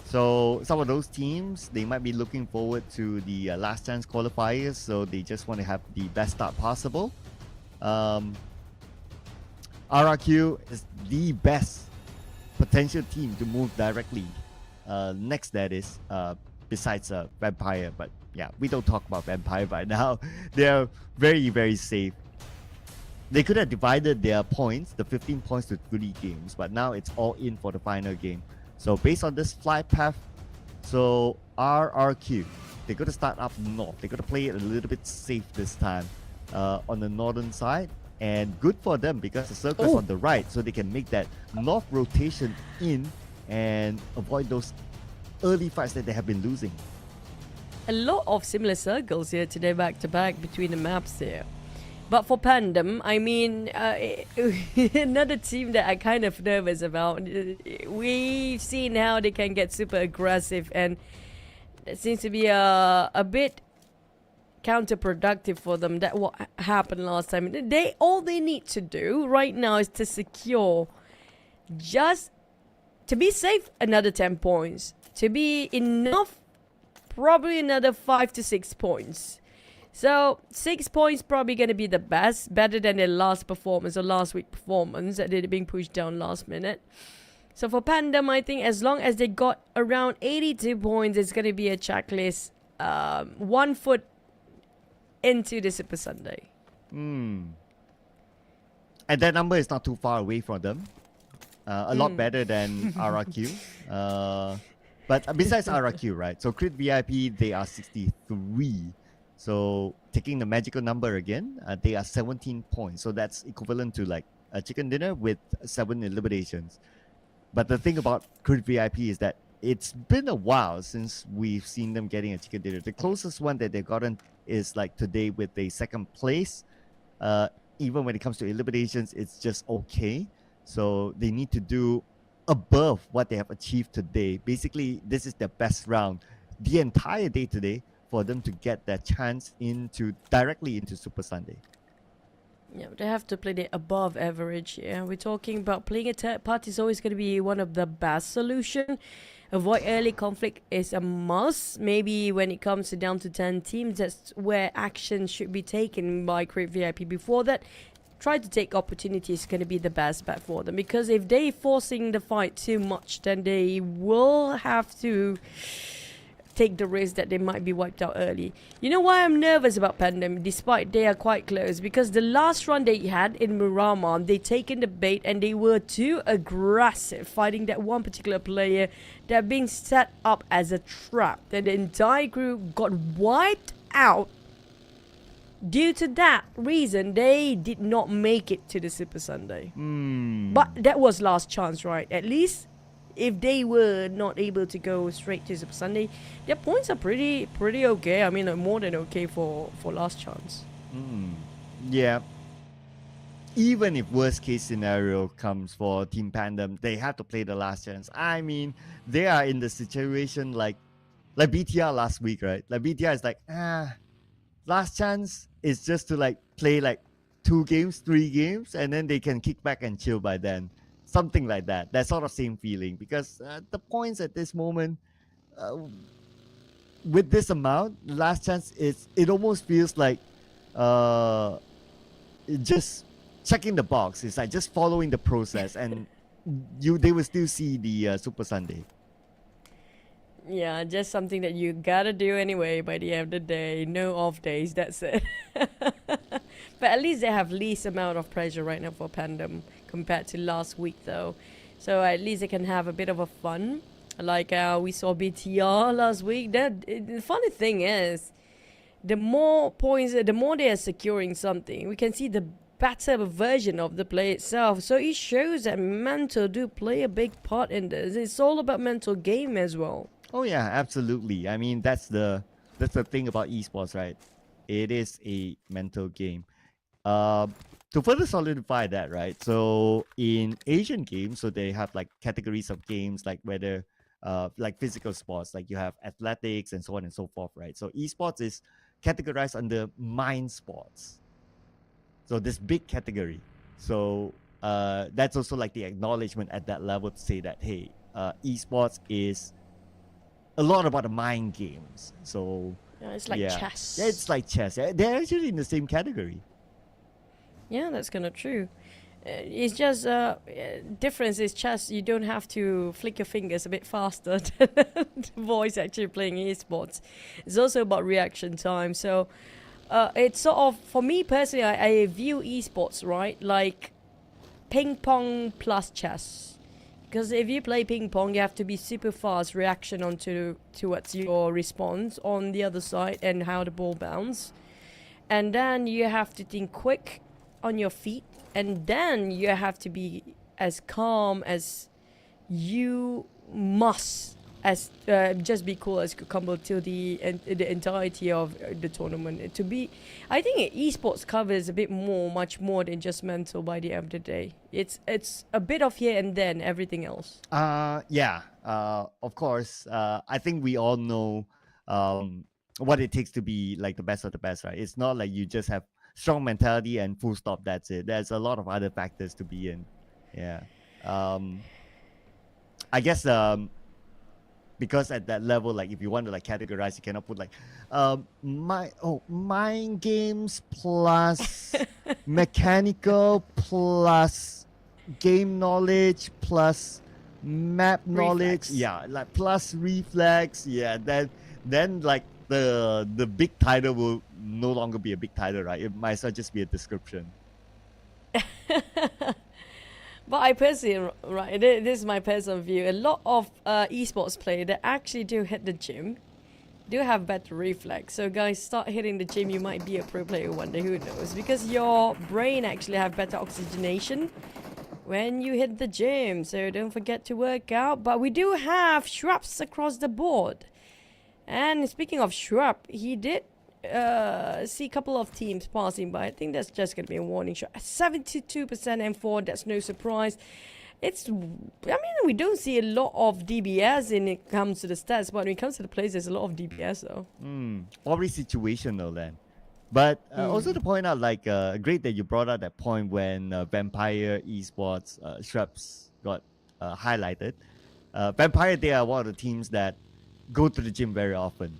So some of those teams, they might be looking forward to the last chance qualifiers, so they just want to have the best start possible. RRQ is the best potential team to move directly next, that is, besides Vampire. But yeah, we don't talk about Vampire right now. They're very, very safe. They could have divided their points, the 15 points, to 3 games, but now it's all in for the final game. So based on this flight path, so RRQ, they're going to start up north. They're going to play it a little bit safe this time on the northern side. And good for them because the circle's on the right, so they can make that north rotation in and avoid those early fights that they have been losing. A lot of similar circles here today, back to back between the maps here. But for PANDUM, I mean, another team that I'm kind of nervous about. We've seen how they can get super aggressive, and it seems to be a bit counterproductive for them. That what happened last time. All they need to do right now is to secure, just to be safe, another 10 points. To be enough, probably another 5 to 6 points. So 6 points probably going to be the best, better than their last performance or last week performance that they're being pushed down last minute. So for PANDUM, I think as long as they got around 82 points, it's going to be a checklist, 1 foot into the Super Sunday. And that number is not too far away from them. A lot better than RRQ. But besides RRQ, right? So Crit VIP, they are 63. So taking the magical number again, they are 17 points. So that's equivalent to like a chicken dinner with 7 eliminations. But the thing about Crit VIP is that it's been a while since we've seen them getting a chicken dinner. The closest one that they've gotten is like today with the 2nd place. Even when it comes to eliminations, it's just okay. So they need to do above what they have achieved today. Basically, this is their best round the entire day today for them to get that chance directly into Super Sunday. Yeah, they have to play the above average. Yeah, we're talking about playing a third party is always going to be one of the best solution. Avoid early conflict is a must. Maybe when it comes down to 10 teams, that's where action should be taken by Crit VIP. Before that, try to take opportunities, going to be the best bet for them. Because if they forcing the fight too much, then they will have to take the risk that they might be wiped out early. You know why I'm nervous about PANDUM, despite they are quite close? Because the last run they had in Miramar, they taken the bait and they were too aggressive, fighting that one particular player that being set up as a trap. Then the entire group got wiped out. Due to that reason, they did not make it to the Super Sunday. But that was last chance, right? At least if they were not able to go straight to Super Sunday, their points are pretty okay. I mean, more than okay for last chance. Yeah. Even if worst case scenario comes for Team PANDUM, they have to play the last chance. I mean, they are in the situation like BTR last week, right? Like BTR is like, last chance is just to like play like 2 games, 3 games, and then they can kick back and chill by then. Something like that. That sort of same feeling, because the points at this moment, with this amount, last chance it almost feels like just checking the box. It's like just following the process, and they will still see the Super Sunday. Yeah, just something that you gotta do anyway by the end of the day. No off days, that's it. But at least they have least amount of pressure right now for PANDUM compared to last week though. So at least they can have a bit of a fun. Like we saw BTR last week. The funny thing is, the more points, the more they are securing something, we can see the better version of the play itself. So it shows that mental do play a big part in this. It's all about mental game as well. Oh yeah, absolutely. I mean, that's the thing about esports, right? It is a mental game. To further solidify that, right? So in Asian games, so they have like categories of games, like whether like physical sports, like you have athletics and so on and so forth, right? So esports is categorized under mind sports. So this big category. So that's also like the acknowledgement at that level to say that, hey, esports is a lot about the mind games. So Yeah, it's like chess. Yeah, it's like chess. Yeah, they're actually in the same category. Yeah, that's kind of true. It's just difference is chess. You don't have to flick your fingers a bit faster than the voice actually playing esports. It's also about reaction time. So it's sort of, for me personally, I view esports, right, like ping pong plus chess. Because if you play ping pong, you have to be super fast reaction towards your response on the other side and how the ball bounces. And then you have to think quick on your feet. And then you have to be as calm as you must, as just be cool as cucumber till the entirety of the tournament. To be, I think esports covers a bit more, much more than just mental. By the end of the day, it's a bit of here and then everything else. Yeah. Of course. I think we all know what it takes to be like the best of the best, right? It's not like you just have strong mentality and full stop. That's it. There's a lot of other factors to be in. Yeah. I guess because at that level, like if you want to like categorize, you cannot put like mind games plus mechanical plus game knowledge plus map knowledge. Yeah, like plus reflex. Yeah, then like the big title will no longer be a big title, right? It might as well just be a description. But I personally, right, this is my personal view. A lot of esports players that actually do hit the gym do have better reflex. So guys, start hitting the gym. You might be a pro player one day, who knows? Because your brain actually have better oxygenation when you hit the gym. So don't forget to work out. But we do have shrubs across the board. And speaking of shrub, he did see a couple of teams passing by. I think that's just going to be a warning shot. 72% M4, that's no surprise. I mean, we don't see a lot of DBS when it comes to the stats, but when it comes to the plays, there's a lot of DBS though. Probably situational then. But also to point out, like, great that you brought out that point when Vampire Esports Shrubs got highlighted. Vampire, they are one of the teams that go to the gym very often.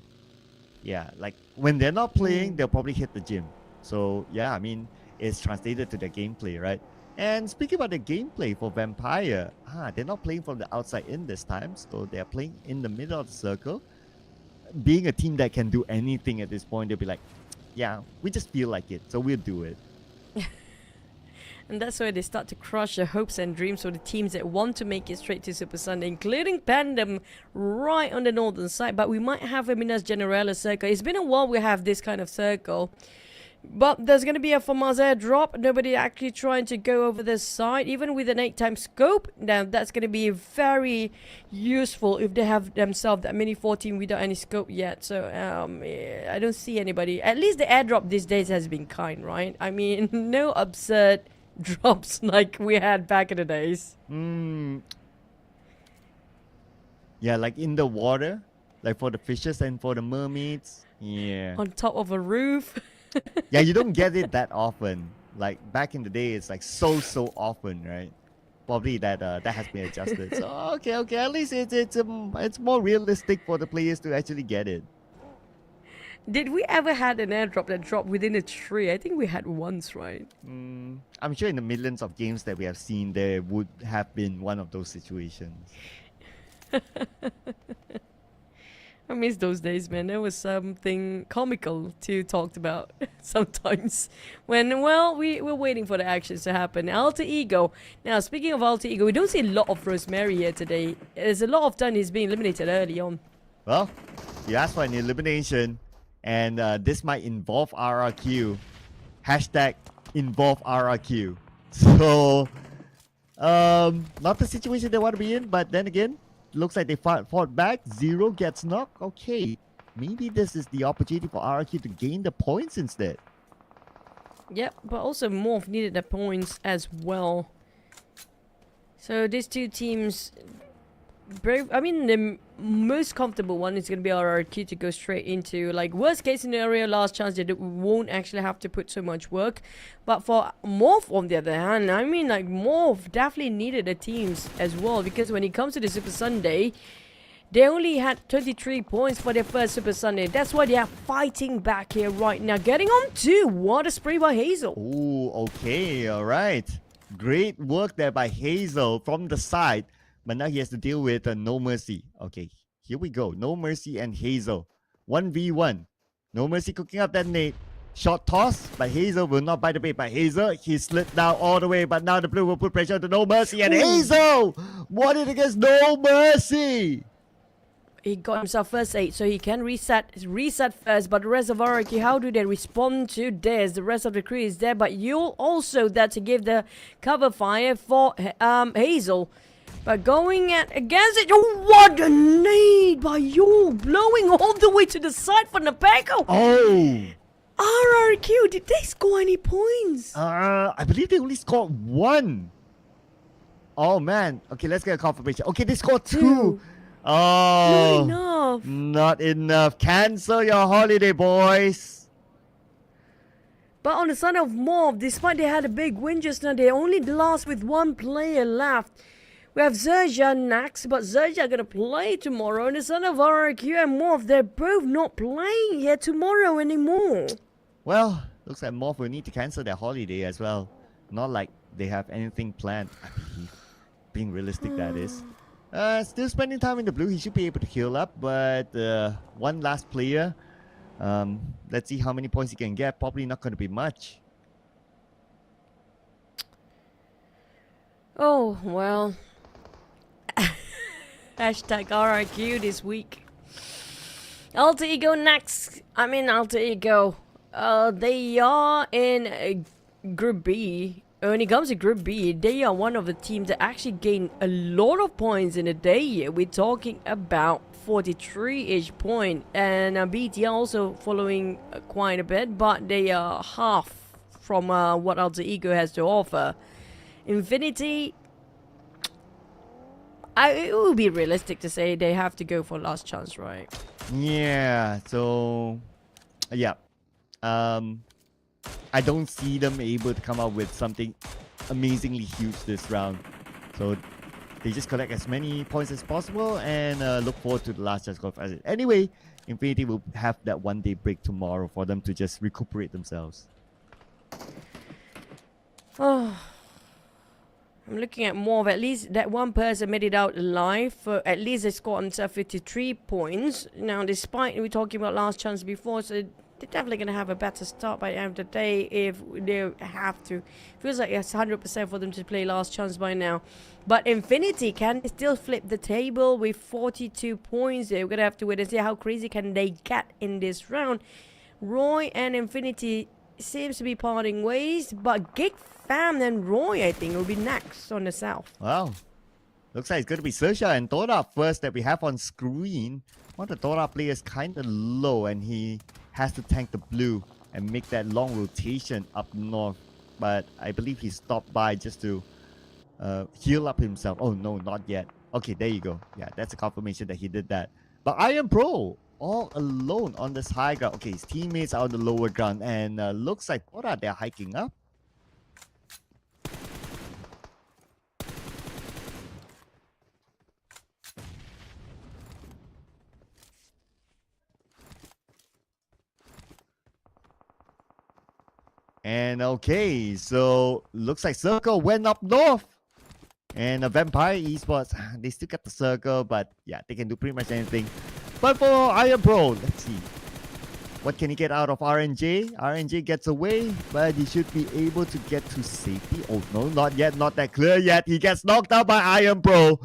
Yeah, like when they're not playing, they'll probably hit the gym. So yeah, I mean, it's translated to their gameplay, right? And speaking about the gameplay for Vampire, they're not playing from the outside in this time, so they're playing in the middle of the circle. Being a team that can do anything at this point, they'll be like, yeah, we just feel like it, so we'll do it. And that's where they start to crush the hopes and dreams for the teams that want to make it straight to Super Sunday, including PANDUM right on the northern side. But we might have a Minas Generales circle. It's been a while we have this kind of circle. But there's going to be a FAMAS airdrop. Nobody actually trying to go over this side, even with an 8x scope. Now, that's going to be very useful if they have themselves that mini 14 without any scope yet. So, I don't see anybody. At least the airdrop these days has been kind, right? I mean, no absurd drops like we had back in the days. Yeah, like in the water, like for the fishes and for the mermaids. Yeah. On top of a roof. Yeah, you don't get it that often. Like back in the day, it's like so often, right? Probably that has been adjusted. So okay, at least it's more realistic for the players to actually get it. Did we ever had an airdrop that dropped within a tree? I think we had once, right? I'm sure in the millions of games that we have seen, there would have been one of those situations. I miss those days, man. There was something comical to talk about sometimes. When, well, we were waiting for the actions to happen. Alter Ego. Now, speaking of Alter Ego, we don't see a lot of Rosemary here today. There's a lot of time he's being eliminated early on. Well, you asked for an elimination, And this might involve RRQ. Hashtag involve RRQ. So, not the situation they want to be in, but then again, looks like they fought back. Zero gets knocked. Okay, maybe this is the opportunity for RRQ to gain the points instead. Yep, but also MORPH needed the points as well. So these two teams, I mean, the most comfortable one is going to be RRQ to go straight into, like, worst case scenario, last chance, they won't actually have to put so much work. But for MORPH, on the other hand, I mean, like, MORPH definitely needed the teams as well, because when it comes to the Super Sunday, they only had 23 points for their first Super Sunday. That's why they are fighting back here right now. Getting on to what a spray by Hazel. Oh, okay, all right. Great work there by Hazel from the side. But now he has to deal with No Mercy. Okay, here we go. No Mercy and Hazel. 1v1. No Mercy cooking up that nade. Shot toss, but Hazel will not bite the bait. But Hazel, he slid down all the way. But now the blue will put pressure on No Mercy. And Hazel won it against No Mercy. He got himself first 8, so he can reset first. But the rest of RRQ, how do they respond to this? The rest of the crew is there, but Yule also there to give the cover fire for Hazel. But going against it, oh, what a nade by Yule, blowing all the way to the side for Napeko. Oh. RRQ, did they score any points? I believe they only scored 1. Oh man. Okay, let's get a confirmation. Okay, they scored 2. Oh, not enough. Not enough. Cancel your holiday, boys. But on the side of MORPH, despite they had a big win just now, they only lost with 1 player left. We have XERXIA next, but XERXIA are going to play tomorrow. And the side of RRQ and MORPH, they're both not playing here tomorrow anymore. Well, looks like MORPH will need to cancel their holiday as well. Not like they have anything planned, I believe. Being realistic, that is. Still spending time in the blue. He should be able to heal up, but one last player. Let's see how many points he can get. Probably not going to be much. Oh, well. Hashtag RRQ this week. Alter Ego next. Alter Ego. They are in Group B. When it comes to Group B, they are one of the teams that actually gained a lot of points in a day. We're talking about 43-ish point. And BT are also following quite a bit, but they are half from what Alter Ego has to offer. Infinity, it would be realistic to say they have to go for last chance, right? Yeah, so... Yeah. I don't see them able to come up with something amazingly huge this round. So they just collect as many points as possible and look forward to the last chance qualifier. Anyway, Infinity will have that 1-day break tomorrow for them to just recuperate themselves. Oh, I'm looking at more. At least that one person made it out alive. At least they scored themselves 53 points. Now, despite we talking about last chance before, so they're definitely going to have a better start by the end of the day if they have to. Feels like it's 100% for them to play last chance by now. But Infinity can still flip the table with 42 points. We're going to have to wait and see how crazy can they get in this round. Roy and Infinity seems to be parting ways, but GEEK Fam and Roy, I think, will be next on the south. Wow. Looks like it's going to be XERXIA and TODAK first that we have on screen. One of the TODAK players kind of low, and he has to tank the blue and make that long rotation up north. But I believe he stopped by just to heal up himself. Oh, no, not yet. Okay, there you go. Yeah, that's a confirmation that he did that. But Iron Pro, all alone on this high ground. Okay, his teammates are on the lower ground, and looks like TODAK, they're hiking up. And okay, so looks like Circle went up north. And Vampire Esports, they still got the Circle, but yeah, they can do pretty much anything. But for Iron Pro, let's see. What can he get out of RNJ? RNJ gets away, but he should be able to get to safety. Oh no, not yet, not that clear yet. He gets knocked out by Iron Pro.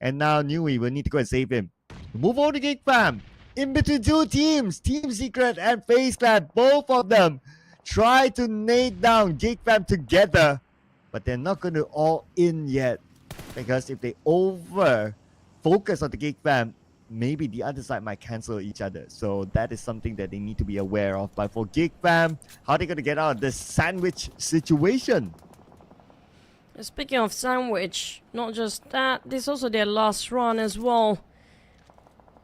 And now Nui will need to go and save him. Move on to GEEK Fam. in between two teams, Team Secret and FaZe Clan. Both of them try to nade down GEEK Fam together, but they're not going to all in yet, because if they over focus on the GEEK Fam, maybe the other side might cancel each other. So that is something that they need to be aware of. But for GEEK Fam, how are they going to get out of this sandwich situation? Speaking of sandwich, not just that, this is also their last run as well.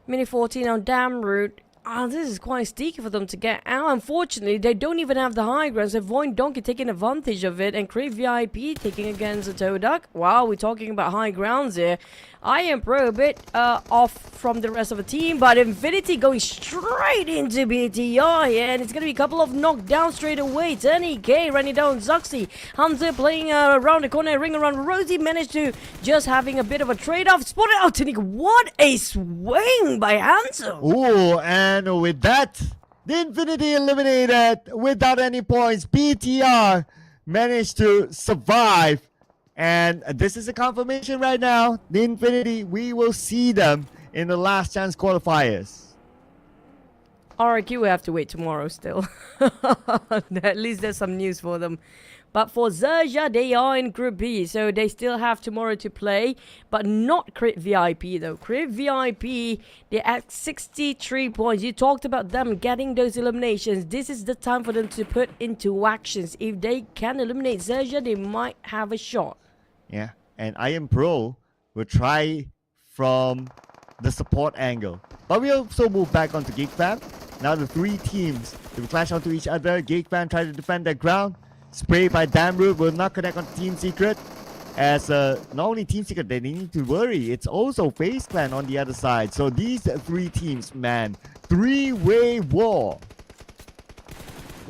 Mini 14 on Dam Route. This is quite sticky for them to get out. Unfortunately, they don't even have the high ground. So VOIN Donkey taking advantage of it, and Crave VIP taking against the TODAK. Wow, we're talking about high grounds here. I am Pro a bit off from the rest of the team, but Infinity going straight into BTR here, and it's going to be a couple of knockdowns straight away. Tenny K running down Zuxi. Hunter playing around the corner, ring around Rosie, managed to just having a bit of a trade-off. Spotted out Tenny. What a swing by Hunter. Oh, and with that, the Infinity eliminated without any points. BTR managed to survive. And this is a confirmation right now. The Infinity, we will see them in the last chance qualifiers. RQ will have to wait tomorrow still. At least there's some news for them. But for XERXIA, they are in Group B, so they still have tomorrow to play. But not Crit VIP though. Crit VIP, they're at 63 points. You talked about them getting those eliminations. This is the time for them to put into actions. If they can eliminate XERXIA, they might have a shot. Yeah, and I Am Pro will try from the support angle. But we also move back onto GEEK Fam. Now the three teams, they will clash onto each other. GEEK Fam try to defend their ground. Spray by Damroot will not connect on Team Secret. As not only Team Secret, they need to worry. It's also FaZe Clan on the other side. So these three teams, man, three-way war.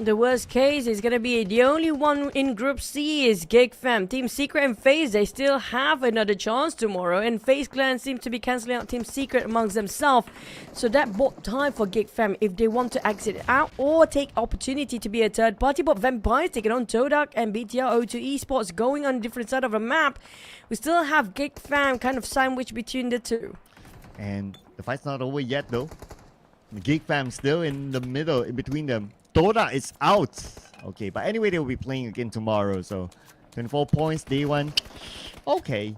The worst case is going to be the only one in Group C is GEEK Fam. Team Secret and FaZe, they still have another chance tomorrow. And FaZe Clan seem to be cancelling out Team Secret amongst themselves. So that bought time for GEEK Fam if they want to exit out or take opportunity to be a third party. But Vampires taking on TODAK and BTR O2 Esports going on a different side of the map. We still have GEEK Fam kind of sandwiched between the two. And the fight's not over yet though. The GEEK Fam still in the middle, in between them. TODAK is out. Okay, but anyway, they will be playing again tomorrow. So, 24 points, day one. Okay.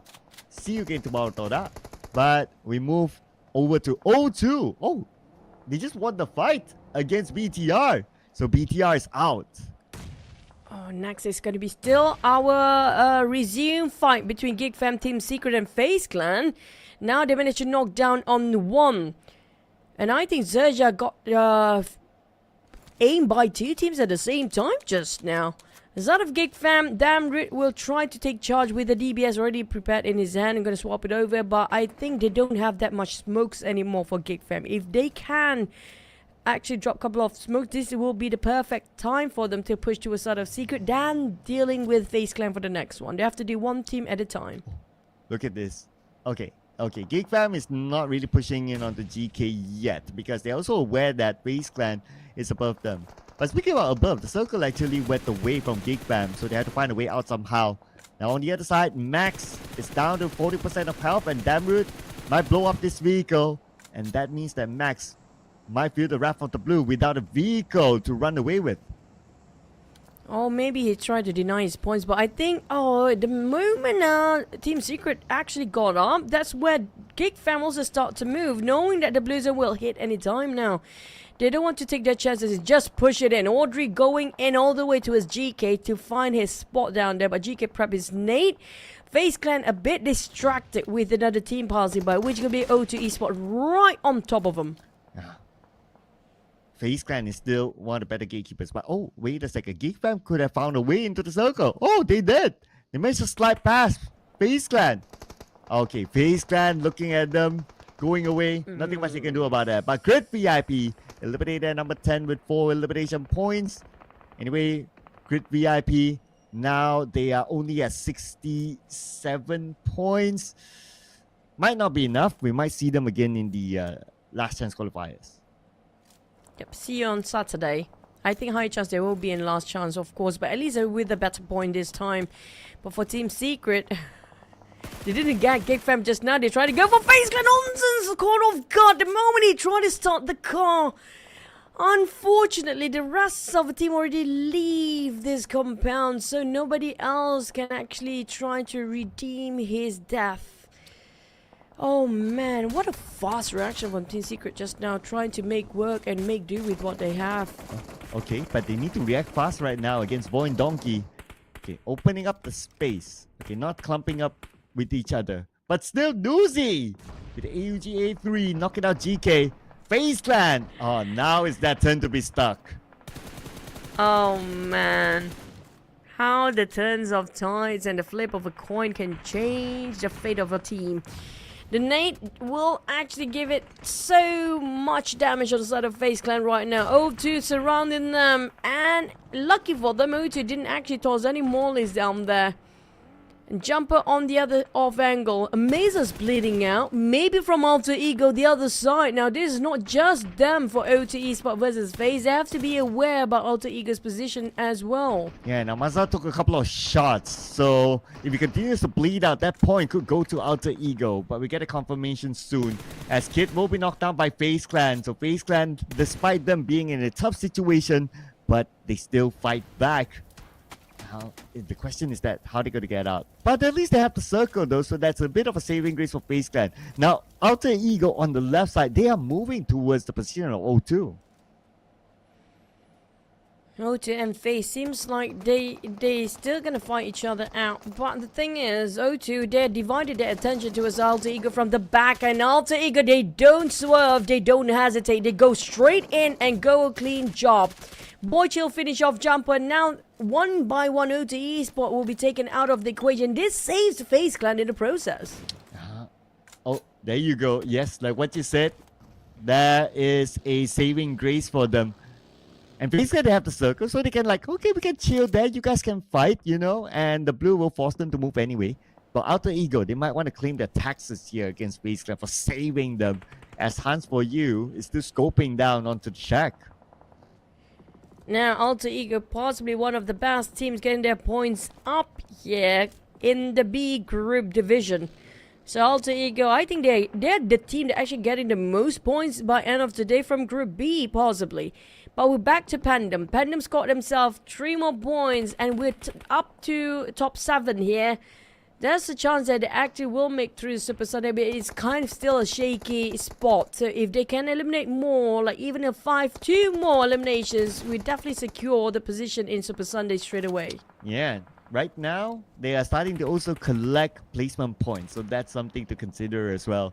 See you again tomorrow, TODAK. But we move over to O2. Oh, they just won the fight against BTR. So, BTR is out. Oh, next is going to be still our resume fight between GEEK Fam, Team Secret and FaZe Clan. Now they managed to knock down on one. And I think XERXIA got aimed by two teams at the same time just now. As out of GEEK Fam, Damrit will try to take charge with the DBS already prepared in his hand. I'm going to swap it over, but I think they don't have that much smokes anymore for GEEK Fam. If they can actually drop a couple of smokes, this will be the perfect time for them to push to a side of Secret, then dealing with FaZe Clan for the next one. They have to do one team at a time. Look at this. Okay, GEEK Fam is not really pushing in on the GK yet because they're also aware that FaZe Clan is above them. But speaking about above, the circle actually went away from GEEK Fam, so they had to find a way out somehow. Now on the other side, Max is down to 40% of health, and Damroot might blow up this vehicle, and that means that Max might feel the wrath of the blue without a vehicle to run away with. Or maybe he tried to deny his points, but I think, the moment Team Secret actually got up, that's where GEEK Fam also start to move, knowing that the blue zone will hit any time now. They don't want to take their chances, just push it in. Audrey going in all the way to his GK to find his spot down there, but GK prep his nade. FaZe Clan a bit distracted with another team passing by, which will be O2 Esports right on top of them. FaZe Clan is still one of the better gatekeepers, but oh, wait a second. GEEK Fam could have found a way into the circle. Oh, they did. They managed to slide past FaZe Clan. Okay, FaZe Clan looking at them, going away. Nothing much they can do about that. But Crit VIP eliminated number 10 with 4 elimination points. Anyway, Crit VIP, now they are only at 67 points. Might not be enough. We might see them again in the last chance qualifiers. Yep, see you on Saturday. I think high chance they will be in last chance, of course, but at least with a better point this time. But for Team Secret, They didn't get Geek Fam just now. They tried to go for FaZe Clan. Nonsense! Caught off guard the moment he tried to start the car. Unfortunately, the rest of the team already leave this compound, so nobody else can actually try to redeem his death. Oh man, what a fast reaction from Team Secret just now, trying to make work and make do with what they have. Okay, but they need to react fast right now against VOIN Donkey. Okay, opening up the space. Okay, not clumping up with each other. But still doozy! With AUG A3 knocking out GK. FaZe Clan! Oh, now it's that turn to be stuck. Oh man. How the turns of tides and the flip of a coin can change the fate of a team. The nade will actually give it so much damage on the side of FaZe Clan right now. O2 surrounding them, and lucky for them, O2 didn't actually toss any mollies down there. And Jumper on the other off angle. Amaza's bleeding out. Maybe from Alter Ego the other side. Now this is not just them for O2 Esports versus FaZe. They have to be aware about Alter Ego's position as well. Yeah, now Maza took a couple of shots. So if he continues to bleed out, that point could go to Alter Ego. But we get a confirmation soon. As Kid will be knocked down by FaZe Clan. So FaZe Clan, despite them being in a tough situation, but they still fight back. The question is that how they're going to get out. But at least they have the circle though, so that's a bit of a saving grace for FaZe Clan. Now, Alter Ego on the left side, they are moving towards the position of O2. O2 and FaZe seems like they still gonna fight each other out. But the thing is, O2, they divided their attention towards Alter Ego from the back. And Alter Ego, they don't swerve, they don't hesitate. They go straight in and go a clean job. Boychill finish off Jumper. Now, one by one, O2 Esports will be taken out of the equation. This saves FaZe Clan in the process. Oh, there you go. Yes, like what you said, there is a saving grace for them. And FaZe Clan, they have the circle, so they can like, okay, we can chill there. You guys can fight, you know, and the blue will force them to move anyway. But Alter Ego, they might want to claim their taxes here against FaZe Clan for saving them. As Hans for you is still scoping down onto the shack. Now, Alter Ego, possibly one of the best teams getting their points up here in the B group division. So Alter Ego, I think they're the team that actually getting the most points by end of today from Group B, possibly. But we're back to PANDUM. PANDUM scored themselves 3 more points, and we're up to top 7 here. There's a chance that they actually will make through Super Sunday, but it's kind of still a shaky spot. So if they can eliminate more, like even a 2 more eliminations, we definitely secure the position in Super Sunday straight away. Yeah, right now, they are starting to also collect placement points. So that's something to consider as well.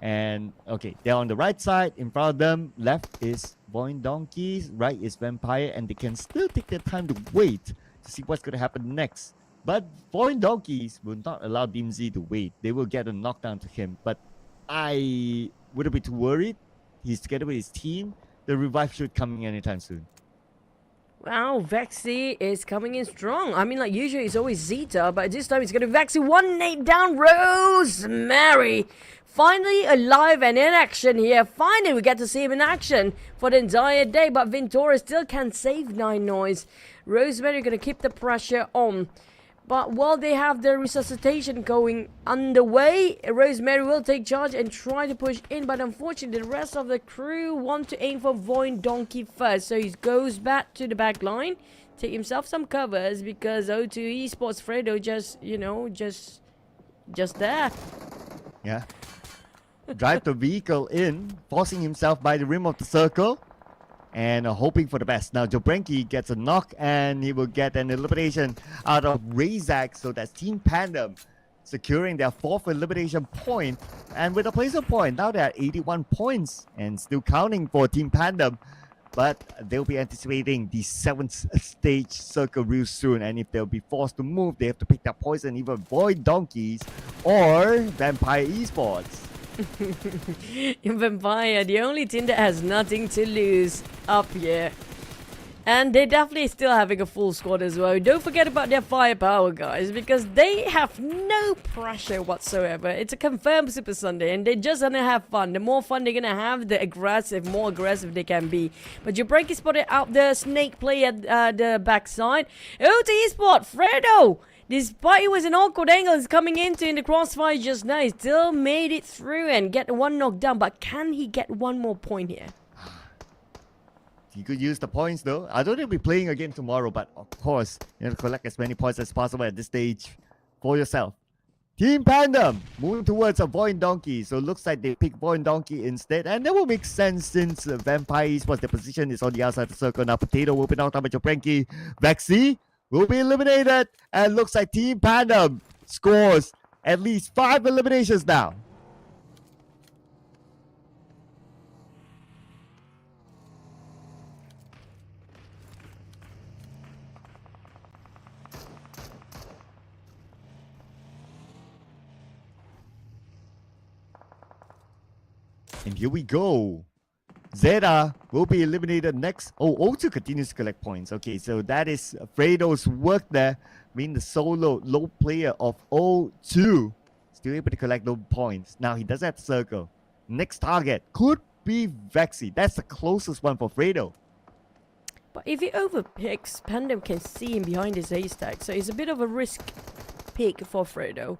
And, okay, they're on the right side. In front of them, left is VOIN Donkeys, right is Vampire. And they can still take their time to wait to see what's going to happen next. But VOIN Donkeys will not allow DMZ to wait. They will get a knockdown to him. But I wouldn't be too worried. He's together with his team. The revive should coming anytime soon. Wow, Vexy is coming in strong. I mean, like usually it's always Zeta, but this time it's going to be Vexy. 1 nade down, Rosemary. Finally alive and in action here. Finally we get to see him in action for the entire day. But Ventura still can't save 9 Noise. Rosemary going to keep the pressure on. But while they have their resuscitation going underway, Rosemary will take charge and try to push in. But unfortunately, the rest of the crew want to aim for VOIN Donkey first. So he goes back to the back line, take himself some covers because O2 Esports Fredo just, you know, just there. Yeah. Drive the vehicle in, forcing himself by the rim of the circle. And hoping for the best. Now Joobrenky gets a knock and he will get an elimination out of Razak. So that's Team PANDUM securing their 4th elimination point. And with a placement point, now they're at 81 points and still counting for Team PANDUM. But they'll be anticipating the 7th stage circle real soon. And if they'll be forced to move, they have to pick their poison, either VOIN Donkeys or Vampire Esports. In Vampire, the only team that has nothing to lose up here. And they're definitely still having a full squad as well. Don't forget about their firepower, guys, because they have no pressure whatsoever. It's a confirmed Super Sunday, and they're just gonna have fun. The more fun they're gonna have, the more aggressive they can be. But Joobrenky spotted out the snake play at the backside. O2 Esports, Fredo! Despite it was an awkward angle, he's coming into in the crossfire just now. He still made it through and get one knocked down. But can he get one more point here? He could use the points though. I don't think we'll be playing again tomorrow, but of course, you have to collect as many points as possible at this stage for yourself. Team PANDUM moving towards a VOIN Donkey. So it looks like they pick VOIN Donkey instead. And that will make sense since Vampire Esports, their position is on the outside of the circle. Now Potato will be knocked out by Joobrenky. Vexy will be eliminated. And looks like Team PANDUM scores at least 5 eliminations now. And here we go. Zeta will be eliminated next. Oh, O2 continues to collect points. Okay, so that is Fredo's work there. Being the solo low player of O2. Still able to collect those points. Now he doesn't have to circle. Next target could be Vexy. That's the closest one for Fredo. But if he overpicks, PANDUM can see him behind his haystack. So it's a bit of a risk pick for Fredo.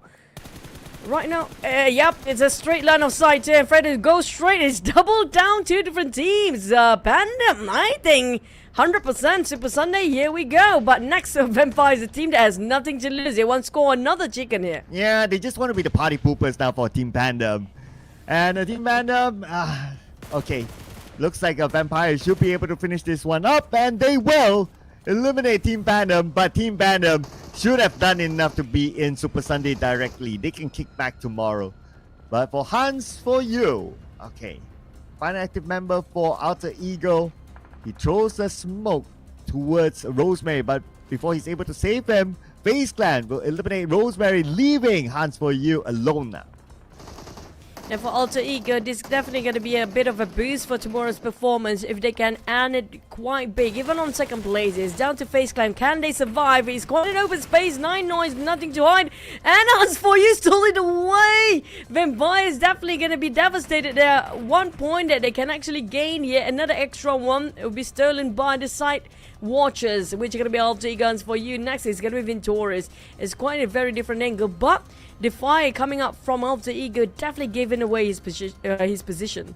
Right now, yep, it's a straight line of sight here. Fredo goes straight. It's double down, 2 different teams. PANDUM, I think 100% Super Sunday. Here we go. But next, Vampire is a team that has nothing to lose. They want to score another chicken here. Yeah, they just want to be the party poopers now for Team PANDUM. And Team PANDUM, okay. Looks like a Vampire should be able to finish this one up. And they will eliminate Team PANDUM. But Team PANDUM should have done enough to be in Super Sunday directly. They can kick back tomorrow. But for Hans, for you. Okay. Final active member for Alter Ego. He throws the smoke towards Rosemary. But before he's able to save him, FaZe Clan will eliminate Rosemary, leaving Hans for you alone now. And for Alter Ego, this is definitely going to be a bit of a boost for tomorrow's performance if they can earn it quite big. Even on second place, it's down to FaZe Clan. Can they survive? He's quite an open space. 9 noise, nothing to hide. And as for you, stole it away. Vampire is definitely going to be devastated there. 1 point that they can actually gain here. Another extra one. It will be stolen by the side watchers, which are going to be Alter Ego. For you, next is going to be Vintoris. It's quite a very different angle, but the fire coming up from Alter Ego definitely giving away his position.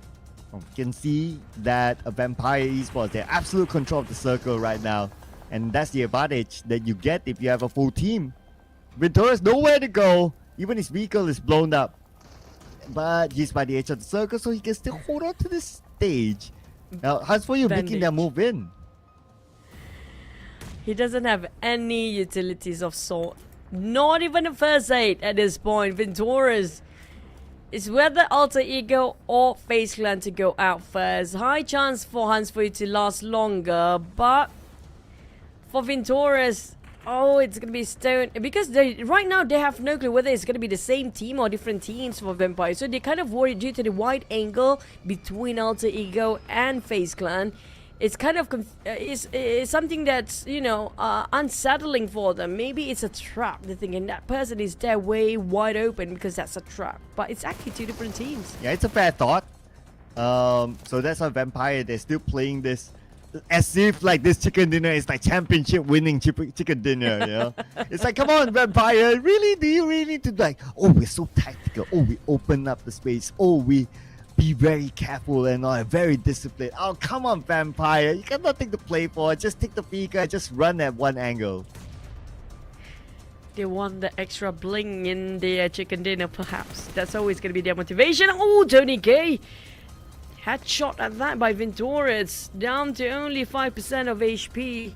You can see that a Vampire Esports, they have absolute control of the circle right now. And that's the advantage that you get if you have a full team. Vintoris nowhere to go. Even his vehicle is blown up. But he's by the edge of the circle, so he can still hold on to this stage. Now, how's for you making that move in? He doesn't have any utilities of sort. Not even a first aid at this point. Vintoris is whether Alter Ego or FaZe Clan to go out first. High chance for Hans for you to last longer, but for Vintoris, oh, it's gonna be stone because right now they have no clue whether it's gonna be the same team or different teams for Vampire. So they're kind of worried due to the wide angle between Alter Ego and FaZe Clan. It's kind of it's something that's, you know, unsettling for them. Maybe it's a trap. They're thinking that person is there way wide open because that's a trap. But it's actually 2 different teams. Yeah, it's a fair thought. So that's why Vampire, they're still playing this as if like this chicken dinner is like championship winning chicken dinner, you know? It's like, come on, Vampire, really? Do you really need to like, oh, we're so tactical. Oh, we open up the space. Oh, we be very careful and very disciplined. Oh, come on, Vampire. You got nothing to play for. Just take the Pika and just run at one angle. They want the extra bling in their chicken dinner, perhaps. That's always going to be their motivation. Oh, Tony K. Headshot at that by Vintoris. Down to only 5% of HP.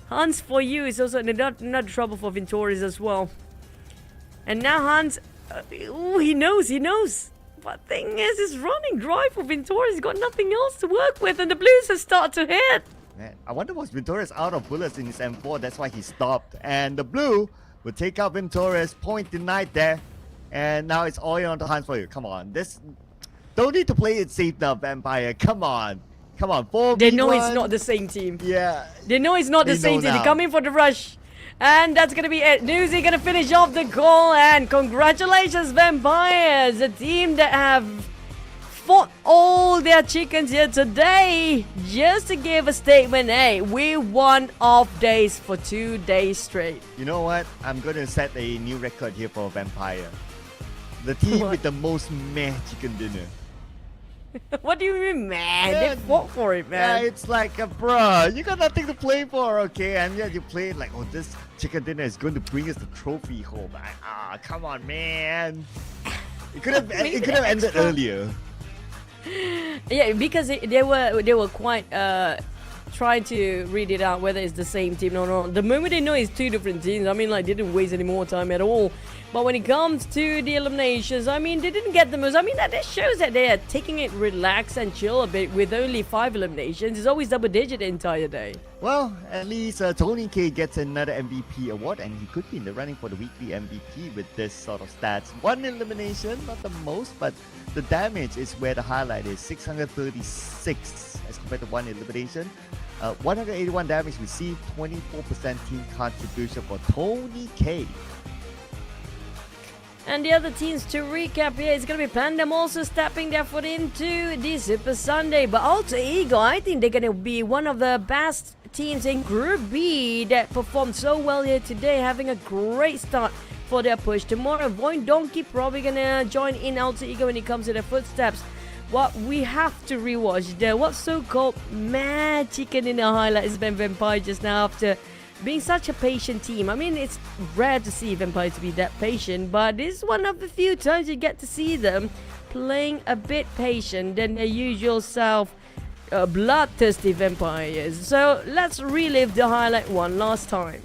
Hans for you is also another trouble for Vintoris as well. And now Hans... he knows. But thing is, it's running dry for Vintoris. He's got nothing else to work with, and the blues have started to hit. Man, I wonder was Vintoris out of bullets in his M4. That's why he stopped. And the blue will take out Vintoris. Point denied there. And now it's all on to Hans for you. Come on. This don't need to play it safe now, Vampire. Come on. 4v1. They know it's not the same team. Yeah. They know it's not the same team. They come in for the rush. And that's going to be it. Newsy going to finish off the goal. And congratulations, Vampires. A team that have fought all their chickens here today just to give a statement. Hey, we won off days for 2 days straight. You know what? I'm going to set a new record here for Vampire. The team What? with the most meh chicken dinner. What do you mean, man? Yeah, They fought for it, Yeah, man. it's like, bruh, you got nothing to play for, okay? And yet you play it like, oh, this chicken dinner is going to bring us the trophy home. Come on, man. It could have ended earlier. Yeah, because they were quite trying to read it out whether it's the same team or not. The moment they know it's two different teams, I mean, like, they didn't waste any more time at all. But when it comes to the eliminations, I mean, they didn't get the most. I mean, that shows that they are taking it relaxed and chill a bit with only 5 eliminations. It's always double digit the entire day. Well, at least Tony K gets another MVP award, and he could be in the running for the weekly MVP with this sort of stats. 1 elimination, not the most, but the damage is where the highlight is. 636 as compared to 1 elimination. 181 damage received, 24% team contribution for Tony K. And the other teams to recap here, it's going to be PANDUM also stepping their foot into the Super Sunday. But Alter Ego, I think they're going to be one of the best teams in Group B that performed so well here today, having a great start for their push. Tomorrow, VOIN Donkey probably going to join in Alter Ego when it comes to their footsteps. What we have to rewatch there, what's so-called mad chicken in the highlights by Vampire just now after being such a patient team. I mean, it's rare to see Vampire to be that patient, but this is one of the few times you get to see them playing a bit patient than their usual self, bloodthirsty vampires. So let's relive the highlight one last time.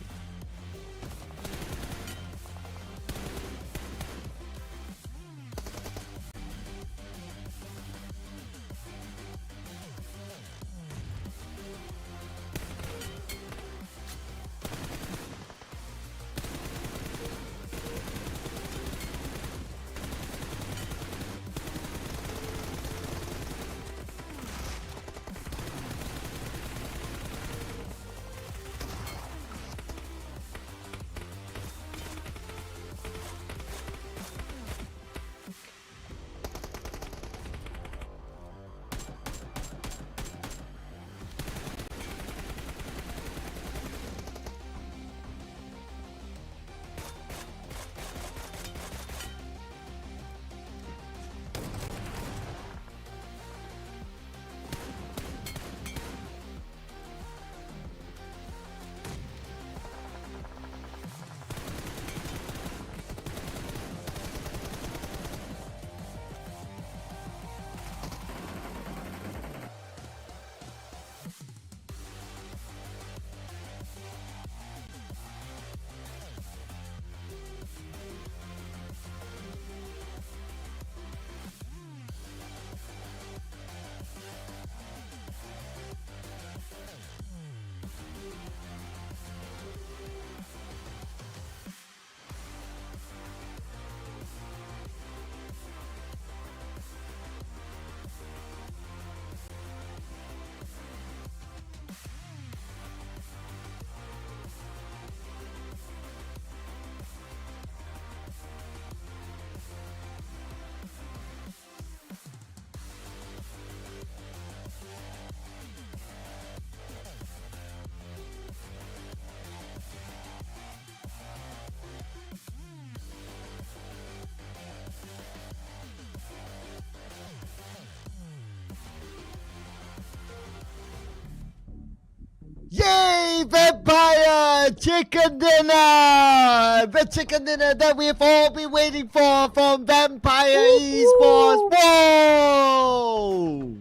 Yay, Vampire Chicken Dinner! The chicken dinner that we've all been waiting for from Vampire Esports. Whoa!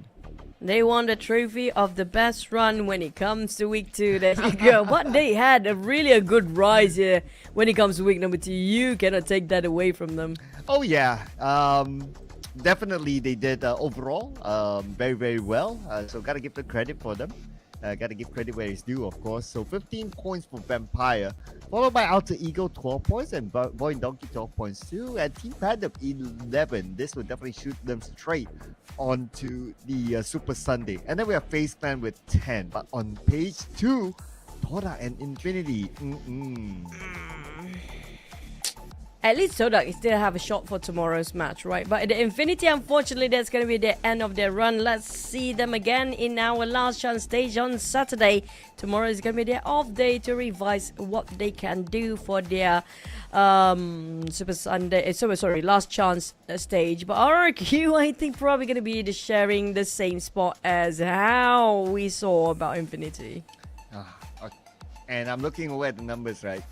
They won the trophy of the best run when it comes to week 2. There you go. But they had a good rise here when it comes to week number 2. You cannot take that away from them. Oh yeah, definitely they did overall very, very well. So gotta give the credit for them. Gotta give credit where it's due, of course. So 15 points for Vampire, followed by Alter Ego 12 points and VOIN Donkey 12 points too, and Team PANDUM 11. This will definitely shoot them straight onto the Super Sunday. And then we have FaZe Clan with 10. But on page 2, TODAK and Infinity. At least TODAK still have a shot for tomorrow's match, right? But the Infinity, unfortunately, that's going to be the end of their run. Let's see them again in our last chance stage on Saturday. Tomorrow is going to be their off day to revise what they can do for their Super Sunday. Last chance stage. But RRQ, I think, probably going to be sharing the same spot as how we saw about Infinity. Okay. And I'm looking away at the numbers, right?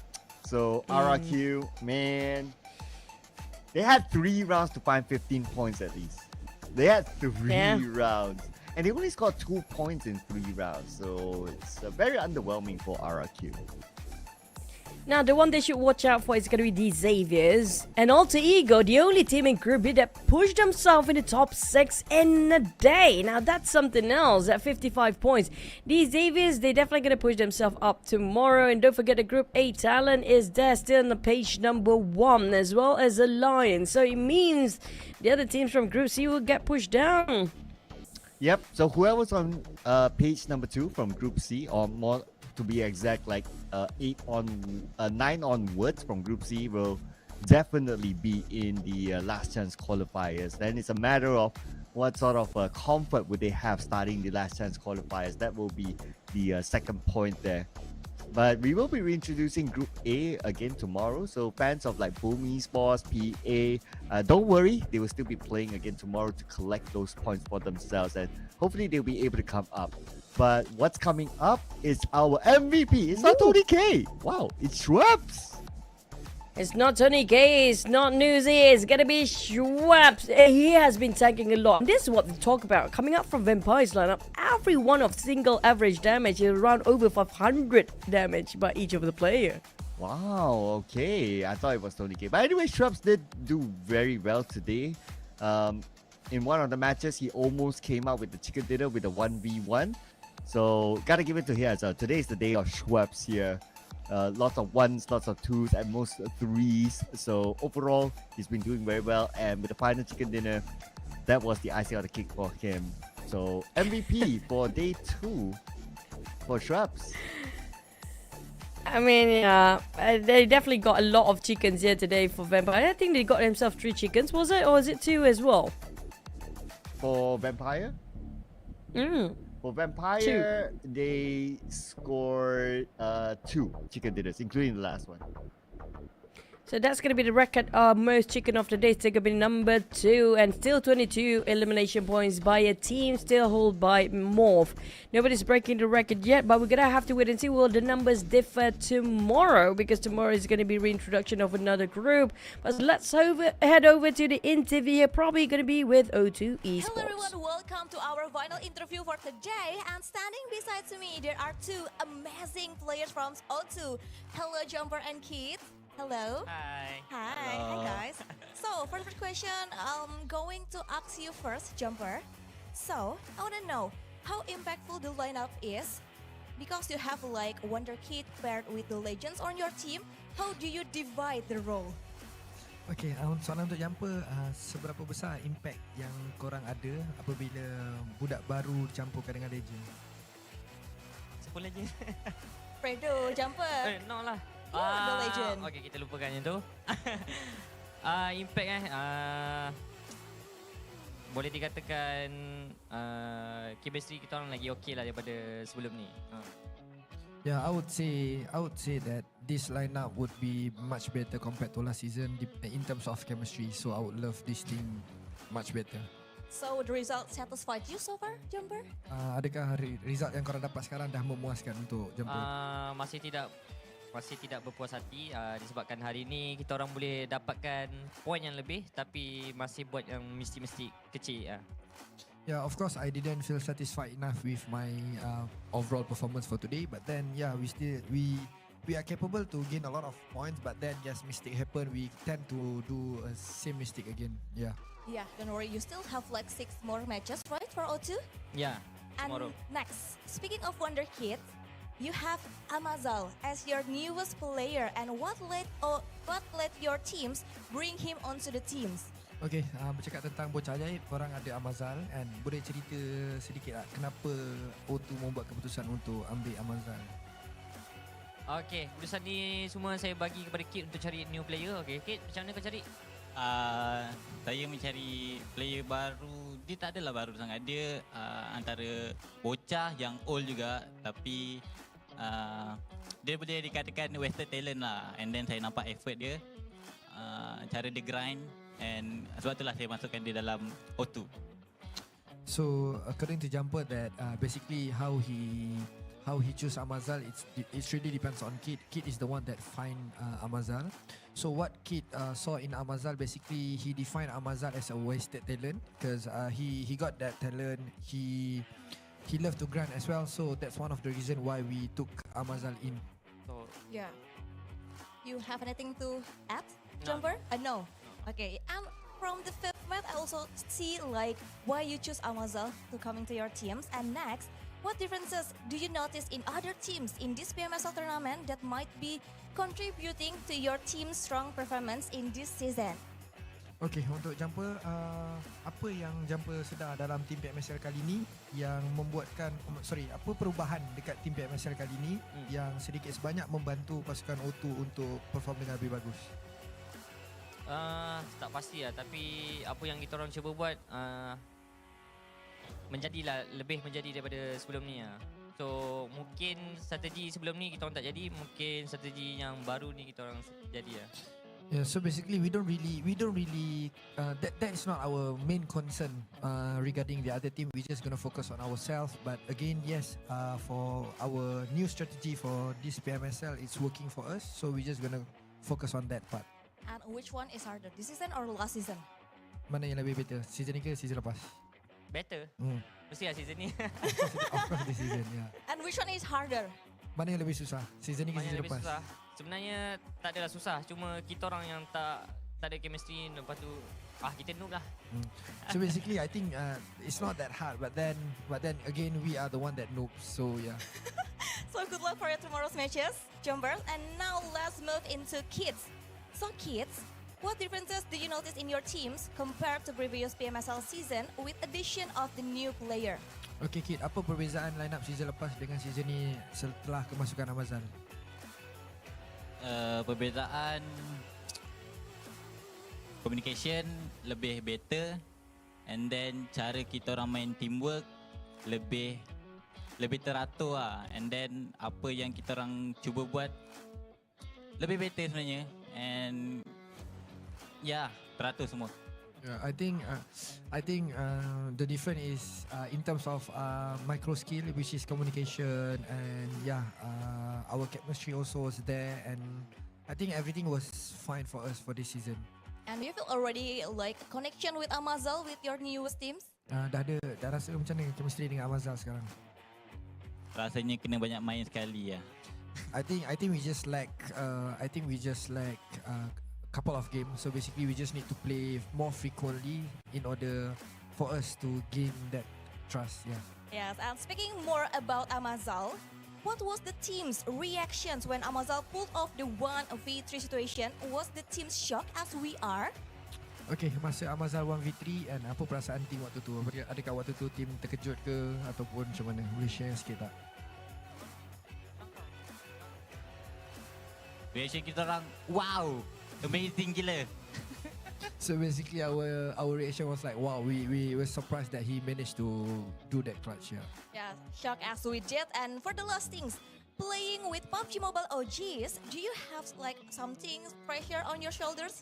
So RRQ, man, they had 3 rounds to find 15 points at least. They had 3 rounds, and they only scored 2 points in 3 rounds. So it's very underwhelming for RRQ. Now, the one they should watch out for is going to be the Xaviers. And Alter Ego, the only team in Group B that pushed themselves in the top 6 in a day. Now, that's something else at 55 points. The Xaviers, they definitely going to push themselves up tomorrow. And don't forget the Group A TALON is there still on the page number 1, as well as the Lions. So it means the other teams from Group C will get pushed down. Yep, so whoever's on page number 2 from Group C, or more to be exact, like 9 onwards from Group C, will definitely be in the last chance qualifiers. Then it's a matter of what sort of comfort would they have starting the last chance qualifiers. That will be the second point there. But we will be reintroducing Group A again tomorrow. So fans of like Boom Esports, PA, don't worry, they will still be playing again tomorrow to collect those points for themselves, and hopefully they'll be able to come up. But what's coming up is our MVP. It's not Tony K. Wow, it's Schweppes. It's not Tony K, it's not Newsy, it's gonna be Schweppes. He has been tanking a lot. This is what they talk about. Coming up from Vampire's lineup, every one of single average damage is around over 500 damage by each of the player. Wow, okay. I thought it was Tony K. But anyway, Schweppes did do very well today. In one of the matches, he almost came out with the chicken dinner with a 1v1. So, gotta give it to him. So, today is the day of Schweppes here. Lots of 1s, lots of 2s, and most 3s. So overall, he's been doing very well. And with the final chicken dinner, that was the icing on the cake for him. So MVP for day 2 for Schweppes. I mean, they definitely got a lot of chickens here today for Vampire. I think they got themselves 3 chickens, was it? Or was it 2 as well? For Vampire? For Vampire, they scored 2 chicken dinners, including the last one. So that's going to be the record most chicken of the day. It's going to be number 2, and still 22 elimination points by a team still held by MORPH. Nobody's breaking the record yet, but we're going to have to wait and see will the numbers differ tomorrow, because tomorrow is going to be reintroduction of another group. But let's head over to the interview, probably going to be with O2 Esports. Hello everyone, welcome to our final interview for today. And standing beside me, there are 2 amazing players from O2. Hello Jumper and Keith. Hello. Hi. Hi. Hello. Hi guys. So first question, I'm going to ask you first, Jumper. So I want to know how impactful the lineup is, because you have like Wonder Kid paired with the legends on your team. How do you divide the role? Okay, soalan untuk Jumper, seberapa besar impact yang korang ada apabila budak baru campurkan dengan legend? Siapa legend? Fredo, Jumper. No lah. You are the legend. Okay, kita lupakan yang tu. Impact boleh dikatakan chemistry kita orang lagi okay lah daripada sebelum ni. Yeah, I would say that this lineup would be much better compared to last season in terms of chemistry. So I would love this team much better. So the result satisfied you so far, Jumper? Adakah result yang korang dapat sekarang dah memuaskan untuk Jumper? Masih tidak berpuas hati disebabkan hari ini kita orang boleh dapatkan poin yang lebih, tapi masih buat yang mesti kecil. Yeah, of course I didn't feel satisfied enough with my overall performance for today, but then yeah, we are capable to gain a lot of points, but then just mistake happen, we tend to do a same mistake again. Yeah. Yeah, don't worry, you still have like 6 more matches, right, for O2? Yeah, And tomorrow. next, speaking of Wonder Kid, you have Amazal as your newest player, and what led your teams bring him onto the teams? Okay, bercakap tentang bocah ajaib, korang ada Amazal, and boleh cerita sedikit tak kenapa O2 membuat keputusan untuk ambil Amazal? Okay, urusan ni semua saya bagi kepada Kit untuk cari new player. Okay, Kit, macam mana kau cari? Saya mencari player baru. Dia tak adalah baru sangat. Dia antara bocah yang old juga, tapi dia boleh dikatakan wasted talent lah. And then saya nampak effort dia, cara dia grind, and sebab itulah saya masukkan dia dalam O2. So according to Jumper that basically how he choose Amazal, it really depends on Kid. Kid is the one that find Amazal. So what Kid saw in Amazal, basically he defined Amazal as a wasted talent because he got that talent. He loved to grind as well. So that's one of the reason why we took Amazal in. So, Yeah. You have anything to add, No. Jumper? No. Okay. And from the fifth match, I also see like why you choose Amazal to come into your teams. And next, what differences do you notice in other teams in this PMSL tournament that might be contributing to your team's strong performance in this season? Okay, untuk Jumper, apa yang Jumper sedar dalam tim PMSL kali ni yang membuatkan, apa perubahan dekat tim PMSL kali ni yang sedikit sebanyak membantu pasukan O2 untuk perform dengan lebih bagus? tak pasti lah, tapi apa yang kita orang cuba buat lebih menjadi daripada sebelum ni lah. So mungkin strategi sebelum ni kita orang tak jadi, mungkin strategi yang baru ni kita orang jadi lah. Yeah, so basically we don't really that is not our main concern regarding the other team. We just gonna focus on ourselves. But again, yes, for our new strategy for this PMSL, it's working for us. So we just gonna focus on that part. And which one is harder, this season or last season? Mana yang lebih better? Season ni ke season lepas? Better. Mesti lah season ni. Of course this season, yeah. And which one is harder? Mana yang lebih susah? Season ni ke Mana season lebih lepas? susah? Sebenarnya tak adalah susah, cuma kita orang yang tak ada chemistry, lepas tu kita noob lah. So basically, I think it's not that hard. But then again, we are the one that noobs. So yeah. So good luck for your tomorrow's matches, Jumpers. And now let's move into kids. So kids, what differences do you notice in your teams compared to previous PMSL season with addition of the new player? Okay Kid, apa perbezaan line up season lepas dengan season ni setelah kemasukan Amazal? Perbezaan communication lebih better, and then cara kita orang main teamwork lebih teratur lah, and then apa yang kita orang cuba buat lebih better sebenarnya, and teratur semua. Yeah, I think the difference is in terms of micro skill, which is communication, and our chemistry also was there, and I think everything was fine for us for this season. And do you feel already like connection with Amazal with your newest teams? Dah rasa macam mana chemistry dengan Amazal sekarang? Rasanya kena banyak main sekali ya. I think we just lack couple of games. So basically we just need to play more frequently in order for us to gain that trust. Yeah. Yes, and speaking more about Amazal, what was the team's reactions when Amazal pulled off the 1v3 situation? Was the team shocked as we are? Okay, masa Amazal 1v3 and apa perasaan team waktu tu? Adakah waktu tu team terkejut ke ataupun macam mana? Boleh share sikit tak? Reaction kita orang, wow, amazing gila. So basically our reaction was like, wow, we were surprised that he managed to do that clutch. Yeah. Yeah, shocked as we did. And for the last things, playing with PUBG Mobile OGs, do you have like something pressure on your shoulders?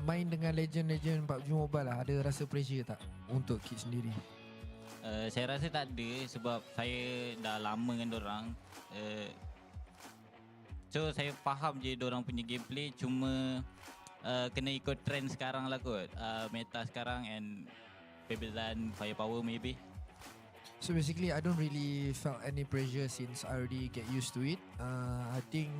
Main dengan legend PUBG Mobile lah, ada rasa pressure tak untuk Kid sendiri? Saya rasa tak ada sebab saya dah lama dengan dorang. So saya faham je dorang punya gameplay, cuma kena ikut trend sekarang lah kot, meta sekarang, and perbezaan firepower maybe. So basically I don't really felt any pressure since I already get used to it. I think